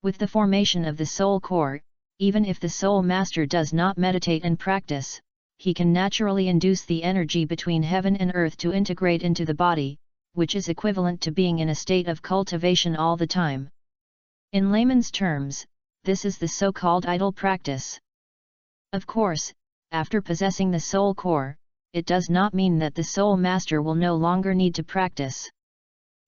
With the formation of the soul core, even if the soul master does not meditate and practice, he can naturally induce the energy between heaven and earth to integrate into the body, which is equivalent to being in a state of cultivation all the time. In layman's terms, this is the so-called idle practice. Of course, after possessing the soul core, it does not mean that the soul master will no longer need to practice.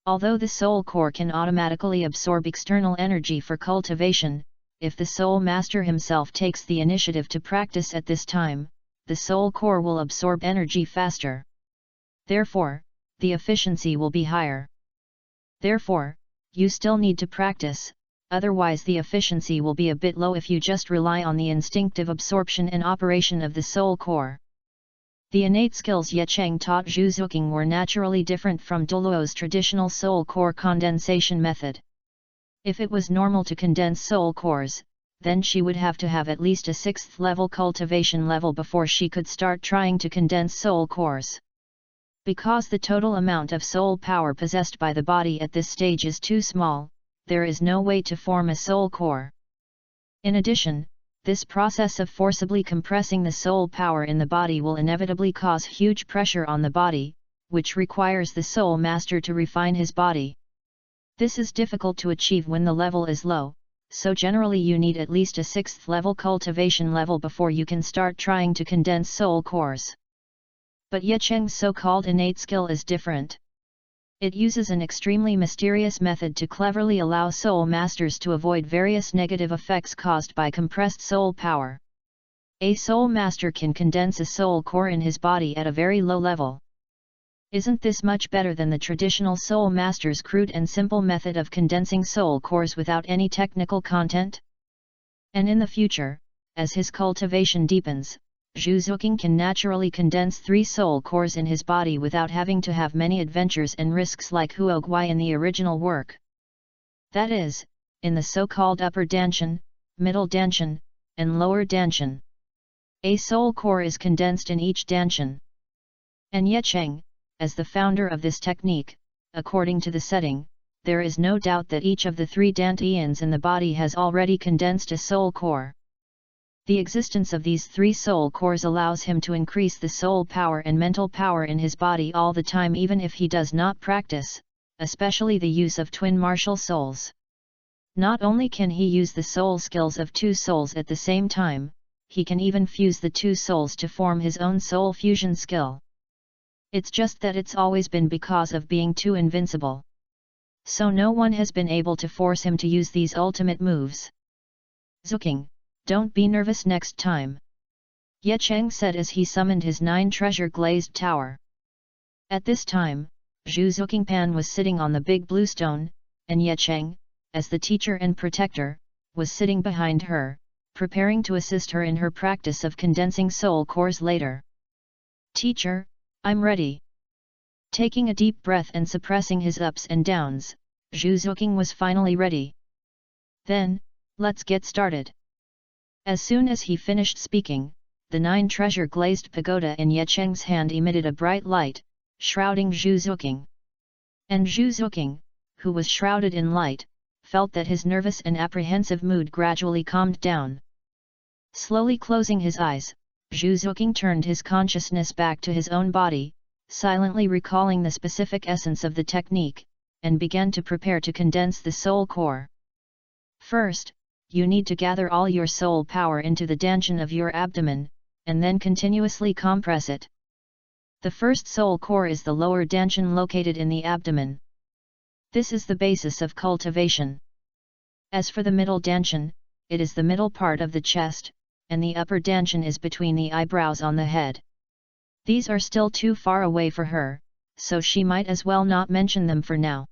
Although the soul core can automatically absorb external energy for cultivation, if the soul master himself takes the initiative to practice at this time, the soul core will absorb energy faster. Therefore, the efficiency will be higher. Therefore, you still need to practice, otherwise the efficiency will be a bit low if you just rely on the instinctive absorption and operation of the soul core. The innate skills Ye Cheng taught Zhu Xuking were naturally different from Douluo's traditional soul core condensation method. If it was normal to condense soul cores, then she would have to have at least a 6th level cultivation level before she could start trying to condense soul cores. Because the total amount of soul power possessed by the body at this stage is too small, there is no way to form a soul core. In addition, this process of forcibly compressing the soul power in the body will inevitably cause huge pressure on the body, which requires the soul master to refine his body. This is difficult to achieve when the level is low, so generally you need at least a 6th level cultivation level before you can start trying to condense soul cores. But Ye Cheng's so-called innate skill is different. It uses an extremely mysterious method to cleverly allow soul masters to avoid various negative effects caused by compressed soul power. A soul master can condense a soul core in his body at a very low level. Isn't this much better than the traditional soul master's crude and simple method of condensing soul cores without any technical content? And in the future, as his cultivation deepens, Zhu Xuking can naturally condense 3 soul cores in his body without having to have many adventures and risks like Huo Guai in the original work. That is, in the so-called upper Danshan, middle Danshan, and lower Danshan. A soul core is condensed in each Danshan. And Ye Cheng, as the founder of this technique, according to the setting, there is no doubt that each of the 3 dantians in the body has already condensed a soul core. The existence of these 3 soul cores allows him to increase the soul power and mental power in his body all the time even if he does not practice, especially the use of twin martial souls. Not only can he use the soul skills of 2 souls at the same time, he can even fuse the 2 souls to form his own soul fusion skill. It's just that it's always been because of being too invincible. So no one has been able to force him to use these ultimate moves. Xuking, don't be nervous next time, Ye Cheng said as he summoned his 9 treasure-glazed tower. At this time, Zhu Xuking Pan was sitting on the big blue stone, and Ye Cheng, as the teacher and protector, was sitting behind her, preparing to assist her in her practice of condensing soul cores later. Teacher, I'm ready. Taking a deep breath and suppressing his ups and downs, Zhu Xuking was finally ready. Then, let's get started. As soon as he finished speaking, the 9 treasure-glazed pagoda in Ye Cheng's hand emitted a bright light, shrouding Zhu Xuking. And Zhu Xuking, who was shrouded in light, felt that his nervous and apprehensive mood gradually calmed down. Slowly closing his eyes, Zhu Xuking turned his consciousness back to his own body, silently recalling the specific essence of the technique, and began to prepare to condense the soul core. First, you need to gather all your soul power into the danshan of your abdomen, and then continuously compress it. The first soul core is the lower danshan located in the abdomen. This is the basis of cultivation. As for the middle danshan, it is the middle part of the chest, and the upper danshan is between the eyebrows on the head. These are still too far away for her, so she might as well not mention them for now.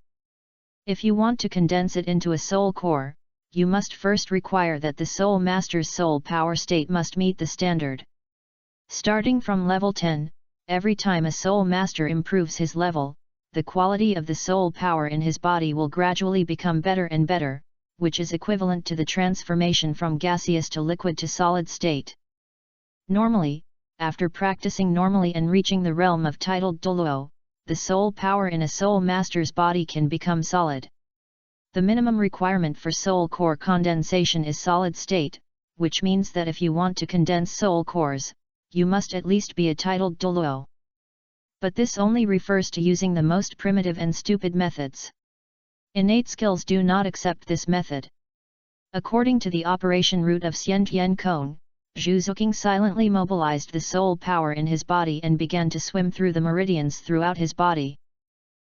If you want to condense it into a soul core, you must first require that the soul master's soul power state must meet the standard. Starting from level 10, every time a soul master improves his level, the quality of the soul power in his body will gradually become better and better, which is equivalent to the transformation from gaseous to liquid to solid state. Normally, after practicing normally and reaching the realm of titled Douluo, the soul power in a soul master's body can become solid. The minimum requirement for soul core condensation is solid state, which means that if you want to condense soul cores, you must at least be a titled Douluo. But this only refers to using the most primitive and stupid methods. Innate skills do not accept this method. According to the operation route of Xian Tian Kong, Zhu Xuking silently mobilized the soul power in his body and began to swim through the meridians throughout his body.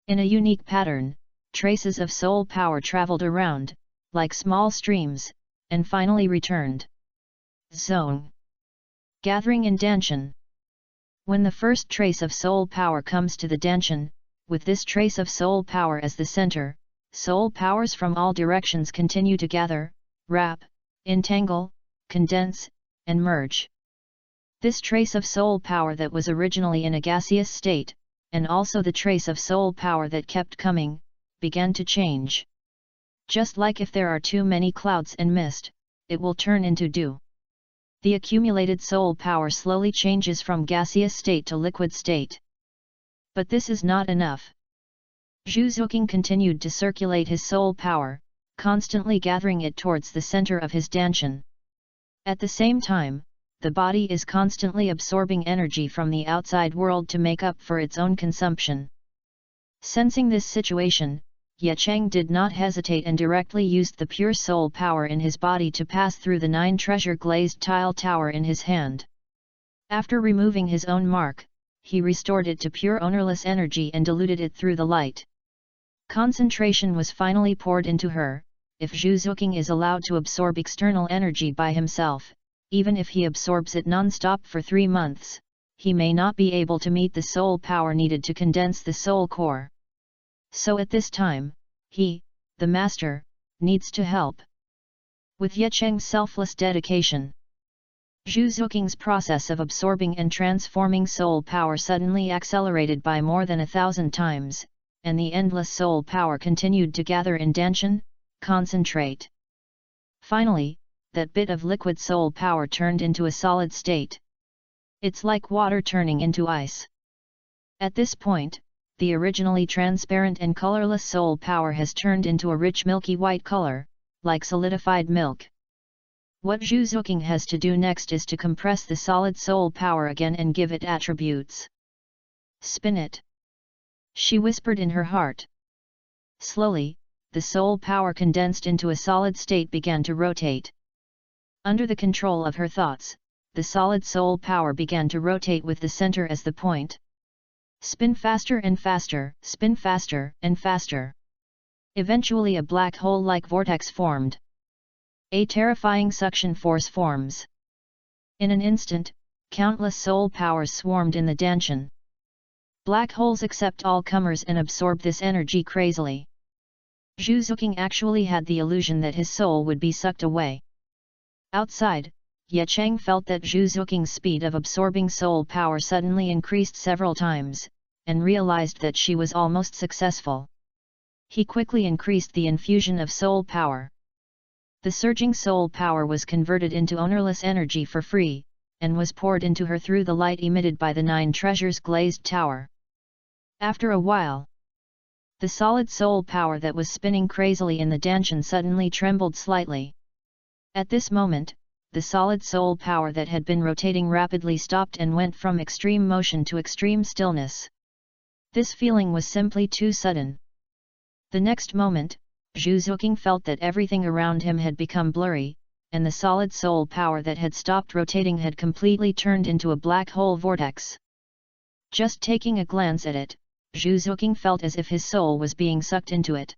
In a unique pattern, traces of soul power traveled around, like small streams, and finally returned. Zone. Gathering in danshan. When the first trace of soul power comes to the danshan, with this trace of soul power as the center, soul powers from all directions continue to gather, wrap, entangle, condense, and merge. This trace of soul power that was originally in a gaseous state, and also the trace of soul power that kept coming, began to change. Just like if there are too many clouds and mist, it will turn into dew. The accumulated soul power slowly changes from gaseous state to liquid state. But this is not enough. Zhu Xuking continued to circulate his soul power, constantly gathering it towards the center of his dantian. At the same time, the body is constantly absorbing energy from the outside world to make up for its own consumption. Sensing this situation, Ye Cheng did not hesitate and directly used the pure soul power in his body to pass through the 9 treasure glazed tile tower in his hand. After removing his own mark, he restored it to pure ownerless energy and diluted it through the light. Concentration was finally poured into her. If Zhu Xuking is allowed to absorb external energy by himself, even if he absorbs it non-stop for 3 months, he may not be able to meet the soul power needed to condense the soul core. So at this time, he, the master, needs to help. With Ye Cheng's selfless dedication, Zhu Xuking's process of absorbing and transforming soul power suddenly accelerated by more than 1,000 times, and the endless soul power continued to gather in dantian, concentrate. Finally, that bit of liquid soul power turned into a solid state. It's like water turning into ice. At this point, the originally transparent and colorless soul power has turned into a rich milky white color, like solidified milk. What Zhu Xuking has to do next is to compress the solid soul power again and give it attributes. Spin it, she whispered in her heart. Slowly, the soul power condensed into a solid state began to rotate. Under the control of her thoughts, the solid soul power began to rotate with the center as the point. Spin faster and faster, spin faster and faster. Eventually a black hole-like vortex formed. A terrifying suction force forms. In an instant, countless soul powers swarmed in the dantian. Black holes accept all comers and absorb this energy crazily. Zhu Xuking actually had the illusion that his soul would be sucked away. Outside, Ye Cheng felt that Zhu Xuking's speed of absorbing soul power suddenly increased several times, and realized that she was almost successful. He quickly increased the infusion of soul power. The surging soul power was converted into ownerless energy for free, and was poured into her through the light emitted by the 9 treasures glazed tower. After a while, the solid soul power that was spinning crazily in the dantian suddenly trembled slightly. At this moment, the solid soul power that had been rotating rapidly stopped and went from extreme motion to extreme stillness. This feeling was simply too sudden. The next moment, Zhu Xuking felt that everything around him had become blurry, and the solid soul power that had stopped rotating had completely turned into a black hole vortex. Just taking a glance at it, Zhu Xuking felt as if his soul was being sucked into it.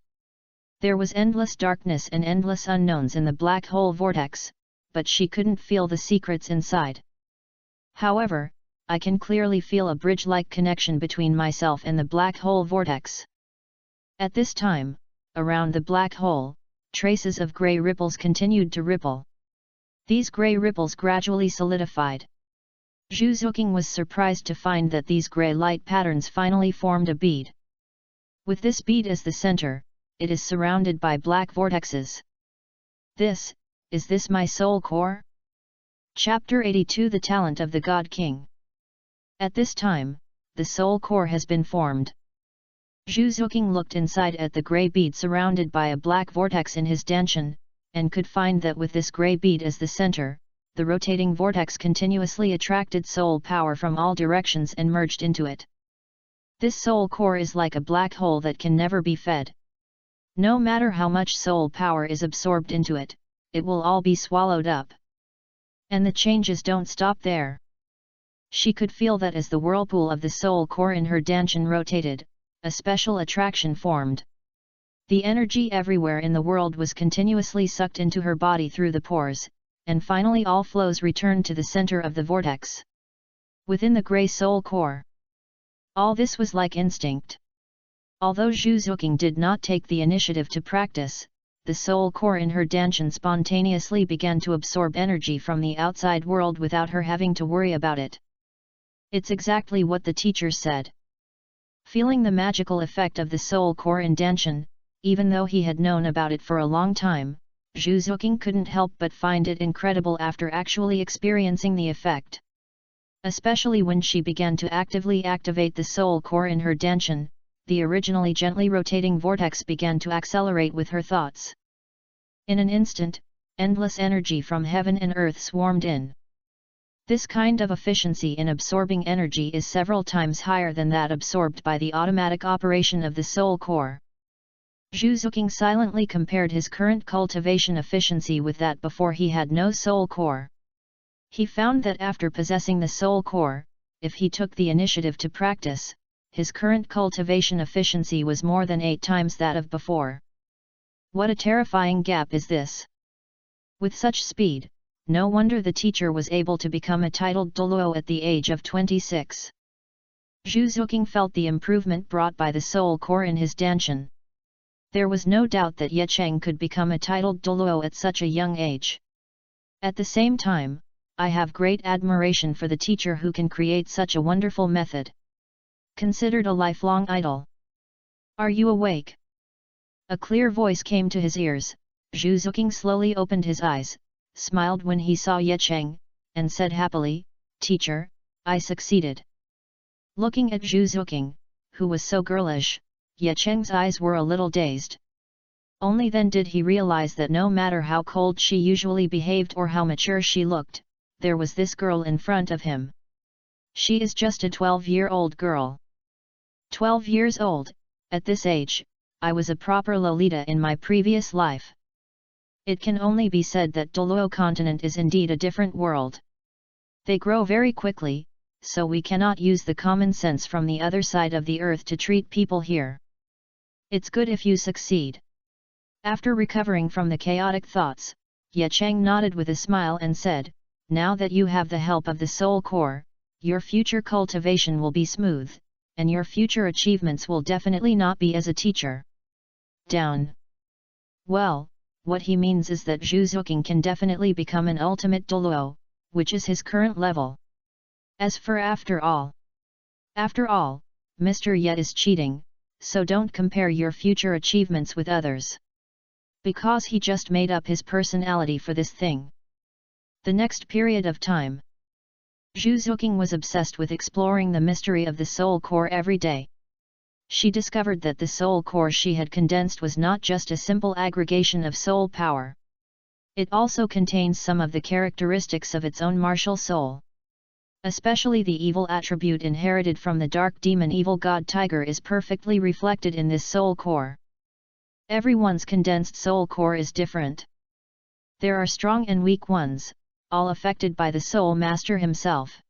There was endless darkness and endless unknowns in the black hole vortex, but she couldn't feel the secrets inside. However, I can clearly feel a bridge-like connection between myself and the black hole vortex. At this time, around the black hole, traces of grey ripples continued to ripple. These grey ripples gradually solidified. Zhu Xuking was surprised to find that these grey light patterns finally formed a bead. With this bead as the center, it is surrounded by black vortexes. Is this my soul core? Chapter 82 The Talent of the God King. At this time, the soul core has been formed. Zhu Xuking looked inside at the grey bead surrounded by a black vortex in his dantian, and could find that with this grey bead as the center, the rotating vortex continuously attracted soul power from all directions and merged into it. This soul core is like a black hole that can never be fed. No matter how much soul power is absorbed into it, it will all be swallowed up. And the changes don't stop there. She could feel that as the whirlpool of the soul core in her dantian rotated, a special attraction formed. The energy everywhere in the world was continuously sucked into her body through the pores, and finally all flows returned to the center of the vortex. Within the grey soul core. All this was like instinct. Although Zhu Xuking did not take the initiative to practice, the soul core in her dantian spontaneously began to absorb energy from the outside world without her having to worry about it. It's exactly what the teacher said. Feeling the magical effect of the soul core in dantian, even though he had known about it for a long time, Zhu Xuking couldn't help but find it incredible after actually experiencing the effect. Especially when she began to actively activate the soul core in her dantian, the originally gently rotating vortex began to accelerate with her thoughts. In an instant, endless energy from heaven and earth swarmed in. This kind of efficiency in absorbing energy is several times higher than that absorbed by the automatic operation of the soul core. Zhu Xuking silently compared his current cultivation efficiency with that before he had no soul core. He found that after possessing the soul core, if he took the initiative to practice, his current cultivation efficiency was more than 8 times that of before. What a terrifying gap is this! With such speed, no wonder the teacher was able to become a titled Douluo at the age of 26. Zhu Xuking felt the improvement brought by the soul core in his dantian. There was no doubt that Ye Cheng could become a titled Douluo at such a young age. At the same time, I have great admiration for the teacher who can create such a wonderful method. Considered a lifelong idol. Are you awake? A clear voice came to his ears. Zhu Xuking slowly opened his eyes, smiled when he saw Ye Cheng, and said happily, "Teacher, I succeeded." Looking at Zhu Xuking, who was so girlish, Ye Cheng's eyes were a little dazed. Only then did he realize that no matter how cold she usually behaved or how mature she looked, there was this girl in front of him. She is just a 12-year-old girl. 12 years old, at this age, I was a proper Lolita in my previous life. It can only be said that Douluo continent is indeed a different world. They grow very quickly, so we cannot use the common sense from the other side of the earth to treat people here. It's good if you succeed. After recovering from the chaotic thoughts, Ye Cheng nodded with a smile and said, "Now that you have the help of the soul core, your future cultivation will be smooth, and your future achievements will definitely not be as a teacher. Down." Well, what he means is that Zhu Xuking can definitely become an ultimate Douluo, which is his current level. As for after all, Mr. Ye is cheating, so don't compare your future achievements with others. Because he just made up his personality for this thing. The next period of time, Zhu Xuking was obsessed with exploring the mystery of the soul core every day. She discovered that the soul core she had condensed was not just a simple aggregation of soul power. It also contains some of the characteristics of its own martial soul. Especially the evil attribute inherited from the dark demon evil god tiger is perfectly reflected in this soul core. Everyone's condensed soul core is different. There are strong and weak ones, all affected by the soul master himself.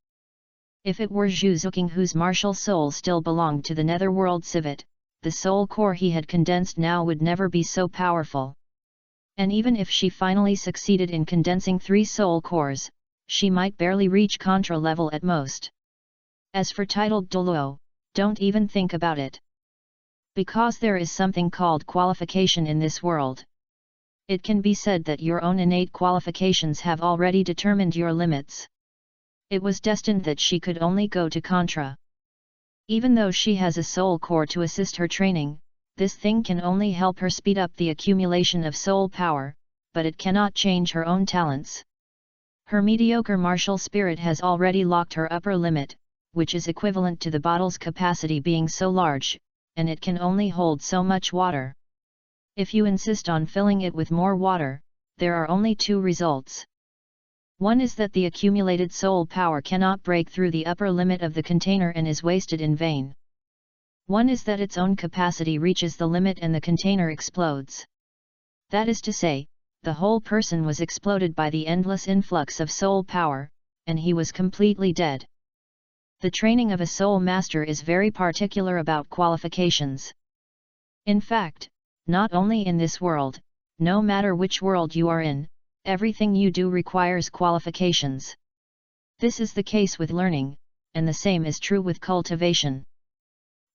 If it were Zhu Xuking whose martial soul still belonged to the netherworld civet, the soul core he had condensed now would never be so powerful. And even if she finally succeeded in condensing 3 soul cores, she might barely reach Contra level at most. As for titled Douluo, don't even think about it. Because there is something called qualification in this world. It can be said that your own innate qualifications have already determined your limits. It was destined that she could only go to Contra. Even though she has a soul core to assist her training, this thing can only help her speed up the accumulation of soul power, but it cannot change her own talents. Her mediocre martial spirit has already locked her upper limit, which is equivalent to the bottle's capacity being so large, and it can only hold so much water. If you insist on filling it with more water, there are only 2 results. One is that the accumulated soul power cannot break through the upper limit of the container and is wasted in vain. One is that its own capacity reaches the limit and the container explodes. That is to say, the whole person was exploded by the endless influx of soul power, and he was completely dead. The training of a soul master is very particular about qualifications. In fact, not only in this world, no matter which world you are in, everything you do requires qualifications. This is the case with learning, and the same is true with cultivation.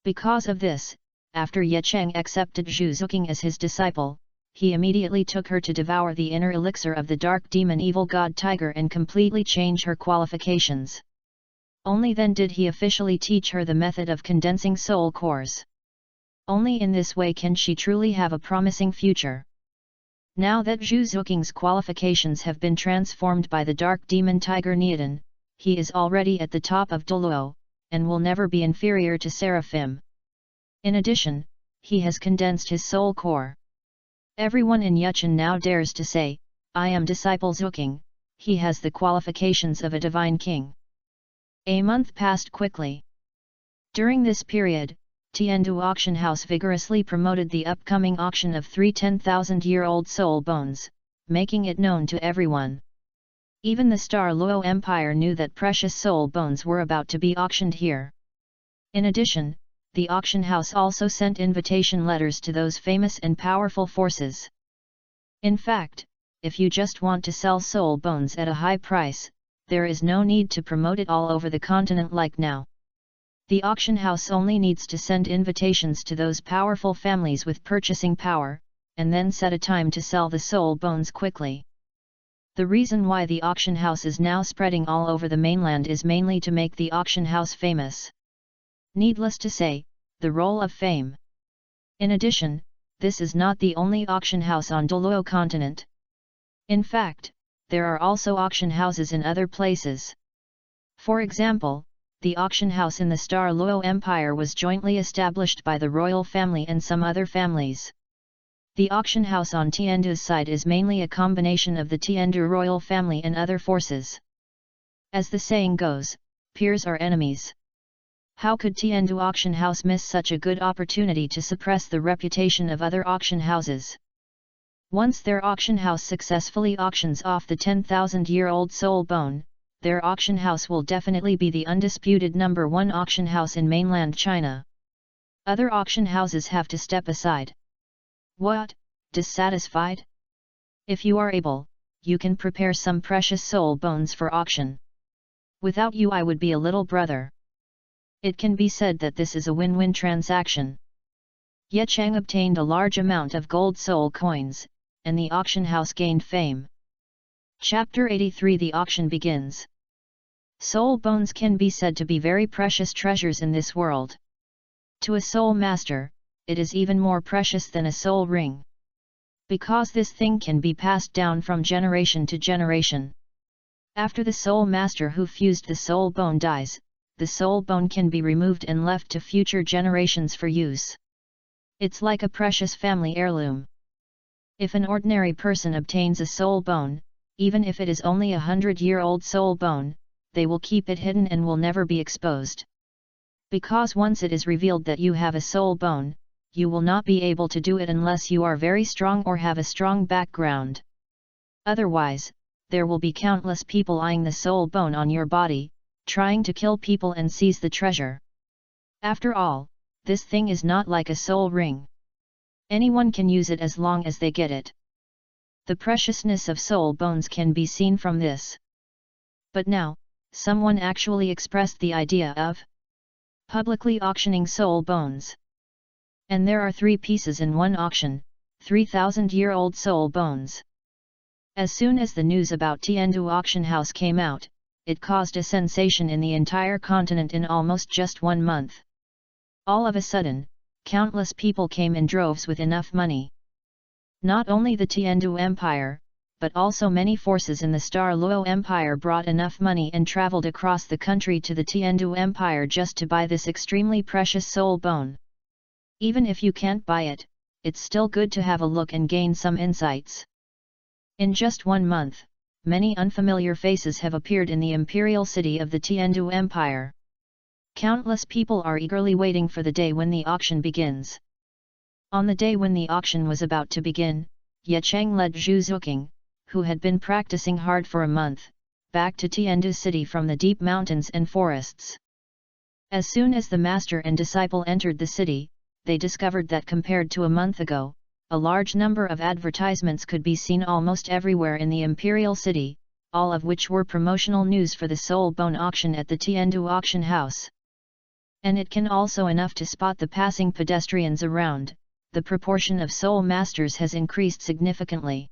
Because of this, after Ye Cheng accepted Zhu Xuking as his disciple, he immediately took her to devour the inner elixir of the dark demon evil god tiger and completely change her qualifications. Only then did he officially teach her the method of condensing soul cores. Only in this way can she truly have a promising future. Now that Zhu Xuking's qualifications have been transformed by the dark demon tiger Neodon, he is already at the top of Douluo, and will never be inferior to Seraphim. In addition, he has condensed his soul core. Everyone in Yuchen now dares to say, I am disciple Xuking, he has the qualifications of a divine king. A month passed quickly. During this period, Tiandu Auction House vigorously promoted the upcoming auction of 3 10,000-year-old soul bones, making it known to everyone. Even the Star Luo Empire knew that precious soul bones were about to be auctioned here. In addition, the auction house also sent invitation letters to those famous and powerful forces. In fact, if you just want to sell soul bones at a high price, there is no need to promote it all over the continent like now. The auction house only needs to send invitations to those powerful families with purchasing power, and then set a time to sell the soul bones quickly. The reason why the auction house is now spreading all over the mainland is mainly to make the auction house famous. Needless to say, the role of fame. In addition, this is not the only auction house on Douluo continent. In fact, there are also auction houses in other places. For example, the auction house in the Star Luo Empire was jointly established by the royal family and some other families. The auction house on Tiandu's side is mainly a combination of the Tiandu royal family and other forces. As the saying goes, peers are enemies. How could Tiandu auction house miss such a good opportunity to suppress the reputation of other auction houses? Once their auction house successfully auctions off the 10,000-year-old soul bone, their auction house will definitely be the undisputed #1 auction house in mainland China. Other auction houses have to step aside. What, dissatisfied? If you are able, you can prepare some precious soul bones for auction. Without you I would be a little brother. It can be said that this is a win-win transaction. Ye Chang obtained a large amount of gold soul coins, and the auction house gained fame. Chapter 83 The auction begins. Soul bones can be said to be very precious treasures in this world. To a soul master, it is even more precious than a soul ring. Because this thing can be passed down from generation to generation. After the soul master who fused the soul bone dies, the soul bone can be removed and left to future generations for use. It's like a precious family heirloom. If an ordinary person obtains a soul bone, even if it is only 100-year-old soul bone, they will keep it hidden and will never be exposed. Because once it is revealed that you have a soul bone, you will not be able to do it unless you are very strong or have a strong background. Otherwise, there will be countless people eyeing the soul bone on your body, trying to kill people and seize the treasure. After all, this thing is not like a soul ring. Anyone can use it as long as they get it. The preciousness of soul bones can be seen from this. But now, someone actually expressed the idea of publicly auctioning soul bones. And there are 3 pieces in one auction, 3,000-year-old soul bones. As soon as the news about Tiandu auction house came out, it caused a sensation in the entire continent in almost just 1 month. All of a sudden, countless people came in droves with enough money. Not only the Tiandu Empire, but also many forces in the Star Luo Empire brought enough money and traveled across the country to the Tiandu Empire just to buy this extremely precious soul bone. Even if you can't buy it, it's still good to have a look and gain some insights. In just 1 month, many unfamiliar faces have appeared in the imperial city of the Tiandu Empire. Countless people are eagerly waiting for the day when the auction begins. On the day when the auction was about to begin, Ye Chang led Zhu Xuking, who had been practicing hard for a month, back to Tiandu city from the deep mountains and forests. As soon as the master and disciple entered the city, they discovered that compared to a month ago, a large number of advertisements could be seen almost everywhere in the imperial city, all of which were promotional news for the soul bone auction at the Tiandu auction house. And it can also enough to spot the passing pedestrians around. The proportion of soul masters has increased significantly.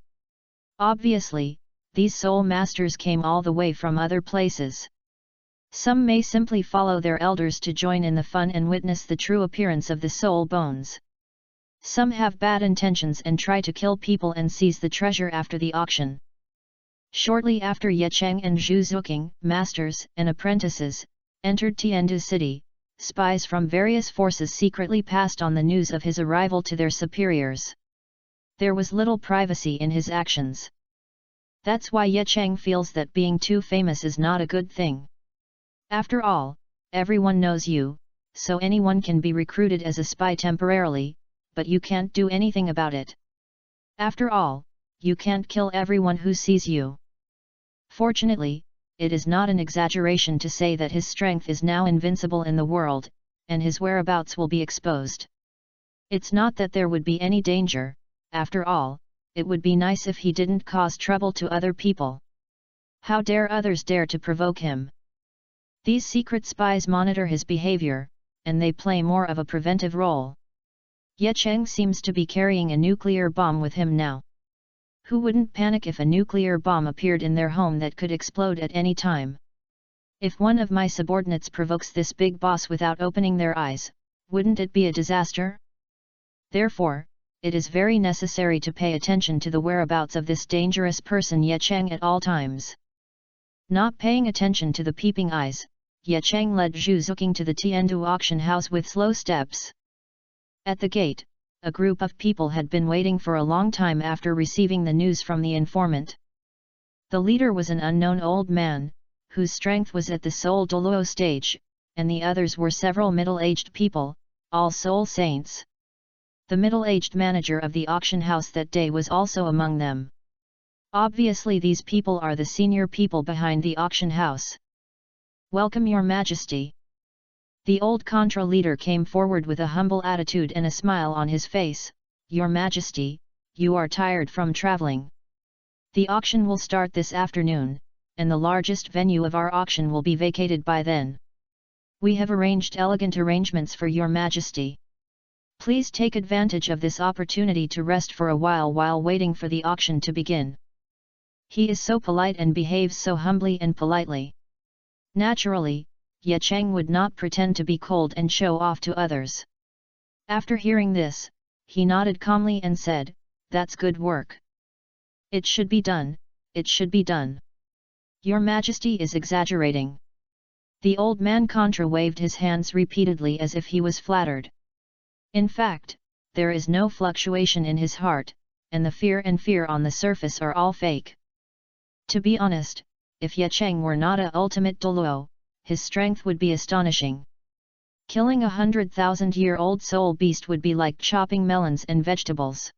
Obviously, these soul masters came all the way from other places. Some may simply follow their elders to join in the fun and witness the true appearance of the soul bones. Some have bad intentions and try to kill people and seize the treasure after the auction. Shortly after Ye Cheng and Zhu Xuking, masters and apprentices, entered Tiandu city, spies from various forces secretly passed on the news of his arrival to their superiors. There was little privacy in his actions. That's why Ye Cheng feels that being too famous is not a good thing. After all, everyone knows you, so anyone can be recruited as a spy temporarily, but you can't do anything about it. After all, you can't kill everyone who sees you. Fortunately, it is not an exaggeration to say that his strength is now invincible in the world, and his whereabouts will be exposed. It's not that there would be any danger, after all, it would be nice if he didn't cause trouble to other people. How dare others dare to provoke him? These secret spies monitor his behavior, and they play more of a preventive role. Ye Cheng seems to be carrying a nuclear bomb with him now. Who wouldn't panic if a nuclear bomb appeared in their home that could explode at any time? If one of my subordinates provokes this big boss without opening their eyes, wouldn't it be a disaster? Therefore, it is very necessary to pay attention to the whereabouts of this dangerous person Ye Cheng at all times. Not paying attention to the peeping eyes, Ye Cheng led Zhu Xuking to the Tiandu auction house with slow steps. At the gate, a group of people had been waiting for a long time after receiving the news from the informant. The leader was an unknown old man, whose strength was at the soul Douluo stage, and the others were several middle-aged people, all soul saints. The middle-aged manager of the auction house that day was also among them. Obviously these people are the senior people behind the auction house. "Welcome your majesty." The old Contra leader came forward with a humble attitude and a smile on his face. "Your majesty, you are tired from traveling. The auction will start this afternoon, and the largest venue of our auction will be vacated by then. We have arranged elegant arrangements for your majesty. Please take advantage of this opportunity to rest for a while waiting for the auction to begin." He is so polite and behaves so humbly and politely. Naturally, Ye Cheng would not pretend to be cold and show off to others. After hearing this, he nodded calmly and said, "That's good work. It should be done, it should be done. Your Majesty is exaggerating." The old man Contra waved his hands repeatedly as if he was flattered. In fact, there is no fluctuation in his heart, and the fear on the surface are all fake. To be honest, if Ye Cheng were not a ultimate Douluo, his strength would be astonishing. Killing 100,000-year-old soul beast would be like chopping melons and vegetables.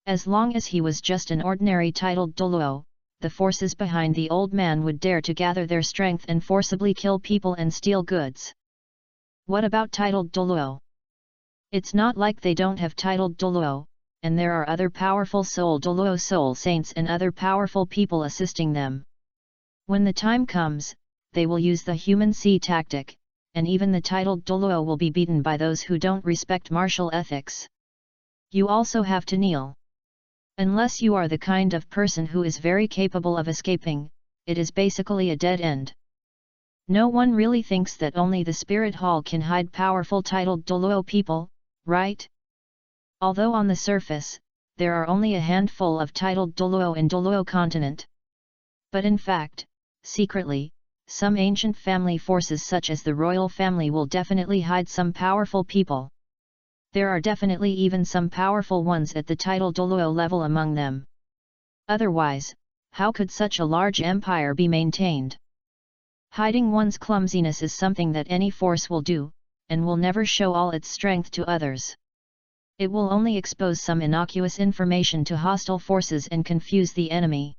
As long as he was just an ordinary titled Douluo, the forces behind the old man would dare to gather their strength and forcibly kill people and steal goods. What about titled Douluo? It's not like they don't have titled Douluo, and there are other powerful soul Douluo soul saints and other powerful people assisting them. When the time comes, they will use the human sea tactic, and even the titled Douluo will be beaten by those who don't respect martial ethics. You also have to kneel. Unless you are the kind of person who is very capable of escaping, it is basically a dead end. No one really thinks that only the spirit hall can hide powerful titled Douluo people, right? Although on the surface, there are only a handful of titled Douluo in Douluo continent. But in fact, secretly, some ancient family forces such as the royal family will definitely hide some powerful people. There are definitely even some powerful ones at the title Douluo level among them. Otherwise, how could such a large empire be maintained? Hiding one's clumsiness is something that any force will do, and will never show all its strength to others. It will only expose some innocuous information to hostile forces and confuse the enemy.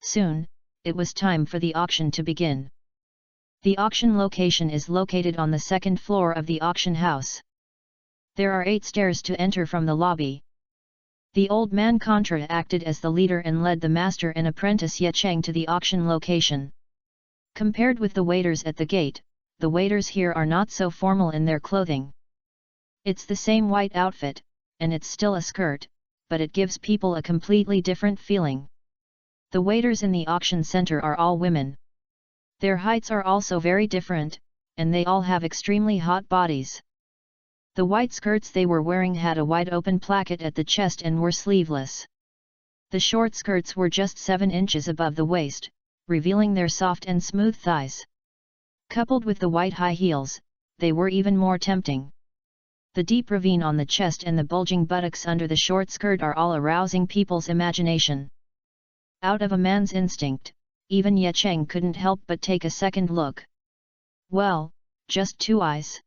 Soon, it was time for the auction to begin. The auction location is located on the second floor of the auction house. There are 8 stairs to enter from the lobby. The old man Contra acted as the leader and led the master and apprentice Ye Cheng to the auction location. Compared with the waiters at the gate, the waiters here are not so formal in their clothing. It's the same white outfit, and it's still a skirt, but it gives people a completely different feeling. The waiters in the auction center are all women. Their heights are also very different, and they all have extremely hot bodies. The white skirts they were wearing had a wide open placket at the chest and were sleeveless. The short skirts were just 7 inches above the waist, revealing their soft and smooth thighs. Coupled with the white high heels, they were even more tempting. The deep ravine on the chest and the bulging buttocks under the short skirt are all arousing people's imagination. Out of a man's instinct, even Ye Cheng couldn't help but take a second look. Well, just 2 eyes.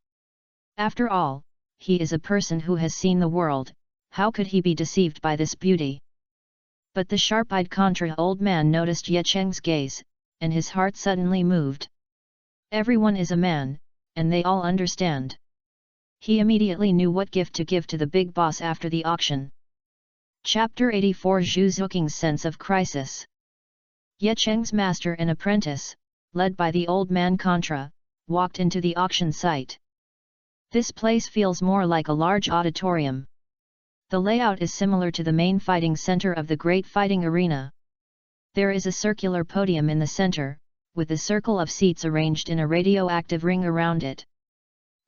After all, he is a person who has seen the world, how could he be deceived by this beauty? But the sharp-eyed contra old man noticed Ye Cheng's gaze, and his heart suddenly moved. Everyone is a man, and they all understand. He immediately knew what gift to give to the big boss after the auction. Chapter 84 Zhu Xuking's sense of crisis. Ye Cheng's master and apprentice, led by the old man Contra, walked into the auction site. This place feels more like a large auditorium. The layout is similar to the main fighting center of the Great Fighting Arena. There is a circular podium in the center, with a circle of seats arranged in a radioactive ring around it.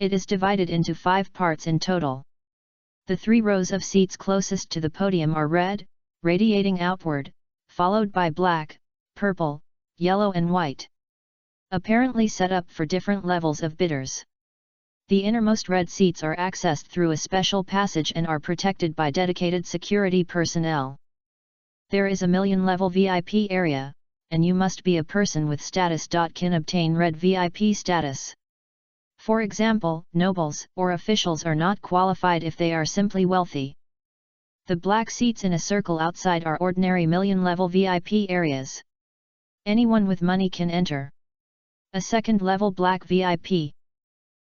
It is divided into 5 parts in total. The 3 rows of seats closest to the podium are red, radiating outward, followed by black, purple, yellow and white. Apparently set up for different levels of bidders. The innermost red seats are accessed through a special passage and are protected by dedicated security personnel. There is a 1,000,000-level VIP area, and you must be a person with status. Can obtain red VIP status. For example, nobles or officials are not qualified if they are simply wealthy. The black seats in a circle outside are ordinary 1,000,000-level VIP areas. Anyone with money can enter. A second-level black VIP.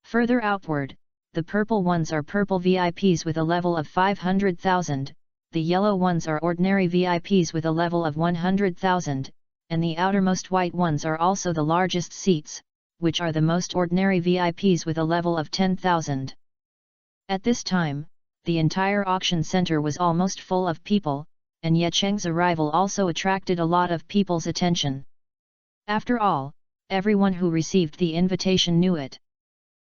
Further outward, the purple ones are purple VIPs with a level of 500,000, the yellow ones are ordinary VIPs with a level of 100,000, and the outermost white ones are also the largest seats, which are the most ordinary VIPs with a level of 10,000. At this time, the entire auction center was almost full of people, and Ye Cheng's arrival also attracted a lot of people's attention. After all, everyone who received the invitation knew it.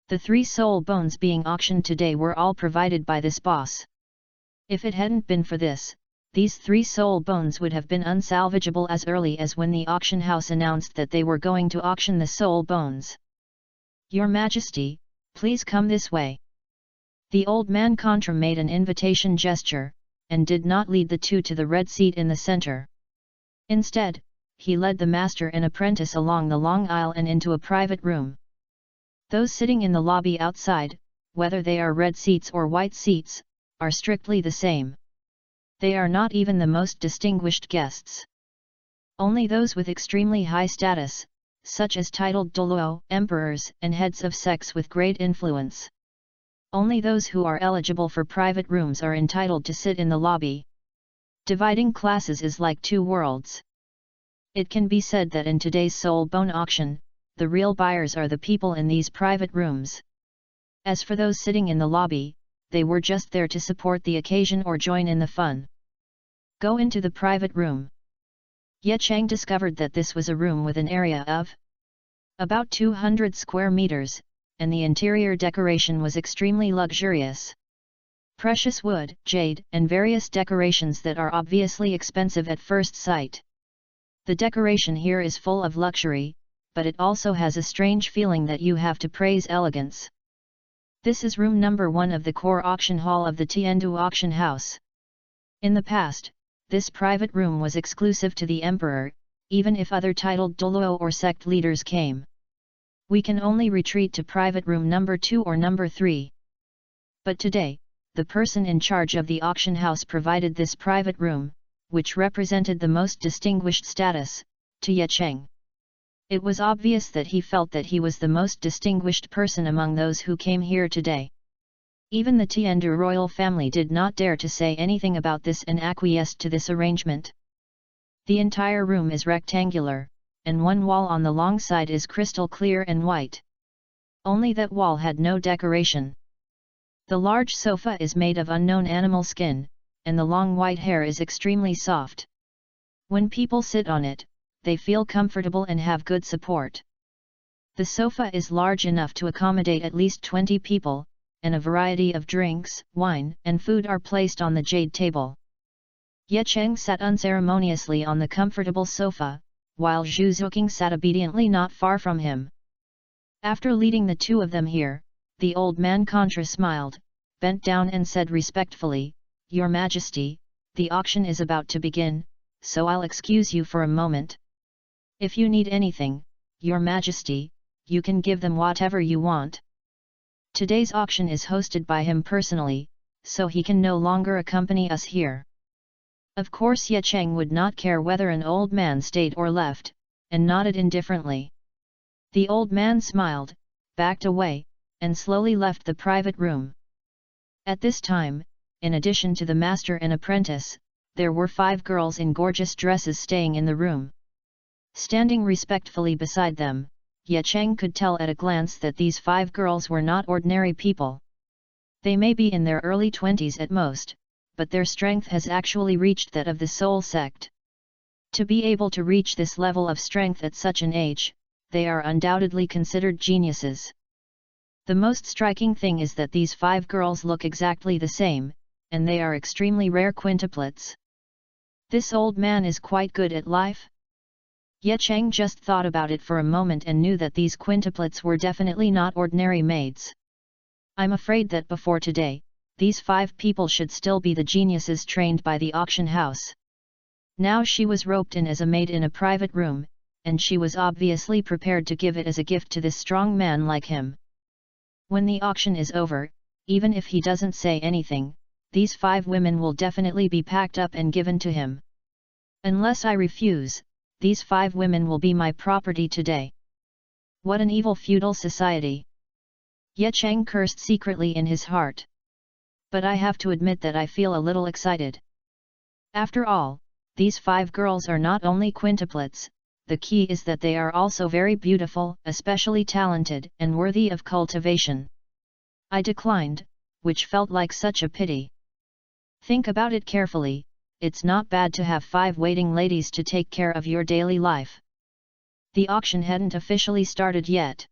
The 3 soul bones being auctioned today were all provided by this boss. If it hadn't been for this, these 3 soul bones would have been unsalvageable as early as when the auction house announced that they were going to auction the soul bones. Your Majesty, please come this way. The old man Contra made an invitation gesture, and did not lead the 2 to the red seat in the center. Instead, he led the master and apprentice along the long aisle and into a private room. Those sitting in the lobby outside, whether they are red seats or white seats, are strictly the same. They are not even the most distinguished guests. Only those with extremely high status, such as titled Douluo, emperors and heads of sects with great influence. Only those who are eligible for private rooms are entitled to sit in the lobby. Dividing classes is like 2 worlds. It can be said that in today's soul bone auction, the real buyers are the people in these private rooms. As for those sitting in the lobby, they were just there to support the occasion or join in the fun. Go into the private room. Ye Cheng discovered that this was a room with an area of about 200 square meters, and the interior decoration was extremely luxurious. Precious wood, jade, and various decorations that are obviously expensive at first sight. The decoration here is full of luxury, but it also has a strange feeling that you have to praise elegance. This is room number 1 of the core auction hall of the Tiandu auction house. In the past, this private room was exclusive to the emperor, even if other titled Douluo or sect leaders came. We can only retreat to private room number 2 or number 3. But today, the person in charge of the auction house provided this private room, which represented the most distinguished status, to Ye Cheng. It was obvious that he felt that he was the most distinguished person among those who came here today. Even the Tiandu royal family did not dare to say anything about this and acquiesced to this arrangement. The entire room is rectangular, and one wall on the long side is crystal clear and white. Only that wall had no decoration. The large sofa is made of unknown animal skin, and the long white hair is extremely soft. When people sit on it, they feel comfortable and have good support. The sofa is large enough to accommodate at least 20 people, and a variety of drinks, wine, and food are placed on the jade table. Ye Cheng sat unceremoniously on the comfortable sofa, while Zhu Xuking sat obediently not far from him. After leading the two of them here, the old man contra smiled, bent down and said respectfully, "Your Majesty, the auction is about to begin, so I'll excuse you for a moment. If you need anything, Your Majesty, you can give them whatever you want." Today's auction is hosted by him personally, so he can no longer accompany us here. Of course Ye Cheng would not care whether an old man stayed or left, and nodded indifferently. The old man smiled, backed away, and slowly left the private room. At this time, in addition to the master and apprentice, there were 5 girls in gorgeous dresses staying in the room. Standing respectfully beside them, Ye Cheng could tell at a glance that these 5 girls were not ordinary people. They may be in their early 20s at most, but their strength has actually reached that of the Soul sect. To be able to reach this level of strength at such an age, they are undoubtedly considered geniuses. The most striking thing is that these 5 girls look exactly the same, and they are extremely rare quintuplets. This old man is quite good at life? Ye Cheng just thought about it for a moment and knew that these quintuplets were definitely not ordinary maids. I'm afraid that before today, these 5 people should still be the geniuses trained by the auction house. Now she was roped in as a maid in a private room, and she was obviously prepared to give it as a gift to this strong man like him. When the auction is over, even if he doesn't say anything, these 5 women will definitely be packed up and given to him. Unless I refuse, these 5 women will be my property today. What an evil feudal society! Ye Cheng cursed secretly in his heart. But I have to admit that I feel a little excited. After all, these 5 girls are not only quintuplets, the key is that they are also very beautiful, especially talented, and worthy of cultivation. I declined, which felt like such a pity. Think about it carefully, it's not bad to have 5 waiting ladies to take care of your daily life. The auction hadn't officially started yet.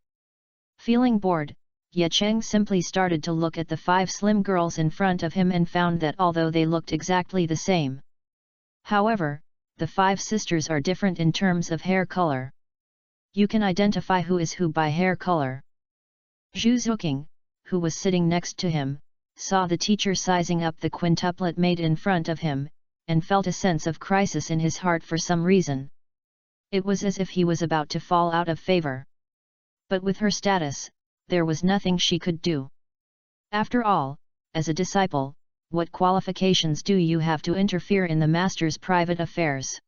Feeling bored, Ye Cheng simply started to look at the 5 slim girls in front of him and found that although they looked exactly the same. However, the 5 sisters are different in terms of hair color. You can identify who is who by hair color. Zhu Xuking, who was sitting next to him, saw the teacher sizing up the quintuplet maid in front of him, and felt a sense of crisis in his heart for some reason. It was as if he was about to fall out of favor. But with her status, there was nothing she could do. After all, as a disciple, what qualifications do you have to interfere in the master's private affairs?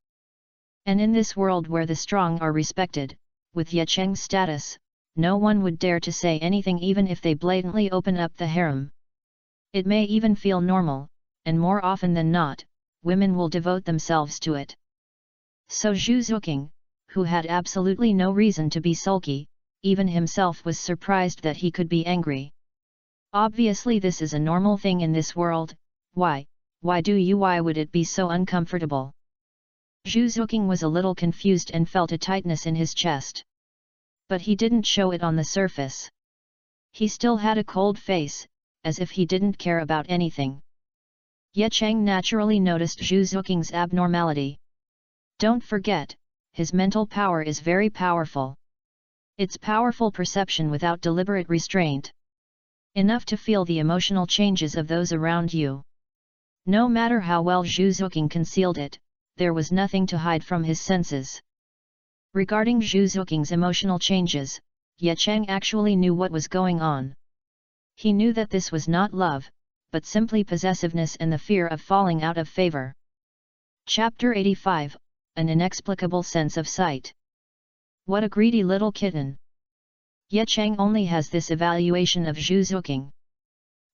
And in this world where the strong are respected, with Ye Cheng's status, no one would dare to say anything even if they blatantly open up the harem. It may even feel normal, and more often than not, women will devote themselves to it. So Zhu Xuking, who had absolutely no reason to be sulky, even himself was surprised that he could be angry. Obviously this is a normal thing in this world, why would it be so uncomfortable? Zhu Xuking was a little confused and felt a tightness in his chest. But he didn't show it on the surface. He still had a cold face, as if he didn't care about anything. Ye Cheng naturally noticed Zhu Xuking's abnormality. Don't forget, his mental power is very powerful. It's powerful perception without deliberate restraint. Enough to feel the emotional changes of those around you. No matter how well Zhu Xuking concealed it, there was nothing to hide from his senses. Regarding Zhu Xuking's emotional changes, Ye Cheng actually knew what was going on. He knew that this was not love, but simply possessiveness and the fear of falling out of favor. Chapter 85, An Inexplicable Sense of Sight. What a greedy little kitten! Ye Cheng only has this evaluation of Zhu Xuking.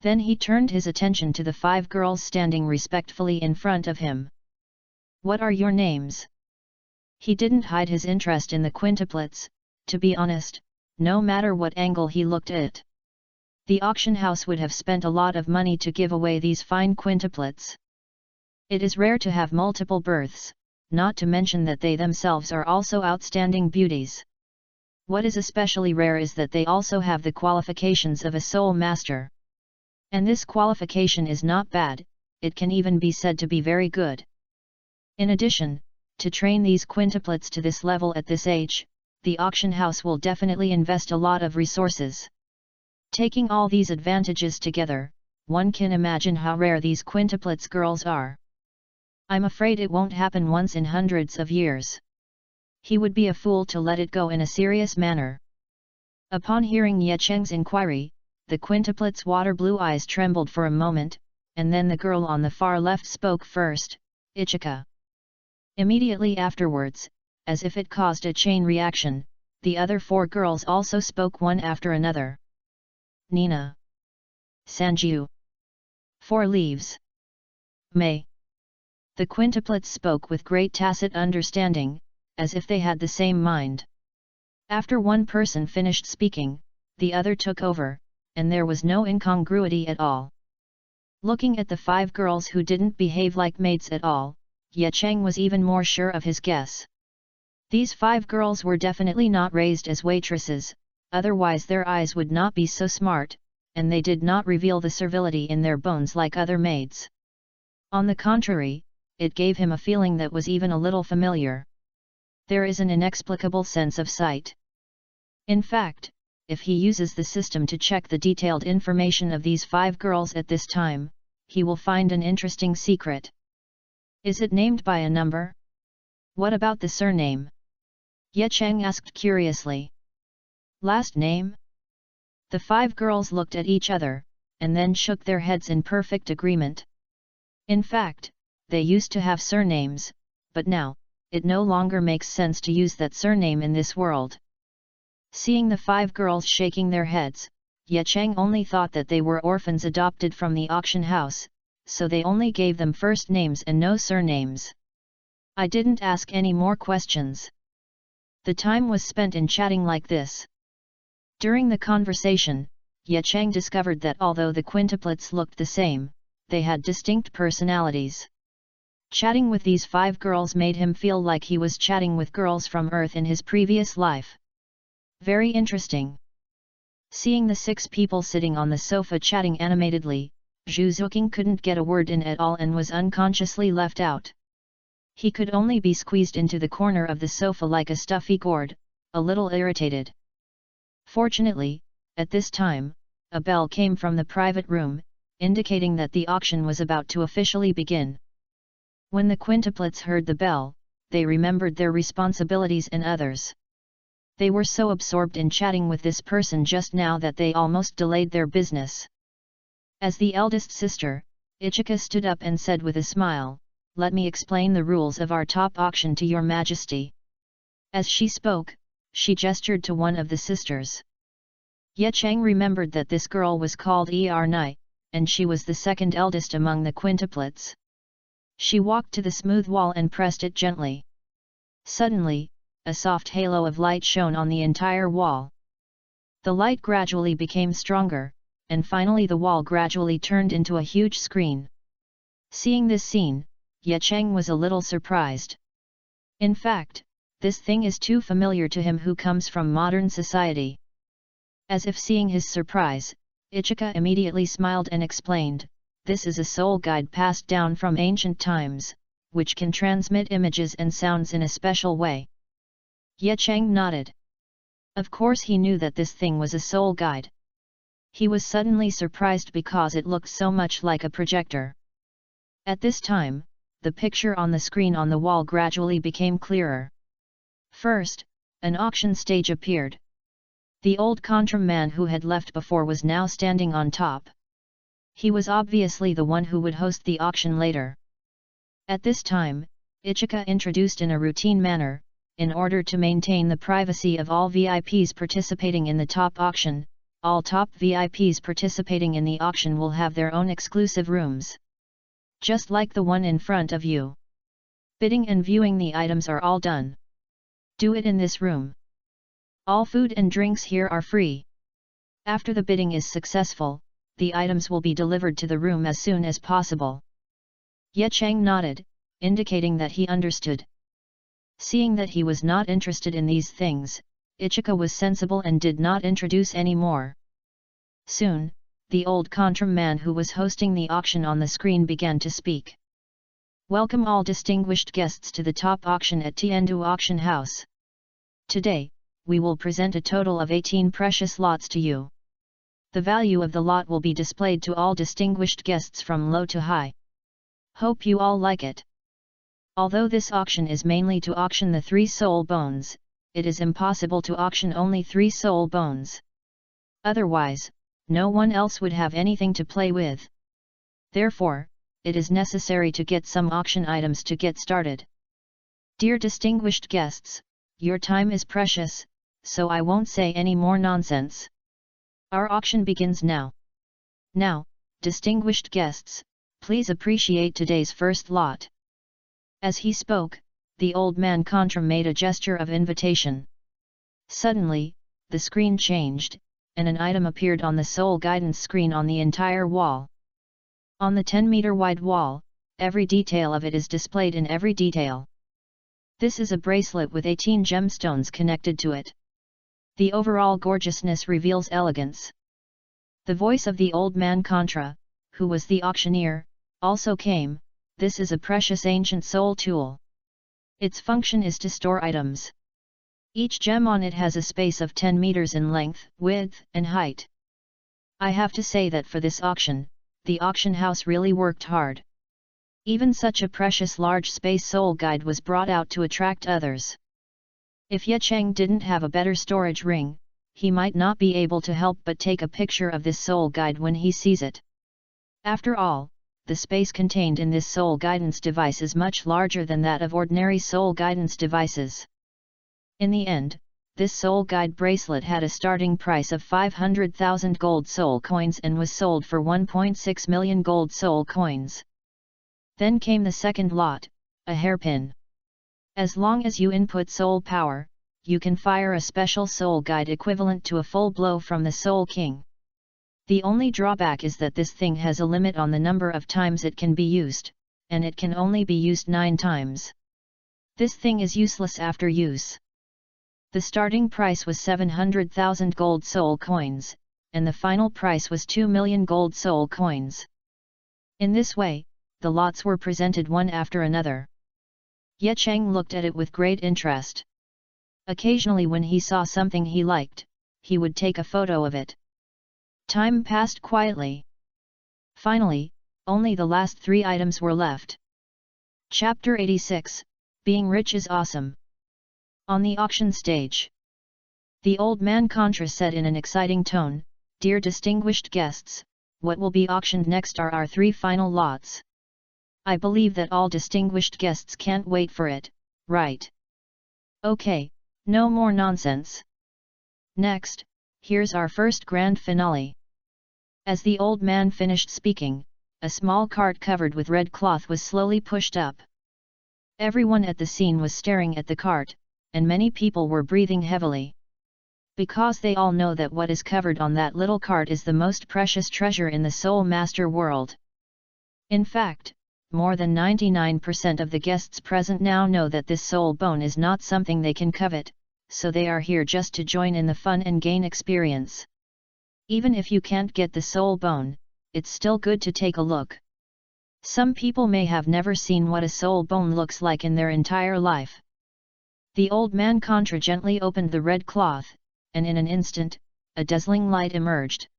Then he turned his attention to the 5 girls standing respectfully in front of him. What are your names? He didn't hide his interest in the quintuplets, to be honest, no matter what angle he looked at it. The auction house would have spent a lot of money to give away these fine quintuplets. It is rare to have multiple births, not to mention that they themselves are also outstanding beauties. What is especially rare is that they also have the qualifications of a soul master. And this qualification is not bad, it can even be said to be very good. In addition, to train these quintuplets to this level at this age, the auction house will definitely invest a lot of resources. Taking all these advantages together, one can imagine how rare these quintuplets girls are. I'm afraid it won't happen once in hundreds of years. He would be a fool to let it go in a serious manner. Upon hearing Ye Cheng's inquiry, the quintuplet's water blue eyes trembled for a moment, and then the girl on the far left spoke first, Ichika. Immediately afterwards, as if it caused a chain reaction, the other 4 girls also spoke one after another. Nina. Sanju. 4 leaves. May. The quintuplets spoke with great tacit understanding, as if they had the same mind. After one person finished speaking, the other took over, and there was no incongruity at all. Looking at the 5 girls who didn't behave like maids at all, Ye Cheng was even more sure of his guess. These 5 girls were definitely not raised as waitresses, otherwise their eyes would not be so smart, and they did not reveal the servility in their bones like other maids. On the contrary, it gave him a feeling that was even a little familiar. There is an inexplicable sense of sight. In fact, if he uses the system to check the detailed information of these 5 girls at this time, he will find an interesting secret. Is it named by a number? What about the surname? Ye Cheng asked curiously. Last name? The 5 girls looked at each other, and then shook their heads in perfect agreement. In fact, they used to have surnames, but now, it no longer makes sense to use that surname in this world. Seeing the 5 girls shaking their heads, Ye Cheng only thought that they were orphans adopted from the auction house, so they only gave them first names and no surnames. I didn't ask any more questions. The time was spent in chatting like this. During the conversation, Ye Cheng discovered that although the quintuplets looked the same, they had distinct personalities. Chatting with these 5 girls made him feel like he was chatting with girls from Earth in his previous life. Very interesting. Seeing the 6 people sitting on the sofa chatting animatedly, Zhu Xuking couldn't get a word in at all and was unconsciously left out. He could only be squeezed into the corner of the sofa like a stuffy gourd, a little irritated. Fortunately, at this time, a bell came from the private room, indicating that the auction was about to officially begin. When the quintuplets heard the bell, they remembered their responsibilities and others. They were so absorbed in chatting with this person just now that they almost delayed their business. As the eldest sister, Ichika stood up and said with a smile, "Let me explain the rules of our top auction to your majesty." As she spoke, she gestured to one of the sisters. Ye Cheng remembered that this girl was called Nai, and she was the second eldest among the quintuplets. She walked to the smooth wall and pressed it gently. Suddenly, a soft halo of light shone on the entire wall. The light gradually became stronger, and finally the wall gradually turned into a huge screen. Seeing this scene, Ye Cheng was a little surprised. In fact, this thing is too familiar to him who comes from modern society. As if seeing his surprise, Ichika immediately smiled and explained, "This is a soul guide passed down from ancient times, which can transmit images and sounds in a special way." Ye Cheng nodded. Of course he knew that this thing was a soul guide. He was suddenly surprised because it looked so much like a projector. At this time, the picture on the screen on the wall gradually became clearer. First, an auction stage appeared. The old Contram man who had left before was now standing on top. He was obviously the one who would host the auction later. At this time, Ichika introduced in a routine manner, in order to maintain the privacy of all VIPs participating in the top auction, all top VIPs participating in the auction will have their own exclusive rooms. Just like the one in front of you. Bidding and viewing the items are all done. Do it in this room. All food and drinks here are free. After the bidding is successful, the items will be delivered to the room as soon as possible. Ye Cheng nodded, indicating that he understood. Seeing that he was not interested in these things, Ichika was sensible and did not introduce any more. Soon, the old contraman who was hosting the auction on the screen began to speak. Welcome all distinguished guests to the top auction at Tiandu Auction House. Today, we will present a total of 18 precious lots to you. The value of the lot will be displayed to all distinguished guests from low to high. Hope you all like it. Although this auction is mainly to auction the 3 soul bones, it is impossible to auction only 3 soul bones. Otherwise, no one else would have anything to play with. Therefore, it is necessary to get some auction items to get started. Dear distinguished guests, your time is precious, so I won't say any more nonsense. Our auction begins now. Now, distinguished guests, please appreciate today's first lot. As he spoke, the old man Contra made a gesture of invitation. Suddenly, the screen changed, and an item appeared on the soul guidance screen on the entire wall. On the 10-meter wide wall, every detail of it is displayed in every detail. This is a bracelet with 18 gemstones connected to it. The overall gorgeousness reveals elegance. The voice of the old man Contra, who was the auctioneer, also came. This is a precious ancient soul tool. Its function is to store items. Each gem on it has a space of 10 meters in length, width, and height. I have to say that for this auction, the auction house really worked hard. Even such a precious large space soul guide was brought out to attract others. If Ye Cheng didn't have a better storage ring, he might not be able to help but take a picture of this soul guide when he sees it. After all, the space contained in this soul guidance device is much larger than that of ordinary soul guidance devices. In the end, this soul guide bracelet had a starting price of 500,000 gold soul coins and was sold for 1.6 million gold soul coins. Then came the second lot, a hairpin. As long as you input soul power, you can fire a special soul guide equivalent to a full blow from the Soul King. The only drawback is that this thing has a limit on the number of times it can be used, and it can only be used 9 times. This thing is useless after use. The starting price was 700,000 gold soul coins, and the final price was 2 million gold soul coins. In this way, the lots were presented one after another. Ye Cheng looked at it with great interest. Occasionally when he saw something he liked, he would take a photo of it. Time passed quietly. Finally, only the last 3 items were left. Chapter 86, Being Rich is Awesome. On the auction stage, the old man Contra said in an exciting tone, "Dear distinguished guests, what will be auctioned next are our 3 final lots. I believe that all distinguished guests can't wait for it, right? Okay, no more nonsense. Next, here's our first grand finale." As the old man finished speaking, a small cart covered with red cloth was slowly pushed up. Everyone at the scene was staring at the cart, and many people were breathing heavily. Because they all know that what is covered on that little cart is the most precious treasure in the Soul Master world. In fact, more than 99% of the guests present now know that this soul bone is not something they can covet, so they are here just to join in the fun and gain experience. Even if you can't get the soul bone, it's still good to take a look. Some people may have never seen what a soul bone looks like in their entire life. The old man Contra gently opened the red cloth, and in an instant, a dazzling light emerged.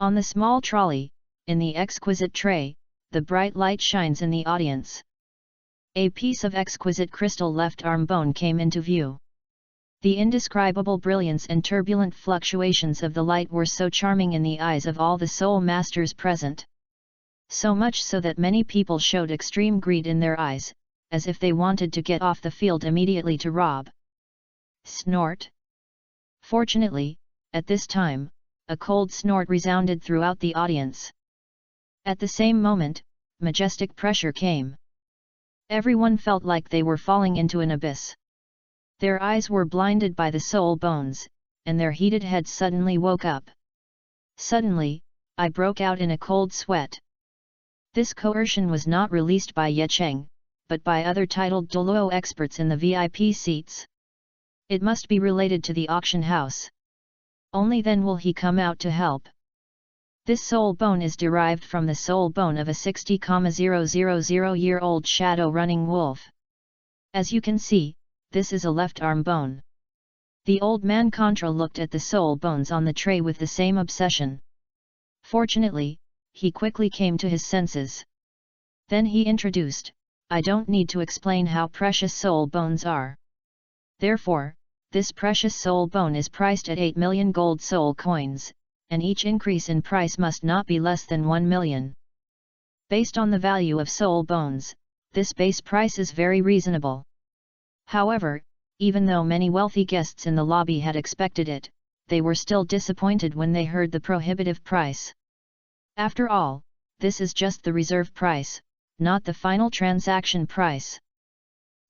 On the small trolley, in the exquisite tray, the bright light shines in the audience. A piece of exquisite crystal left arm bone came into view. The indescribable brilliance and turbulent fluctuations of the light were so charming in the eyes of all the soul masters present. So much so that many people showed extreme greed in their eyes, as if they wanted to get off the field immediately to rob. Snort. Fortunately, at this time, a cold snort resounded throughout the audience. At the same moment, majestic pressure came. Everyone felt like they were falling into an abyss. Their eyes were blinded by the soul bones, and their heated heads suddenly woke up. Suddenly, I broke out in a cold sweat. This coercion was not released by Ye Cheng, but by other titled Douluo experts in the VIP seats. It must be related to the auction house. Only then will he come out to help. This soul bone is derived from the soul bone of a 60,000-year-old shadow-running wolf. As you can see, this is a left arm bone. The old man Contra looked at the soul bones on the tray with the same obsession. Fortunately, he quickly came to his senses. Then he introduced, I don't need to explain how precious soul bones are. Therefore, this precious soul bone is priced at 8 million gold soul coins, and each increase in price must not be less than 1 million. Based on the value of soul bones, this base price is very reasonable. However, even though many wealthy guests in the lobby had expected it, they were still disappointed when they heard the prohibitive price. After all, this is just the reserve price, not the final transaction price.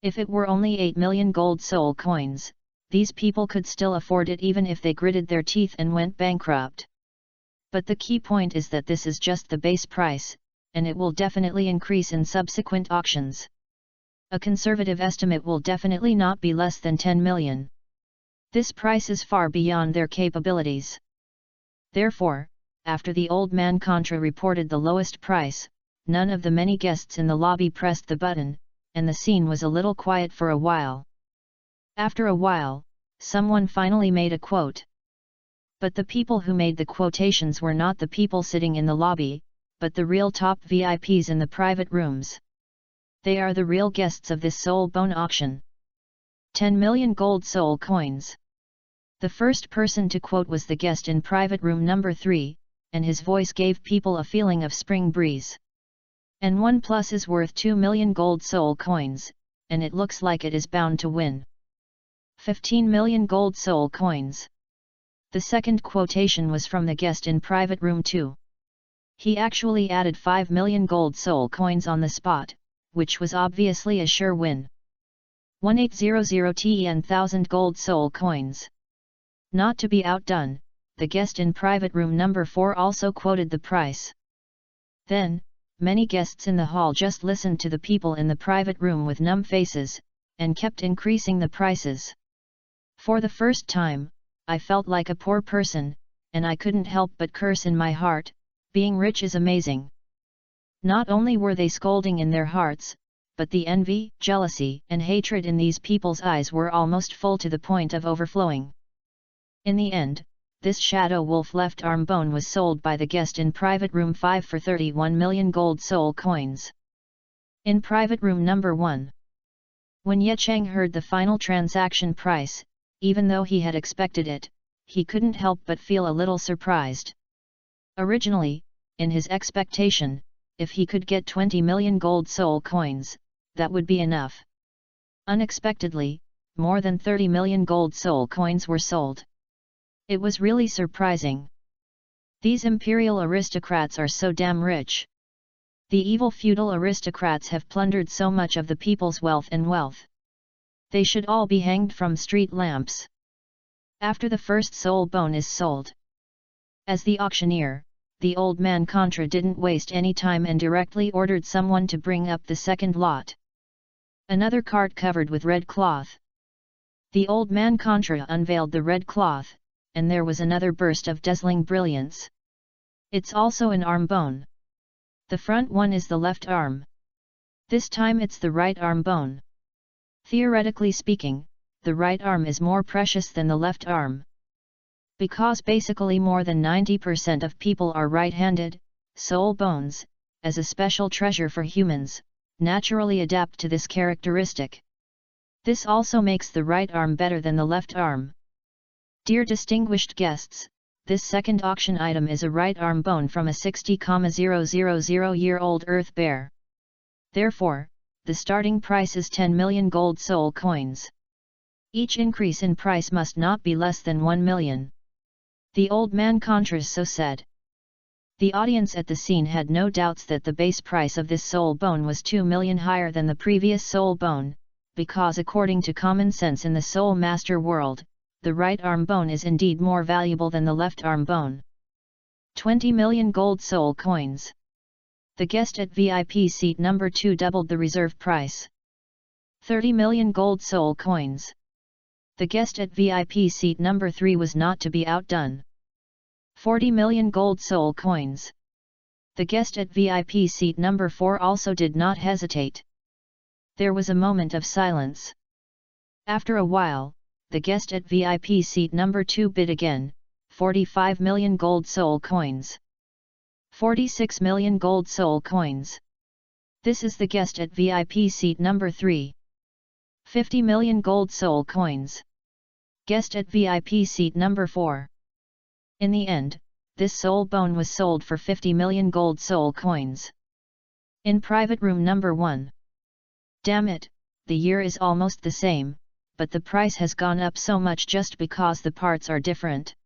If it were only 8 million gold soul coins, these people could still afford it even if they gritted their teeth and went bankrupt. But the key point is that this is just the base price, and it will definitely increase in subsequent auctions. A conservative estimate will definitely not be less than 10 million. This price is far beyond their capabilities. Therefore, after the old man Contra reported the lowest price, none of the many guests in the lobby pressed the button, and the scene was a little quiet for a while. After a while, someone finally made a quote. But the people who made the quotations were not the people sitting in the lobby, but the real top VIPs in the private rooms. They are the real guests of this soul bone auction. 10 million gold soul coins. The first person to quote was the guest in private room number 3, and his voice gave people a feeling of spring breeze. And 1 plus is worth 2 million gold soul coins, and it looks like it is bound to win. 15 million gold soul coins. The second quotation was from the guest in private room 2. He actually added 5 million gold soul coins on the spot, which was obviously a sure win. 1800 TEN 1000 gold soul coins. Not to be outdone, the guest in private room number 4 also quoted the price. Then, many guests in the hall just listened to the people in the private room with numb faces, and kept increasing the prices. For the first time, I felt like a poor person, and I couldn't help but curse in my heart, being rich is amazing. Not only were they scolding in their hearts, but the envy, jealousy, and hatred in these people's eyes were almost full to the point of overflowing. In the end, this shadow wolf left arm bone was sold by the guest in private room 5 for 31 million gold soul coins. In private room number 1. When Ye Cheng heard the final transaction price, even though he had expected it, he couldn't help but feel a little surprised. Originally, in his expectation, if he could get 20 million gold soul coins, that would be enough. Unexpectedly, more than 30 million gold soul coins were sold. It was really surprising. These imperial aristocrats are so damn rich. The evil feudal aristocrats have plundered so much of the people's wealth. They should all be hanged from street lamps. After the first soul bone is sold. As the auctioneer, the old man Contra didn't waste any time and directly ordered someone to bring up the second lot. Another cart covered with red cloth. The old man Contra unveiled the red cloth, and there was another burst of dazzling brilliance. It's also an arm bone. The front one is the left arm. This time it's the right arm bone. Theoretically speaking, the right arm is more precious than the left arm. Because basically more than 90% of people are right-handed, soul bones, as a special treasure for humans, naturally adapt to this characteristic. This also makes the right arm better than the left arm. Dear distinguished guests, this second auction item is a right arm bone from a 60,000-year-old earth bear. Therefore, the starting price is 10 million gold soul coins. Each increase in price must not be less than 1 million. The old man Contra so said. The audience at the scene had no doubts that the base price of this soul bone was 2 million higher than the previous soul bone, because according to common sense in the soul master world, the right arm bone is indeed more valuable than the left arm bone. 20 million gold soul coins. The guest at VIP seat number 2 doubled the reserve price. 30 million gold soul coins. The guest at VIP seat number 3 was not to be outdone. 40 million gold soul coins. The guest at VIP seat number 4 also did not hesitate. There was a moment of silence. After a while, the guest at VIP seat number 2 bid again, 45 million gold soul coins. 46 million gold soul coins. This is the guest at VIP seat number 3. 50 million gold soul coins. Guest at VIP seat number 4. In the end, this soul bone was sold for 50 million gold soul coins. In private room number 1. Damn it, the year is almost the same, but the price has gone up so much just because the parts are different.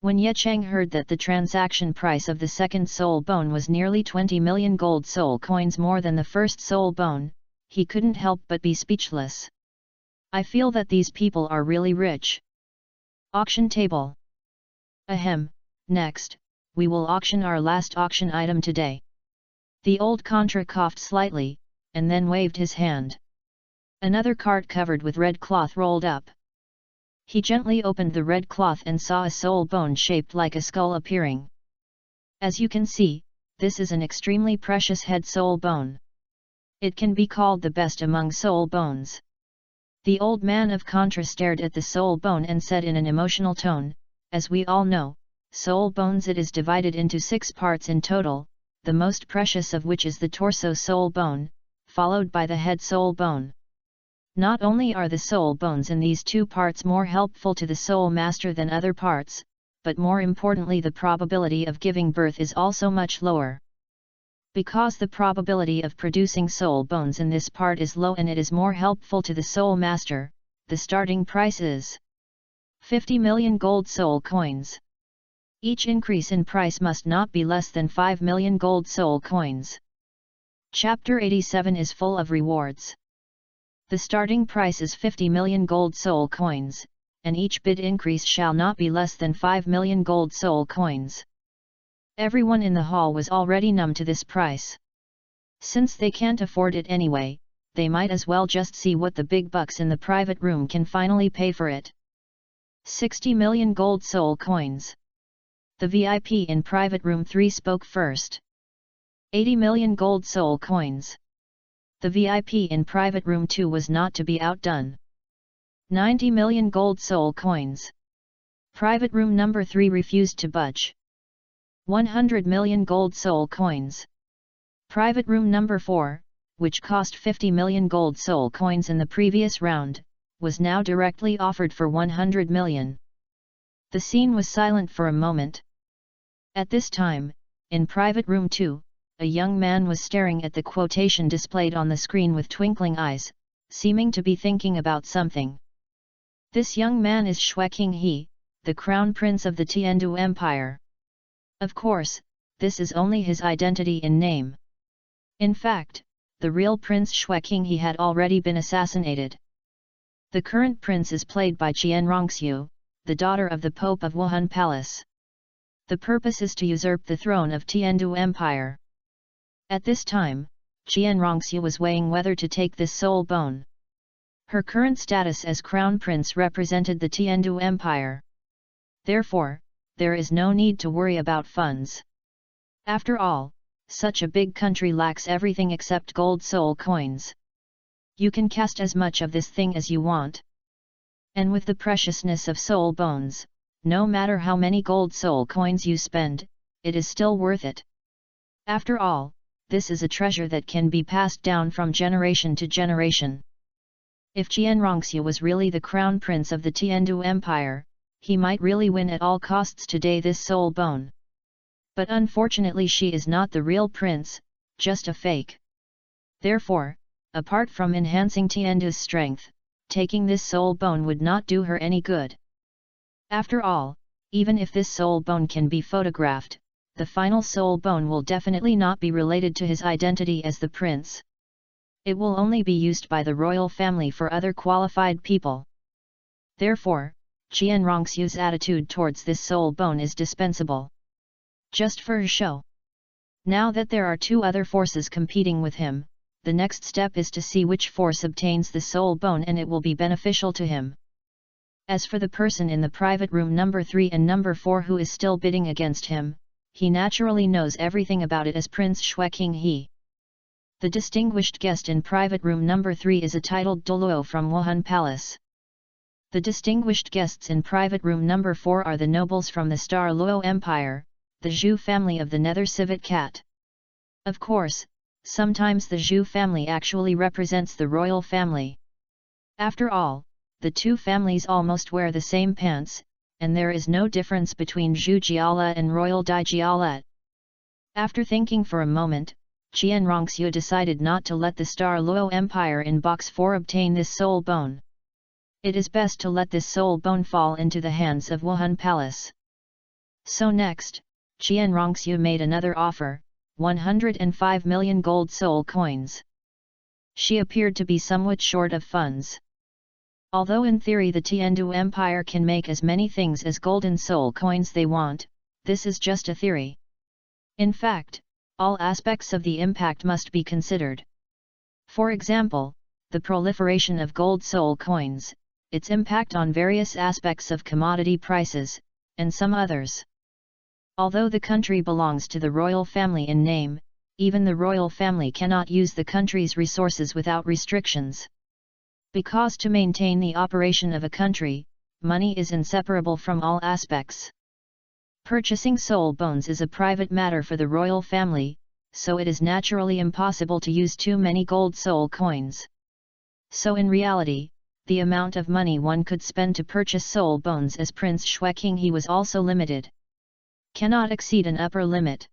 When Ye Cheng heard that the transaction price of the second soul bone was nearly 20 million gold soul coins more than the first soul bone, he couldn't help but be speechless. I feel that these people are really rich. Auction table. Ahem, next, we will auction our last auction item today. The old Contra coughed slightly, and then waved his hand. Another cart covered with red cloth rolled up. He gently opened the red cloth and saw a soul bone shaped like a skull appearing. As you can see, this is an extremely precious head soul bone. It can be called the best among soul bones. The old man of Contra stared at the soul bone and said in an emotional tone, as we all know, soul bones it is divided into 6 parts in total, the most precious of which is the torso soul bone, followed by the head soul bone. Not only are the soul bones in these 2 parts more helpful to the soul master than other parts, but more importantly the probability of giving birth is also much lower. Because the probability of producing soul bones in this part is low and it is more helpful to the soul master, the starting price is 50 million gold soul coins. Each increase in price must not be less than 5 million gold soul coins. Chapter 87 is full of rewards. The starting price is 50 million gold soul coins, and each bid increase shall not be less than 5 million gold soul coins. Everyone in the hall was already numb to this price. Since they can't afford it anyway, they might as well just see what the big bucks in the private room can finally pay for it. 60 million gold soul coins. The VIP in private room 3 spoke first. 80 million gold soul coins. The VIP in private room 2 was not to be outdone. 90 million gold soul coins. Private room number 3 refused to budge. 100 million gold soul coins. Private room number 4, which cost 50 million gold soul coins in the previous round, was now directly offered for 100 million. The scene was silent for a moment. At this time, in private room 2, a young man was staring at the quotation displayed on the screen with twinkling eyes, seeming to be thinking about something. This young man is Xuking He, the crown prince of the Tiandu Empire. Of course, this is only his identity in name. In fact, the real Prince Xuking He had already been assassinated. The current prince is played by Qian Rongxiu, the daughter of the Pope of Wuhan Palace. The purpose is to usurp the throne of Tiandu Empire. At this time, Qian Rongxiu was weighing whether to take this soul bone. Her current status as crown prince represented the Tiandu Empire. Therefore, there is no need to worry about funds. After all, such a big country lacks everything except gold soul coins. You can cast as much of this thing as you want. And with the preciousness of soul bones, no matter how many gold soul coins you spend, it is still worth it. After all, this is a treasure that can be passed down from generation to generation. If Qian Rongxiu was really the crown prince of the Tiandu Empire, he might really win at all costs today this soul bone. But unfortunately she is not the real prince, just a fake. Therefore, apart from enhancing Tiandu's strength, taking this soul bone would not do her any good. After all, even if this soul bone can be photographed, the final soul bone will definitely not be related to his identity as the prince. It will only be used by the royal family for other qualified people. Therefore, Qian Rongxiu's attitude towards this soul bone is dispensable. Just for show. Now that there are 2 other forces competing with him, the next step is to see which force obtains the soul bone and it will be beneficial to him. As for the person in the private room number 3 and number 4 who is still bidding against him, he naturally knows everything about it as Prince Xuking he. The distinguished guest in private room number 3 is a titled Douluo from Wuhan Palace. The distinguished guests in private room number 4 are the nobles from the Star Luo Empire, the Zhu family of the Nether Civet Cat. Of course, sometimes the Zhu family actually represents the royal family. After all, the two families almost wear the same pants, and there is no difference between Zhu Jiala and Royal Dai Jiala. After thinking for a moment, Qian Rongxiu decided not to let the Star Luo Empire in Box 4 obtain this soul bone. It is best to let this soul bone fall into the hands of Wuhan Palace. So next, Qian Rongxiu made another offer, 105 million gold soul coins. She appeared to be somewhat short of funds. Although in theory the Tiandu Empire can make as many things as golden soul coins they want, this is just a theory. In fact, all aspects of the impact must be considered. For example, the proliferation of gold soul coins, its impact on various aspects of commodity prices, and some others. Although the country belongs to the royal family in name, even the royal family cannot use the country's resources without restrictions. Because to maintain the operation of a country, money is inseparable from all aspects. Purchasing soul bones is a private matter for the royal family, so it is naturally impossible to use too many gold soul coins. So in reality, the amount of money one could spend to purchase soul bones as Prince Xuking he was also limited. Cannot exceed an upper limit.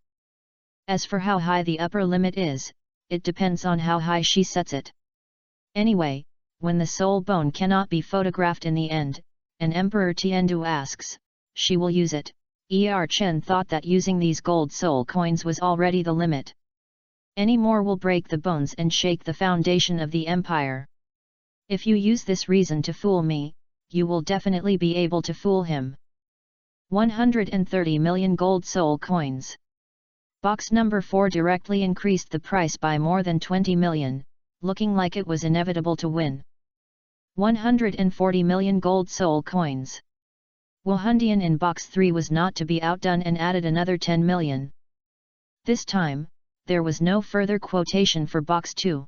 As for how high the upper limit is, it depends on how high she sets it. Anyway, when the soul bone cannot be photographed in the end, and Emperor Tiandu asks, she will use it. Chen thought that using these gold soul coins was already the limit. Any more will break the bones and shake the foundation of the empire. If you use this reason to fool me, you will definitely be able to fool him. 130 million gold soul coins. Box number 4 directly increased the price by more than 20 million, looking like it was inevitable to win. 140 million gold soul coins. Wuhandian in box 3 was not to be outdone and added another 10 million. This time, there was no further quotation for box 2.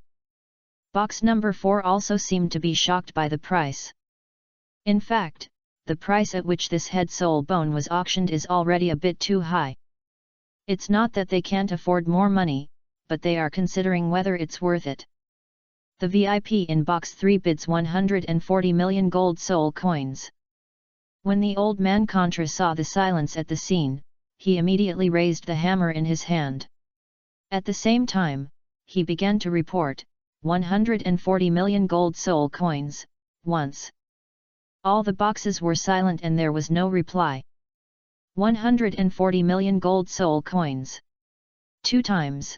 Box number 4 also seemed to be shocked by the price. In fact, the price at which this head soul bone was auctioned is already a bit too high. It's not that they can't afford more money, but they are considering whether it's worth it. The VIP in box 3 bids 140 million gold soul coins. When the old man Contra saw the silence at the scene, he immediately raised the hammer in his hand. At the same time, he began to report, 140 million gold soul coins, once. All the boxes were silent and there was no reply. 140 million gold soul coins. 2 times.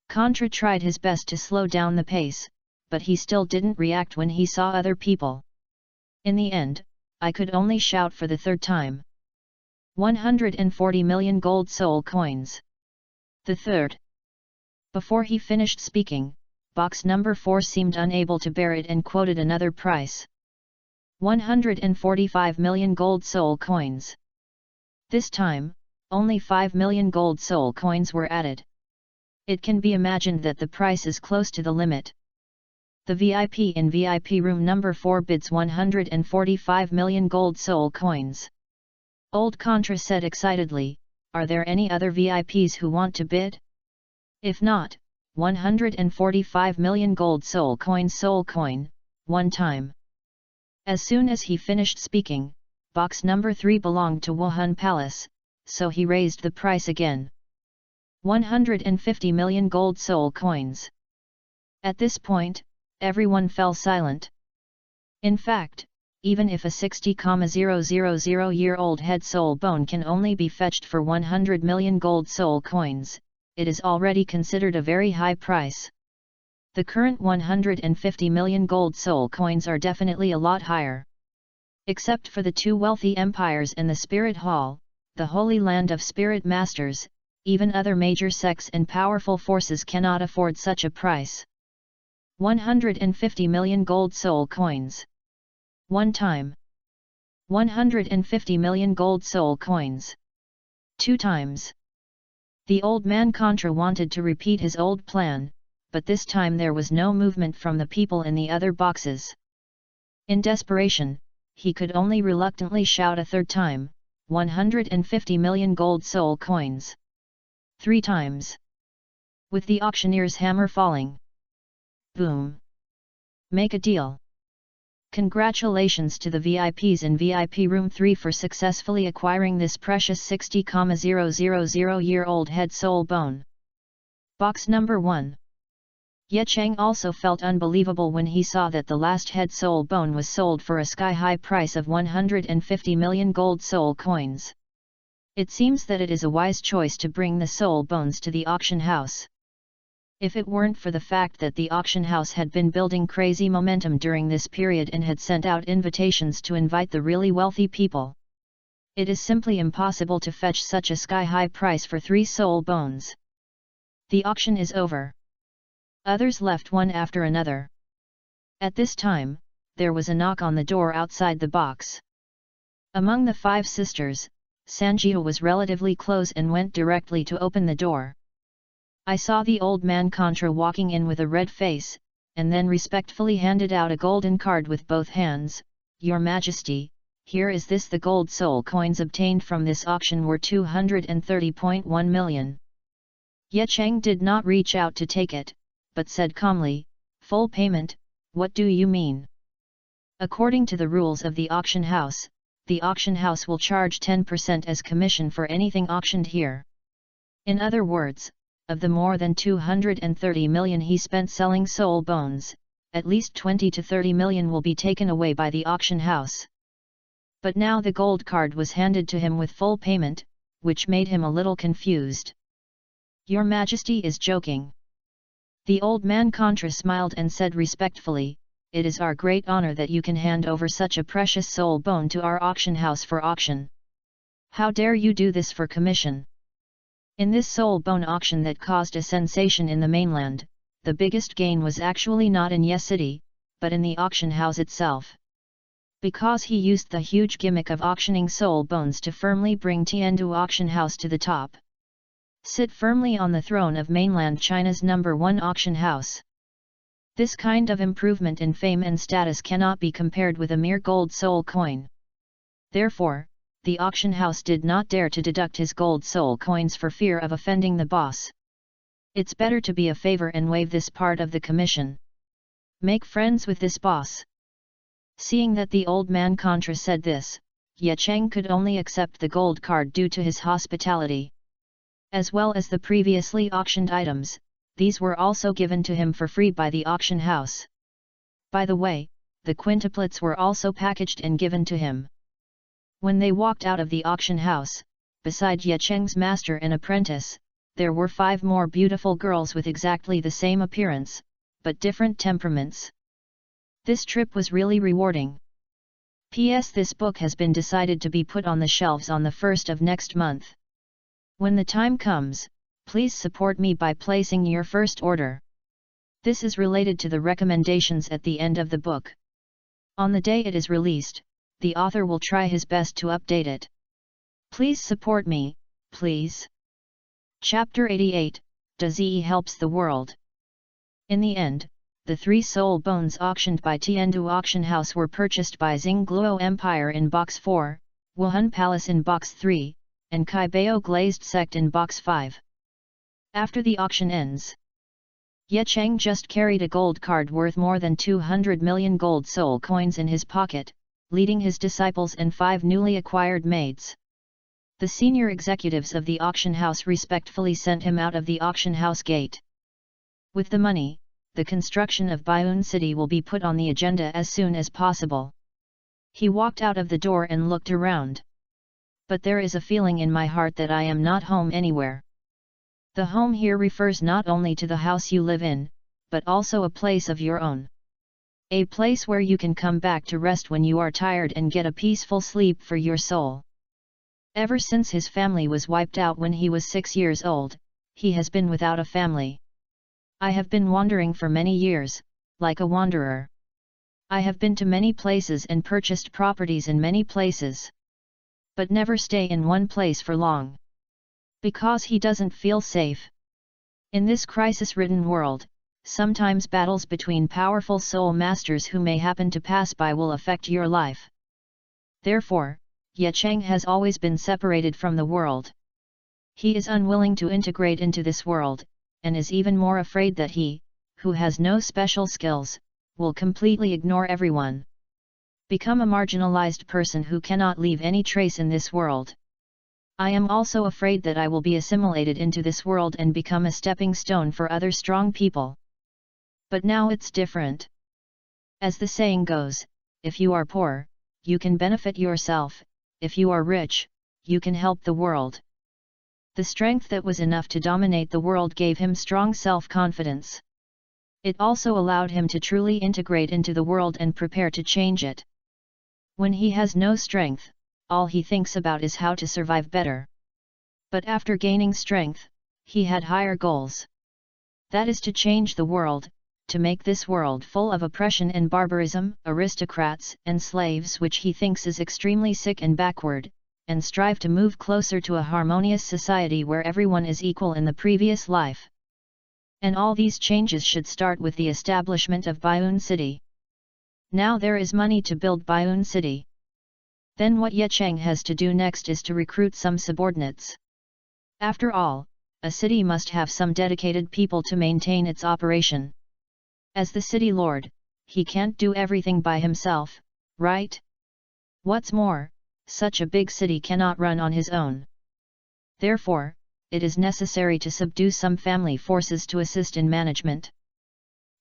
Contra tried his best to slow down the pace, but he still didn't react when he saw other people. In the end, I could only shout for the 3rd time. 140 million gold soul coins. The 3rd. Before he finished speaking, box number 4 seemed unable to bear it and quoted another price. 145 million gold soul coins. This time, only 5 million gold soul coins were added. It can be imagined that the price is close to the limit. The VIP in VIP room number 4 bids 145 million gold soul coins. Old Contra said excitedly, "Are there any other VIPs who want to bid? If not, 145 million gold soul coin, one time." As soon as he finished speaking, box number 3 belonged to Wuhan Palace, so he raised the price again. 150 million gold soul coins. At this point, everyone fell silent. In fact, even if a 60,000-year-old head soul bone can only be fetched for 100 million gold soul coins, it is already considered a very high price. The current 150 million gold soul coins are definitely a lot higher. Except for the 2 wealthy empires and the Spirit Hall, the Holy Land of Spirit Masters, even other major sects and powerful forces cannot afford such a price. 150 million gold soul coins. One time. 150 million gold soul coins. 2 times. The old man Contra wanted to repeat his old plan, but this time there was no movement from the people in the other boxes. In desperation, he could only reluctantly shout a third time, 150 million gold soul coins. 3 times. With the auctioneer's hammer falling. Boom. Make a deal. Congratulations to the VIPs in VIP Room 3 for successfully acquiring this precious 60,000-year-old head soul bone. Box number 1. Ye Cheng also felt unbelievable when he saw that the last head soul bone was sold for a sky-high price of 150 million gold soul coins. It seems that it is a wise choice to bring the soul bones to the auction house. If it weren't for the fact that the auction house had been building crazy momentum during this period and had sent out invitations to invite the really wealthy people, it is simply impossible to fetch such a sky-high price for 3 soul bones. The auction is over. Others left one after another. At this time, there was a knock on the door outside the box. Among the 5 sisters, Sanjita was relatively close and went directly to open the door. I saw the old man Contra walking in with a red face, and then respectfully handed out a golden card with both hands. Your Majesty, here is this. The gold soul coins obtained from this auction were 230.1 million. Ye Cheng did not reach out to take it, but said calmly, full payment, what do you mean? According to the rules of the auction house will charge 10% as commission for anything auctioned here. In other words, of the more than 230 million he spent selling soul bones, at least 20 to 30 million will be taken away by the auction house. But now the gold card was handed to him with full payment, which made him a little confused. Your Majesty is joking. The old man Contra smiled and said respectfully, it is our great honor that you can hand over such a precious soul bone to our auction house for auction. How dare you do this for commission? In this soul bone auction that caused a sensation in the mainland, the biggest gain was actually not in Ye City, but in the auction house itself. Because he used the huge gimmick of auctioning soul bones to firmly bring Tiandu auction house to the top. Sit firmly on the throne of mainland China's #1 auction house. This kind of improvement in fame and status cannot be compared with a mere gold soul coin. Therefore, the auction house did not dare to deduct his gold soul coins for fear of offending the boss. It's better to be a favor and waive this part of the commission. Make friends with this boss. Seeing that the old man Contra said this, Ye Cheng could only accept the gold card due to his hospitality. As well as the previously auctioned items, these were also given to him for free by the auction house. By the way, the quintuplets were also packaged and given to him. When they walked out of the auction house, beside Ye Cheng's master and apprentice, there were 5 more beautiful girls with exactly the same appearance, but different temperaments. This trip was really rewarding. P.S. This book has been decided to be put on the shelves on the 1st of next month. When the time comes, please support me by placing your first order. This is related to the recommendations at the end of the book. On the day it is released, the author will try his best to update it. Please support me, please. Chapter 88, Dazi helps the world. In the end, the 3 soul bones auctioned by Tiandu Auction House were purchased by Xingluo Empire in Box 4, Wuhan Palace in Box 3, and Kaibao Glazed Sect in Box 5. After the auction ends, Ye Cheng just carried a gold card worth more than 200 million gold soul coins in his pocket, leading his disciples and 5 newly acquired maids. The senior executives of the auction house respectfully sent him out of the auction house gate. With the money, the construction of Baiyun City will be put on the agenda as soon as possible. He walked out of the door and looked around. But there is a feeling in my heart that I am not home anywhere. The home here refers not only to the house you live in, but also a place of your own. A place where you can come back to rest when you are tired and get a peaceful sleep for your soul. Ever since his family was wiped out when he was 6 years old, he has been without a family. I have been wandering for many years, like a wanderer. I have been to many places and purchased properties in many places. But never stay in one place for long. Because he doesn't feel safe. In this crisis-ridden world, sometimes battles between powerful soul masters who may happen to pass by will affect your life. Therefore, Ye Cheng has always been separated from the world. He is unwilling to integrate into this world, and is even more afraid that he, who has no special skills, will completely ignore everyone. Become a marginalized person who cannot leave any trace in this world. I am also afraid that I will be assimilated into this world and become a stepping stone for other strong people. But now it's different. As the saying goes, if you are poor, you can benefit yourself, if you are rich, you can help the world. The strength that was enough to dominate the world gave him strong self-confidence. It also allowed him to truly integrate into the world and prepare to change it. When he has no strength, all he thinks about is how to survive better. But after gaining strength, he had higher goals. That is to change the world, to make this world full of oppression and barbarism, aristocrats and slaves which he thinks is extremely sick and backward, and strive to move closer to a harmonious society where everyone is equal in the previous life. And all these changes should start with the establishment of Baiyun City. Now there is money to build Baiyun City. Then what Ye Cheng has to do next is to recruit some subordinates. After all, a city must have some dedicated people to maintain its operation. As the city lord, he can't do everything by himself, right? What's more, such a big city cannot run on his own. Therefore, it is necessary to subdue some family forces to assist in management.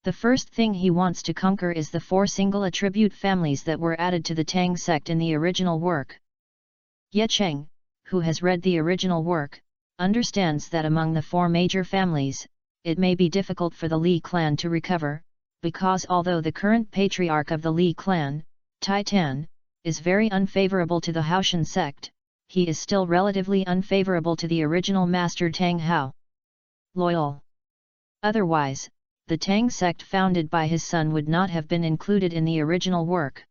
The first thing he wants to conquer is the 4 single attribute families that were added to the Tang sect in the original work. Ye Cheng, who has read the original work, understands that among the 4 major families, it may be difficult for the Li clan to recover, because although the current patriarch of the Li clan, Tai Tan, is very unfavorable to the Haoshan sect, he is still relatively unfavorable to the original master Tang Hao. Loyal. Otherwise, the Tang sect founded by his son would not have been included in the original work.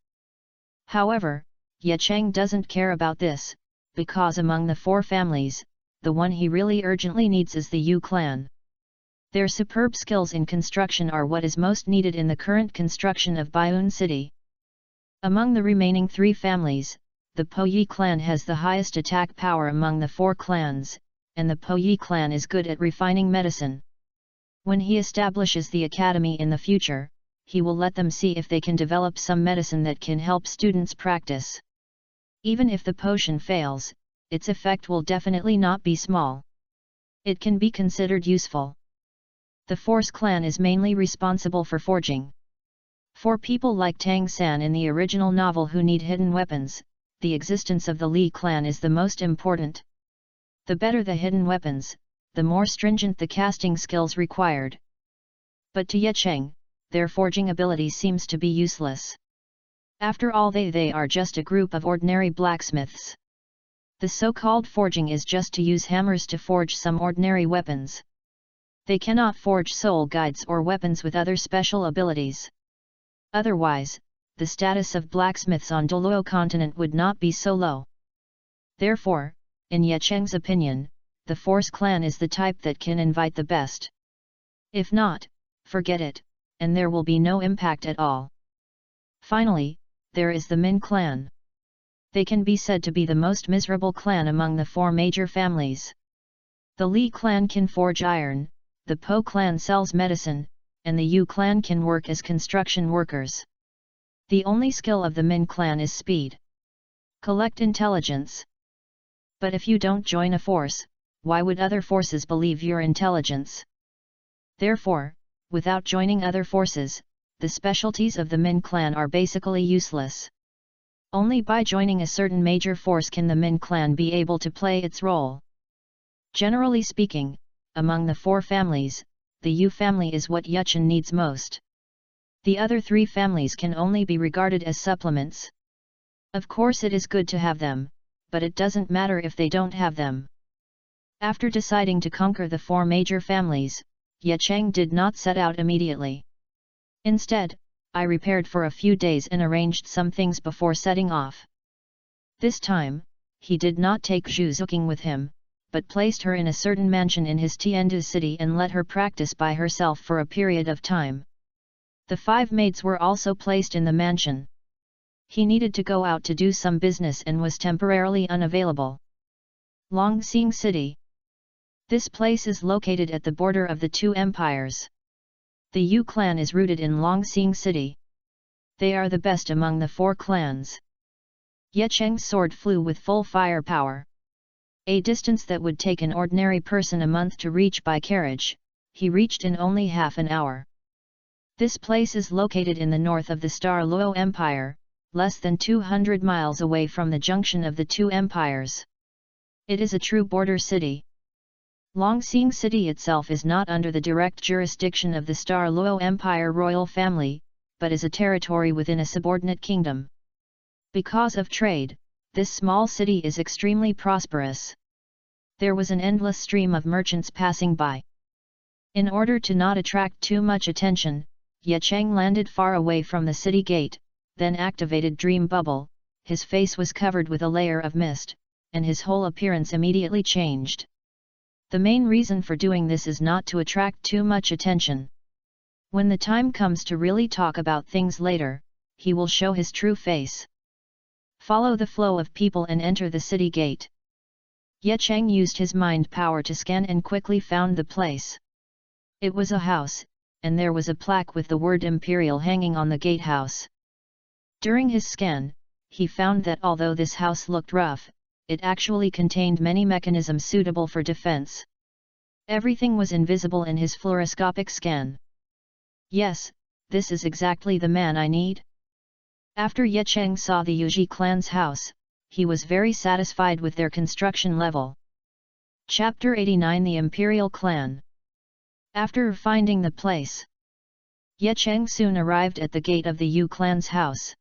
However, Ye Cheng doesn't care about this, because among the 4 families, the one he really urgently needs is the Yu clan. Their superb skills in construction are what is most needed in the current construction of Baiyun City. Among the remaining 3 families, the Po Yi clan has the highest attack power among the 4 clans, and the Po Yi clan is good at refining medicine. When he establishes the academy in the future, he will let them see if they can develop some medicine that can help students practice. Even if the potion fails, its effect will definitely not be small. It can be considered useful. The Force clan is mainly responsible for forging. For people like Tang San in the original novel who need hidden weapons, the existence of the Li clan is the most important. The better the hidden weapons, the more stringent the casting skills required. But to Ye Cheng, their forging ability seems to be useless. After all, they are just a group of ordinary blacksmiths. The so-called forging is just to use hammers to forge some ordinary weapons. They cannot forge soul guides or weapons with other special abilities. Otherwise, the status of blacksmiths on Douluo continent would not be so low. Therefore, in Ye Cheng's opinion, the Force clan is the type that can invite the best. If not, forget it, and there will be no impact at all. Finally, there is the Min clan. They can be said to be the most miserable clan among the 4 major families. The Li clan can forge iron, the Po clan sells medicine, and the Yu clan can work as construction workers. The only skill of the Min clan is speed. Collect intelligence. But if you don't join a force, why would other forces believe your intelligence? Therefore, without joining other forces, the specialties of the Min clan are basically useless. Only by joining a certain major force can the Min clan be able to play its role. Generally speaking, among the 4 families, the Yu family is what Ye Cheng needs most. The other 3 families can only be regarded as supplements. Of course it is good to have them, but it doesn't matter if they don't have them. After deciding to conquer the 4 major families, Ye Cheng did not set out immediately. Instead, I repaired for a few days and arranged some things before setting off. This time, he did not take Zhu Xuking with him, but placed her in a certain mansion in his Tiandu city and let her practice by herself for a period of time. The 5 maids were also placed in the mansion. He needed to go out to do some business and was temporarily unavailable. Longxing City. This place is located at the border of the 2 empires. The Yu clan is rooted in Longxing City. They are the best among the 4 clans. Ye Cheng's sword flew with full firepower. A distance that would take an ordinary person a month to reach by carriage, he reached in only half an hour. This place is located in the north of the Douluo Empire, less than 200 miles away from the junction of the 2 empires. It is a true border city. Longxing City itself is not under the direct jurisdiction of the Douluo Empire royal family, but is a territory within a subordinate kingdom. Because of trade, this small city is extremely prosperous. There was an endless stream of merchants passing by. In order to not attract too much attention, Ye Cheng landed far away from the city gate, then activated Dream Bubble. His face was covered with a layer of mist, and his whole appearance immediately changed. The main reason for doing this is not to attract too much attention. When the time comes to really talk about things later, he will show his true face. Follow the flow of people and enter the city gate. Ye Cheng used his mind power to scan and quickly found the place. It was a house, and there was a plaque with the word Imperial hanging on the gatehouse. During his scan, he found that although this house looked rough, it actually contained many mechanisms suitable for defense. Everything was invisible in his fluoroscopic scan. Yes, this is exactly the man I need. After Ye Cheng saw the Yuji clan's house, he was very satisfied with their construction level. Chapter 89 The Imperial Clan. After finding the place, Ye Cheng soon arrived at the gate of the Yu clan's house.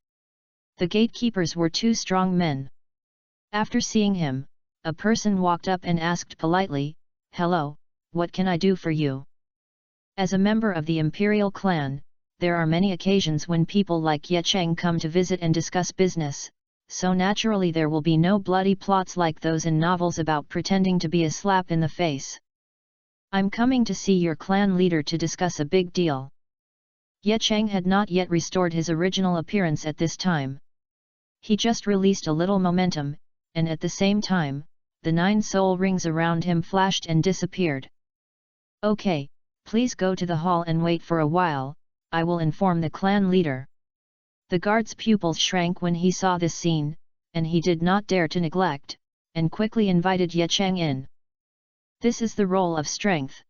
The gatekeepers were 2 strong men. After seeing him, a person walked up and asked politely, "Hello, what can I do for you?" As a member of the Imperial clan, there are many occasions when people like Ye Cheng come to visit and discuss business, so naturally there will be no bloody plots like those in novels about pretending to be a slap in the face. "I'm coming to see your clan leader to discuss a big deal." Ye Cheng had not yet restored his original appearance at this time. He just released a little momentum, and at the same time, the 9 soul rings around him flashed and disappeared. "Okay, please go to the hall and wait for a while, I will inform the clan leader." The guard's pupils shrank when he saw this scene, and he did not dare to neglect, and quickly invited Ye Cheng in. This is the role of strength.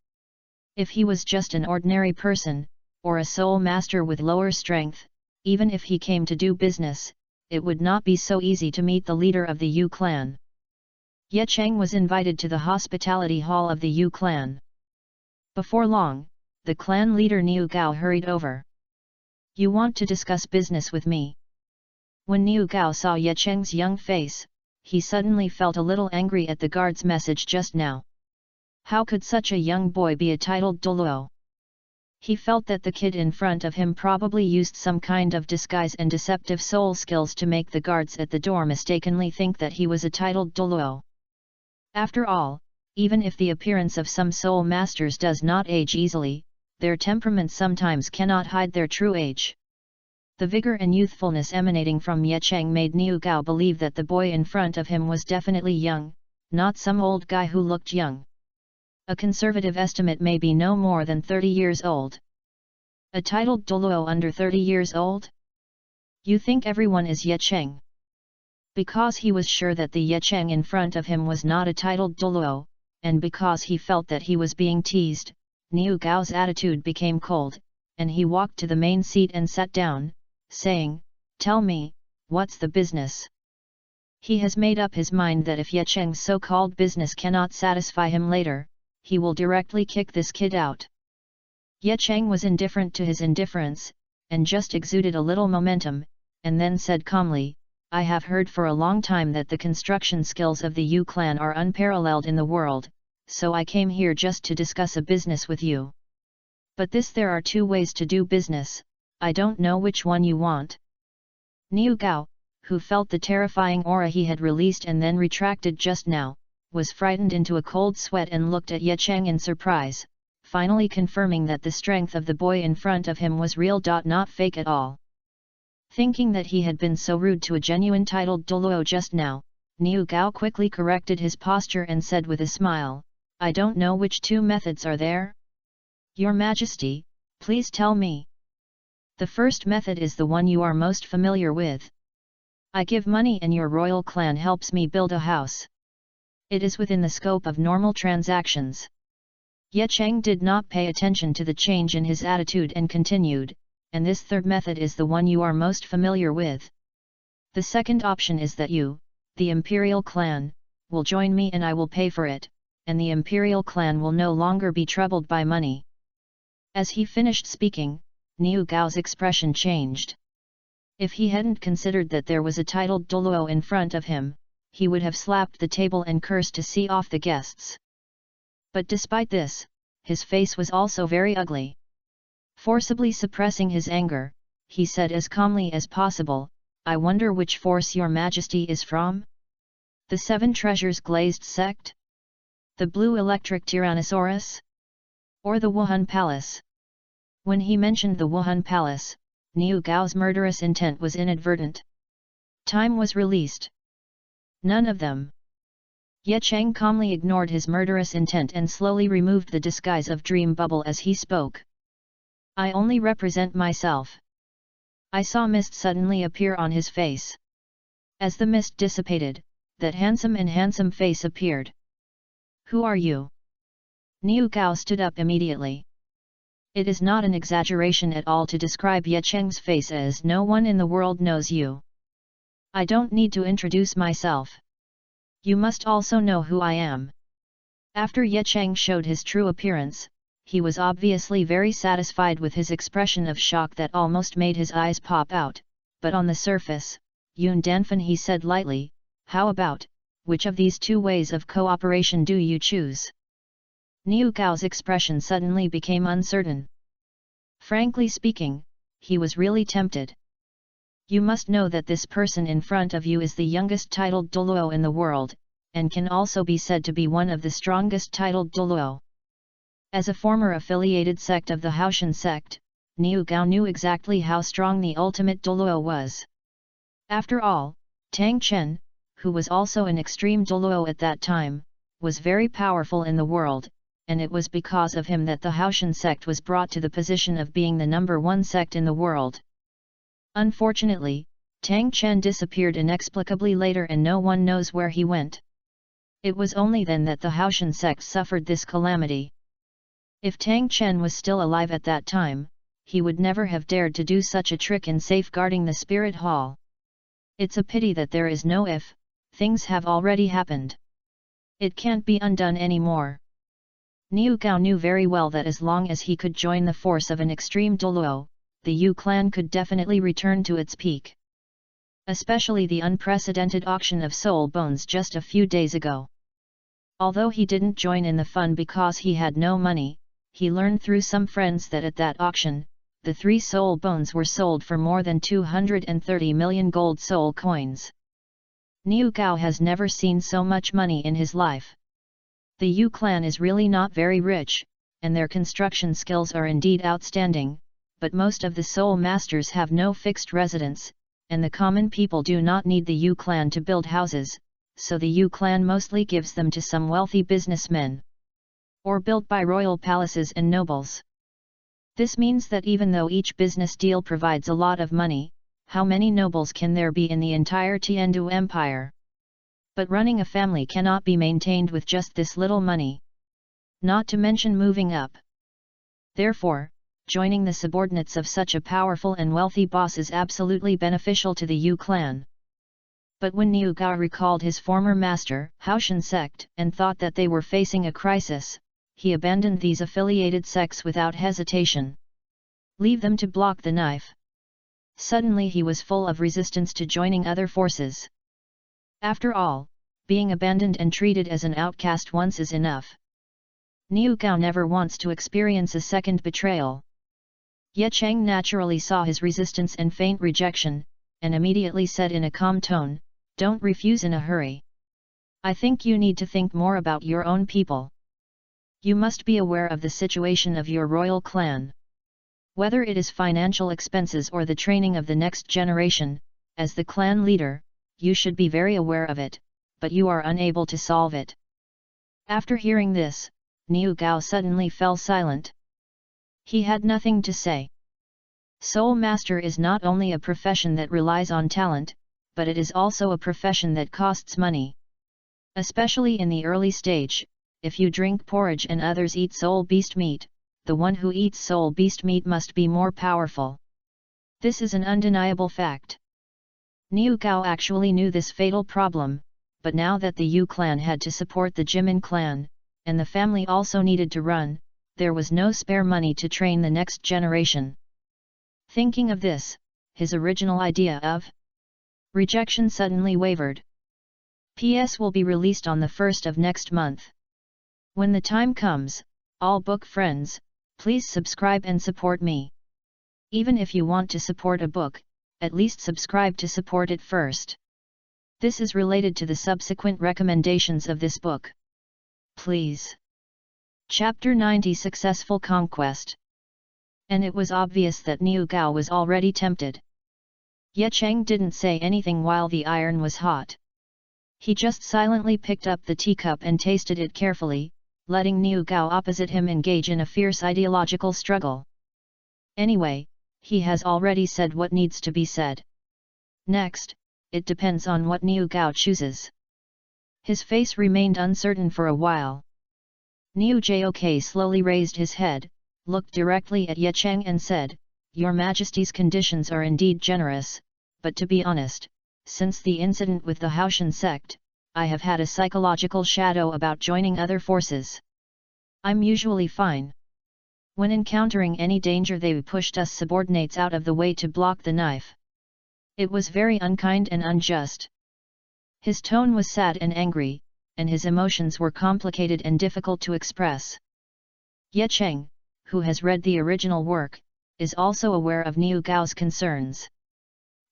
If he was just an ordinary person, or a soul master with lower strength, even if he came to do business, it would not be so easy to meet the leader of the Yu clan. Ye Cheng was invited to the hospitality hall of the Yu clan. Before long, the clan leader Niu Gao hurried over. "You want to discuss business with me?" When Niu Gao saw Ye Cheng's young face, he suddenly felt a little angry at the guard's message just now. How could such a young boy be a titled Douluo? He felt that the kid in front of him probably used some kind of disguise and deceptive soul skills to make the guards at the door mistakenly think that he was a titled Douluo. After all, even if the appearance of some soul masters does not age easily, their temperament sometimes cannot hide their true age. The vigor and youthfulness emanating from Ye Cheng made Niu Gao believe that the boy in front of him was definitely young, not some old guy who looked young. A conservative estimate may be no more than 30 years old. A titled Douluo under 30 years old? You think everyone is Ye Cheng? Because he was sure that the Ye Cheng in front of him was not a titled Douluo, and because he felt that he was being teased, Niu Gao's attitude became cold, and he walked to the main seat and sat down, saying, "Tell me, what's the business?" He has made up his mind that if Ye Cheng's so-called business cannot satisfy him later, he will directly kick this kid out. Ye Cheng was indifferent to his indifference, and just exuded a little momentum, and then said calmly, "I have heard for a long time that the construction skills of the Yu clan are unparalleled in the world, so I came here just to discuss a business with you. But there are 2 ways to do business, I don't know which one you want. Niu Gao, who felt the terrifying aura he had released and then retracted just now, was frightened into a cold sweat and looked at Ye Cheng in surprise, finally confirming that the strength of the boy in front of him was real. Not fake at all. Thinking that he had been so rude to a genuine titled Douluo just now, Niu Gao quickly corrected his posture and said with a smile, I don't know which two methods are there? Your Majesty, please tell me. The first method is the one you are most familiar with. I give money and your royal clan helps me build a house. It is within the scope of normal transactions. Ye Cheng did not pay attention to the change in his attitude and continued, and this third method is the one you are most familiar with. The second option is that you, the imperial clan, will join me and I will pay for it, and the imperial clan will no longer be troubled by money. As he finished speaking, Niu Gao's expression changed. If he hadn't considered that there was a titled Douluo in front of him, he would have slapped the table and cursed to see off the guests. But despite this, his face was also very ugly. Forcibly suppressing his anger, he said as calmly as possible, I wonder which force your Majesty is from? The Seven Treasures Glazed Sect? The Blue Electric Tyrannosaurus? Or the Wuhan Palace? When he mentioned the Wuhan Palace, Niu Gao's murderous intent was inadvertent. Time was released. None of them. Ye Cheng calmly ignored his murderous intent and slowly removed the disguise of dream bubble as he spoke. I only represent myself. I saw mist suddenly appear on his face. As the mist dissipated, that handsome face appeared. Who are you? Niu Gao stood up immediately. It is not an exaggeration at all to describe Ye Cheng's face as no one in the world knows you. I don't need to introduce myself. You must also know who I am. After Ye Cheng showed his true appearance, he was obviously very satisfied with his expression of shock that almost made his eyes pop out, but on the surface, Yun Danfan he said lightly, how about, which of these two ways of cooperation do you choose? Niu Gao's expression suddenly became uncertain. Frankly speaking, he was really tempted. You must know that this person in front of you is the youngest titled Douluo in the world, and can also be said to be one of the strongest titled Douluo. As a former affiliated sect of the Haoshan sect, Niu Gao knew exactly how strong the ultimate Douluo was. After all, Tang Chen, who was also an extreme Douluo at that time, was very powerful in the world, and it was because of him that the Haoshan sect was brought to the position of being the number one sect in the world. Unfortunately, Tang Chen disappeared inexplicably later and no one knows where he went. It was only then that the Haoshan sect suffered this calamity. If Tang Chen was still alive at that time, he would never have dared to do such a trick in safeguarding the spirit hall. It's a pity that there is no if, things have already happened. It can't be undone anymore. Niu Gao knew very well that as long as he could join the force of an extreme Douluo, the Yu clan could definitely return to its peak. Especially the unprecedented auction of soul bones just a few days ago. Although he didn't join in the fun because he had no money, he learned through some friends that at that auction, the 3 soul bones were sold for more than 230 million gold soul coins. Niu Gao has never seen so much money in his life. The Yu clan is really not very rich, and their construction skills are indeed outstanding, but most of the soul masters have no fixed residence, and the common people do not need the Yu clan to build houses, so the Yu clan mostly gives them to some wealthy businessmen. Or built by royal palaces and nobles. This means that even though each business deal provides a lot of money, how many nobles can there be in the entire Tiandu Empire? But running a family cannot be maintained with just this little money. Not to mention moving up. Therefore, joining the subordinates of such a powerful and wealthy boss is absolutely beneficial to the Yu clan. But when Niu Gao recalled his former master, Haoshan sect, and thought that they were facing a crisis, he abandoned these affiliated sects without hesitation. Leave them to block the knife. Suddenly he was full of resistance to joining other forces. After all, being abandoned and treated as an outcast once is enough. Niu Gao never wants to experience a second betrayal. Ye Cheng naturally saw his resistance and faint rejection, and immediately said in a calm tone, "Don't refuse in a hurry. I think you need to think more about your own people. You must be aware of the situation of your royal clan. Whether it is financial expenses or the training of the next generation, as the clan leader, you should be very aware of it, but you are unable to solve it." After hearing this, Niu Gao suddenly fell silent. He had nothing to say. Soul Master is not only a profession that relies on talent, but it is also a profession that costs money. Especially in the early stage, if you drink porridge and others eat soul beast meat, the one who eats soul beast meat must be more powerful. This is an undeniable fact. Niu Gao actually knew this fatal problem, but now that the Yu clan had to support the Jimin clan, and the family also needed to run, there was no spare money to train the next generation. Thinking of this, his original idea of rejection suddenly wavered. PS will be released on the 1st of next month. When the time comes, all book friends, please subscribe and support me. Even if you want to support a book, at least subscribe to support it first. This is related to the subsequent recommendations of this book. Please. Chapter 90 Successful Conquest. And it was obvious that Niu Gao was already tempted. Ye Cheng didn't say anything while the iron was hot. He just silently picked up the teacup and tasted it carefully, letting Niu Gao opposite him engage in a fierce ideological struggle. Anyway, he has already said what needs to be said. Next, it depends on what Niu Gao chooses. His face remained uncertain for a while. Niu Jok slowly raised his head, looked directly at Ye Cheng and said, "Your Majesty's conditions are indeed generous, but to be honest, since the incident with the Haoshan sect, I have had a psychological shadow about joining other forces. I'm usually fine. When encountering any danger they pushed us subordinates out of the way to block the knife. It was very unkind and unjust." His tone was sad and angry, and his emotions were complicated and difficult to express. Ye Cheng, who has read the original work, is also aware of Niu Gao's concerns.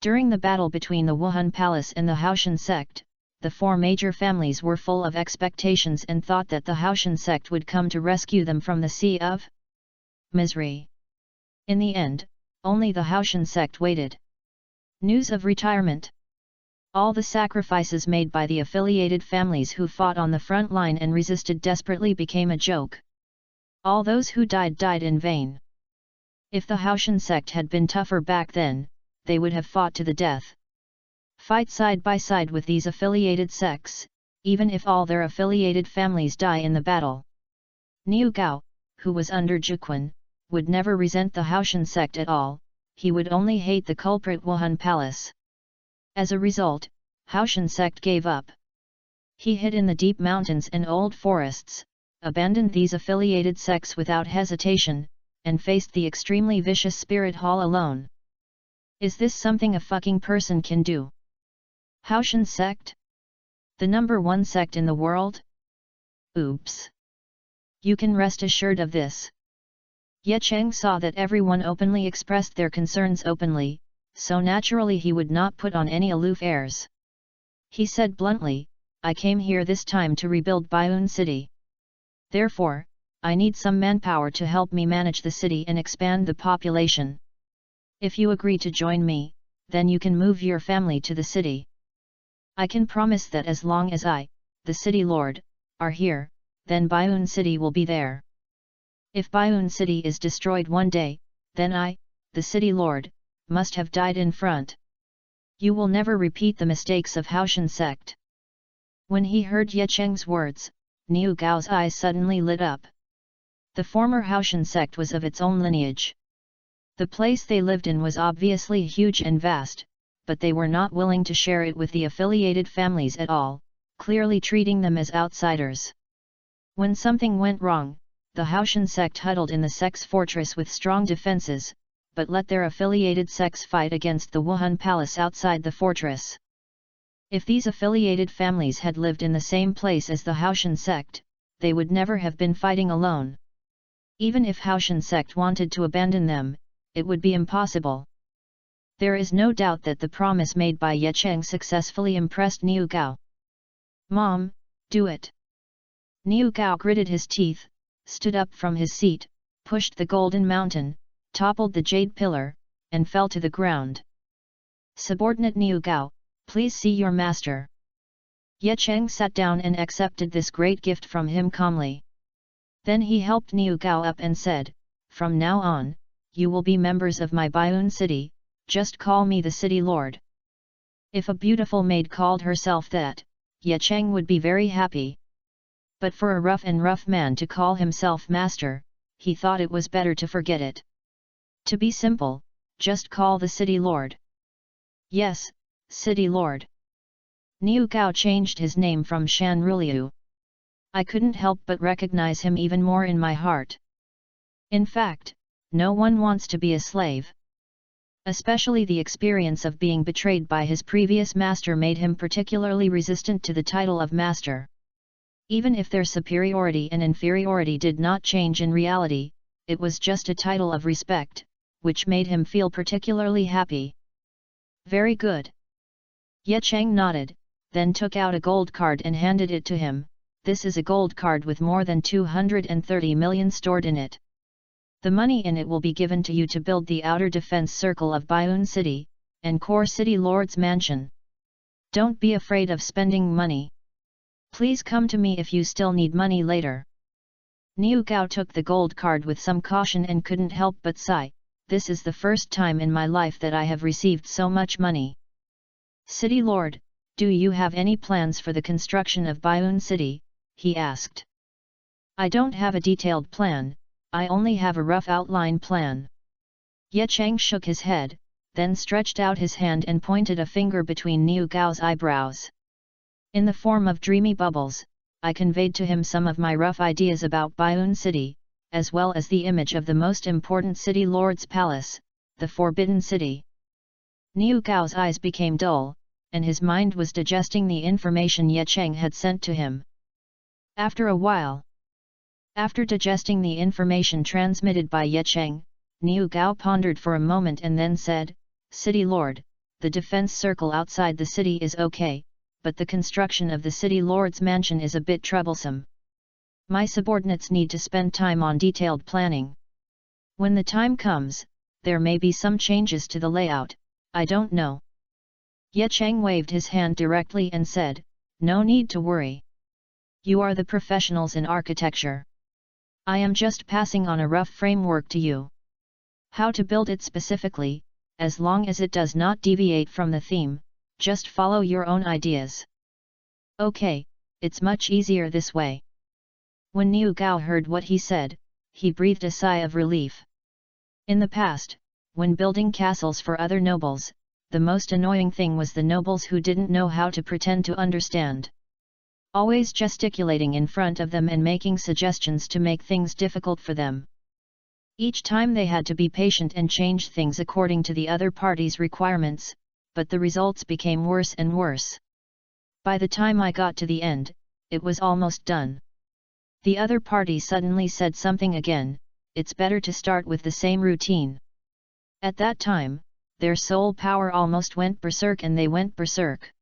During the battle between the Wuhan Palace and the Haoshan sect, the four major families were full of expectations and thought that the Haoshan sect would come to rescue them from the sea of misery. In the end, only the Haoshan sect waited. News of retirement. All the sacrifices made by the affiliated families who fought on the front line and resisted desperately became a joke. All those who died in vain. If the Haoshan sect had been tougher back then, they would have fought to the death. Fight side by side with these affiliated sects, even if all their affiliated families die in the battle. Niu Gao, who was under Juquan, would never resent the Haoshan sect at all, he would only hate the culprit Wuhan Palace. As a result, Haoshan sect gave up. He hid in the deep mountains and old forests, abandoned these affiliated sects without hesitation, and faced the extremely vicious spirit hall alone. Is this something a fucking person can do? Haoshan sect? The number one sect in the world? Oops. You can rest assured of this. Ye Cheng saw that everyone openly expressed their concerns openly, so naturally he would not put on any aloof airs. He said bluntly, "I came here this time to rebuild Baiyun City. Therefore, I need some manpower to help me manage the city and expand the population. If you agree to join me, then you can move your family to the city. I can promise that as long as I, the city lord, are here, then Baiyun City will be there. If Baiyun City is destroyed one day, then I, the city lord, must have died in front. You will never repeat the mistakes of Haoshan sect." When he heard Ye Cheng's words, Niu Gao's eyes suddenly lit up. The former Haoshan sect was of its own lineage. The place they lived in was obviously huge and vast, but they were not willing to share it with the affiliated families at all, clearly treating them as outsiders. When something went wrong, the Haoshan sect huddled in the sect's fortress with strong defenses, but let their affiliated sects fight against the Wuhan Palace outside the fortress. If these affiliated families had lived in the same place as the Haoshan sect, they would never have been fighting alone. Even if Haoshan sect wanted to abandon them, it would be impossible. There is no doubt that the promise made by Ye Cheng successfully impressed Niu Gao. "Mom, do it." Niu Gao gritted his teeth, stood up from his seat, pushed the golden mountain, toppled the jade pillar, and fell to the ground. "Subordinate Niu Gao, please see your master." Ye Cheng sat down and accepted this great gift from him calmly. Then he helped Niu Gao up and said, "From now on, you will be members of my Baiun city, just call me the city lord." If a beautiful maid called herself that, Ye Cheng would be very happy. But for a rough man to call himself master, he thought it was better to forget it. To be simple, just call the city lord. "Yes, city lord." Niu Gao changed his name from Shan Ruliu. I couldn't help but recognize him even more in my heart. In fact, no one wants to be a slave. Especially the experience of being betrayed by his previous master made him particularly resistant to the title of master. Even if their superiority and inferiority did not change in reality, it was just a title of respect, which made him feel particularly happy. "Very good." Ye Cheng nodded, then took out a gold card and handed it to him. "This is a gold card with more than 230 million stored in it. The money in it will be given to you to build the outer defense circle of Baiun City, and core city lord's mansion. Don't be afraid of spending money. Please come to me if you still need money later." Niu Gao took the gold card with some caution and couldn't help but sigh, "This is the first time in my life that I have received so much money." "City lord, do you have any plans for the construction of Baiun City?" he asked. "I don't have a detailed plan, I only have a rough outline plan." Ye Cheng shook his head, then stretched out his hand and pointed a finger between Niu Gao's eyebrows. In the form of dreamy bubbles, I conveyed to him some of my rough ideas about Baiun City, as well as the image of the most important city lord's palace, the Forbidden City. Niu Gao's eyes became dull, and his mind was digesting the information Ye Cheng had sent to him. After a while, after digesting the information transmitted by Ye Cheng, Niu Gao pondered for a moment and then said, "City lord, the defense circle outside the city is okay, but the construction of the city lord's mansion is a bit troublesome. My subordinates need to spend time on detailed planning. When the time comes, there may be some changes to the layout, I don't know." Ye Cheng waved his hand directly and said, "No need to worry. You are the professionals in architecture. I am just passing on a rough framework to you. How to build it specifically, as long as it does not deviate from the theme, just follow your own ideas." "Okay, it's much easier this way." When Niu Gao heard what he said, he breathed a sigh of relief. In the past, when building castles for other nobles, the most annoying thing was the nobles who didn't know how to pretend to understand. Always gesticulating in front of them and making suggestions to make things difficult for them. Each time they had to be patient and change things according to the other party's requirements, but the results became worse and worse. By the time I got to the end, it was almost done. The other party suddenly said something again, "It's better to start with the same routine." At that time, their soul power almost went berserk and they went berserk.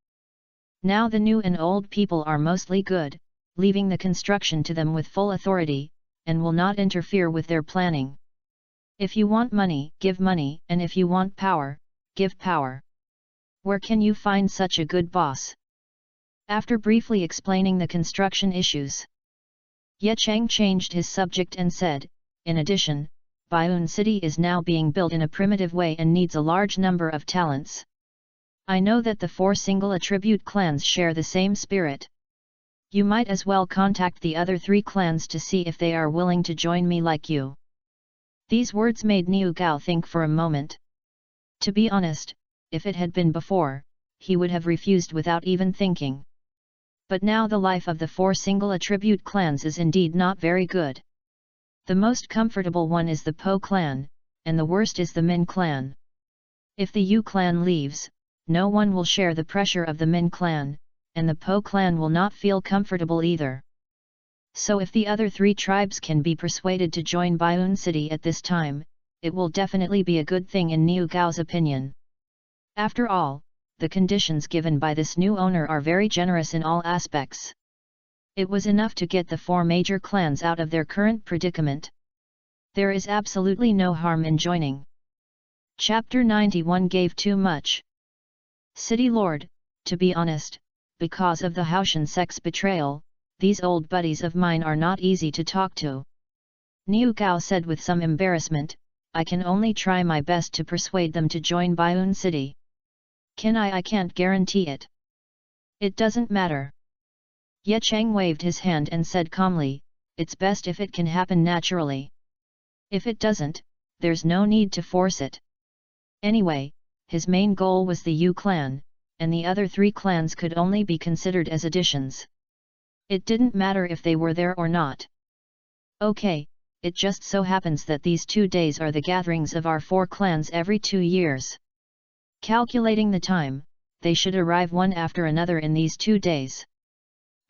Now the new and old people are mostly good, leaving the construction to them with full authority, and will not interfere with their planning. If you want money, give money, and if you want power, give power. Where can you find such a good boss? After briefly explaining the construction issues, Ye Cheng changed his subject and said, "In addition, Baiun City is now being built in a primitive way and needs a large number of talents. I know that the 4 single attribute clans share the same spirit. You might as well contact the other 3 clans to see if they are willing to join me like you." These words made Niu Gao think for a moment. To be honest, if it had been before, he would have refused without even thinking. But now the life of the 4 single attribute clans is indeed not very good. The most comfortable one is the Po clan, and the worst is the Min clan. If the Yu clan leaves, no one will share the pressure of the Min clan, and the Po clan will not feel comfortable either. So if the other 3 tribes can be persuaded to join Baiun City at this time, it will definitely be a good thing in Niu Gao's opinion. After all, the conditions given by this new owner are very generous in all aspects. It was enough to get the 4 major clans out of their current predicament. There is absolutely no harm in joining. Chapter 91 gave too much. City Lord, to be honest, because of the Haoshan sect's betrayal, these old buddies of mine are not easy to talk to. Niu Gao said with some embarrassment, I can only try my best to persuade them to join Baiyun City. I can't guarantee it. It doesn't matter. Ye Cheng waved his hand and said calmly, it's best if it can happen naturally. If it doesn't, there's no need to force it. Anyway, his main goal was the Yu clan, and the other 3 clans could only be considered as additions. It didn't matter if they were there or not. Okay, it just so happens that these 2 days are the gatherings of our 4 clans every 2 years. Calculating the time, they should arrive one after another in these 2 days.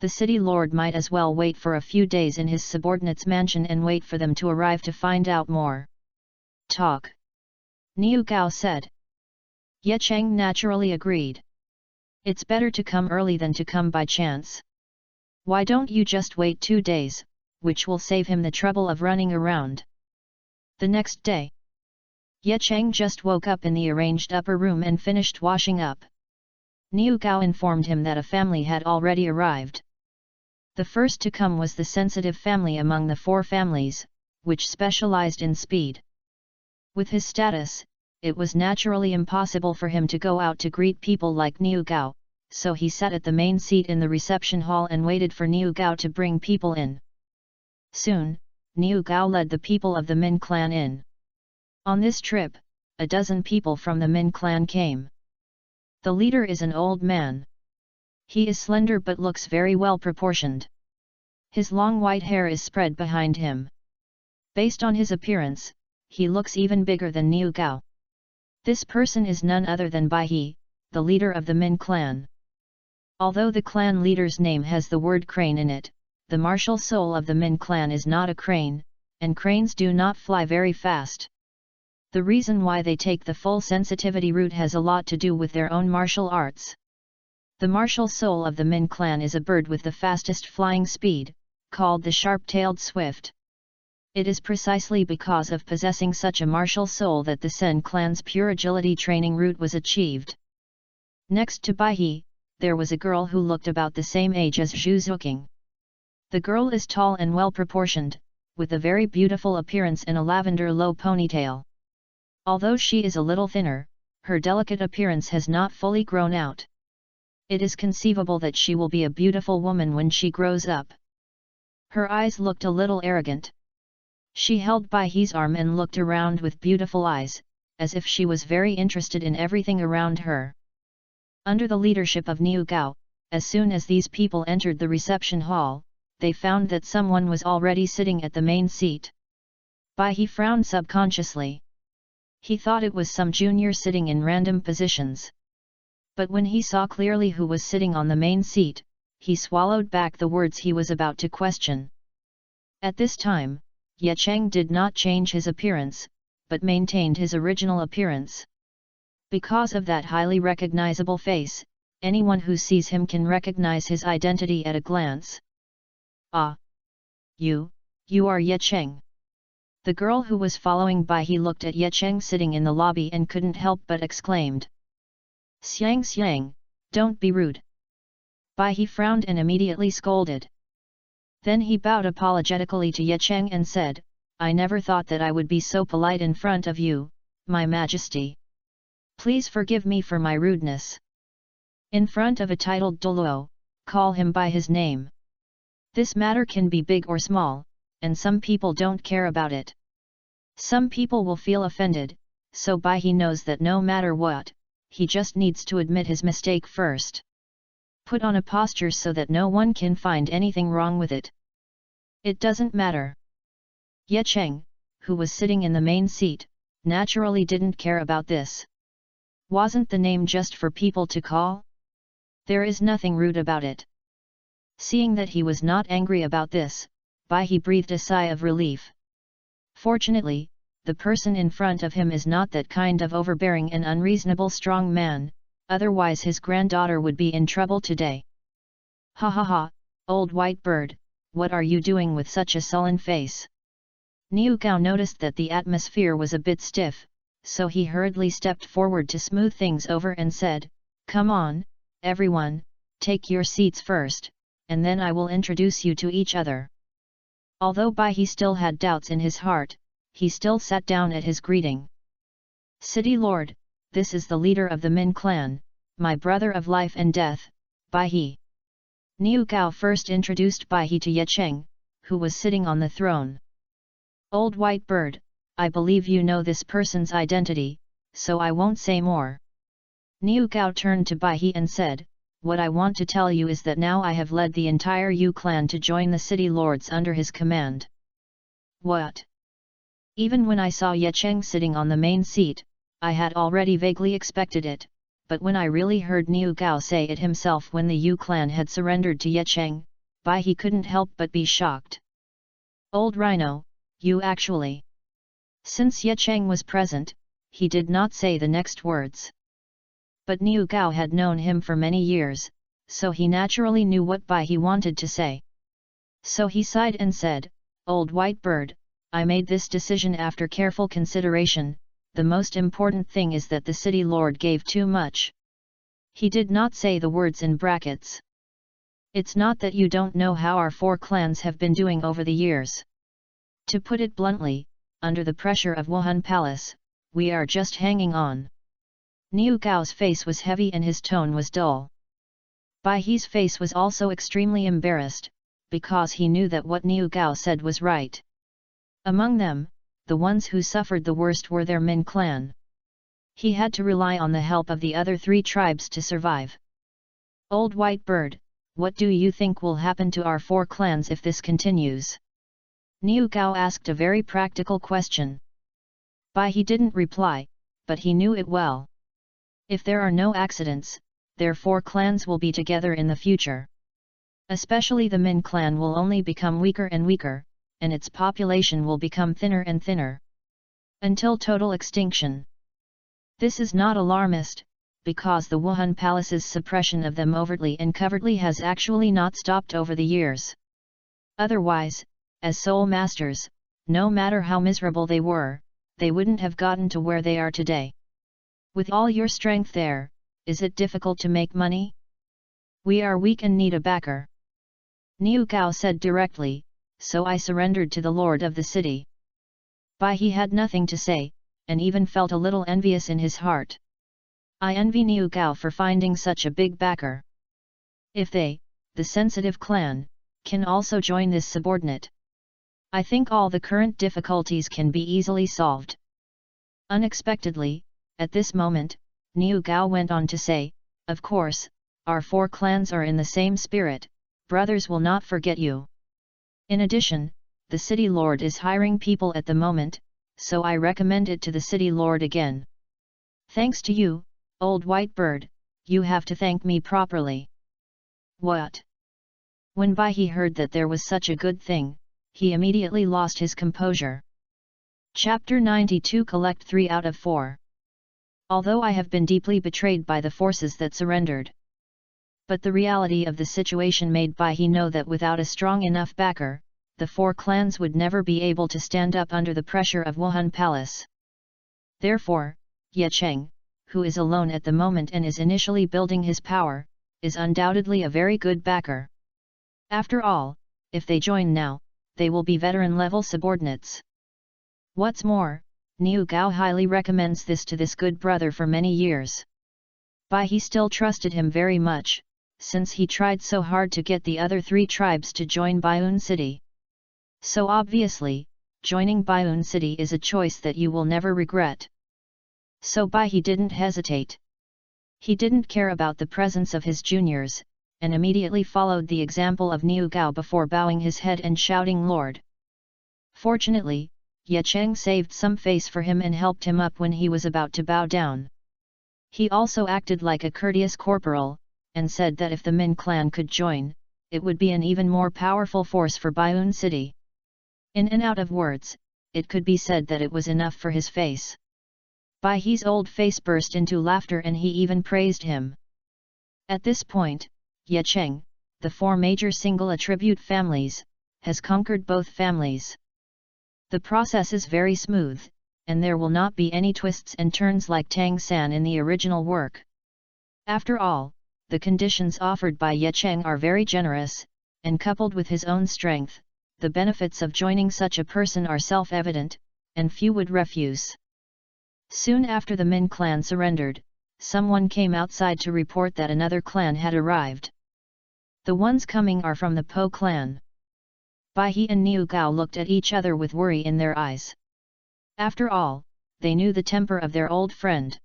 The city lord might as well wait for a few days in his subordinate's mansion and wait for them to arrive to find out more. Talk. Niu Gao said. Ye Cheng naturally agreed. It's better to come early than to come by chance. Why don't you just wait 2 days, which will save him the trouble of running around. The next day, Ye Cheng just woke up in the arranged upper room and finished washing up. Niu Gao informed him that a family had already arrived. The first to come was the sensitive family among the 4 families, which specialized in speed. With his status, it was naturally impossible for him to go out to greet people like Niu Gao, so he sat at the main seat in the reception hall and waited for Niu Gao to bring people in. Soon, Niu Gao led the people of the Min clan in. On this trip, a dozen people from the Min clan came. The leader is an old man. He is slender but looks very well proportioned. His long white hair is spread behind him. Based on his appearance, he looks even bigger than Niu Gao. This person is none other than Bai He, the leader of the Min clan. Although the clan leader's name has the word crane in it, the martial soul of the Min clan is not a crane, and cranes do not fly very fast. The reason why they take the full sensitivity route has a lot to do with their own martial arts. The martial soul of the Min clan is a bird with the fastest flying speed, called the sharp-tailed swift. It is precisely because of possessing such a martial soul that the Sen clan's pure agility training route was achieved. Next to Bai He, there was a girl who looked about the same age as Zhu Xuking. The girl is tall and well-proportioned, with a very beautiful appearance and a lavender low ponytail. Although she is a little thinner, her delicate appearance has not fully grown out. It is conceivable that she will be a beautiful woman when she grows up. Her eyes looked a little arrogant. She held Bai He's arm and looked around with beautiful eyes, as if she was very interested in everything around her. Under the leadership of Niu Gao, as soon as these people entered the reception hall, they found that someone was already sitting at the main seat. Bai He frowned subconsciously. He thought it was some junior sitting in random positions. But when he saw clearly who was sitting on the main seat, he swallowed back the words he was about to question. At this time, Ye Cheng did not change his appearance, but maintained his original appearance. Because of that highly recognizable face, anyone who sees him can recognize his identity at a glance. Ah! You are Ye Cheng. The girl who was following Bai He looked at Ye Cheng sitting in the lobby and couldn't help but exclaimed. Xiang, don't be rude. Bai He frowned and immediately scolded. Then he bowed apologetically to Ye Cheng and said, I never thought that I would be so polite in front of you, my majesty. Please forgive me for my rudeness. In front of a titled Douluo, call him by his name. This matter can be big or small, and some people don't care about it. Some people will feel offended, so Bai He knows that no matter what, he just needs to admit his mistake first. Put on a posture so that no one can find anything wrong with it. It doesn't matter. Ye Cheng, who was sitting in the main seat, naturally didn't care about this. Wasn't the name just for people to call? There is nothing rude about it. Seeing that he was not angry about this, Bai He breathed a sigh of relief. Fortunately, the person in front of him is not that kind of overbearing and unreasonable strong man, otherwise his granddaughter would be in trouble today. Ha ha ha, old white bird, what are you doing with such a sullen face? Niu Gao noticed that the atmosphere was a bit stiff, so he hurriedly stepped forward to smooth things over and said, "Come on, everyone, take your seats first, and then I will introduce you to each other." Although Bai He still had doubts in his heart, he still sat down at his greeting. "City Lord, this is the leader of the Min clan, my brother of life and death, Bai He." Niu Gao first introduced Bai He to Ye Cheng, who was sitting on the throne. "Old white bird, I believe you know this person's identity, so I won't say more." Niu Gao turned to Bai He and said, "What I want to tell you is that now I have led the entire Yu clan to join the city lords under his command." "What?" Even when I saw Ye Cheng sitting on the main seat, I had already vaguely expected it, but when I really heard Niu Gao say it himself when the Yu clan had surrendered to Ye Cheng, Bai He couldn't help but be shocked. "Old Rhino, you actually..." Since Ye Cheng was present, he did not say the next words. But Niu Gao had known him for many years, so he naturally knew what Bai He wanted to say. So he sighed and said, "Old white bird, I made this decision after careful consideration. The most important thing is that the city lord gave too much." He did not say the words in brackets. "It's not that you don't know how our four clans have been doing over the years. To put it bluntly, under the pressure of Wuhan Palace, we are just hanging on." Niu Gao's face was heavy and his tone was dull. Bai He's face was also extremely embarrassed, because he knew that what Niu Gao said was right. Among them, the ones who suffered the worst were their Min clan. He had to rely on the help of the other three tribes to survive. "Old white bird, what do you think will happen to our four clans if this continues?" Niu Gao asked a very practical question. Bai He didn't reply, but he knew it well. If there are no accidents, their four clans will be together in the future. Especially the Min clan will only become weaker and weaker, and its population will become thinner and thinner. Until total extinction. This is not alarmist, because the Wuhan Palace's suppression of them overtly and covertly has actually not stopped over the years. Otherwise, as soul masters, no matter how miserable they were, they wouldn't have gotten to where they are today. With all your strength there, is it difficult to make money? We are weak and need a backer. Niu Gao said directly, so I surrendered to the lord of the city. Bai He had nothing to say, and even felt a little envious in his heart. I envy Niu Gao for finding such a big backer. If they, the sensitive clan, can also join this subordinate, I think all the current difficulties can be easily solved. Unexpectedly, at this moment, Niu Gao went on to say, "Of course, our four clans are in the same spirit, brothers will not forget you. In addition, the city lord is hiring people at the moment, so I recommend it to the city lord again. Thanks to you, old white bird, you have to thank me properly." "What?" When Bai He heard that there was such a good thing, he immediately lost his composure. Chapter 92 Collect 3 out of 4. Although I have been deeply betrayed by the forces that surrendered. But the reality of the situation made Bai He know that without a strong enough backer, the four clans would never be able to stand up under the pressure of Wuhan Palace. Therefore, Ye Cheng, who is alone at the moment and is initially building his power, is undoubtedly a very good backer. After all, if they join now, they will be veteran-level subordinates. What's more, Niu Gao highly recommends this to this good brother for many years. Bai He still trusted him very much, since he tried so hard to get the other three tribes to join Baiun City. So obviously, joining Baiun City is a choice that you will never regret. So Bai He didn't hesitate. He didn't care about the presence of his juniors, and immediately followed the example of Niu Gao before bowing his head and shouting "Lord." Fortunately, Ye Cheng saved some face for him and helped him up when he was about to bow down. He also acted like a courteous corporal, and said that if the Min clan could join, it would be an even more powerful force for Baiun City. In and out of words, it could be said that it was enough for his face. Bai He's old face burst into laughter and he even praised him. At this point, Ye Cheng, the 4 major single attribute families, has conquered both families. The process is very smooth, and there will not be any twists and turns like Tang San in the original work. After all, the conditions offered by Ye Cheng are very generous, and coupled with his own strength, the benefits of joining such a person are self-evident, and few would refuse. Soon after the Min clan surrendered, someone came outside to report that another clan had arrived. The ones coming are from the Po clan. Bai He and Niu Gao looked at each other with worry in their eyes. After all, they knew the temper of their old friend.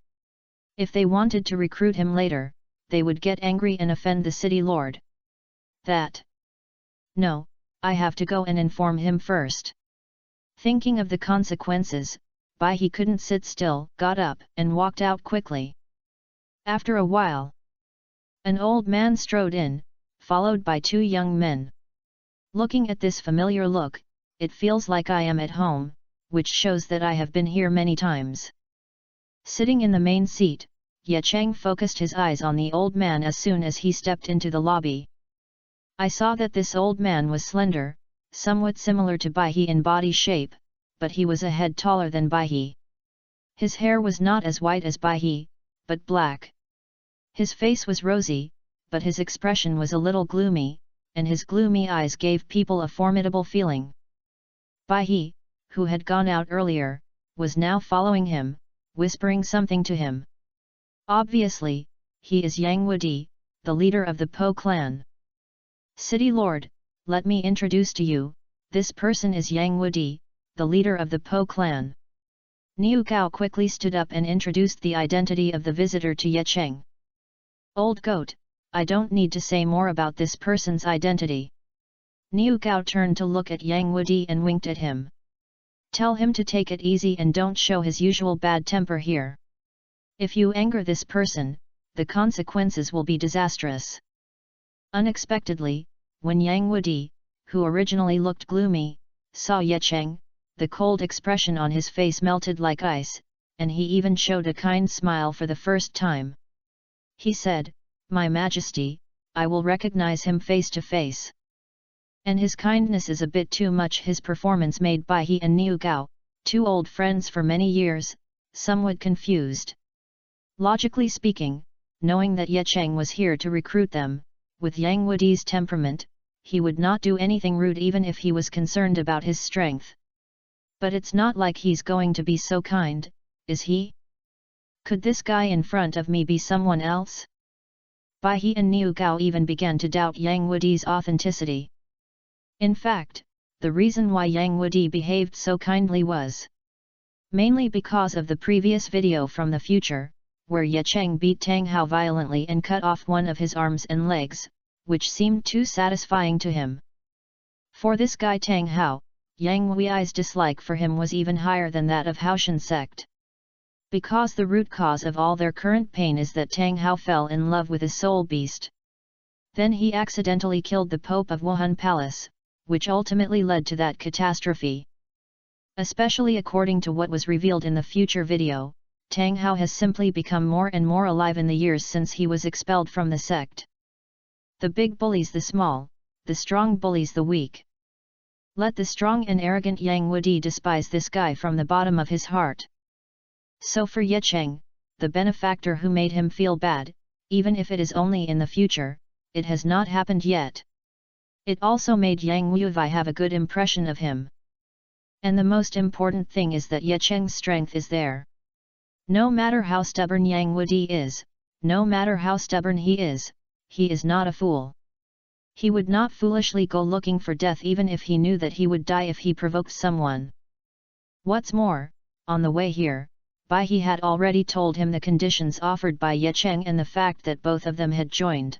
If they wanted to recruit him later, they would get angry and offend the city lord. No, I have to go and inform him first. Thinking of the consequences, Bai He couldn't sit still, got up and walked out quickly. After a while, an old man strode in, followed by 2 young men. Looking at this familiar look, it feels like I am at home, which shows that I have been here many times. Sitting in the main seat, Ye Cheng focused his eyes on the old man as soon as he stepped into the lobby. I saw that this old man was slender, somewhat similar to Bai He in body shape, but he was a head taller than Bai He. His hair was not as white as Bai He, but black. His face was rosy, but his expression was a little gloomy, and his gloomy eyes gave people a formidable feeling. Bai He, who had gone out earlier, was now following him, whispering something to him. Obviously, he is Yang Wudi, the leader of the Po clan. City Lord, let me introduce to you, this person is Yang Wudi, the leader of the Po clan. Niu Gao quickly stood up and introduced the identity of the visitor to Ye Cheng. Old goat, I don't need to say more about this person's identity. Niu Gao turned to look at Yang Wudi and winked at him. Tell him to take it easy and don't show his usual bad temper here. If you anger this person, the consequences will be disastrous. Unexpectedly, when Yang Wudi, who originally looked gloomy, saw Ye Cheng, the cold expression on his face melted like ice, and he even showed a kind smile for the first time. He said, "My Majesty, I will recognize him face to face." And his kindness is a bit too much. His performance made Bai He and Niu Gao, 2 old friends for many years, somewhat confused. Logically speaking, knowing that Ye Cheng was here to recruit them, with Yang Wudi's temperament, he would not do anything rude even if he was concerned about his strength. But it's not like he's going to be so kind, is he? Could this guy in front of me be someone else? Bai He and Niu Gao even began to doubt Yang Wudi's authenticity. In fact, the reason why Yang Wudi behaved so kindly was mainly because of the previous video from the future, where Ye Cheng beat Tang Hao violently and cut off one of his arms and legs, which seemed too satisfying to him. For this guy Tang Hao, Yang Wui's dislike for him was even higher than that of Haoshan sect. Because the root cause of all their current pain is that Tang Hao fell in love with a soul beast. Then he accidentally killed the Pope of Wuhan Palace, which ultimately led to that catastrophe. Especially according to what was revealed in the future video, Tang Hao has simply become more and more alive in the years since he was expelled from the sect. The big bullies the small, the strong bullies the weak. Let the strong and arrogant Yang Wudi despise this guy from the bottom of his heart. So for Ye Cheng, the benefactor who made him feel bad, even if it is only in the future, it has not happened yet. It also made Yang Wudi have a good impression of him. And the most important thing is that Ye Cheng's strength is there. No matter how stubborn Yang Wudi is, no matter how stubborn he is not a fool. He would not foolishly go looking for death even if he knew that he would die if he provoked someone. What's more, on the way here, Bai He had already told him the conditions offered by Ye Cheng and the fact that both of them had joined,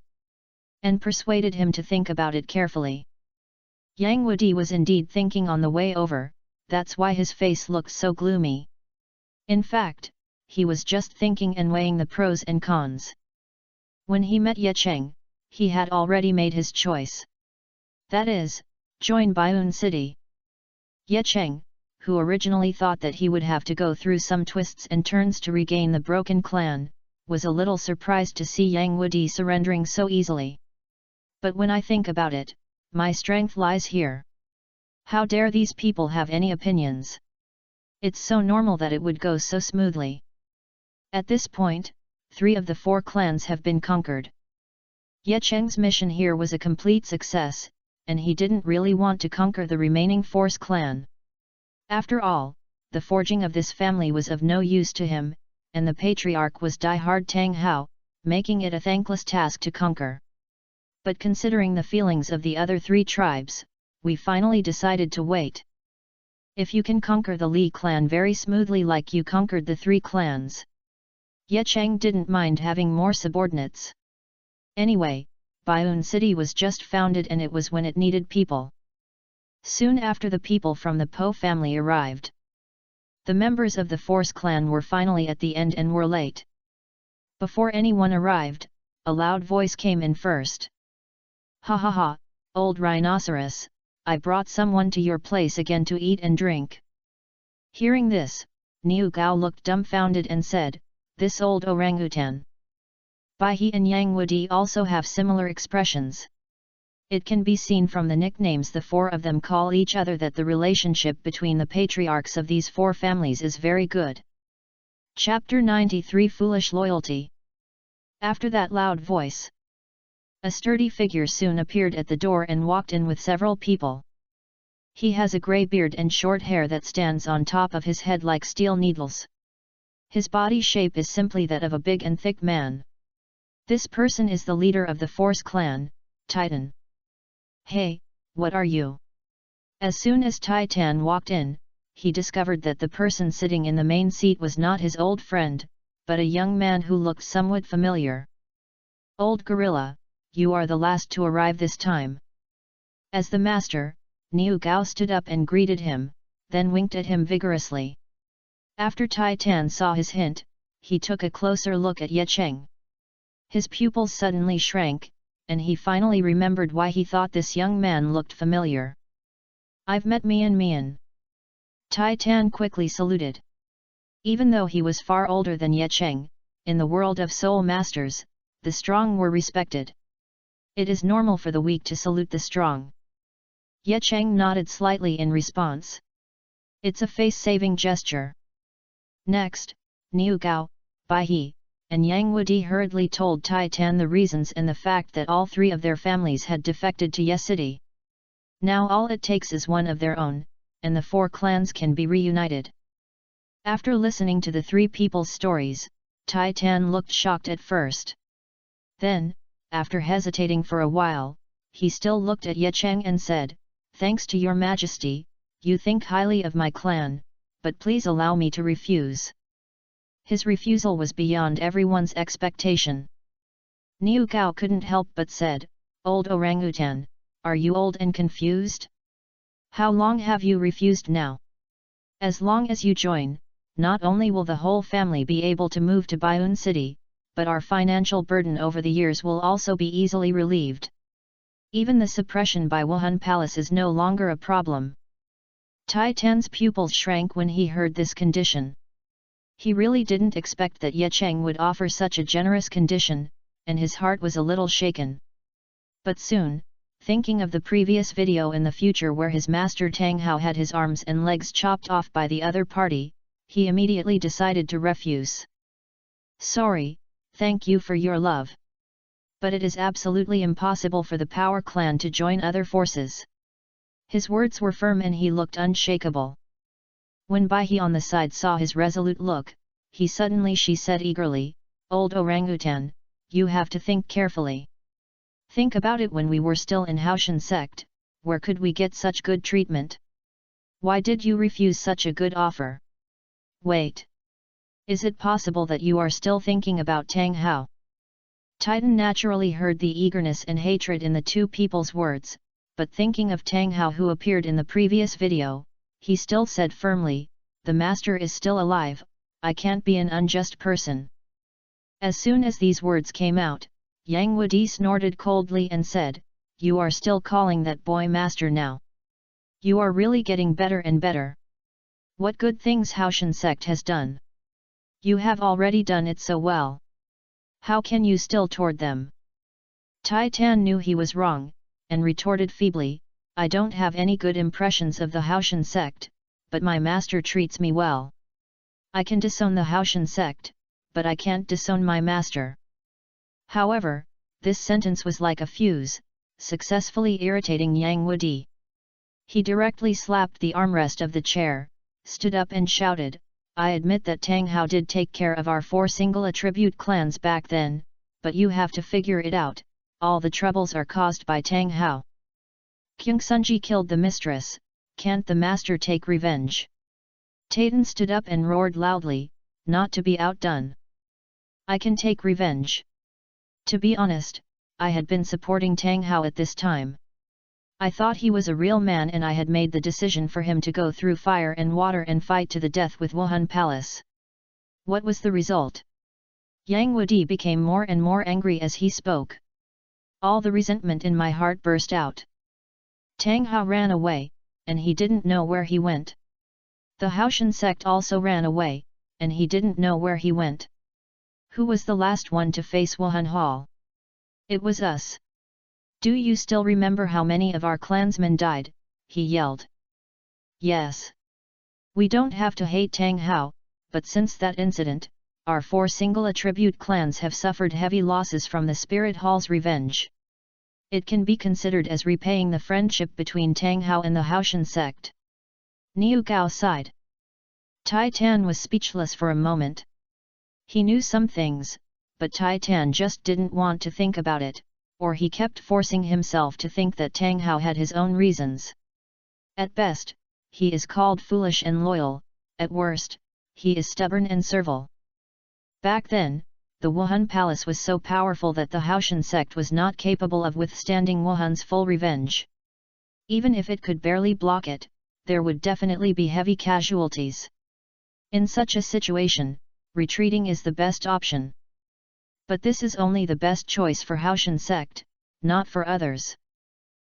and persuaded him to think about it carefully. Yang Wudi was indeed thinking on the way over, that's why his face looked so gloomy. In fact, he was just thinking and weighing the pros and cons. When he met Ye Cheng, he had already made his choice. That is, join Baiyun City. Ye Cheng, who originally thought that he would have to go through some twists and turns to regain the broken clan, was a little surprised to see Yang Wudi surrendering so easily. But when I think about it, my strength lies here. How dare these people have any opinions? It's so normal that it would go so smoothly. At this point, 3 of the 4 clans have been conquered. Ye Cheng's mission here was a complete success, and he didn't really want to conquer the remaining Force clan. After all, the forging of this family was of no use to him, and the patriarch was die-hard Tang Hao, making it a thankless task to conquer. But considering the feelings of the other 3 tribes, we finally decided to wait. If you can conquer the Li clan very smoothly like you conquered the 3 clans. Ye Cheng didn't mind having more subordinates. Anyway, Baiyun City was just founded and it was when it needed people. Soon after the people from the Po family arrived. The members of the Force clan were finally at the end and were late. Before anyone arrived, a loud voice came in first. Ha ha ha, old rhinoceros, I brought someone to your place again to eat and drink. Hearing this, Niu Gao looked dumbfounded and said, this old orangutan. Bai He and Yang Wudi also have similar expressions. It can be seen from the nicknames the 4 of them call each other that the relationship between the patriarchs of these 4 families is very good. Chapter 93 Foolish Loyalty. After that loud voice, a sturdy figure soon appeared at the door and walked in with several people. He has a grey beard and short hair that stands on top of his head like steel needles. His body shape is simply that of a big and thick man. This person is the leader of the Force clan, Titan. Hey, what are you? As soon as Titan walked in, he discovered that the person sitting in the main seat was not his old friend, but a young man who looked somewhat familiar. Old gorilla, you are the last to arrive this time. As the master, Niu Gao stood up and greeted him, then winked at him vigorously. After Titan saw his hint, he took a closer look at Ye Cheng. His pupils suddenly shrank, and he finally remembered why he thought this young man looked familiar. I've met Mian. Titan quickly saluted. Even though he was far older than Ye Cheng, in the world of soul masters, the strong were respected. It is normal for the weak to salute the strong. Ye Cheng nodded slightly in response. It's a face-saving gesture. Next, Niu Gao, Bai He, and Yang Wudi hurriedly told Titan the reasons and the fact that all 3 of their families had defected to Ye City. Now all it takes is one of their own, and the 4 clans can be reunited. After listening to the 3 people's stories, Titan looked shocked at first. Then, after hesitating for a while, he still looked at Ye Cheng and said, thanks to your majesty, you think highly of my clan, but please allow me to refuse. His refusal was beyond everyone's expectation. Niu Gao couldn't help but said, old orangutan, are you old and confused? How long have you refused now? As long as you join, not only will the whole family be able to move to Baiyun City, but our financial burden over the years will also be easily relieved. Even the suppression by Wuhan Palace is no longer a problem. Titan's pupils shrank when he heard this condition. He really didn't expect that Ye Cheng would offer such a generous condition, and his heart was a little shaken. But soon, thinking of the previous video in the future where his master Tang Hao had his arms and legs chopped off by the other party, he immediately decided to refuse. Sorry, thank you for your love. But it is absolutely impossible for the Power Clan to join other forces. His words were firm and he looked unshakable. When Bai He on the side saw his resolute look, she said eagerly, old orangutan, you have to think carefully. Think about it when we were still in Haoshan sect, where could we get such good treatment? Why did you refuse such a good offer? Wait. Is it possible that you are still thinking about Tang Hao? Titan naturally heard the eagerness and hatred in the 2 people's words, but thinking of Tang Hao who appeared in the previous video, he still said firmly, the master is still alive, I can't be an unjust person. As soon as these words came out, Yang Wudi snorted coldly and said, you are still calling that boy master now. You are really getting better and better. What good things Haoshan sect has done? You have already done it so well. How can you still toward them? Tai Tan knew he was wrong, and retorted feebly, I don't have any good impressions of the Haoshan sect, but my master treats me well. I can disown the Haoshan sect, but I can't disown my master. However, this sentence was like a fuse, successfully irritating Yang Wudi. He directly slapped the armrest of the chair, stood up and shouted, I admit that Tang Hao did take care of our 4 single attribute clans back then, but you have to figure it out, all the troubles are caused by Tang Hao. Kyung Sunji killed the mistress, can't the master take revenge? Taiten stood up and roared loudly, not to be outdone. I can take revenge. To be honest, I had been supporting Tang Hao at this time. I thought he was a real man and I had made the decision for him to go through fire and water and fight to the death with Wuhan Palace. What was the result? Yang Wudi became more and more angry as he spoke. All the resentment in my heart burst out. Tang Hao ran away, and he didn't know where he went. The Haoshan sect also ran away, and he didn't know where he went. Who was the last one to face Wuhan Hall? It was us. Do you still remember how many of our clansmen died? He yelled. Yes. We don't have to hate Tang Hao, but since that incident, our 4 single attribute clans have suffered heavy losses from the Spirit Hall's revenge. It can be considered as repaying the friendship between Tang Hao and the Haoshan sect. Niu Gao sighed. Tai Tan was speechless for a moment. He knew some things, but Tai Tan just didn't want to think about it, or he kept forcing himself to think that Tang Hao had his own reasons. At best, he is called foolish and loyal, at worst, he is stubborn and servile. Back then, the Wuhan Palace was so powerful that the Haoshan sect was not capable of withstanding Wuhan's full revenge. Even if it could barely block it, there would definitely be heavy casualties. In such a situation, retreating is the best option. But this is only the best choice for Haoshan sect, not for others.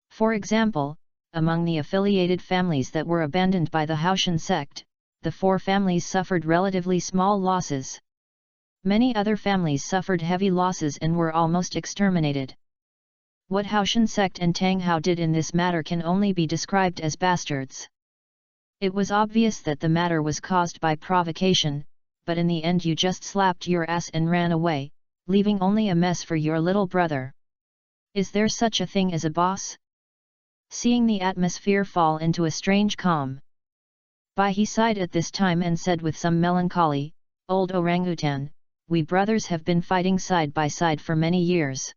For example, among the affiliated families that were abandoned by the Haoshan sect, the 4 families suffered relatively small losses. Many other families suffered heavy losses and were almost exterminated. What Haoshan sect and Tang Hao did in this matter can only be described as bastards. It was obvious that the matter was caused by provocation, but in the end you just slapped your ass and ran away, leaving only a mess for your little brother. Is there such a thing as a boss? Seeing the atmosphere fall into a strange calm, Bai he sighed at this time and said with some melancholy, Old orangutan, we brothers have been fighting side by side for many years.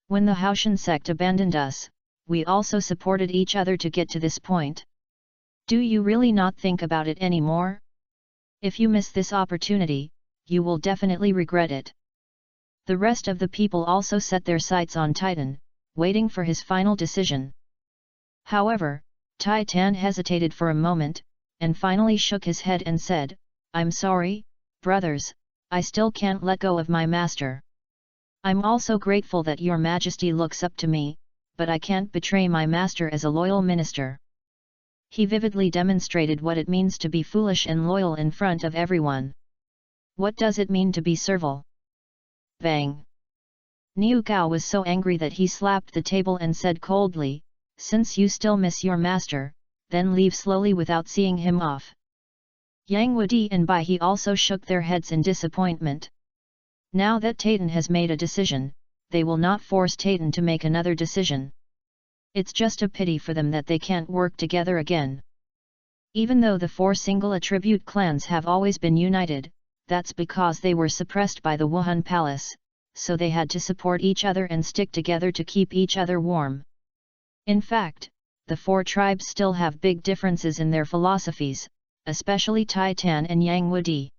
When the Haoshan sect abandoned us, we also supported each other to get to this point. Do you really not think about it anymore? If you miss this opportunity, you will definitely regret it. The rest of the people also set their sights on Titan, waiting for his final decision. However, Tai Tan hesitated for a moment, and finally shook his head and said, I'm sorry, brothers, I still can't let go of my master. I'm also grateful that your majesty looks up to me, but I can't betray my master as a loyal minister. He vividly demonstrated what it means to be foolish and loyal in front of everyone. What does it mean to be servile? Bang! Niu Gao was so angry that he slapped the table and said coldly, since you still miss your master, then leave slowly without seeing him off. Yang Wudi and Bai He also shook their heads in disappointment. Now that Taiten has made a decision, they will not force Taiten to make another decision. It's just a pity for them that they can't work together again. Even though the 4 single attribute clans have always been united, that's because they were suppressed by the Wuhan Palace, so they had to support each other and stick together to keep each other warm. In fact, the 4 tribes still have big differences in their philosophies, especially Tai Tan and Yang Wudi.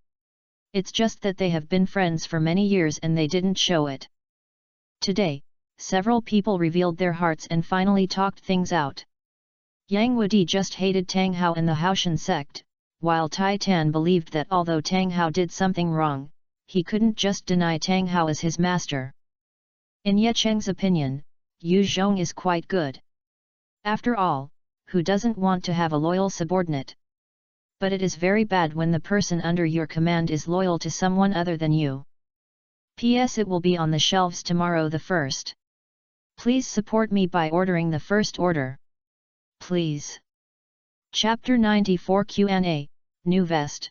It's just that they have been friends for many years and they didn't show it. Today, several people revealed their hearts and finally talked things out. Yang Wudi just hated Tang Hao and the Haoshan sect, while Tai Tan believed that although Tang Hao did something wrong, he couldn't just deny Tang Hao as his master. In Ye Cheng's opinion, Yu Zhong is quite good. After all, who doesn't want to have a loyal subordinate? But it is very bad when the person under your command is loyal to someone other than you. PS, it will be on the shelves tomorrow the 1st. Please support me by ordering the first order. Please. Chapter 94 Q&A, New Vest.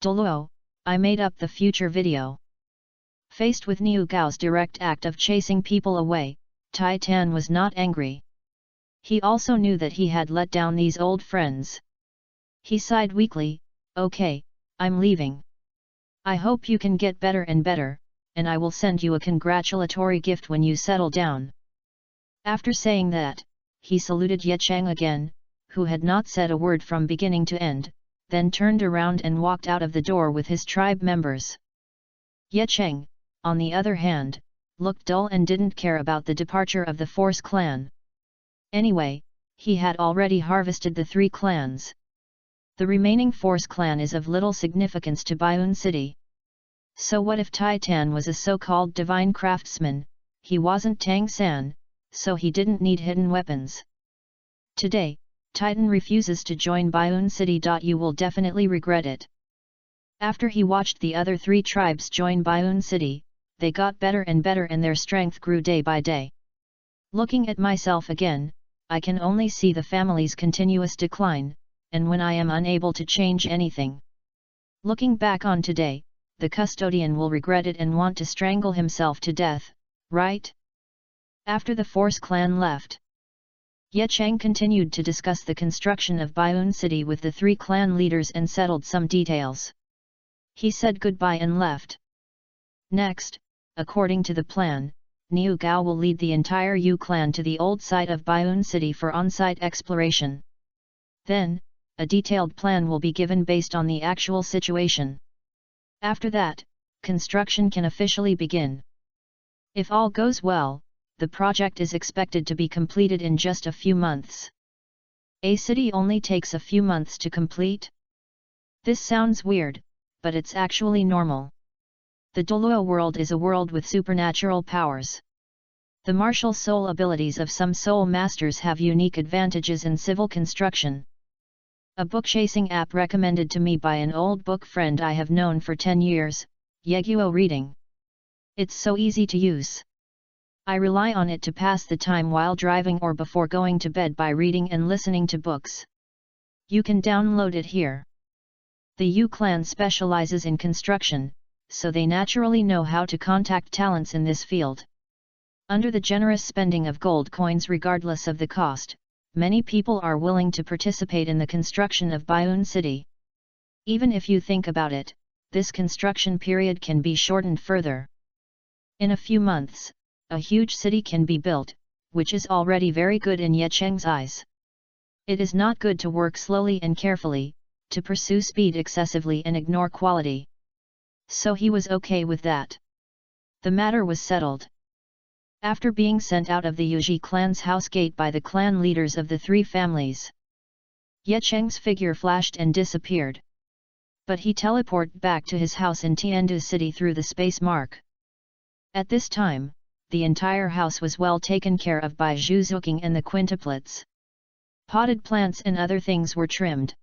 Douluo, I made up the future video. Faced with Niu Gao's direct act of chasing people away, Tai Tan was not angry. He also knew that he had let down these old friends. He sighed weakly, okay, I'm leaving. I hope you can get better and better, and I will send you a congratulatory gift when you settle down. After saying that, he saluted Ye Cheng again, who had not said a word from beginning to end, then turned around and walked out of the door with his tribe members. Ye Cheng, on the other hand, looked dull and didn't care about the departure of the Force clan. Anyway, he had already harvested the 3 clans. The remaining Force clan is of little significance to Baiun City. So what if Tai Tan was a so-called divine craftsman? He wasn't Tang San, so he didn't need hidden weapons. Today, Titan refuses to join Baiun City. You will definitely regret it. After he watched the other 3 tribes join Baiun City, they got better and better and their strength grew day by day. Looking at myself again, I can only see the family's continuous decline, and when I am unable to change anything. Looking back on today, the custodian will regret it and want to strangle himself to death, right? After the Force clan left, Ye Cheng continued to discuss the construction of Baiun City with the 3 clan leaders and settled some details. He said goodbye and left. Next, according to the plan, Niu Gao will lead the entire Yu clan to the old site of Baiun City for on-site exploration. Then, a detailed plan will be given based on the actual situation. After that, construction can officially begin. If all goes well, the project is expected to be completed in just a few months. A city only takes a few months to complete? This sounds weird, but it's actually normal. The Douluo world is a world with supernatural powers. The martial soul abilities of some soul masters have unique advantages in civil construction. A book-chasing app recommended to me by an old book friend I have known for 10 years, Yeguo Reading. It's so easy to use. I rely on it to pass the time while driving or before going to bed by reading and listening to books. You can download it here. The Yu clan specializes in construction, so they naturally know how to contact talents in this field. Under the generous spending of gold coins regardless of the cost, many people are willing to participate in the construction of Baiun City. Even if you think about it, this construction period can be shortened further. In a few months, a huge city can be built, which is already very good in Ye Cheng's eyes. It is not good to work slowly and carefully, to pursue speed excessively and ignore quality. So he was okay with that. The matter was settled. After being sent out of the Yuji clan's house gate by the clan leaders of the 3 families, Ye Cheng's figure flashed and disappeared. But he teleported back to his house in Tiandu City through the space mark. At this time, the entire house was well taken care of by Zhu Xuking and the quintuplets. Potted plants and other things were trimmed.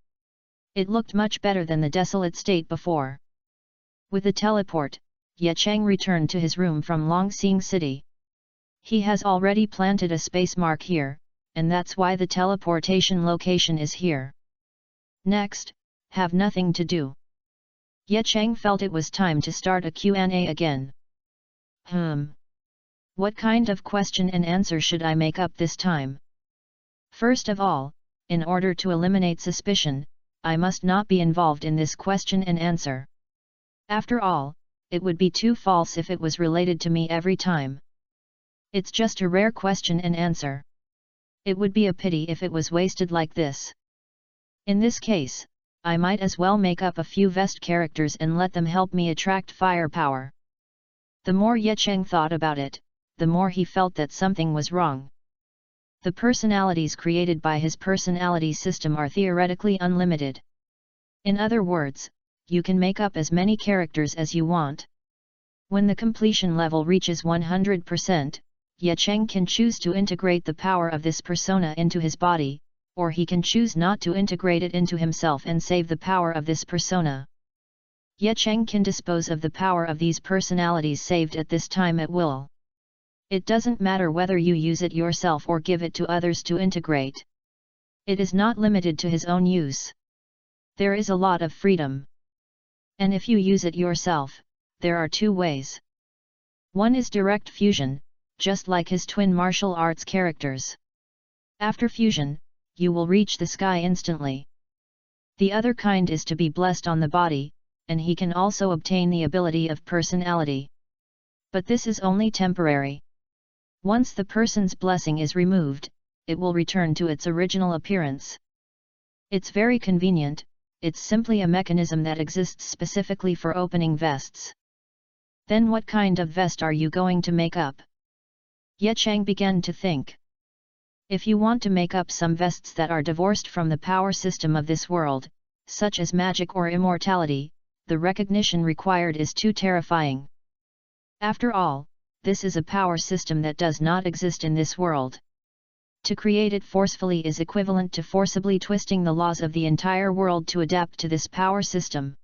It looked much better than the desolate state before. With the teleport, Ye Cheng returned to his room from Longsing City. He has already planted a space mark here, and that's why the teleportation location is here. Next, have nothing to do. Ye Cheng felt it was time to start a Q&A again. What kind of question and answer should I make up this time? First of all, in order to eliminate suspicion, I must not be involved in this question and answer. After all, it would be too false if it was related to me every time. It's just a rare question and answer. It would be a pity if it was wasted like this. In this case, I might as well make up a few vest characters and let them help me attract firepower. The more Ye Cheng thought about it, the more he felt that something was wrong. The personalities created by his personality system are theoretically unlimited. In other words, you can make up as many characters as you want. When the completion level reaches 100%, Ye Cheng can choose to integrate the power of this persona into his body, or he can choose not to integrate it into himself and save the power of this persona. Ye Cheng can dispose of the power of these personalities saved at this time at will. It doesn't matter whether you use it yourself or give it to others to integrate. It is not limited to his own use. There is a lot of freedom. And if you use it yourself, there are two ways. One is direct fusion, just like his twin martial arts characters. After fusion, you will reach the sky instantly. The other kind is to be blessed on the body, and he can also obtain the ability of personality. But this is only temporary. Once the person's blessing is removed, it will return to its original appearance. It's very convenient, it's simply a mechanism that exists specifically for opening vests. Then what kind of vest are you going to make up? Ye Cheng began to think. If you want to make up some vests that are divorced from the power system of this world, such as magic or immortality, the recognition required is too terrifying. After all, this is a power system that does not exist in this world. To create it forcefully is equivalent to forcibly twisting the laws of the entire world to adapt to this power system.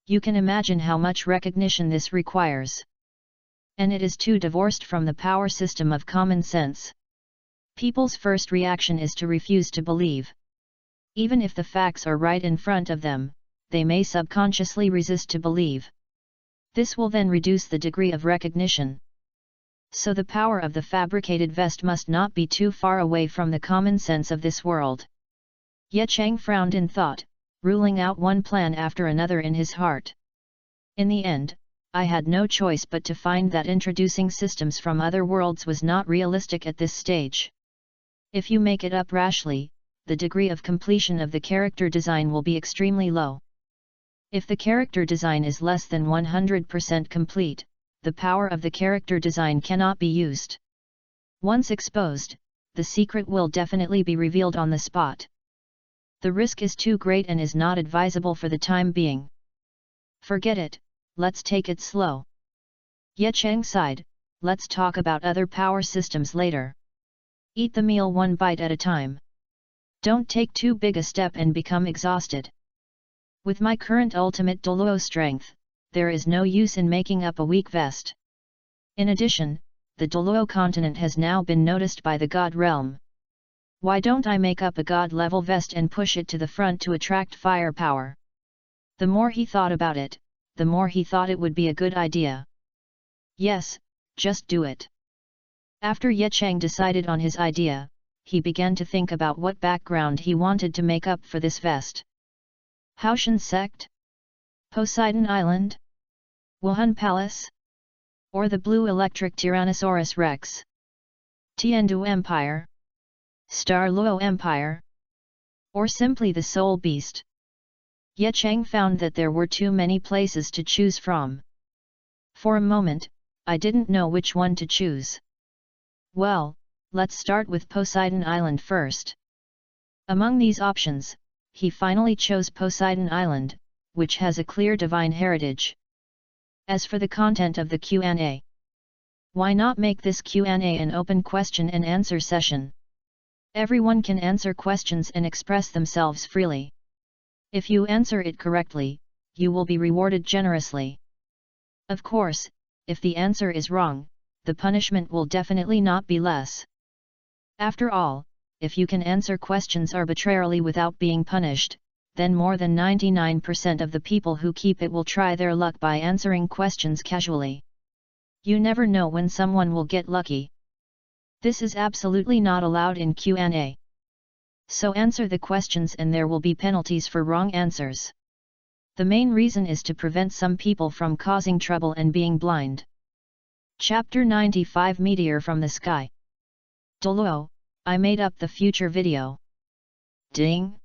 You can imagine how much recognition this requires. And it is too divorced from the power system of common sense. People's first reaction is to refuse to believe. Even if the facts are right in front of them, they may subconsciously resist to believe. This will then reduce the degree of recognition. So the power of the fabricated vest must not be too far away from the common sense of this world. Ye Cheng frowned in thought, ruling out one plan after another in his heart. In the end, I had no choice but to find that introducing systems from other worlds was not realistic at this stage. If you make it up rashly, the degree of completion of the character design will be extremely low. If the character design is less than 100% complete, the power of the character design cannot be used. Once exposed, the secret will definitely be revealed on the spot. The risk is too great and is not advisable for the time being. Forget it, let's take it slow. Ye Cheng sighed, let's talk about other power systems later. Eat the meal one bite at a time. Don't take too big a step and become exhausted. With my current ultimate Douluo strength, there is no use in making up a weak vest. In addition, the Douluo continent has now been noticed by the God realm. Why don't I make up a God-level vest and push it to the front to attract firepower? The more he thought about it, the more he thought it would be a good idea. Yes, just do it. After Ye Cheng decided on his idea, he began to think about what background he wanted to make up for this vest. Haoshan sect? Poseidon Island? Wuhan Palace? Or the blue electric Tyrannosaurus Rex? Tiandu Empire? Star Luo Empire? Or simply the Soul Beast? Ye Cheng found that there were too many places to choose from. For a moment, I didn't know which one to choose. Well, let's start with Poseidon Island first. Among these options, he finally chose Poseidon Island, which has a clear divine heritage. As for the content of the Q&A, why not make this Q&A an open question and answer session? Everyone can answer questions and express themselves freely. If you answer it correctly, you will be rewarded generously. Of course, if the answer is wrong, the punishment will definitely not be less. After all, if you can answer questions arbitrarily without being punished, then more than 99% of the people who keep it will try their luck by answering questions casually. You never know when someone will get lucky. This is absolutely not allowed in Q&A. So answer the questions and there will be penalties for wrong answers. The main reason is to prevent some people from causing trouble and being blind. Chapter 95 Meteor from the Sky. Douluo, I made up the future video. Ding!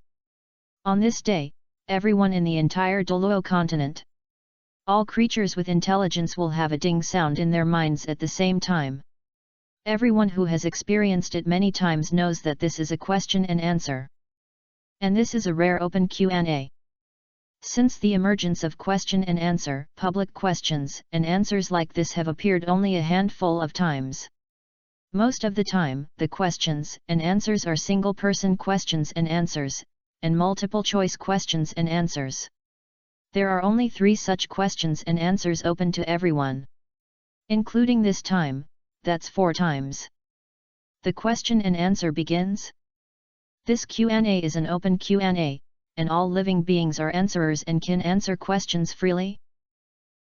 On this day, everyone in the entire Douluo continent, all creatures with intelligence will have a ding sound in their minds at the same time. Everyone who has experienced it many times knows that this is a question and answer. And this is a rare open Q&A. Since the emergence of question and answer, public questions and answers like this have appeared only a handful of times. Most of the time, the questions and answers are single-person questions and answers, and multiple-choice questions and answers. There are only 3 such questions and answers open to everyone. Including this time, that's 4 times. The question and answer begins. This Q&A is an open Q&A, and all living beings are answerers and can answer questions freely.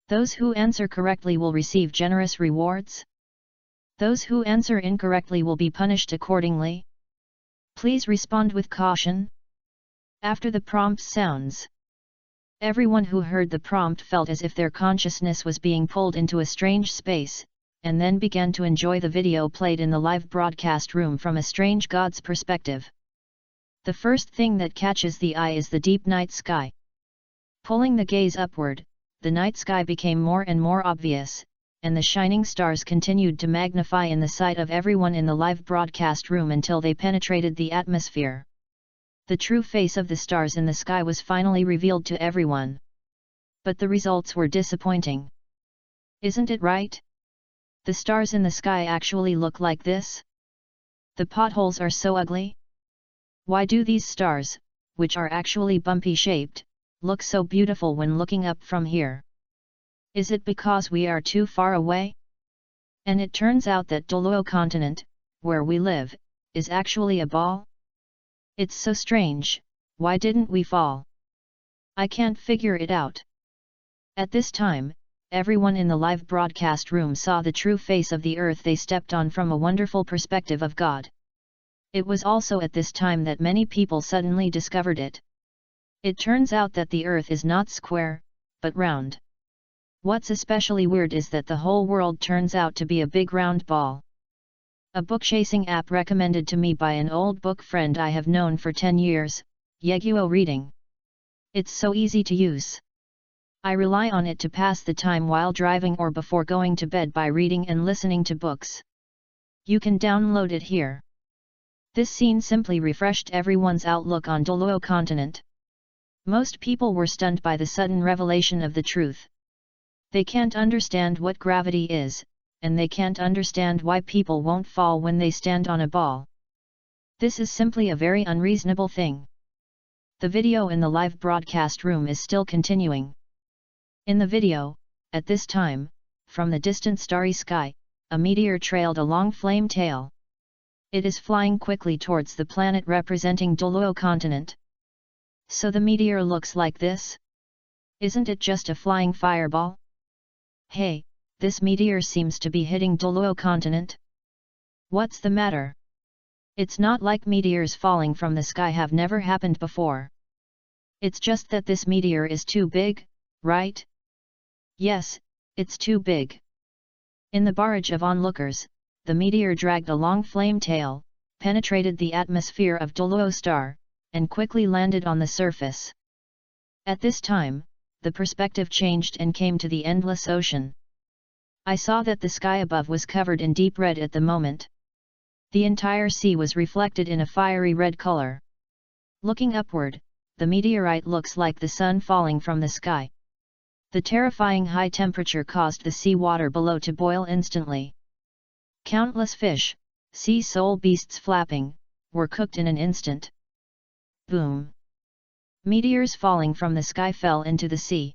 Those who answer correctly will receive generous rewards. Those who answer incorrectly will be punished accordingly. Please respond with caution. After the prompt sounds, everyone who heard the prompt felt as if their consciousness was being pulled into a strange space, and then began to enjoy the video played in the live broadcast room from a strange god's perspective. The first thing that catches the eye is the deep night sky. Pulling the gaze upward, the night sky became more and more obvious, and the shining stars continued to magnify in the sight of everyone in the live broadcast room until they penetrated the atmosphere. The true face of the stars in the sky was finally revealed to everyone. But the results were disappointing. Isn't it right? The stars in the sky actually look like this? The potholes are so ugly. Why do these stars, which are actually bumpy-shaped, look so beautiful when looking up from here? Is it because we are too far away? And it turns out that Douluo continent, where we live, is actually a ball? It's so strange, why didn't we fall? I can't figure it out. At this time, everyone in the live broadcast room saw the true face of the earth they stepped on from a wonderful perspective of God. It was also at this time that many people suddenly discovered it. It turns out that the earth is not square, but round. What's especially weird is that the whole world turns out to be a big round ball. A book-chasing app recommended to me by an old book friend I have known for 10 years, Yeguo Reading. It's so easy to use. I rely on it to pass the time while driving or before going to bed by reading and listening to books. You can download it here. This scene simply refreshed everyone's outlook on Douluo continent. Most people were stunned by the sudden revelation of the truth. They can't understand what gravity is, and they can't understand why people won't fall when they stand on a ball. This is simply a very unreasonable thing. The video in the live broadcast room is still continuing. In the video, at this time, from the distant starry sky, a meteor trailed a long flame tail. It is flying quickly towards the planet representing Douluo continent. So the meteor looks like this? Isn't it just a flying fireball? Hey, this meteor seems to be hitting Douluo continent. What's the matter? It's not like meteors falling from the sky have never happened before. It's just that this meteor is too big, right? Yes, it's too big. In the barrage of onlookers, the meteor dragged a long flame tail, penetrated the atmosphere of Douluo star, and quickly landed on the surface. At this time, the perspective changed and came to the endless ocean. I saw that the sky above was covered in deep red at the moment. The entire sea was reflected in a fiery red color. Looking upward, the meteorite looks like the sun falling from the sky. The terrifying high temperature caused the sea water below to boil instantly. Countless fish, sea soul beasts flapping, were cooked in an instant. Boom! Meteors falling from the sky fell into the sea.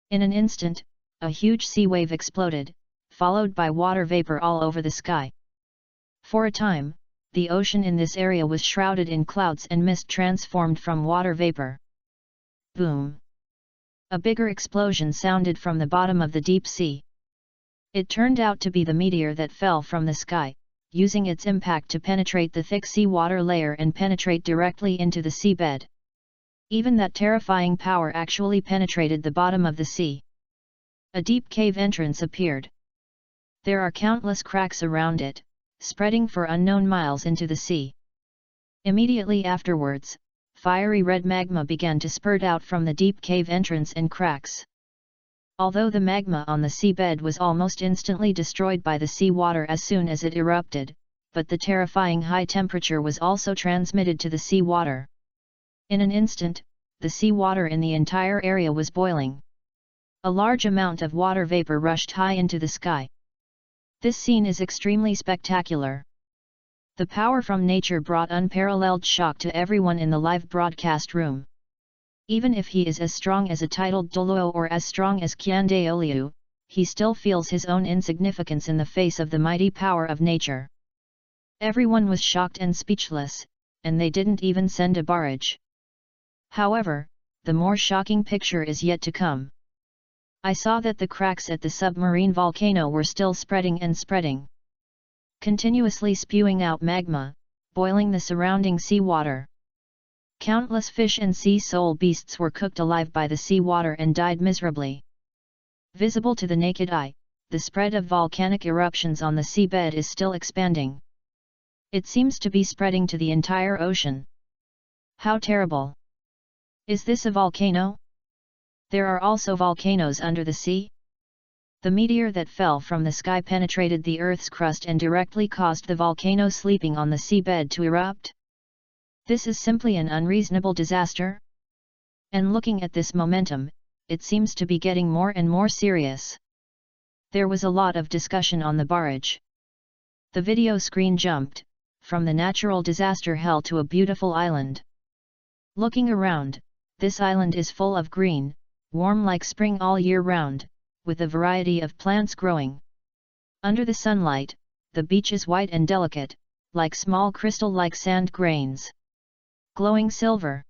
In an instant, a huge sea wave exploded, followed by water vapor all over the sky. For a time, the ocean in this area was shrouded in clouds and mist transformed from water vapor. Boom! A bigger explosion sounded from the bottom of the deep sea. It turned out to be the meteor that fell from the sky, using its impact to penetrate the thick seawater layer and penetrate directly into the seabed. Even that terrifying power actually penetrated the bottom of the sea. A deep cave entrance appeared. There are countless cracks around it, spreading for unknown miles into the sea. Immediately afterwards, fiery red magma began to spurt out from the deep cave entrance and cracks. Although the magma on the seabed was almost instantly destroyed by the sea water as soon as it erupted, but the terrifying high temperature was also transmitted to the sea water. In an instant, the sea water in the entire area was boiling. A large amount of water vapor rushed high into the sky. This scene is extremely spectacular. The power from nature brought unparalleled shock to everyone in the live broadcast room. Even if he is as strong as a titled Douluo or as strong as Qian he still feels his own insignificance in the face of the mighty power of nature. Everyone was shocked and speechless, and they didn't even send a barrage. However, the more shocking picture is yet to come. I saw that the cracks at the submarine volcano were still spreading and spreading, continuously spewing out magma, boiling the surrounding seawater. Countless fish and sea soul beasts were cooked alive by the seawater and died miserably. Visible to the naked eye, the spread of volcanic eruptions on the seabed is still expanding. It seems to be spreading to the entire ocean. How terrible! Is this a volcano? There are also volcanoes under the sea? The meteor that fell from the sky penetrated the Earth's crust and directly caused the volcano sleeping on the seabed to erupt? This is simply an unreasonable disaster? And looking at this momentum, it seems to be getting more and more serious. There was a lot of discussion on the barrage. The video screen jumped from the natural disaster hell to a beautiful island. Looking around, this island is full of green, warm like spring all year round, with a variety of plants growing. Under the sunlight, the beach is white and delicate, like small crystal-like sand grains. Glowing silver.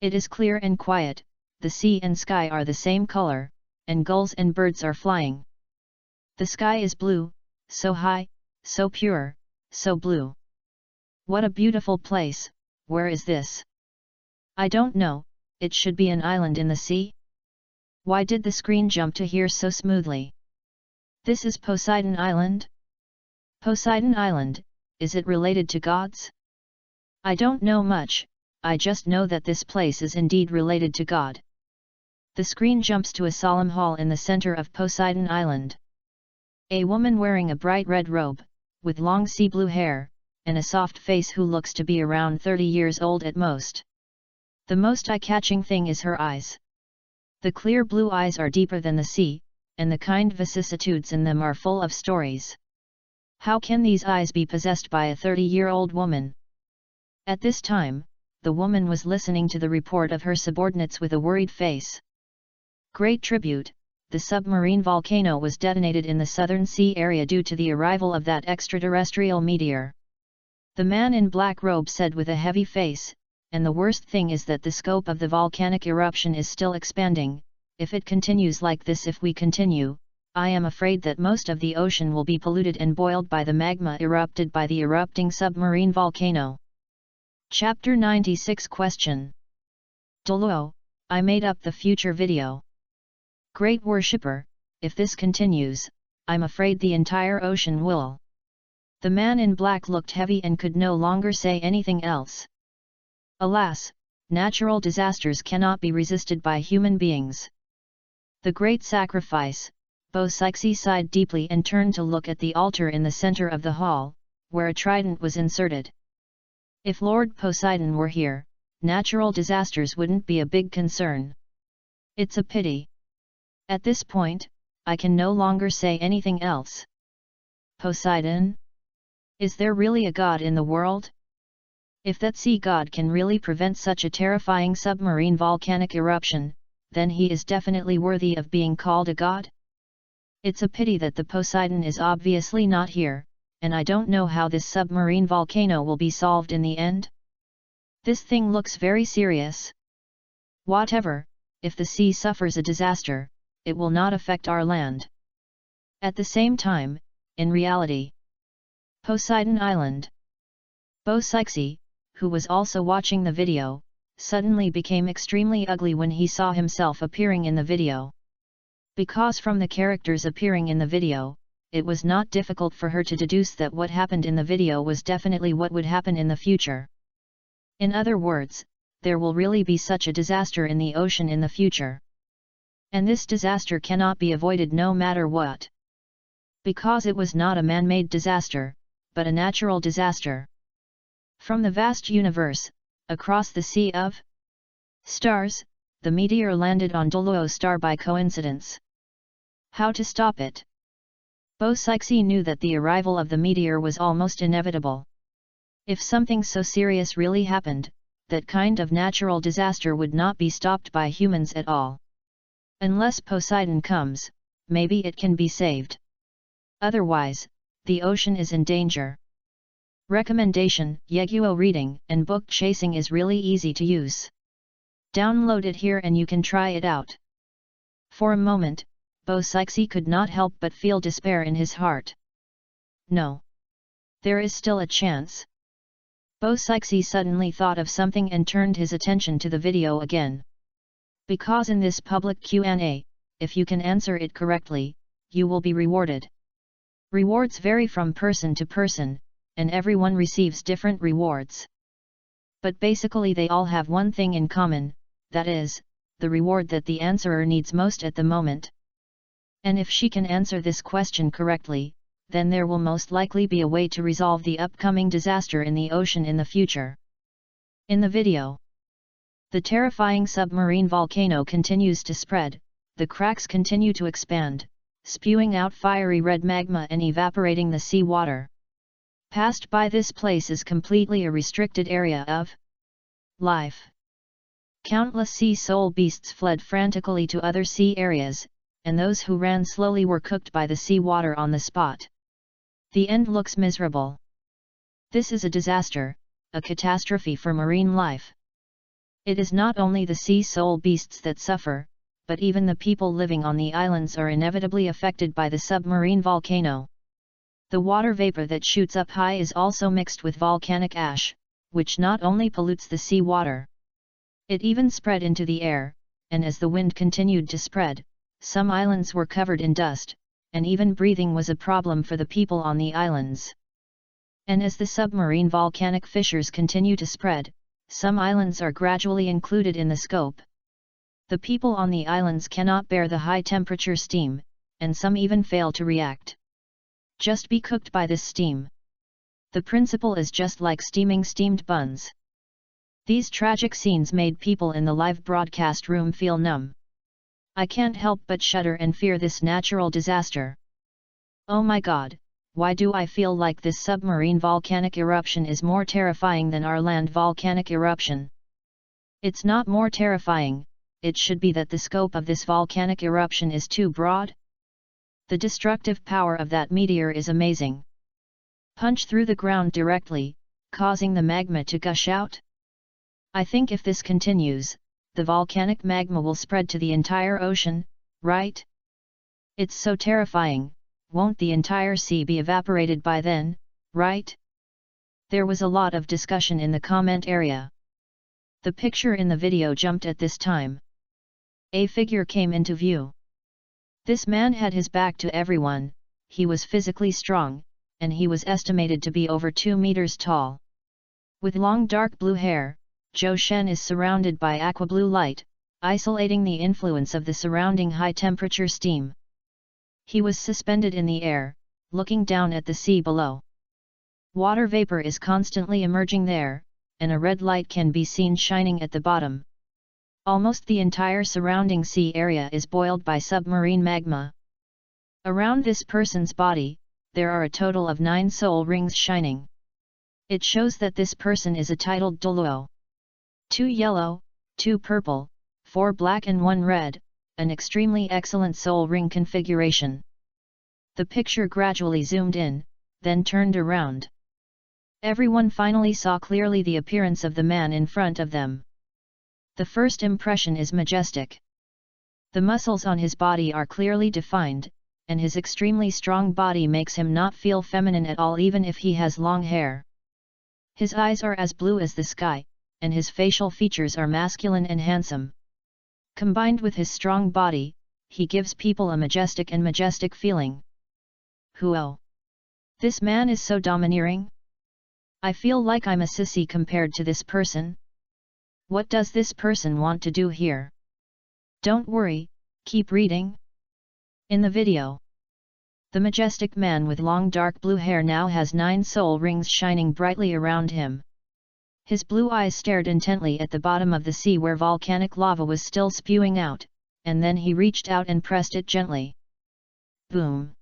It is clear and quiet, the sea and sky are the same color, and gulls and birds are flying. The sky is blue, so high, so pure, so blue. What a beautiful place. Where is this? I don't know, it should be an island in the sea? Why did the screen jump to here so smoothly? This is Poseidon Island? Poseidon Island, is it related to gods? I don't know much, I just know that this place is indeed related to God. The screen jumps to a solemn hall in the center of Poseidon Island. A woman wearing a bright red robe, with long sea blue hair, and a soft face who looks to be around 30 years old at most. The most eye-catching thing is her eyes. The clear blue eyes are deeper than the sea, and the kind vicissitudes in them are full of stories. How can these eyes be possessed by a 30-year-old woman? At this time, the woman was listening to the report of her subordinates with a worried face. Great tribute, the submarine volcano was detonated in the southern sea area due to the arrival of that extraterrestrial meteor. The man in black robe said with a heavy face, and the worst thing is that the scope of the volcanic eruption is still expanding. If it continues like this, if we continue, I am afraid that most of the ocean will be polluted and boiled by the magma erupted by the erupting submarine volcano. Chapter 96 Question. Douluo, I made up the future video. Great worshipper, if this continues, I'm afraid the entire ocean will. The man in black looked heavy and could no longer say anything else. Alas, natural disasters cannot be resisted by human beings. The great sacrifice. Poseidon sighed deeply and turned to look at the altar in the center of the hall, where a trident was inserted. If Lord Poseidon were here, natural disasters wouldn't be a big concern. It's a pity. At this point, I can no longer say anything else. Poseidon? Is there really a god in the world? If that sea god can really prevent such a terrifying submarine volcanic eruption, then he is definitely worthy of being called a god. It's a pity that the Poseidon is obviously not here, and I don't know how this submarine volcano will be solved in the end. This thing looks very serious. Whatever, if the sea suffers a disaster, it will not affect our land. At the same time, in reality, Poseidon Island. Poseidon, who was also watching the video, suddenly became extremely ugly when he saw himself appearing in the video. Because from the characters appearing in the video, it was not difficult for her to deduce that what happened in the video was definitely what would happen in the future. In other words, there will really be such a disaster in the ocean in the future. And this disaster cannot be avoided no matter what. Because it was not a man-made disaster, but a natural disaster. From the vast universe, across the sea of stars, the meteor landed on Douluo star by coincidence. How to stop it? Poseidon knew that the arrival of the meteor was almost inevitable. If something so serious really happened, that kind of natural disaster would not be stopped by humans at all. Unless Poseidon comes, maybe it can be saved. Otherwise, the ocean is in danger. Recommendation: Yeguo reading and book chasing is really easy to use. Download it here and you can try it out. For a moment, Poseidon could not help but feel despair in his heart. No. There is still a chance. Poseidon suddenly thought of something and turned his attention to the video again. Because in this public Q&A, if you can answer it correctly, you will be rewarded. Rewards vary from person to person, and everyone receives different rewards. But basically they all have one thing in common, that is, the reward that the answerer needs most at the moment. And if she can answer this question correctly, then there will most likely be a way to resolve the upcoming disaster in the ocean in the future. In the video, the terrifying submarine volcano continues to spread, the cracks continue to expand, spewing out fiery red magma and evaporating the sea water. Passed by this place is completely a restricted area of life. Countless sea soul beasts fled frantically to other sea areas, and those who ran slowly were cooked by the sea water on the spot. The end looks miserable. This is a disaster, a catastrophe for marine life. It is not only the sea soul beasts that suffer, but even the people living on the islands are inevitably affected by the submarine volcano. The water vapor that shoots up high is also mixed with volcanic ash, which not only pollutes the sea water. It even spread into the air, and as the wind continued to spread, some islands were covered in dust, and even breathing was a problem for the people on the islands. And as the submarine volcanic fissures continue to spread, some islands are gradually included in the scope. The people on the islands cannot bear the high temperature steam, and some even fail to react. Just be cooked by this steam. The principle is just like steaming steamed buns. These tragic scenes made people in the live broadcast room feel numb. I can't help but shudder and fear this natural disaster. Oh my God, why do I feel like this submarine volcanic eruption is more terrifying than our land volcanic eruption? It's not more terrifying, it should be that the scope of this volcanic eruption is too broad. The destructive power of that meteor is amazing. Punch through the ground directly, causing the magma to gush out? I think if this continues, the volcanic magma will spread to the entire ocean, right? It's so terrifying, won't the entire sea be evaporated by then, right? There was a lot of discussion in the comment area. The picture in the video jumped at this time. A figure came into view. This man had his back to everyone, he was physically strong, and he was estimated to be over 2 meters tall. With long dark blue hair, Zhou Shen is surrounded by aqua-blue light, isolating the influence of the surrounding high-temperature steam. He was suspended in the air, looking down at the sea below. Water vapor is constantly emerging there, and a red light can be seen shining at the bottom. Almost the entire surrounding sea area is boiled by submarine magma. Around this person's body, there are a total of 9 soul rings shining. It shows that this person is a titled Douluo. 2 yellow, 2 purple, 4 black and 1 red, an extremely excellent soul ring configuration. The picture gradually zoomed in, then turned around. Everyone finally saw clearly the appearance of the man in front of them. The first impression is majestic. The muscles on his body are clearly defined, and his extremely strong body makes him not feel feminine at all even if he has long hair. His eyes are as blue as the sky, and his facial features are masculine and handsome. Combined with his strong body, he gives people a majestic feeling. Whoa! This man is so domineering? I feel like I'm a sissy compared to this person. What does this person want to do here? Don't worry, keep reading. In the video, the majestic man with long dark blue hair now has 9 soul rings shining brightly around him. His blue eyes stared intently at the bottom of the sea where volcanic lava was still spewing out, and then he reached out and pressed it gently. Boom!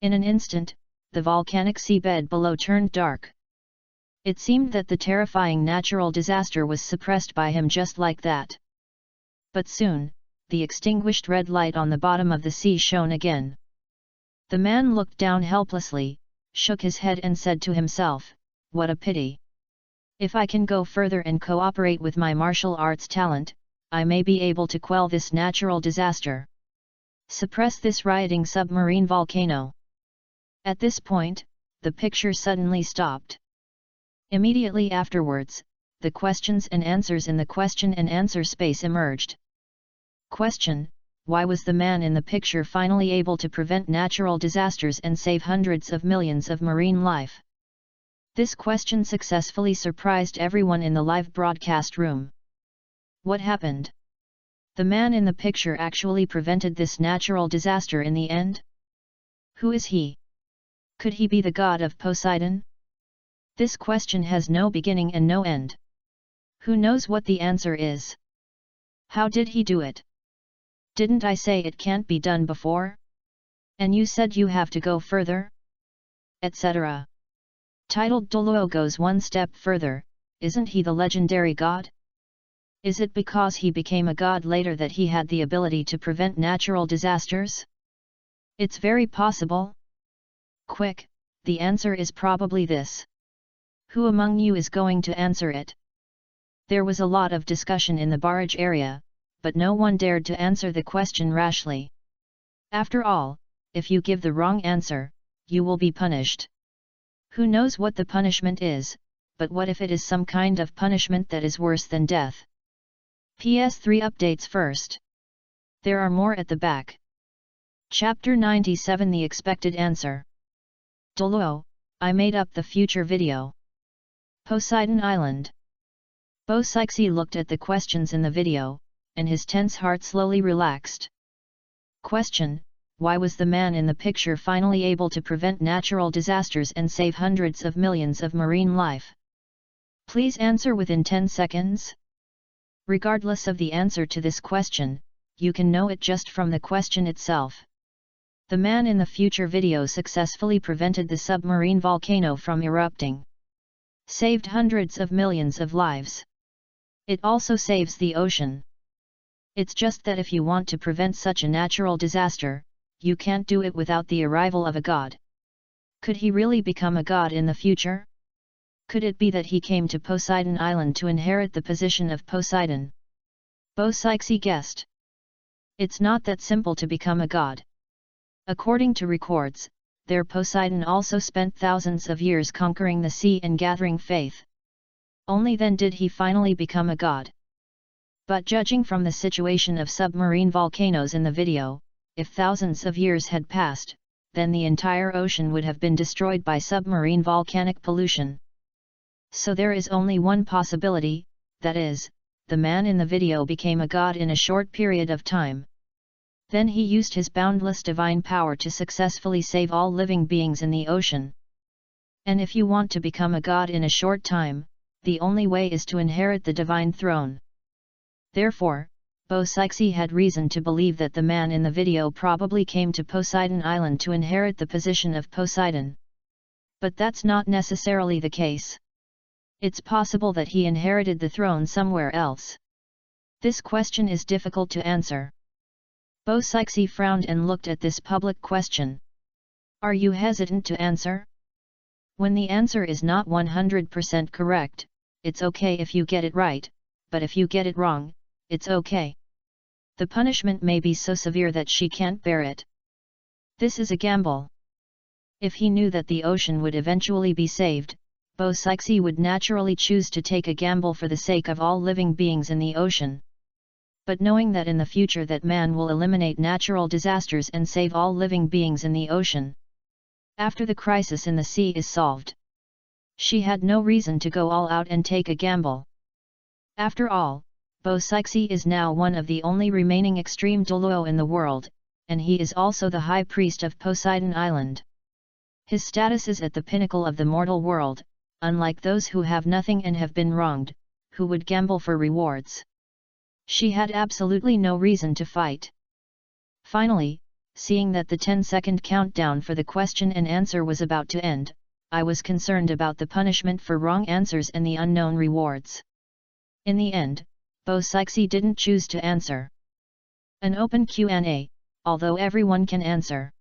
In an instant, the volcanic seabed below turned dark. It seemed that the terrifying natural disaster was suppressed by him just like that. But soon, the extinguished red light on the bottom of the sea shone again. The man looked down helplessly, shook his head and said to himself, "What a pity! If I can go further and cooperate with my martial arts talent, I may be able to quell this natural disaster. Suppress this rioting submarine volcano." At this point, the picture suddenly stopped. Immediately afterwards, the questions and answers in the question and answer space emerged. Question: why was the man in the picture finally able to prevent natural disasters and save hundreds of millions of marine life? This question successfully surprised everyone in the live broadcast room. What happened? The man in the picture actually prevented this natural disaster in the end? Who is he? Could he be the god of Poseidon? This question has no beginning and no end. Who knows what the answer is? How did he do it? Didn't I say it can't be done before? And you said you have to go further? Etc. Titled Douluo goes one step further. Isn't he the legendary god? Is it because he became a god later that he had the ability to prevent natural disasters? It's very possible. Quick, the answer is probably this. Who among you is going to answer it? There was a lot of discussion in the barrage area, but no one dared to answer the question rashly. After all, if you give the wrong answer, you will be punished. Who knows what the punishment is, but what if it is some kind of punishment that is worse than death? PS3 updates first. There are more at the back. Chapter 97: The Expected Answer. Douluo, I made up the future video. Poseidon Island. Poseidon looked at the questions in the video, and his tense heart slowly relaxed. Question: why was the man in the picture finally able to prevent natural disasters and save hundreds of millions of marine life? Please answer within 10 seconds. Regardless of the answer to this question, you can know it just from the question itself. The man in the future video successfully prevented the submarine volcano from erupting. Saved hundreds of millions of lives. It also saves the ocean. It's just that if you want to prevent such a natural disaster, you can't do it without the arrival of a god. Could he really become a god in the future? Could it be that he came to Poseidon Island to inherit the position of Poseidon? Poseidon guessed. It's not that simple to become a god. According to records, Poseidon also spent thousands of years conquering the sea and gathering faith. Only then did he finally become a god. But judging from the situation of submarine volcanoes in the video, if thousands of years had passed, then the entire ocean would have been destroyed by submarine volcanic pollution. So there is only one possibility, that is, the man in the video became a god in a short period of time. Then he used his boundless divine power to successfully save all living beings in the ocean. And if you want to become a god in a short time, the only way is to inherit the divine throne. Therefore, Poseidon had reason to believe that the man in the video probably came to Poseidon Island to inherit the position of Poseidon. But that's not necessarily the case. It's possible that he inherited the throne somewhere else. This question is difficult to answer. Poseidon frowned and looked at this public question. Are you hesitant to answer? When the answer is not 100% correct, it's okay if you get it right, but if you get it wrong, it's okay. The punishment may be so severe that she can't bear it. This is a gamble. If he knew that the ocean would eventually be saved, Poseidon would naturally choose to take a gamble for the sake of all living beings in the ocean. But knowing that in the future that man will eliminate natural disasters and save all living beings in the ocean, after the crisis in the sea is solved, she had no reason to go all out and take a gamble. After all, Poseidon is now one of the only remaining extreme Douluo in the world, and he is also the high priest of Poseidon Island. His status is at the pinnacle of the mortal world, unlike those who have nothing and have been wronged, who would gamble for rewards. She had absolutely no reason to fight. Finally, seeing that the 10-second countdown for the question and answer was about to end, I was concerned about the punishment for wrong answers and the unknown rewards. In the end, Bo Sixi didn't choose to answer. An open Q&A, although everyone can answer.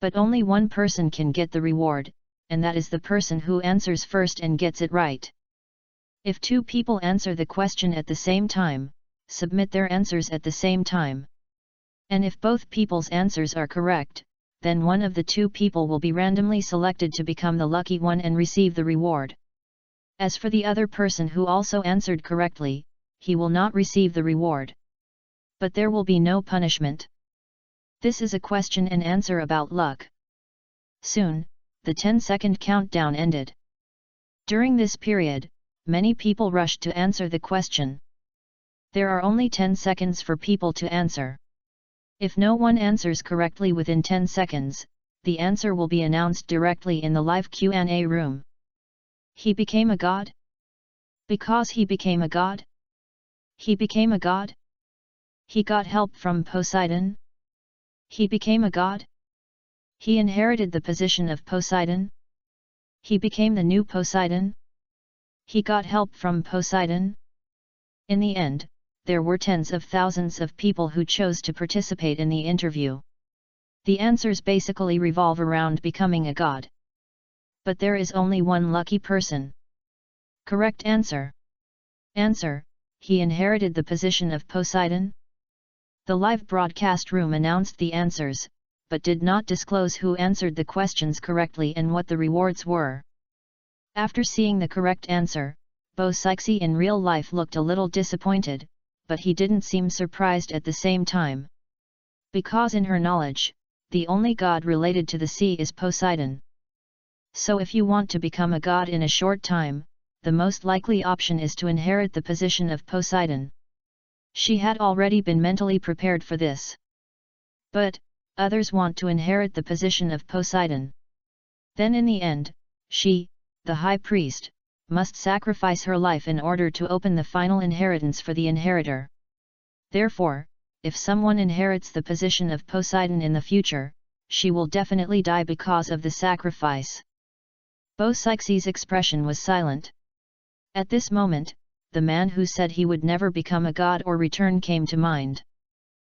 But only one person can get the reward, and that is the person who answers first and gets it right. If two people answer the question at the same time, submit their answers at the same time. And if both people's answers are correct, then one of the two people will be randomly selected to become the lucky one and receive the reward. As for the other person who also answered correctly, he will not receive the reward. But there will be no punishment. This is a question and answer about luck. Soon, the 10-second countdown ended. During this period, many people rushed to answer the question. There are only 10 seconds for people to answer. If no one answers correctly within 10 seconds, the answer will be announced directly in the live Q&A room. He became a god? Because he became a god? He became a god? He got help from Poseidon? He became a god? He inherited the position of Poseidon? He became the new Poseidon? He got help from Poseidon? In the end, there were tens of thousands of people who chose to participate in the interview. The answers basically revolve around becoming a god. But there is only one lucky person. Correct answer. Answer: he inherited the position of Poseidon? The live broadcast room announced the answers, but did not disclose who answered the questions correctly and what the rewards were. After seeing the correct answer, Bo Sixi in real life looked a little disappointed, but he didn't seem surprised at the same time. Because in her knowledge, the only god related to the sea is Poseidon. So if you want to become a god in a short time, the most likely option is to inherit the position of Poseidon. She had already been mentally prepared for this. But, others want to inherit the position of Poseidon. Then in the end, she, the high priest, must sacrifice her life in order to open the final inheritance for the inheritor. Therefore, if someone inherits the position of Poseidon in the future, she will definitely die because of the sacrifice. Bo Sixi's expression was silent. At this moment, the man who said he would never become a god or return came to mind.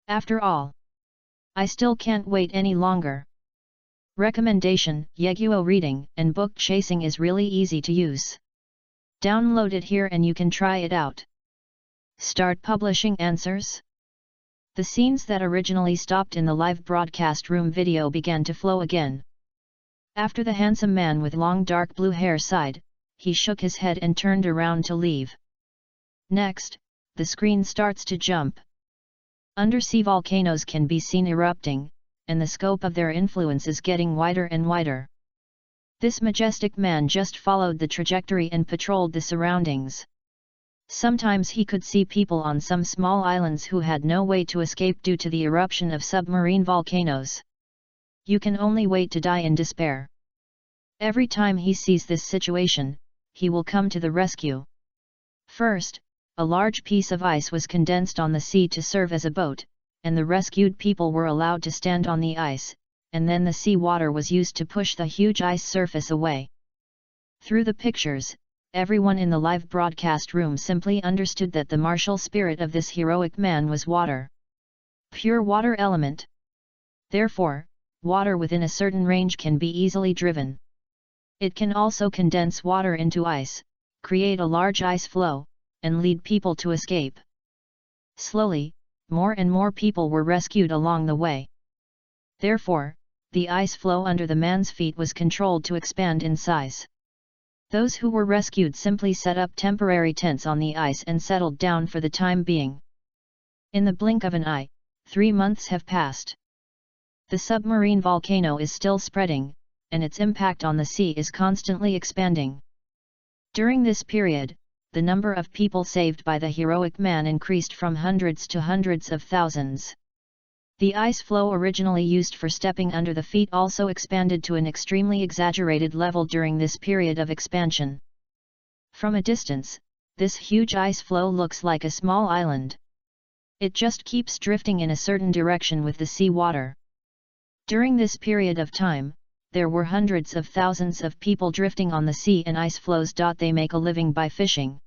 After all, I still can't wait any longer. Recommendation: Yeguo reading and book chasing is really easy to use. Download it here and you can try it out. Start publishing answers. The scenes that originally stopped in the live broadcast room video began to flow again. After the handsome man with long dark blue hair sighed, he shook his head and turned around to leave. Next, the screen starts to jump. Undersea volcanoes can be seen erupting, and the scope of their influence is getting wider and wider. This majestic man just followed the trajectory and patrolled the surroundings. Sometimes he could see people on some small islands who had no way to escape due to the eruption of submarine volcanoes. You can only wait to die in despair. Every time he sees this situation, he will come to the rescue. First, a large piece of ice was condensed on the sea to serve as a boat, and the rescued people were allowed to stand on the ice, and then the sea water was used to push the huge ice surface away. Through the pictures, everyone in the live broadcast room simply understood that the martial spirit of this heroic man was water. Pure water element. Therefore, water within a certain range can be easily driven. It can also condense water into ice, create a large ice flow, and lead people to escape. Slowly, more and more people were rescued along the way. Therefore, the ice flow under the man's feet was controlled to expand in size. Those who were rescued simply set up temporary tents on the ice and settled down for the time being. In the blink of an eye, 3 months have passed. The submarine volcano is still spreading, and its impact on the sea is constantly expanding. During this period, the number of people saved by the heroic man increased from hundreds to hundreds of thousands. The ice flow originally used for stepping under the feet also expanded to an extremely exaggerated level during this period of expansion. From a distance, this huge ice flow looks like a small island. It just keeps drifting in a certain direction with the sea water. During this period of time, there were hundreds of thousands of people drifting on the sea and ice floes. They make a living by fishing.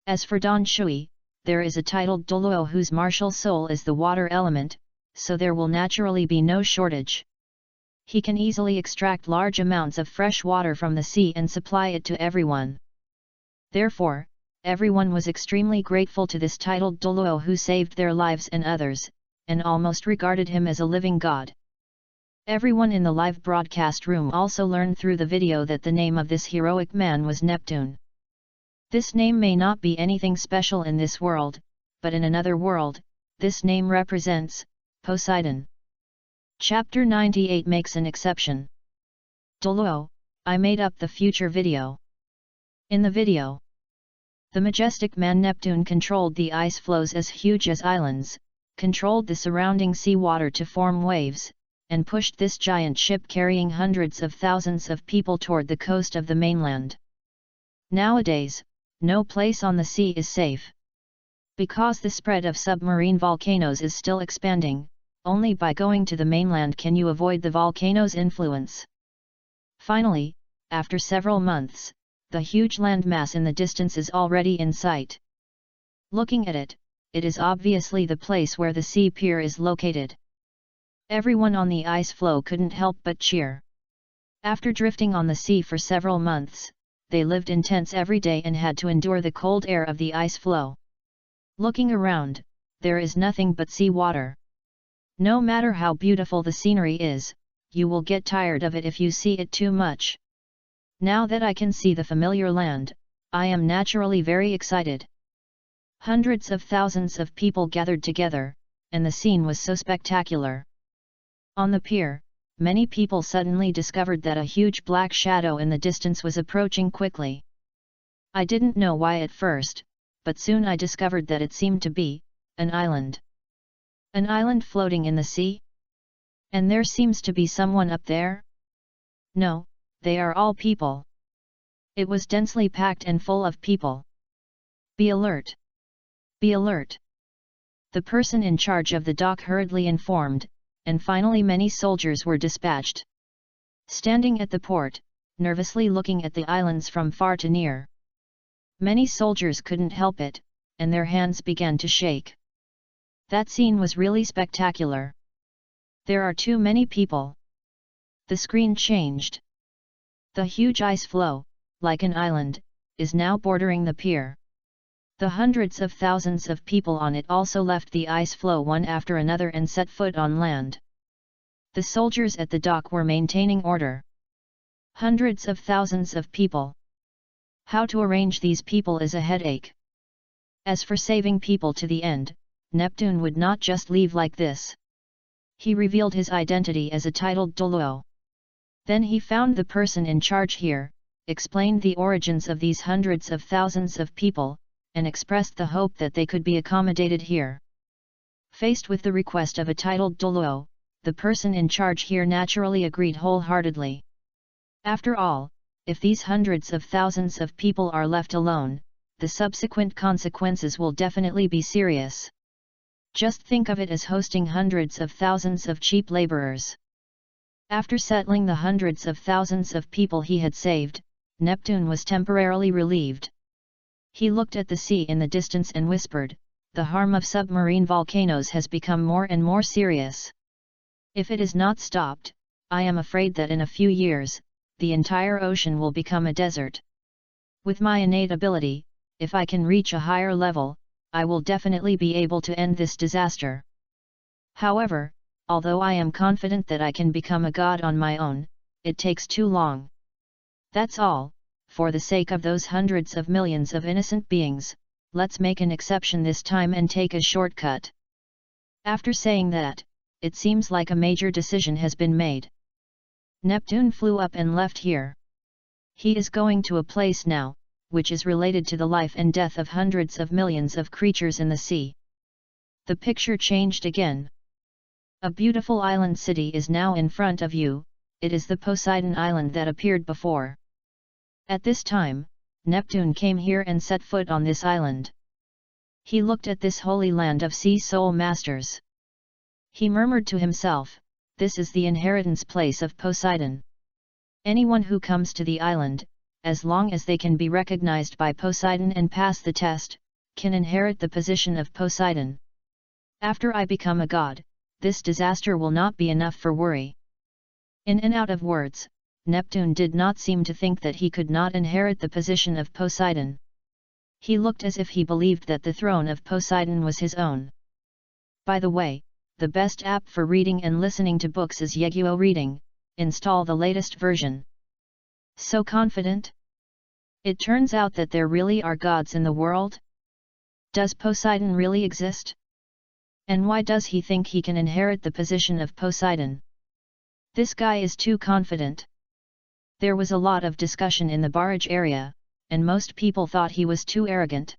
As for Don Shui, there is a titled Douluo whose martial soul is the water element, so there will naturally be no shortage. He can easily extract large amounts of fresh water from the sea and supply it to everyone. Therefore, everyone was extremely grateful to this titled Douluo who saved their lives and others, and almost regarded him as a living god. Everyone in the live broadcast room also learned through the video that the name of this heroic man was Neptune. This name may not be anything special in this world, but in another world, this name represents Poseidon. Chapter 98 makes an exception. Douluo, I made up the future video. In the video, the majestic man Neptune controlled the ice floes as huge as islands, controlled the surrounding sea water to form waves, and pushed this giant ship carrying hundreds of thousands of people toward the coast of the mainland. Nowadays, no place on the sea is safe. Because the spread of submarine volcanoes is still expanding, only by going to the mainland can you avoid the volcano's influence. Finally, after several months, the huge landmass in the distance is already in sight. Looking at it, it is obviously the place where the sea pier is located. Everyone on the ice floe couldn't help but cheer. After drifting on the sea for several months, they lived in tents every day and had to endure the cold air of the ice floe. Looking around, there is nothing but sea water. No matter how beautiful the scenery is, you will get tired of it if you see it too much. Now that I can see the familiar land, I am naturally very excited. Hundreds of thousands of people gathered together, and the scene was so spectacular. On the pier, many people suddenly discovered that a huge black shadow in the distance was approaching quickly. I didn't know why at first, but soon I discovered that it seemed to be an island. An island floating in the sea? And there seems to be someone up there? No, they are all people. It was densely packed and full of people. Be alert! Be alert! The person in charge of the dock hurriedly informed, and finally many soldiers were dispatched. Standing at the port, nervously looking at the islands from far to near. Many soldiers couldn't help it, and their hands began to shake. That scene was really spectacular. There are too many people. The screen changed. The huge ice floe, like an island, is now bordering the pier. The hundreds of thousands of people on it also left the ice floe one after another and set foot on land. The soldiers at the dock were maintaining order. Hundreds of thousands of people. How to arrange these people is a headache. As for saving people to the end, Neptune would not just leave like this. He revealed his identity as a titled Douluo. Then he found the person in charge here, explained the origins of these hundreds of thousands of people, and expressed the hope that they could be accommodated here. Faced with the request of a titled Douluo, the person in charge here naturally agreed wholeheartedly. After all, if these hundreds of thousands of people are left alone, the subsequent consequences will definitely be serious. Just think of it as hosting hundreds of thousands of cheap laborers. After settling the hundreds of thousands of people he had saved, Neptune was temporarily relieved. He looked at the sea in the distance and whispered, "The harm of submarine volcanoes has become more and more serious. If it is not stopped, I am afraid that in a few years, the entire ocean will become a desert. With my innate ability, if I can reach a higher level, I will definitely be able to end this disaster. However, although I am confident that I can become a god on my own, it takes too long. That's all. For the sake of those hundreds of millions of innocent beings, let's make an exception this time and take a shortcut." After saying that, it seems like a major decision has been made. Neptune flew up and left here. He is going to a place now, which is related to the life and death of hundreds of millions of creatures in the sea. The picture changed again. A beautiful island city is now in front of you. It is the Poseidon island that appeared before. At this time, Neptune came here and set foot on this island. He looked at this holy land of sea soul masters. He murmured to himself, this is the inheritance place of Poseidon. Anyone who comes to the island, as long as they can be recognized by Poseidon and pass the test, can inherit the position of Poseidon. After I become a god, this disaster will not be enough for worry." In and out of words, Neptune did not seem to think that he could not inherit the position of Poseidon. He looked as if he believed that the throne of Poseidon was his own. By the way, the best app for reading and listening to books is Yeguo Reading. Install the latest version. So confident? It turns out that there really are gods in the world? Does Poseidon really exist? And why does he think he can inherit the position of Poseidon? This guy is too confident. There was a lot of discussion in the barrage area, and most people thought he was too arrogant.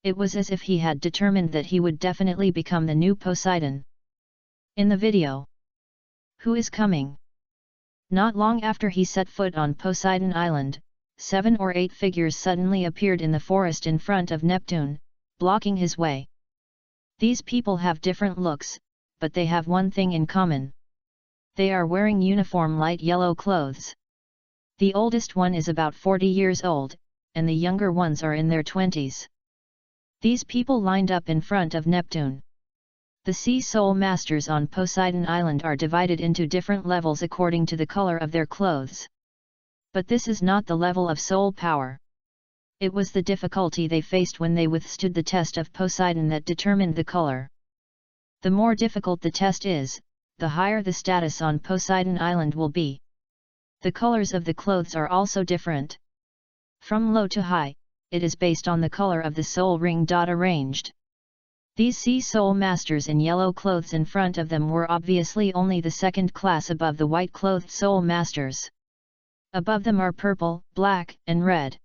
It was as if he had determined that he would definitely become the new Poseidon. In the video, who is coming? Not long after he set foot on Poseidon Island, 7 or 8 figures suddenly appeared in the forest in front of Neptune, blocking his way. These people have different looks, but they have one thing in common. They are wearing uniform light yellow clothes. The oldest one is about 40 years old, and the younger ones are in their 20s. These people lined up in front of Neptune. The Sea Soul Masters on Poseidon Island are divided into different levels according to the color of their clothes. But this is not the level of soul power. It was the difficulty they faced when they withstood the test of Poseidon that determined the color. The more difficult the test is, the higher the status on Poseidon Island will be. The colors of the clothes are also different. From low to high, it is based on the color of the soul ring. Arranged. These Sea Soul Masters in yellow clothes in front of them were obviously only the second class above the white-clothed Soul Masters. Above them are purple, black, and red.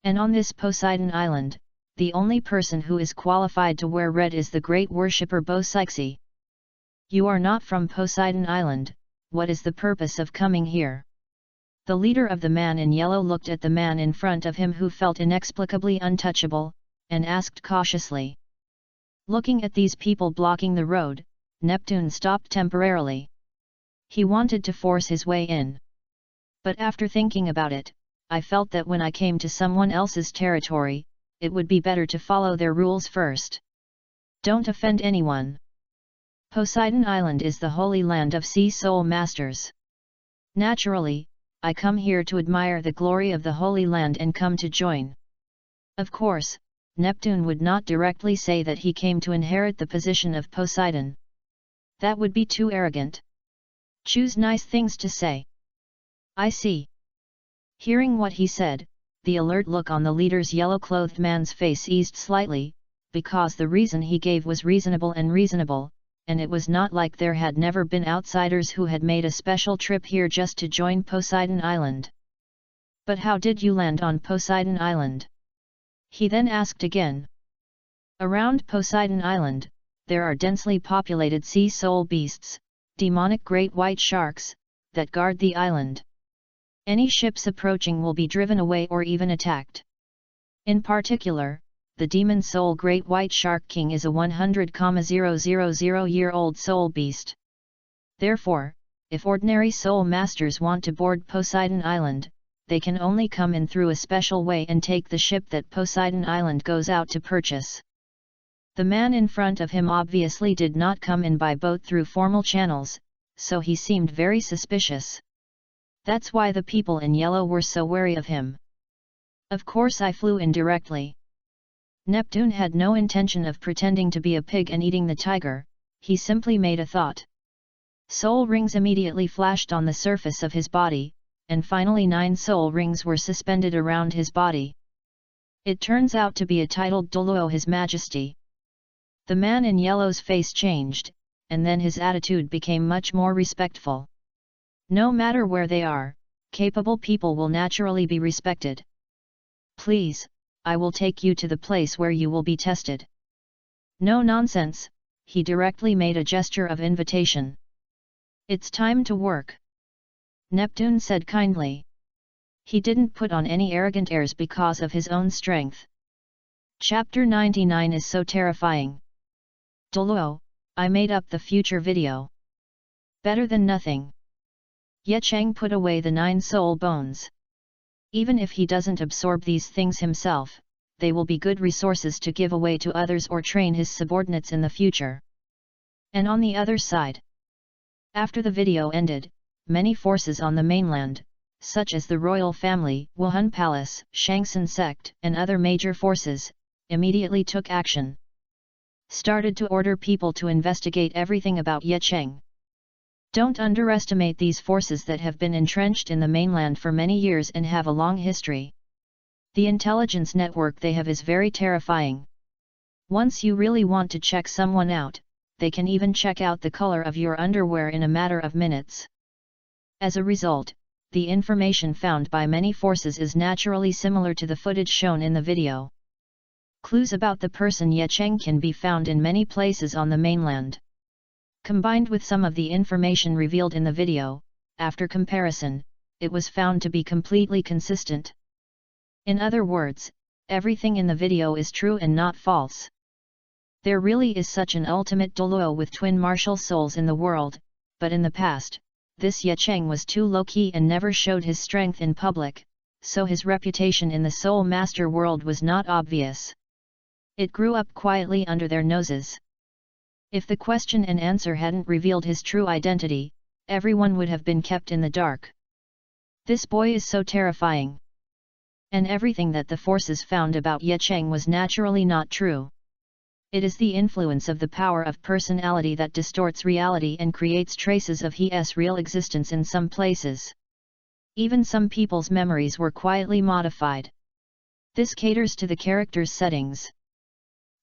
And on this Poseidon Island, the only person who is qualified to wear red is the great worshipper Bosyxi. "You are not from Poseidon Island, what is the purpose of coming here?" The leader of the man in yellow looked at the man in front of him who felt inexplicably untouchable, and asked cautiously. Looking at these people blocking the road, Neptune stopped temporarily. He wanted to force his way in. But after thinking about it, I felt that when I came to someone else's territory, it would be better to follow their rules first. Don't offend anyone. Poseidon Island is the holy land of Sea Soul Masters. Naturally, I come here to admire the glory of the holy land and come to join. Of course, Neptune would not directly say that he came to inherit the position of Poseidon. That would be too arrogant. Choose nice things to say. I see. Hearing what he said, the alert look on the leader's yellow-clothed man's face eased slightly, because the reason he gave was reasonable, and it was not like there had never been outsiders who had made a special trip here just to join Poseidon Island. "But how did you land on Poseidon Island?" he then asked again. Around Poseidon Island, there are densely populated sea soul beasts, demonic great white sharks, that guard the island. Any ships approaching will be driven away or even attacked. In particular, the demon soul great white shark king is a 100,000-year-old soul beast. Therefore, if ordinary soul masters want to board Poseidon Island, they can only come in through a special way and take the ship that Poseidon Island goes out to purchase. The man in front of him obviously did not come in by boat through formal channels, so he seemed very suspicious. That's why the people in yellow were so wary of him. Of course I flew in directly. Neptune had no intention of pretending to be a pig and eating the tiger, he simply made a thought. Soul rings immediately flashed on the surface of his body, and finally 9 soul rings were suspended around his body. It turns out to be a titled Douluo, His Majesty. The man in yellow's face changed, and then his attitude became much more respectful. No matter where they are, capable people will naturally be respected. Please, I will take you to the place where you will be tested. No nonsense, he directly made a gesture of invitation. It's time to work. Neptune said kindly. He didn't put on any arrogant airs because of his own strength. Chapter 99 is so terrifying. Douluo, I made up the future video. Better than nothing. Ye Cheng put away the 9 soul bones. Even if he doesn't absorb these things himself, they will be good resources to give away to others or train his subordinates in the future. And on the other side, after the video ended, many forces on the mainland, such as the royal family, Wuhan Palace, Shangsun sect, and other major forces, immediately took action. Started to order people to investigate everything about Ye Cheng. Don't underestimate these forces that have been entrenched in the mainland for many years and have a long history. The intelligence network they have is very terrifying. Once you really want to check someone out, they can even check out the color of your underwear in a matter of minutes. As a result, the information found by many forces is naturally similar to the footage shown in the video. Clues about the person Ye Cheng can be found in many places on the mainland. Combined with some of the information revealed in the video, after comparison, it was found to be completely consistent. In other words, everything in the video is true and not false. There really is such an ultimate Douluo with twin martial souls in the world, but in the past, this Ye Cheng was too low-key and never showed his strength in public, so his reputation in the Soul Master world was not obvious. It grew up quietly under their noses. If the question and answer hadn't revealed his true identity, everyone would have been kept in the dark. This boy is so terrifying. And everything that the forces found about Ye Cheng was naturally not true. It is the influence of the power of personality that distorts reality and creates traces of his real existence in some places. Even some people's memories were quietly modified. This caters to the character's settings.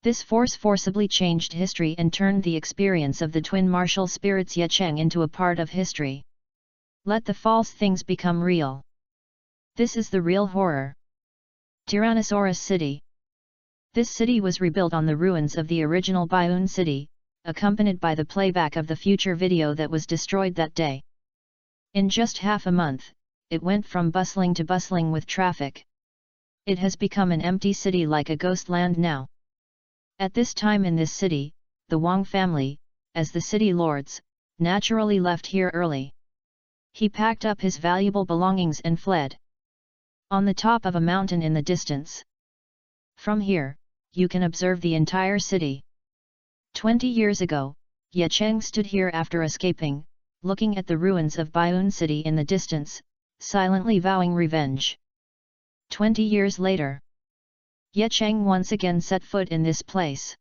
This force forcibly changed history and turned the experience of the twin martial spirits Ye Cheng into a part of history. Let the false things become real. This is the real horror. Tyrannosaurus City. This city was rebuilt on the ruins of the original Baiyun city, accompanied by the playback of the future video that was destroyed that day. In just half a month, it went from bustling to bustling with traffic. It has become an empty city like a ghost land now. At this time in this city, the Wang family, as the city lords, naturally left here early. He packed up his valuable belongings and fled. On the top of a mountain in the distance. From here, you can observe the entire city. 20 years ago, Ye Cheng stood here after escaping, looking at the ruins of Baiyun city in the distance, silently vowing revenge. 20 years later, Ye Cheng once again set foot in this place.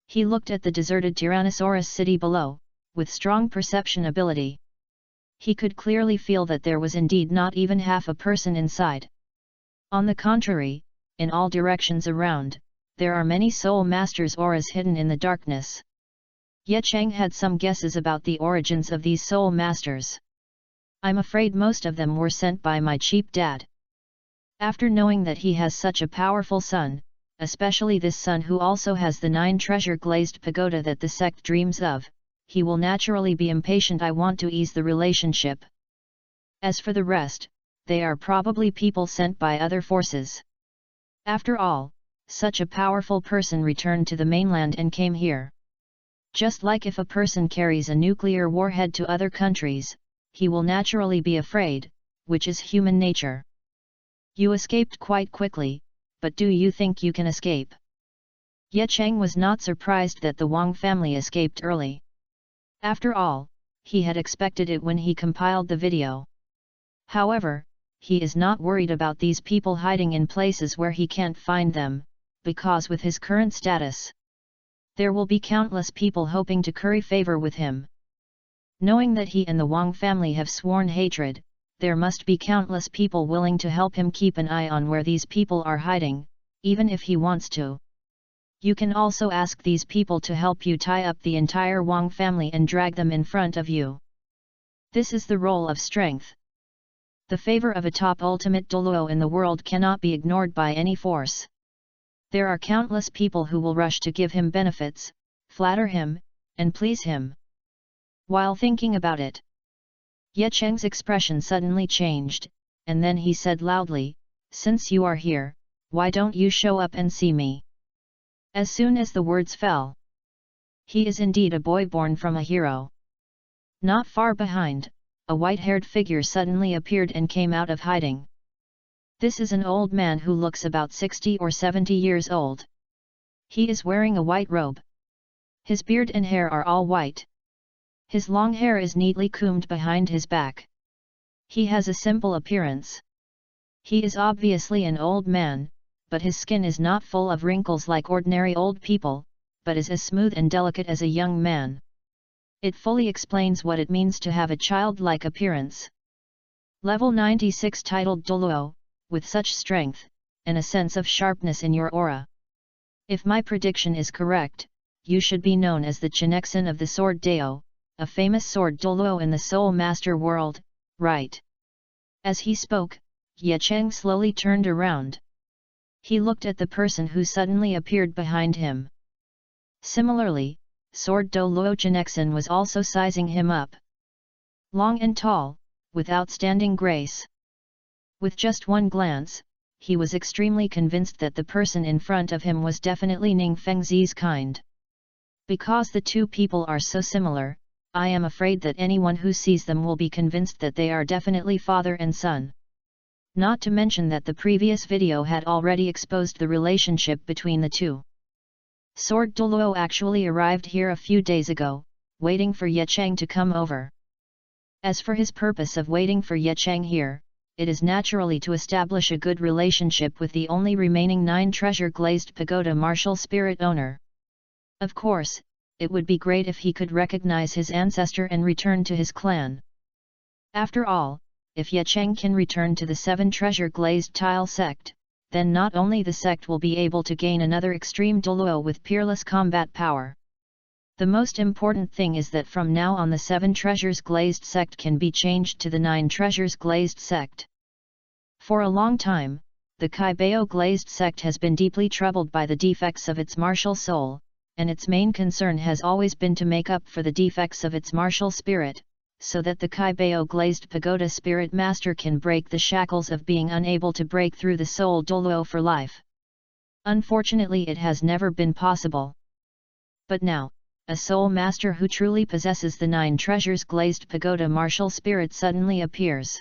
He looked at the deserted Tyrannosaurus city below, with strong perception ability. He could clearly feel that there was indeed not even half a person inside. On the contrary, in all directions around, there are many Soul Masters' auras hidden in the darkness. Ye Cheng had some guesses about the origins of these Soul Masters. I'm afraid most of them were sent by my cheap dad. After knowing that he has such a powerful son, especially this son who also has the 9 treasure-glazed pagoda that the sect dreams of, he will naturally be impatient. I want to ease the relationship. As for the rest, they are probably people sent by other forces. After all, such a powerful person returned to the mainland and came here. Just like if a person carries a nuclear warhead to other countries, he will naturally be afraid, which is human nature. You escaped quite quickly, but do you think you can escape? Ye Cheng was not surprised that the Wang family escaped early. After all, he had expected it when he compiled the video. However, he is not worried about these people hiding in places where he can't find them, because with his current status, there will be countless people hoping to curry favor with him. Knowing that he and the Wang family have sworn hatred, there must be countless people willing to help him keep an eye on where these people are hiding, even if he wants to. You can also ask these people to help you tie up the entire Wang family and drag them in front of you. This is the role of strength. The favor of a top ultimate Douluo in the world cannot be ignored by any force. There are countless people who will rush to give him benefits, flatter him, and please him. While thinking about it, Ye Cheng's expression suddenly changed, and then he said loudly, "Since you are here, why don't you show up and see me?" As soon as the words fell, he is indeed a boy born from a hero. Not far behind, a white-haired figure suddenly appeared and came out of hiding. This is an old man who looks about 60 or 70 years old. He is wearing a white robe. His beard and hair are all white. His long hair is neatly combed behind his back. He has a simple appearance. He is obviously an old man, but his skin is not full of wrinkles like ordinary old people, but is as smooth and delicate as a young man. It fully explains what it means to have a childlike appearance. Level 96 titled Douluo, with such strength, and a sense of sharpness in your aura. If my prediction is correct, you should be known as the Chinexin of the Sword Dao, a famous sword Douluo in the Soul Master world, right? As he spoke, Ye Cheng slowly turned around. He looked at the person who suddenly appeared behind him. Similarly, Sword Douluo Chinexin was also sizing him up. Long and tall, with outstanding grace. With just one glance, he was extremely convinced that the person in front of him was definitely Ning Fengzi's kind. Because the two people are so similar, I am afraid that anyone who sees them will be convinced that they are definitely father and son. Not to mention that the previous video had already exposed the relationship between the two. Sword Douluo actually arrived here a few days ago, waiting for Ye Cheng to come over. As for his purpose of waiting for Ye Cheng here, it is naturally to establish a good relationship with the only remaining 9 treasure-glazed pagoda martial spirit owner. Of course, it would be great if he could recognize his ancestor and return to his clan. After all, if Ye Cheng can return to the 7 treasure-glazed tile sect, then not only the sect will be able to gain another extreme Douluo with peerless combat power. The most important thing is that from now on the 7 treasures glazed sect can be changed to the 9 treasures glazed sect. For a long time, the Kaibao glazed sect has been deeply troubled by the defects of its martial soul, and its main concern has always been to make up for the defects of its martial spirit, so that the Kaibao glazed pagoda spirit master can break the shackles of being unable to break through the soul Douluo for life. Unfortunately, it has never been possible. But now, a soul master who truly possesses the 9 treasures glazed pagoda martial spirit suddenly appears.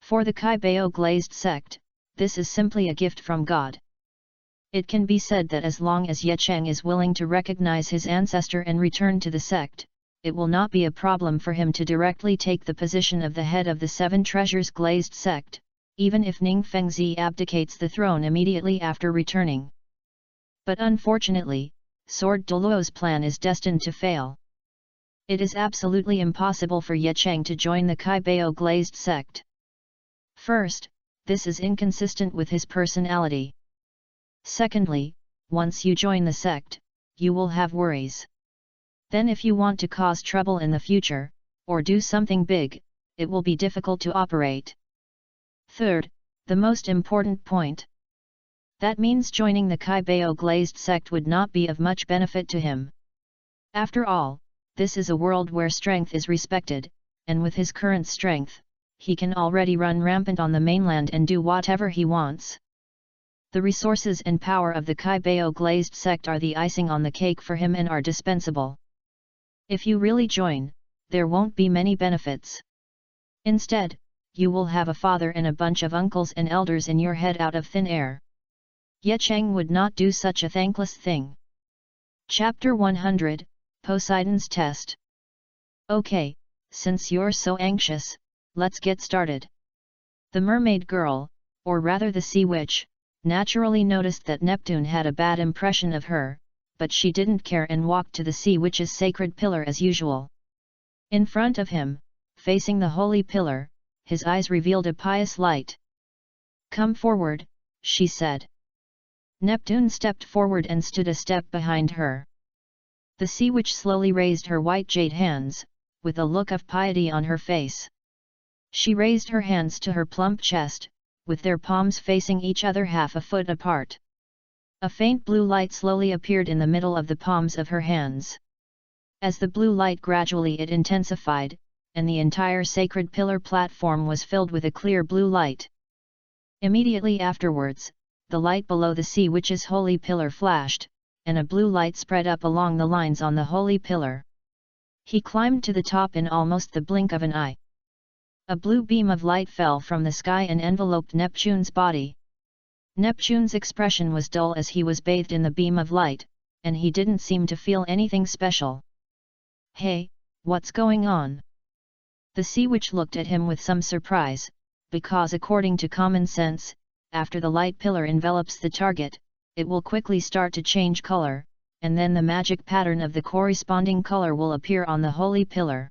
For the Kaibao glazed sect, this is simply a gift from God. It can be said that as long as Ye Cheng is willing to recognize his ancestor and return to the sect, it will not be a problem for him to directly take the position of the head of the 7 treasures glazed sect, even if Ning Fengzi abdicates the throne immediately after returning. But unfortunately, Sword Douluo's plan is destined to fail. It is absolutely impossible for Ye Cheng to join the Kaibao glazed sect. First, this is inconsistent with his personality. Secondly, once you join the sect, you will have worries. Then if you want to cause trouble in the future, or do something big, it will be difficult to operate. Third, the most important point. That means joining the Kaibao glazed sect would not be of much benefit to him. After all, this is a world where strength is respected, and with his current strength, he can already run rampant on the mainland and do whatever he wants. The resources and power of the Kaibao glazed sect are the icing on the cake for him and are dispensable. If you really join, there won't be many benefits. Instead, you will have a father and a bunch of uncles and elders in your head out of thin air. Ye Cheng would not do such a thankless thing. Chapter 100, Poseidon's Test. Okay, since you're so anxious, let's get started. The mermaid girl, or rather the sea witch, naturally noticed that Neptune had a bad impression of her, but she didn't care and walked to the sea witch's sacred pillar as usual. In front of him, facing the holy pillar, his eyes revealed a pious light. "Come forward," she said. Neptune stepped forward and stood a step behind her. The sea witch slowly raised her white jade hands, with a look of piety on her face. She raised her hands to her plump chest, with their palms facing each other half a foot apart. A faint blue light slowly appeared in the middle of the palms of her hands. As the blue light gradually intensified, and the entire sacred pillar platform was filled with a clear blue light. Immediately afterwards, the light below the sea witch's holy pillar flashed, and a blue light spread up along the lines on the holy pillar. He climbed to the top in almost the blink of an eye. A blue beam of light fell from the sky and enveloped Neptune's body. Neptune's expression was dull as he was bathed in the beam of light, and he didn't seem to feel anything special. "Hey, what's going on?" The sea witch looked at him with some surprise, because according to common sense, after the light pillar envelops the target, it will quickly start to change color, and then the magic pattern of the corresponding color will appear on the holy pillar.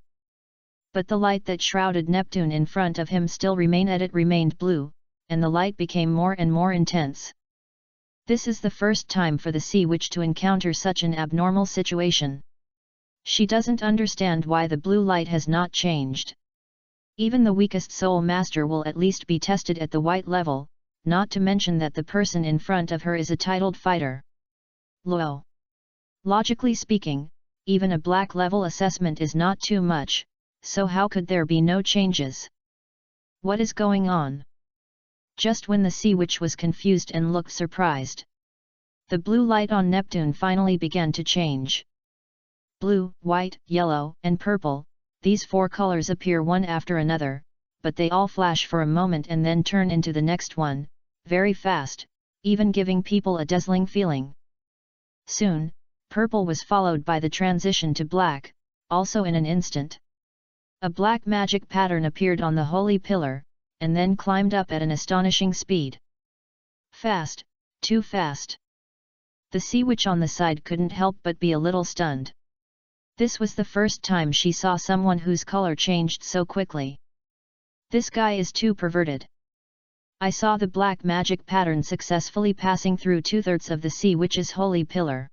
But the light that shrouded Neptune in front of him still remained blue, and the light became more and more intense. This is the first time for the sea witch to encounter such an abnormal situation. She doesn't understand why the blue light has not changed. Even the weakest soul master will at least be tested at the white level, not to mention that the person in front of her is a titled fighter. Low. Logically speaking, even a black level assessment is not too much, so how could there be no changes? What is going on? Just when the sea witch was confused and looked surprised, the blue light on Neptune finally began to change. Blue, white, yellow, and purple, these 4 colors appear one after another, but they all flash for a moment and then turn into the next one, very fast, even giving people a dazzling feeling. Soon, purple was followed by the transition to black, also in an instant. A black magic pattern appeared on the holy pillar, and then climbed up at an astonishing speed. Fast, too fast. The sea witch on the side couldn't help but be a little stunned. This was the first time she saw someone whose color changed so quickly. This guy is too perverted. I saw the black magic pattern successfully passing through 2/3 of the sea witch's holy pillar.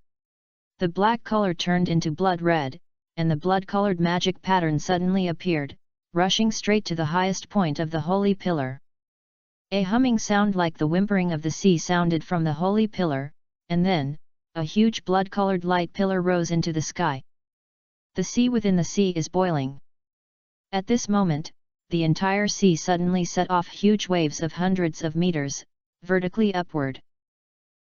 The black color turned into blood red, and the blood-colored magic pattern suddenly appeared, rushing straight to the highest point of the holy pillar. A humming sound like the whimpering of the sea sounded from the holy pillar, and then, a huge blood-colored light pillar rose into the sky. The sea within the sea is boiling. At this moment, the entire sea suddenly set off huge waves of hundreds of meters, vertically upward.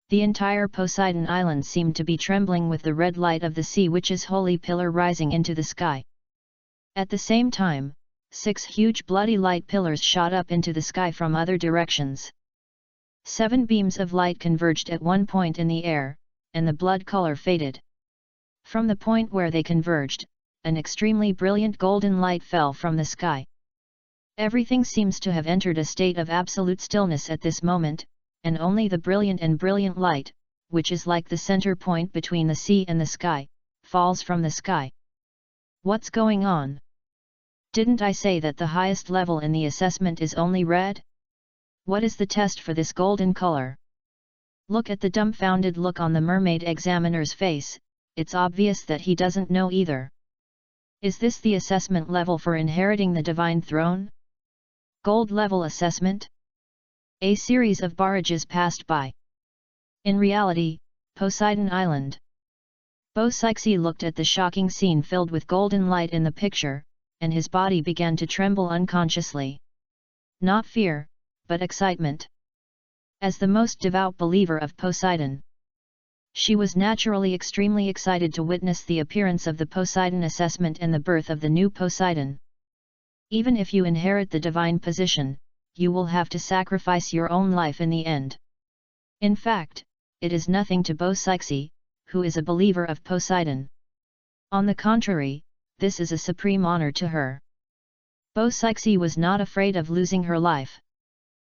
The entire Poseidon island seemed to be trembling with the red light of the sea witch's holy pillar rising into the sky. At the same time, 6 huge bloody light pillars shot up into the sky from other directions. 7 beams of light converged at one point in the air, and the blood color faded. From the point where they converged, an extremely brilliant golden light fell from the sky. Everything seems to have entered a state of absolute stillness at this moment, and only the brilliant light, which is like the center point between the sea and the sky, falls from the sky. What's going on? Didn't I say that the highest level in the assessment is only red? What is the test for this golden color? Look at the dumbfounded look on the mermaid examiner's face, it's obvious that he doesn't know either. Is this the assessment level for inheriting the divine throne? Gold level assessment? A series of barrages passed by. In reality, Poseidon Island. Bo-Sixi looked at the shocking scene filled with golden light in the picture, and his body began to tremble unconsciously. Not fear, but excitement. As the most devout believer of Poseidon, she was naturally extremely excited to witness the appearance of the Poseidon assessment and the birth of the new Poseidon. Even if you inherit the divine position, you will have to sacrifice your own life in the end. In fact, it is nothing to Bo-Sixi, who is a believer of Poseidon. On the contrary, this is a supreme honor to her. Bo-Sixi was not afraid of losing her life.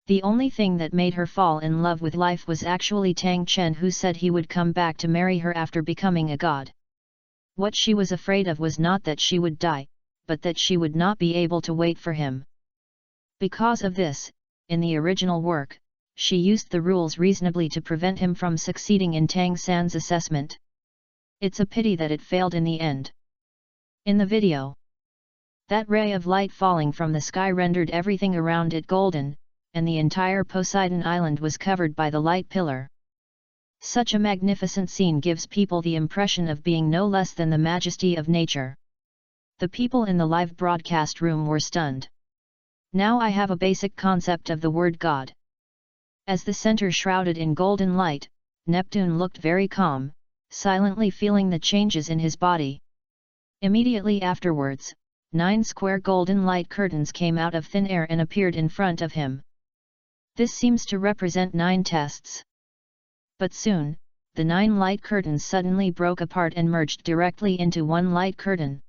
The only thing that made her fall in love with life was actually Tang Chen, who said he would come back to marry her after becoming a god. What she was afraid of was not that she would die, but that she would not be able to wait for him. Because of this, in the original work, she used the rules reasonably to prevent him from succeeding in Tang San's assessment. It's a pity that it failed in the end. In the video, that ray of light falling from the sky rendered everything around it golden, and the entire Poseidon Island was covered by the light pillar. Such a magnificent scene gives people the impression of being no less than the majesty of nature. The people in the live broadcast room were stunned. Now I have a basic concept of the word God. As the center shrouded in golden light, Neptune looked very calm, silently feeling the changes in his body. Immediately afterwards, 9 square golden light curtains came out of thin air and appeared in front of him. This seems to represent 9 tests. But soon, the 9 light curtains suddenly broke apart and merged directly into one light curtain.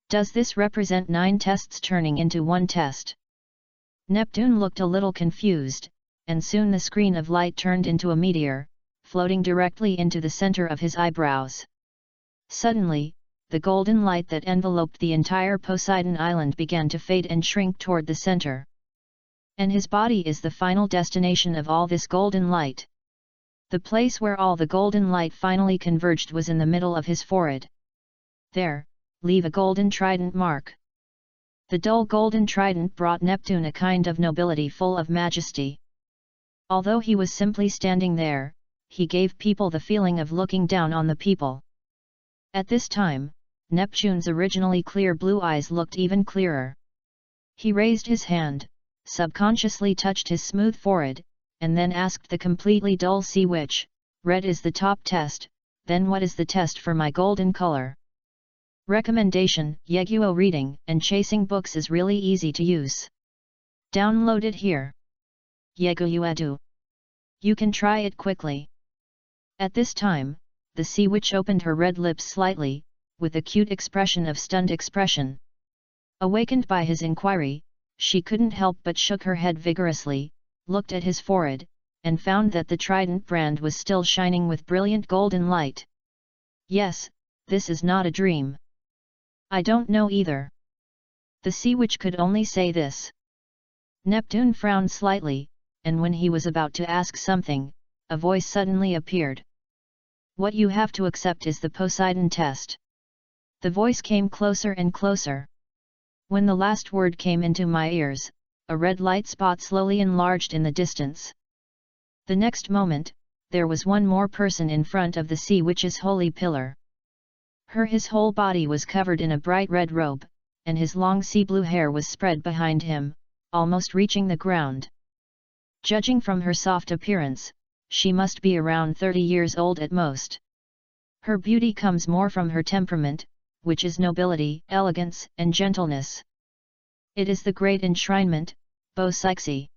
Does this represent 9 tests turning into one test? Neptune looked a little confused, and soon the screen of light turned into a meteor, floating directly into the center of his eyebrows. Suddenly, the golden light that enveloped the entire Poseidon island began to fade and shrink toward the center. And his body is the final destination of all this golden light. The place where all the golden light finally converged was in the middle of his forehead. There, leave a golden trident mark. The dull golden trident brought Neptune a kind of nobility full of majesty. Although he was simply standing there, he gave people the feeling of looking down on the people. At this time, Neptune's originally clear blue eyes looked even clearer. He raised his hand, subconsciously touched his smooth forehead, and then asked the completely dull sea witch, "Red is the top test, then what is the test for my golden color?" Recommendation: Yeguo reading and chasing books is really easy to use. Download it here. Yeguo. You can try it quickly. At this time, the sea witch opened her red lips slightly, with a cute expression of stunned expression. Awakened by his inquiry, she couldn't help but shook her head vigorously, looked at his forehead, and found that the trident brand was still shining with brilliant golden light. Yes, this is not a dream. I don't know either. The sea witch could only say this. Neptune frowned slightly, and when he was about to ask something, a voice suddenly appeared. What you have to accept is the Poseidon test. The voice came closer and closer. When the last word came into my ears, a red light spot slowly enlarged in the distance. The next moment, there was one more person in front of the sea witch's holy pillar. His whole body was covered in a bright red robe, and his long sea blue hair was spread behind him, almost reaching the ground. Judging from her soft appearance, she must be around 30 years old at most. Her beauty comes more from her temperament, which is nobility, elegance, and gentleness. It is the great enshrinement, Poseidon.